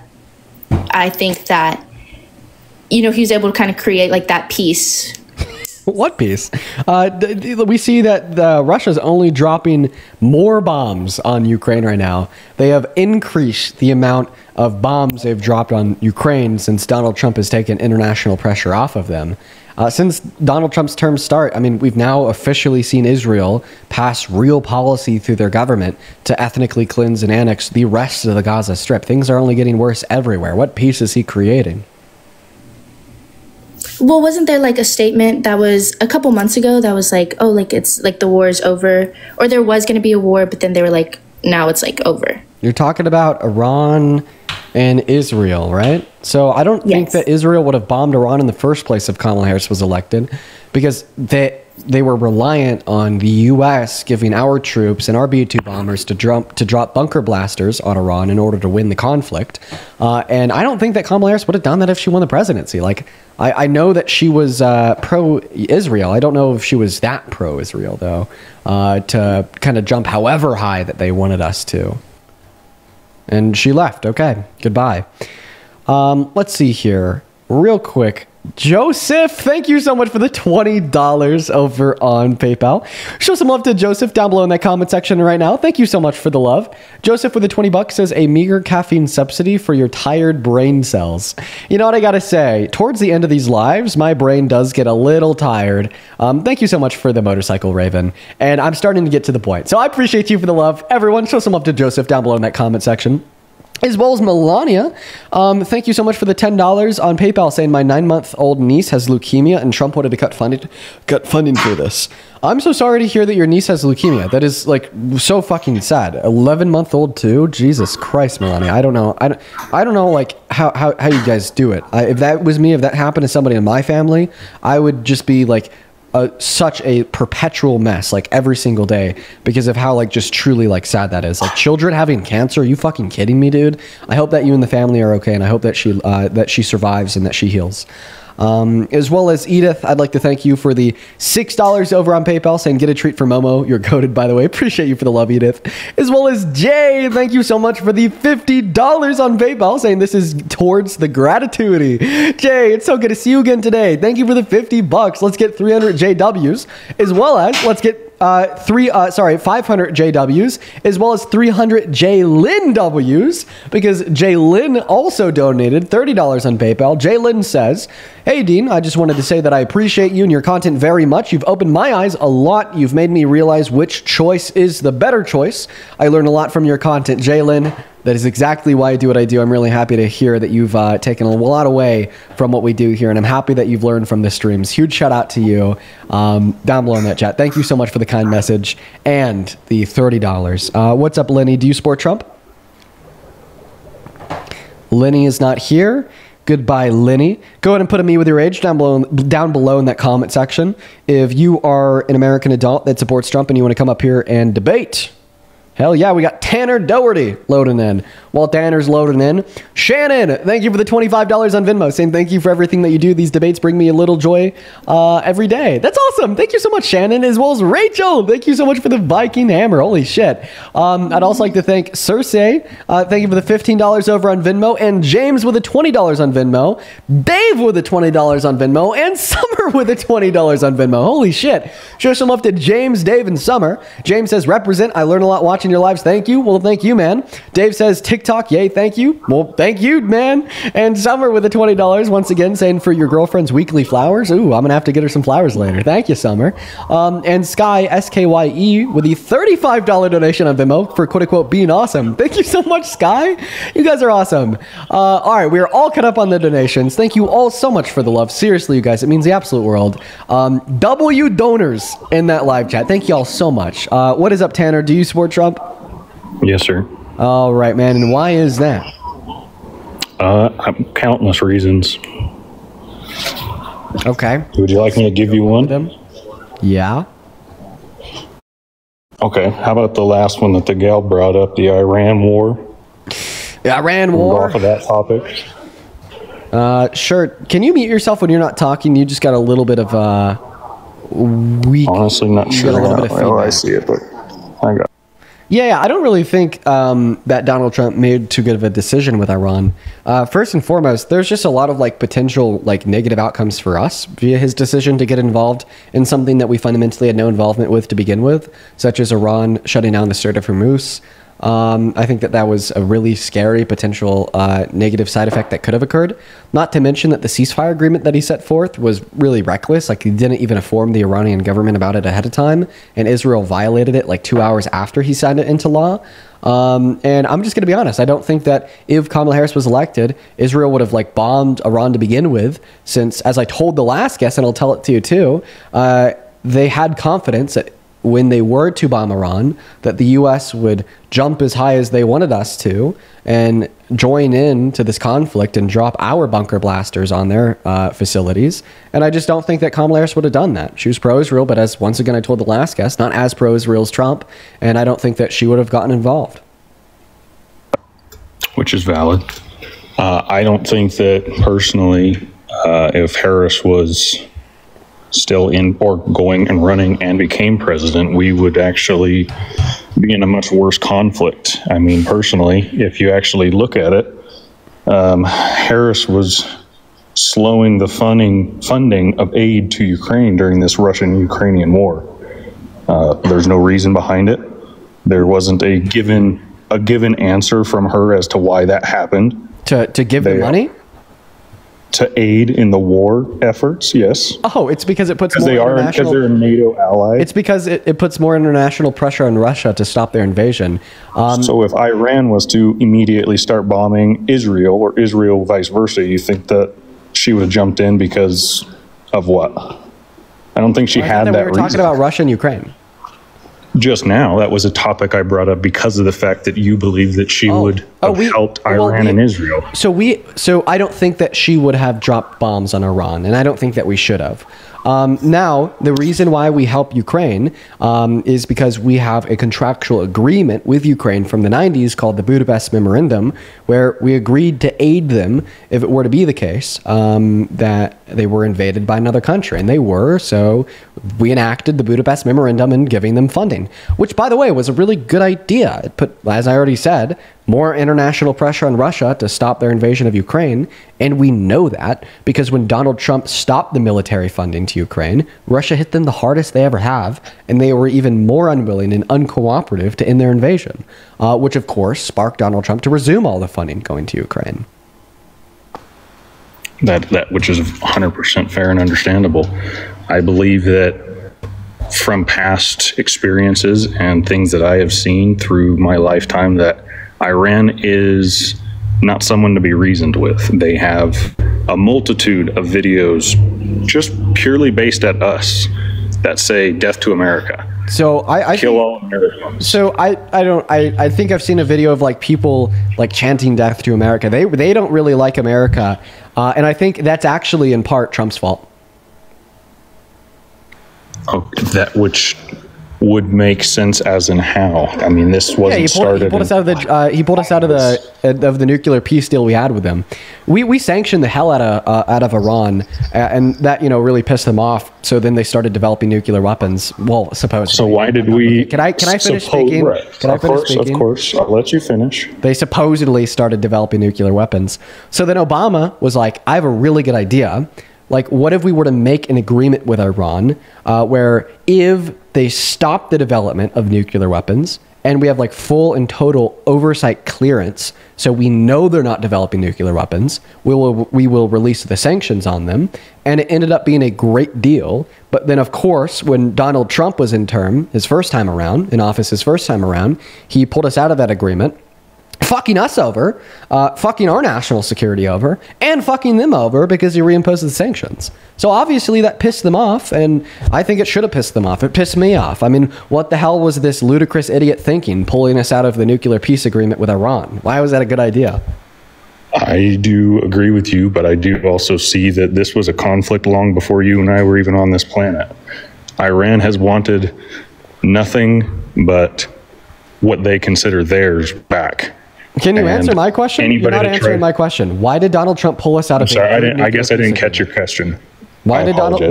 I think that, he was able to kind of create like that peace. What peace? We see that Russia's only dropping more bombs on Ukraine right now. They have increased the amount of bombs they've dropped on Ukraine since Donald Trump has taken international pressure off of them. Since Donald Trump's term start, I mean, we've now officially seen Israel pass real policy through their government to ethnically cleanse and annex the rest of the Gaza Strip. Things are only getting worse everywhere. What peace is he creating? Well, wasn't there like a statement that was a couple months ago that was like, oh, like it's like the war is over, or there was going to be a war, but then they were like, now it's like over. You're talking about Iran and Israel, right? So I don't think that Israel would have bombed Iran in the first place if Kamala Harris was elected, because they were reliant on the U.S. giving our troops and our B-2 bombers to drop bunker blasters on Iran in order to win the conflict. And I don't think that Kamala Harris would have done that if she won the presidency. Like, I know that she was pro-Israel. I don't know if she was that pro-Israel, though, to kind of jump however high that they wanted us to. And she left. Okay, goodbye. Let's see here. Real quick. Joseph, thank you so much for the $20 over on PayPal. Show some love to Joseph down below in that comment section right now. Thank you so much for the love. Joseph with the $20 says a meager caffeine subsidy for your tired brain cells. You know what I gotta say? Towards the end of these lives, my brain does get a little tired. Thank you so much for the motorcycle, Raven. And I'm starting to get to the point. So I appreciate you for the love. Everyone, show some love to Joseph down below in that comment section. As well as Melania, thank you so much for the $10 on PayPal, saying my 9-month-old niece has leukemia and Trump wanted to cut funding for this. I'm so sorry to hear that your niece has leukemia. That is like so fucking sad. 11-month-old too. Jesus Christ, Melania. I don't know. I don't know like how you guys do it. If that was me, if that happened to somebody in my family, I would just be like such a perpetual mess like every single day because of how like just truly like sad that is. Like children having cancer, are you fucking kidding me, dude? I hope that you and the family are okay, and I hope that she survives and that she heals. As well as Edith, I'd like to thank you for the $6 over on PayPal, saying get a treat for Momo. You're goated, by the way. Appreciate you for the love, Edith. As well as Jay, thank you so much for the $50 on PayPal, saying this is towards the gratitude. Jay, it's so good to see you again today. Thank you for the $50. Let's get 300 JWs, as well as let's get 500 JWs, as well as 300 Jaylyn Ws, because Jaylyn also donated $30 on PayPal. Jaylyn says, hey Dean, I just wanted to say that I appreciate you and your content very much. You've opened my eyes a lot. You've made me realize which choice is the better choice. I learned a lot from your content, Jaylyn. That is exactly why I do what I do. I'm really happy to hear that you've taken a lot away from what we do here, and I'm happy that you've learned from the streams. Huge shout out to you down below in that chat. Thank you so much for the kind message and the $30. What's up, Lenny? Do you support Trump? Lenny is not here. Goodbye, Lenny. Go ahead and put a me with your age down below in that comment section. If you are an American adult that supports Trump and you want to come up here and debate, hell yeah, we got Tanner Doherty loading in. While Tanner's loading in, Shannon, thank you for the $25 on Venmo. Saying thank you for everything that you do. These debates bring me a little joy every day. That's awesome. Thank you so much, Shannon, as well as Rachel. Thank you so much for the Viking hammer. Holy shit. I'd also like to thank Cersei. Thank you for the $15 over on Venmo. And James with the $20 on Venmo. Dave with the $20 on Venmo. And Summer with the $20 on Venmo. Holy shit. Show some love to James, Dave, and Summer. James says, represent. I learn a lot watching your lives. Thank you. Well, thank you, man. Dave says, TikTok. Yay, thank you. Well, thank you, man. And Summer with the $20 once again saying for your girlfriend's weekly flowers. Ooh, I'm gonna have to get her some flowers later. Thank you, Summer. And Sky, S-K-Y-E, with the $35 donation on Venmo for quote unquote being awesome. Thank you so much, Sky. You guys are awesome. All right, we are all caught up on the donations. Thank you all so much for the love. Seriously, you guys, it means the absolute world. W donors in that live chat. Thank you all so much. What is up, Tanner? Do you support Trump? Yes, sir. All right, man. And why is that? Countless reasons. Okay. Would you like me to give you one? Yeah. Okay. How about the last one that the gal brought up, the Iran war? The Iran war? Off of that topic. Sure. Can you mute yourself when you're not talking? You just got a little bit of weak. Honestly, not sure. Got a little bit of I see it, but I got. Yeah, I don't really think that Donald Trump made too good of a decision with Iran. First and foremost, there's just a lot of potential negative outcomes for us via his decision to get involved in something that we fundamentally had no involvement with to begin with, such as Iran shutting down the Strait of Hormuz. I think that was a really scary potential negative side effect that could have occurred. Not to mention that the ceasefire agreement that he set forth was really reckless. He didn't even inform the Iranian government about it ahead of time, and Israel violated it 2 hours after he signed it into law. And I'm just going to be honest. I don't think that if Kamala Harris was elected, Israel would have bombed Iran to begin with, since, as I told the last guest, and I'll tell it to you too, they had confidence that when they were to bomb Iran, that the U.S. would jump as high as they wanted us to and join in to this conflict and drop our bunker blasters on their facilities. And I just don't think that Kamala Harris would have done that. She was pro-Israel, but as once again I told the last guest, not as pro-Israel as Trump, and I don't think that she would have gotten involved. Which is valid. I don't think that personally, if Harris was still in or going and running and became president, we would actually be in a much worse conflict. I mean, personally, if you actually look at it, Harris was slowing the funding of aid to Ukraine during this Russian-Ukrainian war. There's no reason behind it. There wasn't a given answer from her as to why that happened. To give the money? To aid in the war efforts, yes. Oh, it's because it puts more because they're a NATO ally. It's because it puts more international pressure on Russia to stop their invasion. So if Iran was to immediately start bombing Israel, or Israel vice versa, you think that she would have jumped in because of what? I don't think she had that reason. We were talking about Russia and Ukraine. Just now, that was a topic I brought up because of the fact that you believe that she would have helped Iran and Israel. So I don't think that she would have dropped bombs on Iran, and I don't think that we should have. Now, the reason why we help Ukraine is because we have a contractual agreement with Ukraine from the 90s called the Budapest Memorandum, where we agreed to aid them if it were to be the case that they were invaded by another country. And they were, so we enacted the Budapest Memorandum and giving them funding, which, by the way, was a really good idea. It put, as I already said, more international pressure on Russia to stop their invasion of Ukraine. And we know that because when Donald Trump stopped the military funding to Ukraine, Russia hit them the hardest they ever have, and they were even more unwilling and uncooperative to end their invasion, which of course sparked Donald Trump to resume all the funding going to Ukraine. That which is 100% fair and understandable. I believe that from past experiences and things that I have seen through my lifetime, that Iran is not someone to be reasoned with. They have a multitude of videos just purely based at us that say death to America. So I kill all Americans. So I think I've seen a video of like people like chanting death to America. They don't really like America, and I think that's actually in part Trump's fault. Oh, that which would make sense as in how? I mean, this wasn't started. He pulled us out of the. He pulled us out of the nuclear peace deal we had with them. We sanctioned the hell out of Iran, and that really pissed them off. So then they started developing nuclear weapons. Well, supposedly. So why did we? Can I finish speaking? Right. Can I finish speaking? Of course, I'll let you finish. They supposedly started developing nuclear weapons. So then Obama was like, "I have a really good idea. Like, what if we were to make an agreement with Iran where if they stop the development of nuclear weapons and we have like full and total oversight clearance, so we know they're not developing nuclear weapons, we will release the sanctions on them." And it ended up being a great deal. But then, of course, when Donald Trump was in office his first time around, he pulled us out of that agreement, fucking us over, fucking our national security over, and fucking them over because he reimposes the sanctions. So obviously that pissed them off, and I think it should have pissed them off. It pissed me off. I mean, what the hell was this ludicrous idiot thinking, pulling us out of the nuclear peace agreement with Iran? Why was that a good idea? I do agree with you, but I do also see that this was a conflict long before you and I were even on this planet. Iran has wanted nothing but what they consider theirs back. Can you answer my question? You're not answering my question. Why did Donald Trump pull us out of? I guess I didn't catch your question. Why did Donald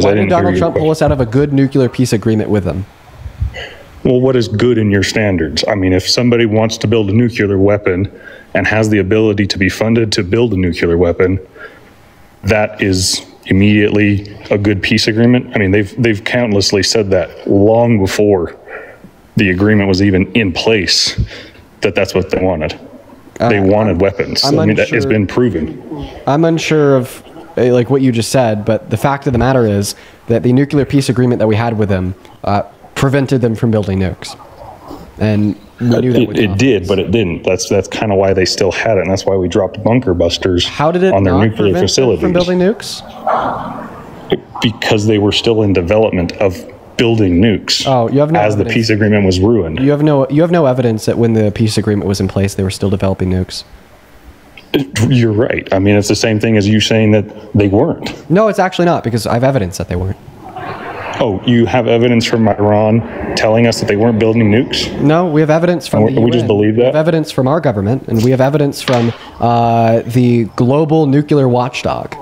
Trump pull us out of a good nuclear peace agreement with them? Well, what is good in your standards? I mean, if somebody wants to build a nuclear weapon and has the ability to be funded to build a nuclear weapon, that is immediately a good peace agreement. I mean, they've countlessly said that long before the agreement was even in place, that's what they wanted. They wanted weapons. I mean, that has been proven. I'm unsure of like what you just said, but the fact of the matter is that the nuclear peace agreement that we had with them prevented them from building nukes, and we knew that it did, but it didn't. That's kind of why they still had it, and that's why we dropped bunker busters on their nuclear facilities. From building nukes? Because they were still in development of building nukes. Oh, you have no as evidence. The peace agreement was ruined. You have no evidence that when the peace agreement was in place, they were still developing nukes. You're right. I mean, it's the same thing as you saying that they weren't. No, it's actually not, because I have evidence that they weren't. Oh, you have evidence from Iran telling us that they weren't building nukes? No, we have evidence from the UN. We just believe that? We have evidence from our government, and we have evidence from the global nuclear watchdog.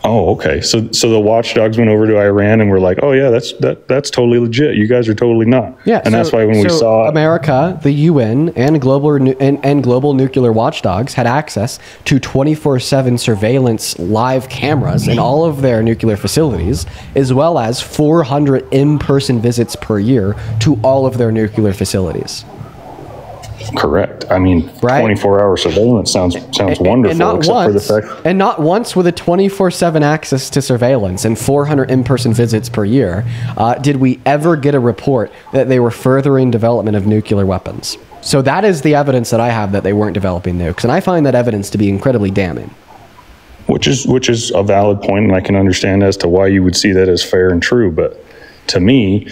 Oh, okay. So the watchdogs went over to Iran and were like, "Oh yeah, that's totally legit. You guys are totally not." Yeah, and that's why when we saw America, the UN, and global nuclear watchdogs had access to 24/7 surveillance live cameras in all of their nuclear facilities, as well as 400 in-person visits per year to all of their nuclear facilities. Correct. I mean, 24-hour surveillance sounds wonderful, for the fact. And not once with a 24/7 access to surveillance and 400 in-person visits per year did we ever get a report that they were furthering development of nuclear weapons. So that is the evidence that I have that they weren't developing nukes, and I find that evidence to be incredibly damning. Which is a valid point, and I can understand as to why you would see that as fair and true. But to me,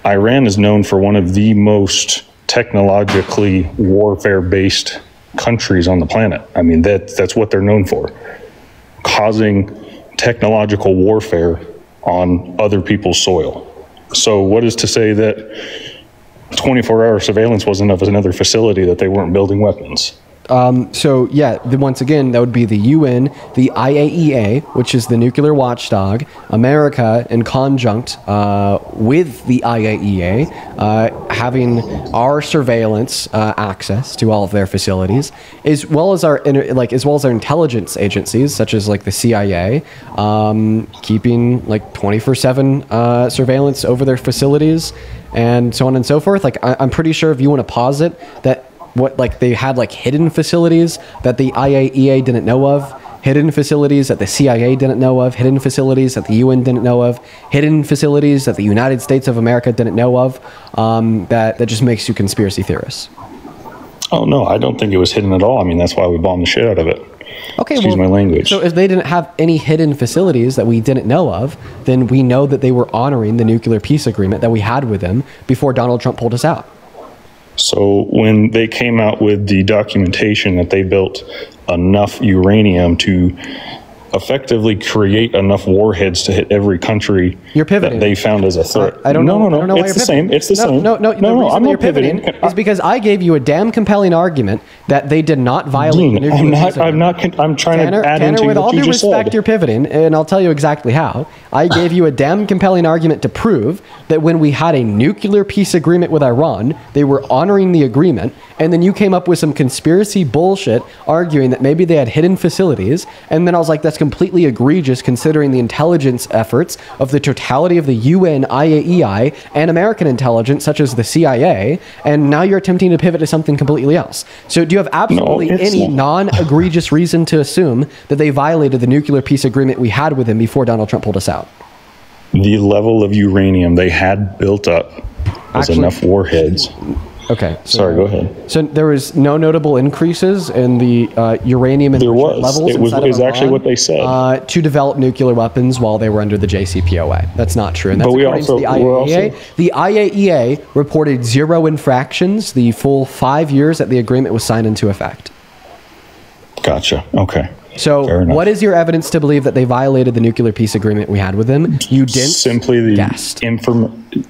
Iran is known for one of the most technologically warfare-based countries on the planet. I mean, that's what they're known for, causing technological warfare on other people's soil. So what is to say that 24-hour surveillance wasn't of another facility that they weren't building weapons? So yeah, once again, that would be the UN, the IAEA, which is the nuclear watchdog, America in conjunct with the IAEA, having our surveillance access to all of their facilities, as well as our intelligence agencies such as like the CIA, keeping like 24/7 surveillance over their facilities, and so on and so forth. Like I'm pretty sure if you want to posit that. They had like hidden facilities that the IAEA didn't know of, hidden facilities that the CIA didn't know of, hidden facilities that the UN didn't know of, hidden facilities that the United States of America didn't know of, that just makes you conspiracy theorists. Oh no, I don't think it was hidden at all. I mean, that's why we bombed the shit out of it. Okay, Excuse my language. So if they didn't have any hidden facilities that we didn't know of, then we know that they were honoring the nuclear peace agreement that we had with them before Donald Trump pulled us out. So when they came out with the documentation that they built enough uranium to effectively create enough warheads to hit every country that they found as a threat. I don't know. No, it's the same. It's the same. No, the reason that you're pivoting is because I gave you a damn compelling argument that they did not violate the nuclear peace agreement. I'm trying to add into with all what you due just respect, said. you're pivoting, and I'll tell you exactly how. I gave you a damn compelling argument to prove that when we had a nuclear peace agreement with Iran, they were honoring the agreement, and then you came up with some conspiracy bullshit arguing that maybe they had hidden facilities, and then I was like, that's completely egregious considering the intelligence efforts of the totality of the UN, IAEI, and American intelligence, such as the CIA, and now you're attempting to pivot to something completely else. So do you have absolutely any non-egregious reason to assume that they violated the nuclear peace agreement we had with them before Donald Trump pulled us out? The level of uranium they had built up was enough warheads. Okay. Sorry, go ahead. So there was no notable increases in the uranium enrichment levels. It was actually what they said. To develop nuclear weapons while they were under the JCPOA. That's not true. And that's But we according to the IAEA. The IAEA reported 0 infractions the full 5 years that the agreement was signed into effect. Gotcha. Okay. So what is your evidence to believe that they violated the nuclear peace agreement we had with them? You didn't.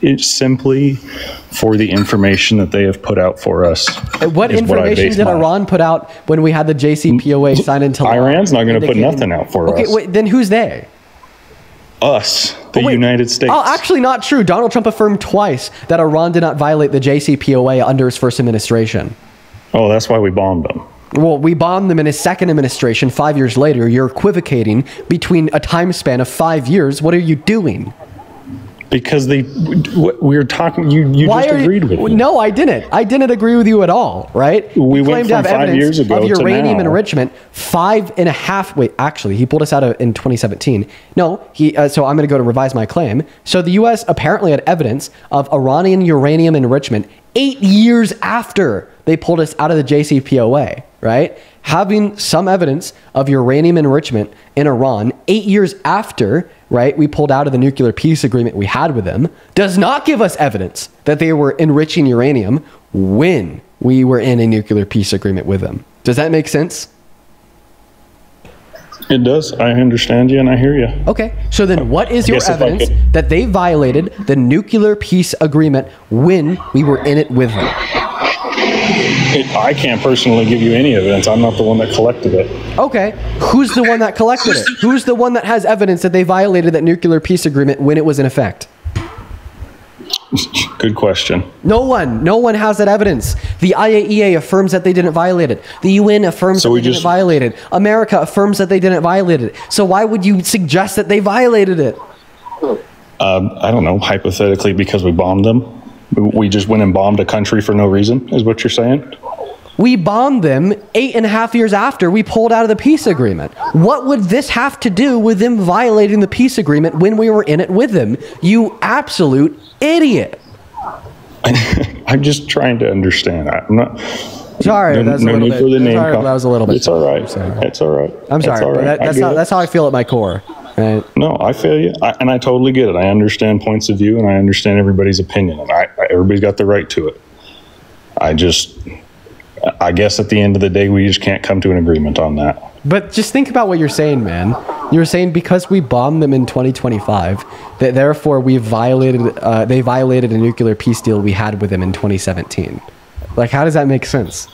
It's simply for the information that they have put out for us. What information did Iran put out when we had the JCPOA signed into law? Iran's not going to put nothing out for us. Okay, wait, then who's they? Us, the United States. Oh, actually not true. Donald Trump affirmed twice that Iran did not violate the JCPOA under his first administration. Oh, that's why we bombed them. Well, we bombed them in his second administration 5 years later. You're equivocating between a time span of 5 years. What are you doing? Because we were talking, you just agreed with me. No, I didn't. I didn't agree with you at all, right? We went from 5 years ago of uranium to now. enrichment, 5.5. Wait, actually, he pulled us out in 2017. No, so I'm going to go to revise my claim. So the U.S. apparently had evidence of Iranian uranium enrichment 8 years after they pulled us out of the JCPOA, right? Having some evidence of uranium enrichment in Iran 8 years after, right, we pulled out of the nuclear peace agreement we had with them does not give us evidence that they were enriching uranium when we were in a nuclear peace agreement with them. Does that make sense? It does. I understand you and I hear you. Okay. So then what is your evidence that they violated the nuclear peace agreement when we were in it with them? I can't personally give you any evidence. I'm not the one that collected it. Okay. Who's the one that collected it? Who's the one that has evidence that they violated that nuclear peace agreement when it was in effect? Good question. No one has that evidence. The IAEA affirms that they didn't violate it. The UN affirms that they didn't violate it. America affirms that they didn't violate it. So why would you suggest that they violated it? I don't know, hypothetically, because we bombed them. We just went and bombed a country for no reason, is what you're saying? We bombed them 8.5 years after we pulled out of the peace agreement. What would this have to do with them violating the peace agreement when we were in it with them? You absolute idiot. I'm just trying to understand. I'm not... Sorry, that was a little bit. It's all right. It's all right. I'm sorry, but that's how I feel at my core. Right? No, I feel you, and I totally get it. I understand points of view, and I understand everybody's opinion, and everybody's got the right to it. I guess at the end of the day, we just can't come to an agreement on that. But just think about what you're saying, man. You're saying because we bombed them in 2025, that therefore they violated a nuclear peace deal we had with them in 2017. Like, how does that make sense?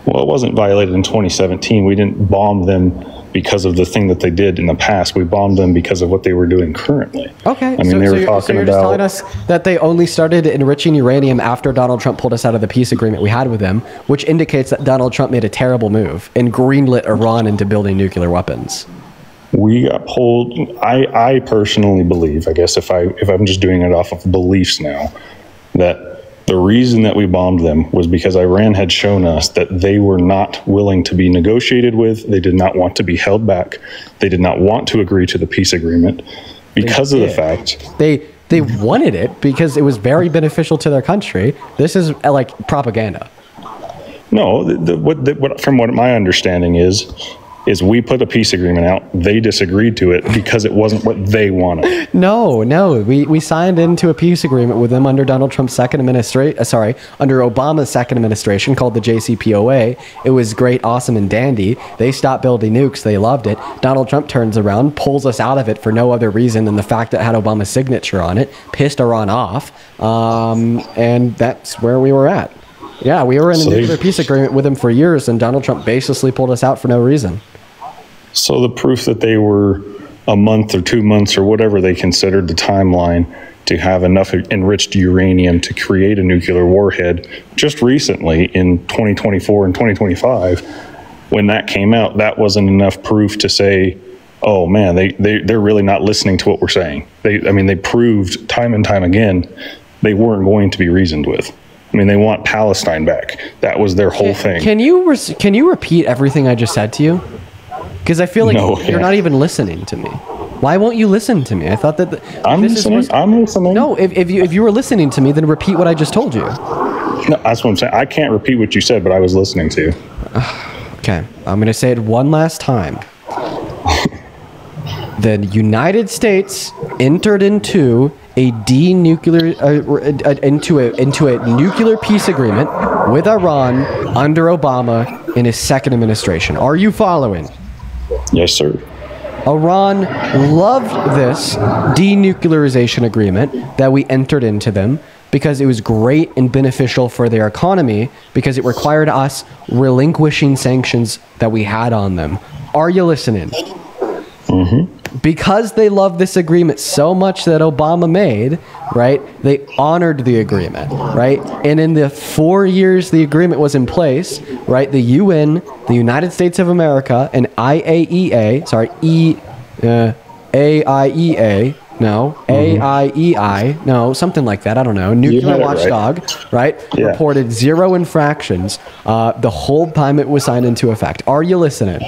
Well, it wasn't violated in 2017. We didn't bomb them because of the thing that they did in the past. We bombed them because of what they were doing currently. Okay, I mean, you're just telling us that they only started enriching uranium after Donald Trump pulled us out of the peace agreement we had with them, which indicates that Donald Trump made a terrible move and greenlit Iran into building nuclear weapons. We uphold. I personally believe, I guess if I'm just doing it off of beliefs now, that the reason that we bombed them was because Iran had shown us that they were not willing to be negotiated with. They did not want to be held back. They did not want to agree to the peace agreement because of the fact they wanted it because it was very beneficial to their country. This is like propaganda. No, from what my understanding is, is we put a peace agreement out. They disagreed to it because it wasn't what they wanted. No, we signed into a peace agreement with them under Donald Trump's second administration. Under Obama's second administration, called the JCPOA. It was great, awesome, and dandy. They stopped building nukes. They loved it. Donald Trump turns around, pulls us out of it for no other reason than the fact that it had Obama's signature on it, pissed Iran off, and that's where we were at. Yeah, we were in a nuclear peace agreement with him for years, and Donald Trump basically pulled us out for no reason. So the proof that they were a month or 2 months or whatever they considered the timeline to have enough enriched uranium to create a nuclear warhead just recently in 2024 and 2025, when that came out, that wasn't enough proof to say, oh man, they're really not listening to what we're saying. They proved time and time again they weren't going to be reasoned with. I mean, they want Palestine back. That was their whole thing. Can you repeat everything I just said to you? Because I feel like you're not even listening to me. Why won't you listen to me? I thought that I'm listening. No, if you were listening to me, then repeat what I just told you. No, that's what I'm saying. I can't repeat what you said, but I was listening to you. Okay, I'm going to say it one last time. The United States entered into a into a nuclear peace agreement with Iran under Obama in his second administration. Are you following? Yes, sir. Iran loved this denuclearization agreement that we entered into them because it was great and beneficial for their economy because it required us relinquishing sanctions that we had on them. Are you listening? Mm-hmm. Because they loved this agreement so much that Obama made, right, they honored the agreement, right? And in the 4 years the agreement was in place, right, the UN, the United States of America, and AIEA, something like that, I don't know, Nuclear Watchdog, right, Yeah. reported 0 infractions the whole time it was signed into effect. Are you listening?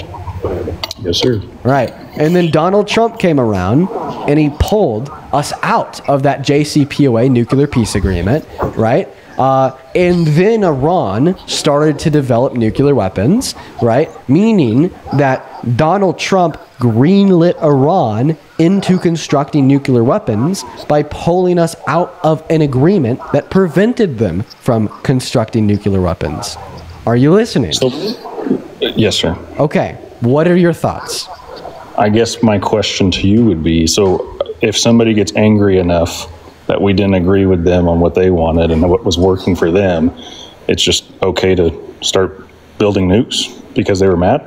Yes, sir. Right. And then Donald Trump came around and he pulled us out of that JCPOA nuclear peace agreement, right? And then Iran started to develop nuclear weapons, right? Meaning that Donald Trump greenlit Iran into constructing nuclear weapons by pulling us out of an agreement that prevented them from constructing nuclear weapons. Are you listening? Yes, sir. Okay. What are your thoughts? I guess my question to you would be, so if somebody gets angry enough that we didn't agree with them on what they wanted and what was working for them, it's just okay to start building nukes because they were mad?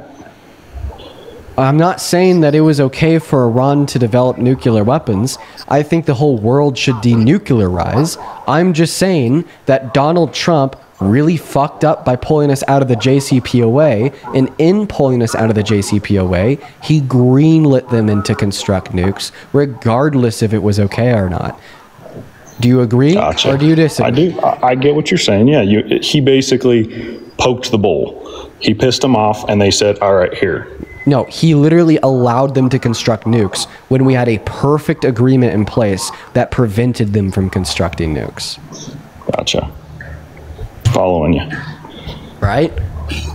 I'm not saying that it was okay for Iran to develop nuclear weapons. I think the whole world should denuclearize. I'm just saying that Donald Trump really fucked up by pulling us out of the JCPOA, and in pulling us out of the JCPOA, he greenlit them into construct nukes, regardless if it was okay or not. Do you agree, or do you disagree? I do. I get what you're saying. Yeah, he basically poked the bull. He pissed them off, and they said, all right, here. No, he literally allowed them to construct nukes when we had a perfect agreement in place that prevented them from constructing nukes. Gotcha. Following you. Right?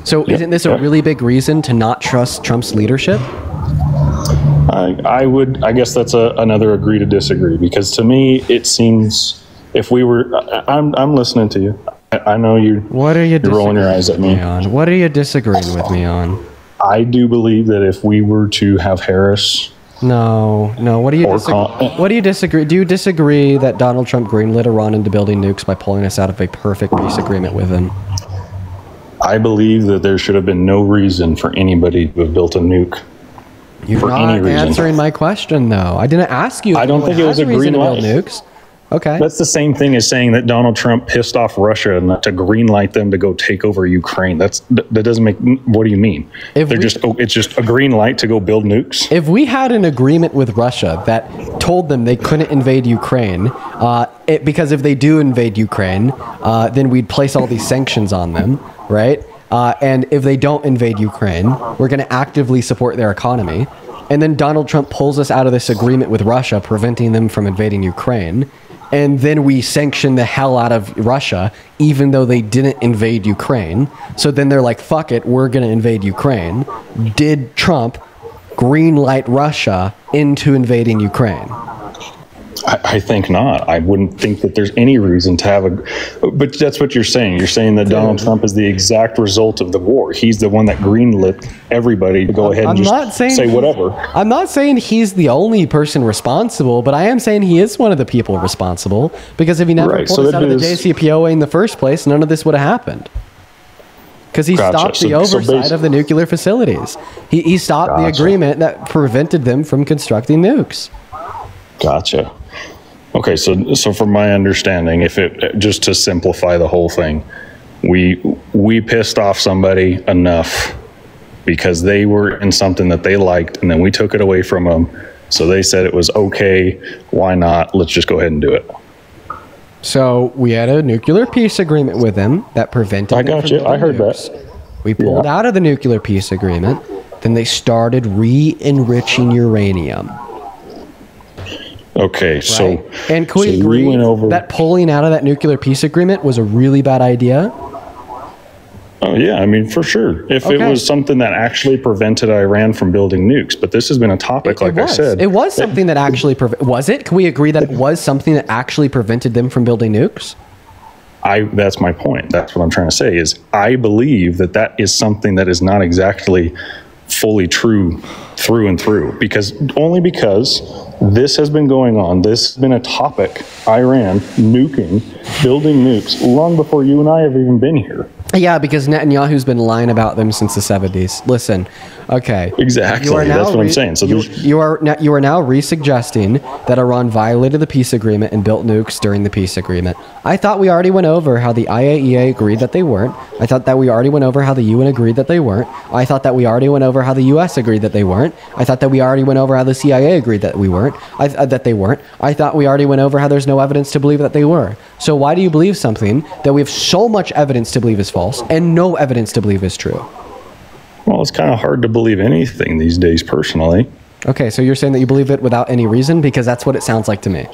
So isn't this a really big reason to not trust Trump's leadership? I guess that's another agree to disagree, because to me it seems if we were, I'm listening to you. I know you're rolling your eyes at me. What are you disagreeing with me on? I do believe that if we were to have Harris. No. What do you disagree? Do you disagree that Donald Trump greenlit Iran into building nukes by pulling us out of a perfect peace agreement with him? I believe that there should have been no reason for anybody to have built a nuke. You're not answering my question, though. I didn't ask you. I don't think it was a green light. Nukes. Okay. That's the same thing as saying that Donald Trump pissed off Russia and to green light them to go take over Ukraine. That doesn't make. What do you mean? It's just a green light to go build nukes. If we had an agreement with Russia that told them they couldn't invade Ukraine, because if they do invade Ukraine, then we'd place all these sanctions on them, right? And if they don't invade Ukraine, we're going to actively support their economy. And then Donald Trump pulls us out of this agreement with Russia, preventing them from invading Ukraine. and then we sanction the hell out of Russia, even though they didn't invade Ukraine. So then they're like, fuck it, we're going to invade Ukraine. Did Trump green light Russia into invading Ukraine? I think not. I wouldn't think that there's any reason to have a... But that's what you're saying. You're saying that Donald Trump is the exact result of the war. He's the one that greenlit everybody to go ahead and just say whatever. I'm not saying he's the only person responsible, but I am saying he is one of the people responsible, because if he never pulled us out of the JCPOA in the first place, none of this would have happened. Because he stopped the oversight of the nuclear facilities. He stopped the agreement that prevented them from constructing nukes. Gotcha. Okay, so from my understanding, if it just to simplify the whole thing, we pissed off somebody enough because they were in something that they liked, and then we took it away from them. So they said it was okay. Why not? Let's just go ahead and do it. So we had a nuclear peace agreement with them that prevented. I got you. I heard that. We pulled out of the nuclear peace agreement. Then they started re-enriching uranium. Okay, so and can we agree that pulling out of that nuclear peace agreement was a really bad idea? Oh yeah, I mean for sure. If it was something that actually prevented Iran from building nukes, but this has been a topic, like I said, it was something that actually was it? Can we agree that it was something that actually prevented them from building nukes? That's my point. That's what I'm trying to say. Is I believe that is something that is not exactly fully true through and through, because this has been going on. This has been a topic. Iran nuking, building nukes long before you and I have even been here. Yeah, because Netanyahu's been lying about them since the 70s. Listen, okay. Exactly. That's what I'm saying. So you are now re-suggesting that Iran violated the peace agreement and built nukes during the peace agreement. I thought we already went over how the IAEA agreed that they weren't. I thought that we already went over how the UN agreed that they weren't. I thought that we already went over how the US agreed that they weren't. I thought that we already went over how the CIA agreed that we weren't. That they weren't. I thought we already went over how there's no evidence to believe that they were. So why do you believe something that we have so much evidence to believe is false and no evidence to believe is true? Well, it's kind of hard to believe anything these days, personally. Okay, so you're saying that you believe it without any reason? Because that's what it sounds like to me.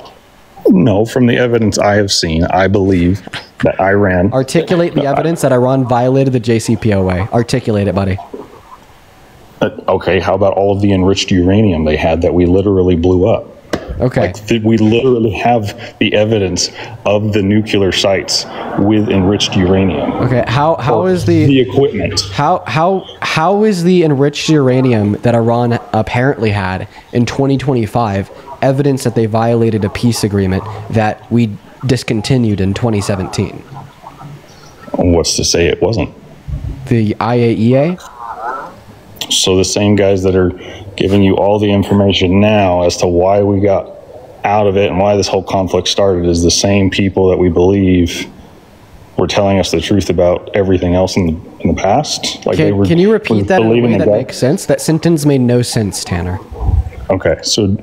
No, from the evidence I have seen, I believe that Iran... Articulate the evidence that Iran violated the JCPOA. Articulate it, buddy. Okay, how about all of the enriched uranium they had that we literally blew up? Okay. Like, we literally have the evidence of the nuclear sites with enriched uranium. Okay, how is the equipment? How is the enriched uranium that Iran apparently had in 2025 evidence that they violated a peace agreement that we discontinued in 2017? What's to say it wasn't? The IAEA? So the same guys that are giving you all the information now as to why we got out of it and why this whole conflict started is the same people that we believe were telling us the truth about everything else in the past. Like can you repeat that in a way that makes sense? That sentence made no sense, Tanner. Okay, so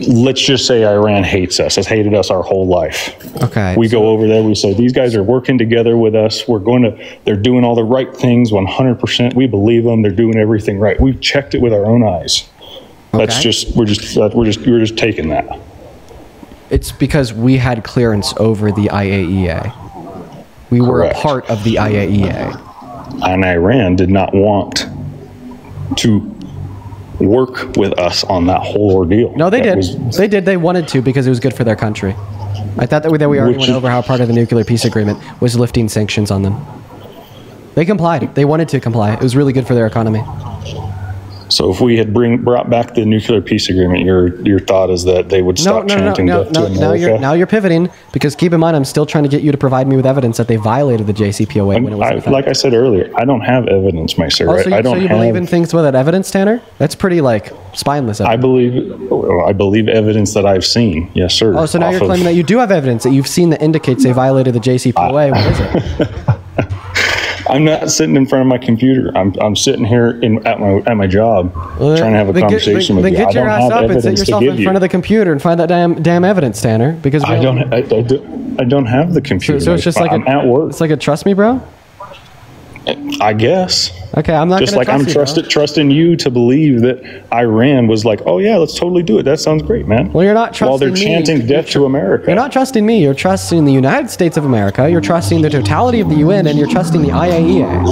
let's just say Iran hates us, has hated us our whole life. Okay. We go over there, we say, these guys are working together with us. They're doing all the right things 100%. We believe them. They're doing everything right. We've checked it with our own eyes. We're just taking that. It's because we had clearance over the IAEA. We were a part of the IAEA. And Iran did not want to work with us on that whole ordeal. No, they did. They wanted to because it was good for their country. I thought that we already went over how part of the nuclear peace agreement was lifting sanctions on them. They complied. They wanted to comply. It was really good for their economy. So if we had brought back the nuclear peace agreement, your thought is that they would stop chanting death to America? Now you're pivoting, because keep in mind, I'm still trying to get you to provide me with evidence that they violated the JCPOA when it was like I said earlier, I don't have evidence, my sir. So you believe in things without evidence, Tanner? That's pretty spineless evidence. I believe evidence that I've seen. Yes, sir. Oh, so now you're claiming that you do have evidence that you've seen that indicates they violated the JCPOA. What is it? I'm not sitting in front of my computer. I'm sitting here at my job trying to have a conversation with you. Then get your ass up and sit yourself in front of the computer and find that damn evidence, Tanner. Because I don't have the computer. So it's just I'm at work. It's like a trust me, bro. I guess. Okay, I'm not just gonna like I'm trust you, trusting you to believe that Iran was like, oh yeah, let's totally do it. That sounds great, man. Well, you're not trusting while they're me. chanting death to America. You're not trusting me. You're trusting the United States of America. You're trusting the totality of the UN, and you're trusting the IAEA.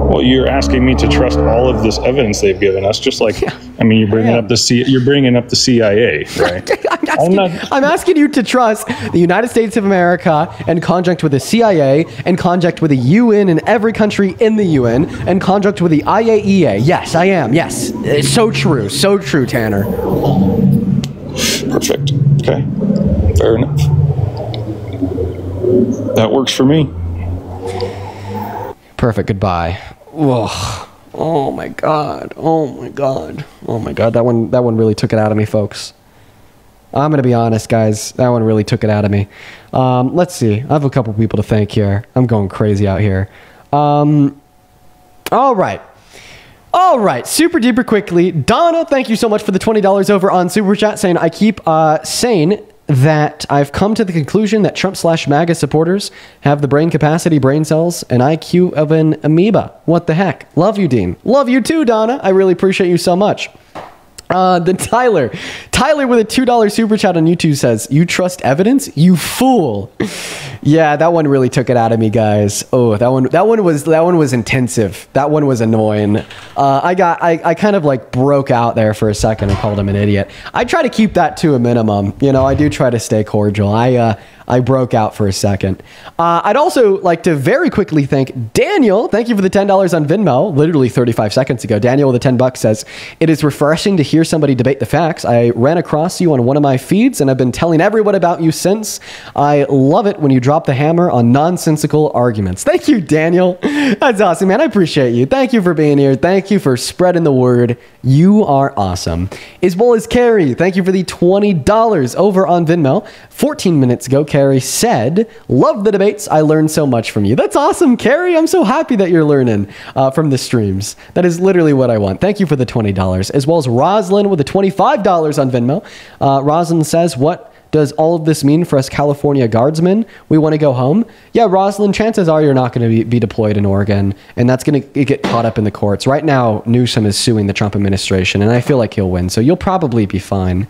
Well, you're asking me to trust all of this evidence they've given us, just like I mean, you're bringing up the CIA, right? I'm asking you to trust the United States of America in conjunct with the CIA, in conjunct with the UN and every country in the UN, in conjunct with the IAEA. Yes, I am. Yes. It's so true. So true, Tanner. Perfect. Okay. Fair enough. That works for me. Perfect. Goodbye. Whoa. Oh my God. Oh my God. Oh my God. That one really took it out of me, folks. I'm going to be honest, guys. That one really took it out of me. Let's see. I have a couple people to thank here. I'm going crazy out here. All right. All right. Super duper quickly. Donna, thank you so much for the $20 over on Super Chat, saying, I keep saying that I've come to the conclusion that Trump/MAGA supporters have the brain capacity, brain cells, and IQ of an amoeba. What the heck? Love you, Dean. Love you too, Donna. I really appreciate you so much. Then Tyler with a $2 super chat on YouTube says, you trust evidence? You fool. Yeah, that one really took it out of me, guys. Oh, that one was intensive. That one was annoying. I kind of like broke out there for a second and called him an idiot. I try to keep that to a minimum. You know, I do try to stay cordial. I broke out for a second. I'd also like to very quickly thank Daniel. Thank you for the $10 on Venmo, literally 35 seconds ago. Daniel with the $10 says, it is refreshing to hear somebody debate the facts. I ran across you on one of my feeds and I've been telling everyone about you since. I love it when you drop the hammer on nonsensical arguments. Thank you, Daniel. That's awesome, man. I appreciate you. Thank you for being here. Thank you for spreading the word. You are awesome. As well as Carrie, thank you for the $20 over on Venmo. 14 minutes ago, Carrie said, love the debates. I learned so much from you. That's awesome, Carrie. I'm so happy that you're learning from the streams. That is literally what I want. Thank you for the $20. As well as Roslyn with the $25 on Venmo. Roslyn says, what does all of this mean for us California guardsmen? We want to go home. Yeah, Roslyn, chances are you're not going to be deployed in Oregon, and that's going to get caught up in the courts. Right now, Newsom is suing the Trump administration, and I feel like he'll win, so you'll probably be fine.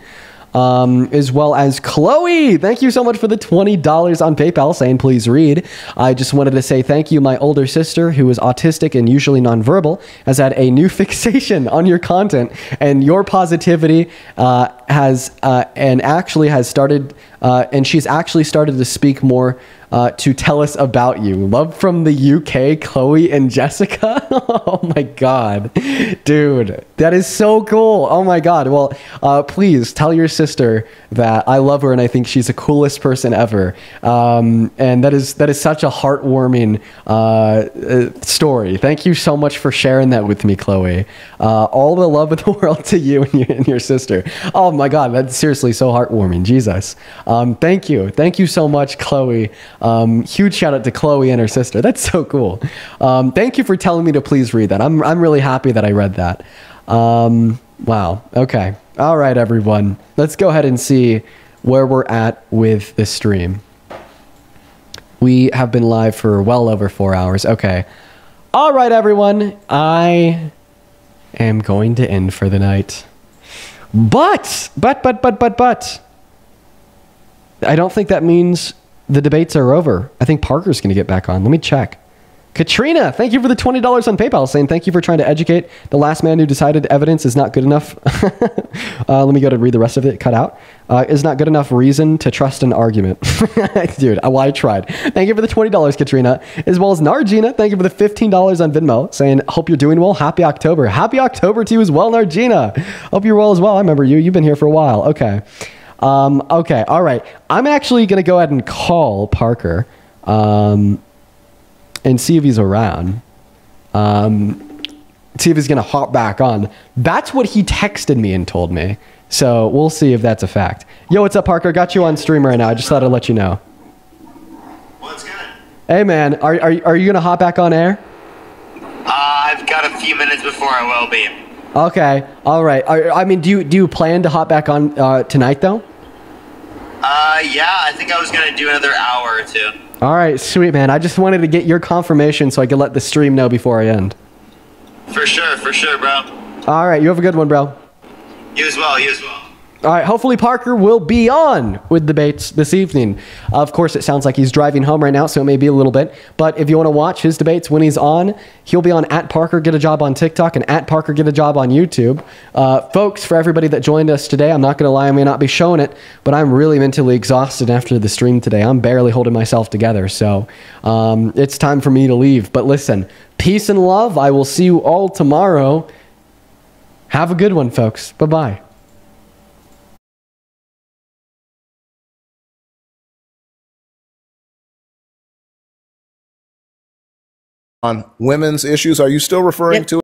As well as Chloe. Thank you so much for the $20 on PayPal, saying please read. I just wanted to say thank you. My older sister, who is autistic and usually nonverbal, has had a new fixation on your content, and your positivity has started, and she's actually started to speak more to tell us about you. Love from the UK, Chloe and Jessica. Oh my God, dude, that is so cool. Oh my God. Well, please tell your sister that I love her and I think she's the coolest person ever. And that is such a heartwarming story. Thank you so much for sharing that with me, Chloe. All the love in the world to you and your sister. Oh my God, that's seriously so heartwarming. Jesus. Thank you so much, Chloe. Huge shout out to Chloe and her sister. That's so cool. Thank you for telling me to please read that. I'm really happy that I read that. Wow. Okay. All right, everyone. Let's go ahead and see where we're at with the stream. We have been live for well over 4 hours. Okay. All right, everyone. I am going to end for the night. But I don't think that means the debates are over. I think Parker's going to get back on. Let me check. Katrina, thank you for the $20 on PayPal, saying thank you for trying to educate the last man who decided evidence is not good enough. Let me go to read the rest of it. Cut out. Is not good enough reason to trust an argument. Dude, well, I tried. Thank you for the $20, Katrina. As well as Nargina, thank you for the $15 on Venmo, saying hope you're doing well. Happy October. Happy October to you as well, Nargina. Hope you're well as well. I remember you. You've been here for a while. Okay. Okay. All right. I'm actually going to go ahead and call Parker. And see if he's around. See if he's going to hop back on. That's what he texted me and told me. So we'll see if that's a fact. Yo, what's up, Parker? Got you on stream right now. I just thought I'd let you know. What's good? Hey, man. Are you going to hop back on air? I've got a few minutes before I will be. Okay. All right. I mean, do you plan to hop back on tonight, though? Yeah. I think I was going to do another hour or two. All right, sweet, man. I just wanted to get your confirmation so I could let the stream know before I end. For sure, bro. All right, you have a good one, bro. You as well, you as well. All right, hopefully Parker will be on with debates this evening. Of course, it sounds like he's driving home right now, so it may be a little bit. But if you want to watch his debates when he's on, he'll be on @ParkerGetAJob on TikTok and @ParkerGetAJob on YouTube. Folks, for everybody that joined us today, I'm not going to lie, I may not be showing it, but I'm really mentally exhausted after the stream today. I'm barely holding myself together, so it's time for me to leave. But listen, peace and love. I will see you all tomorrow. Have a good one, folks. Bye-bye. On women's issues, are you still referring to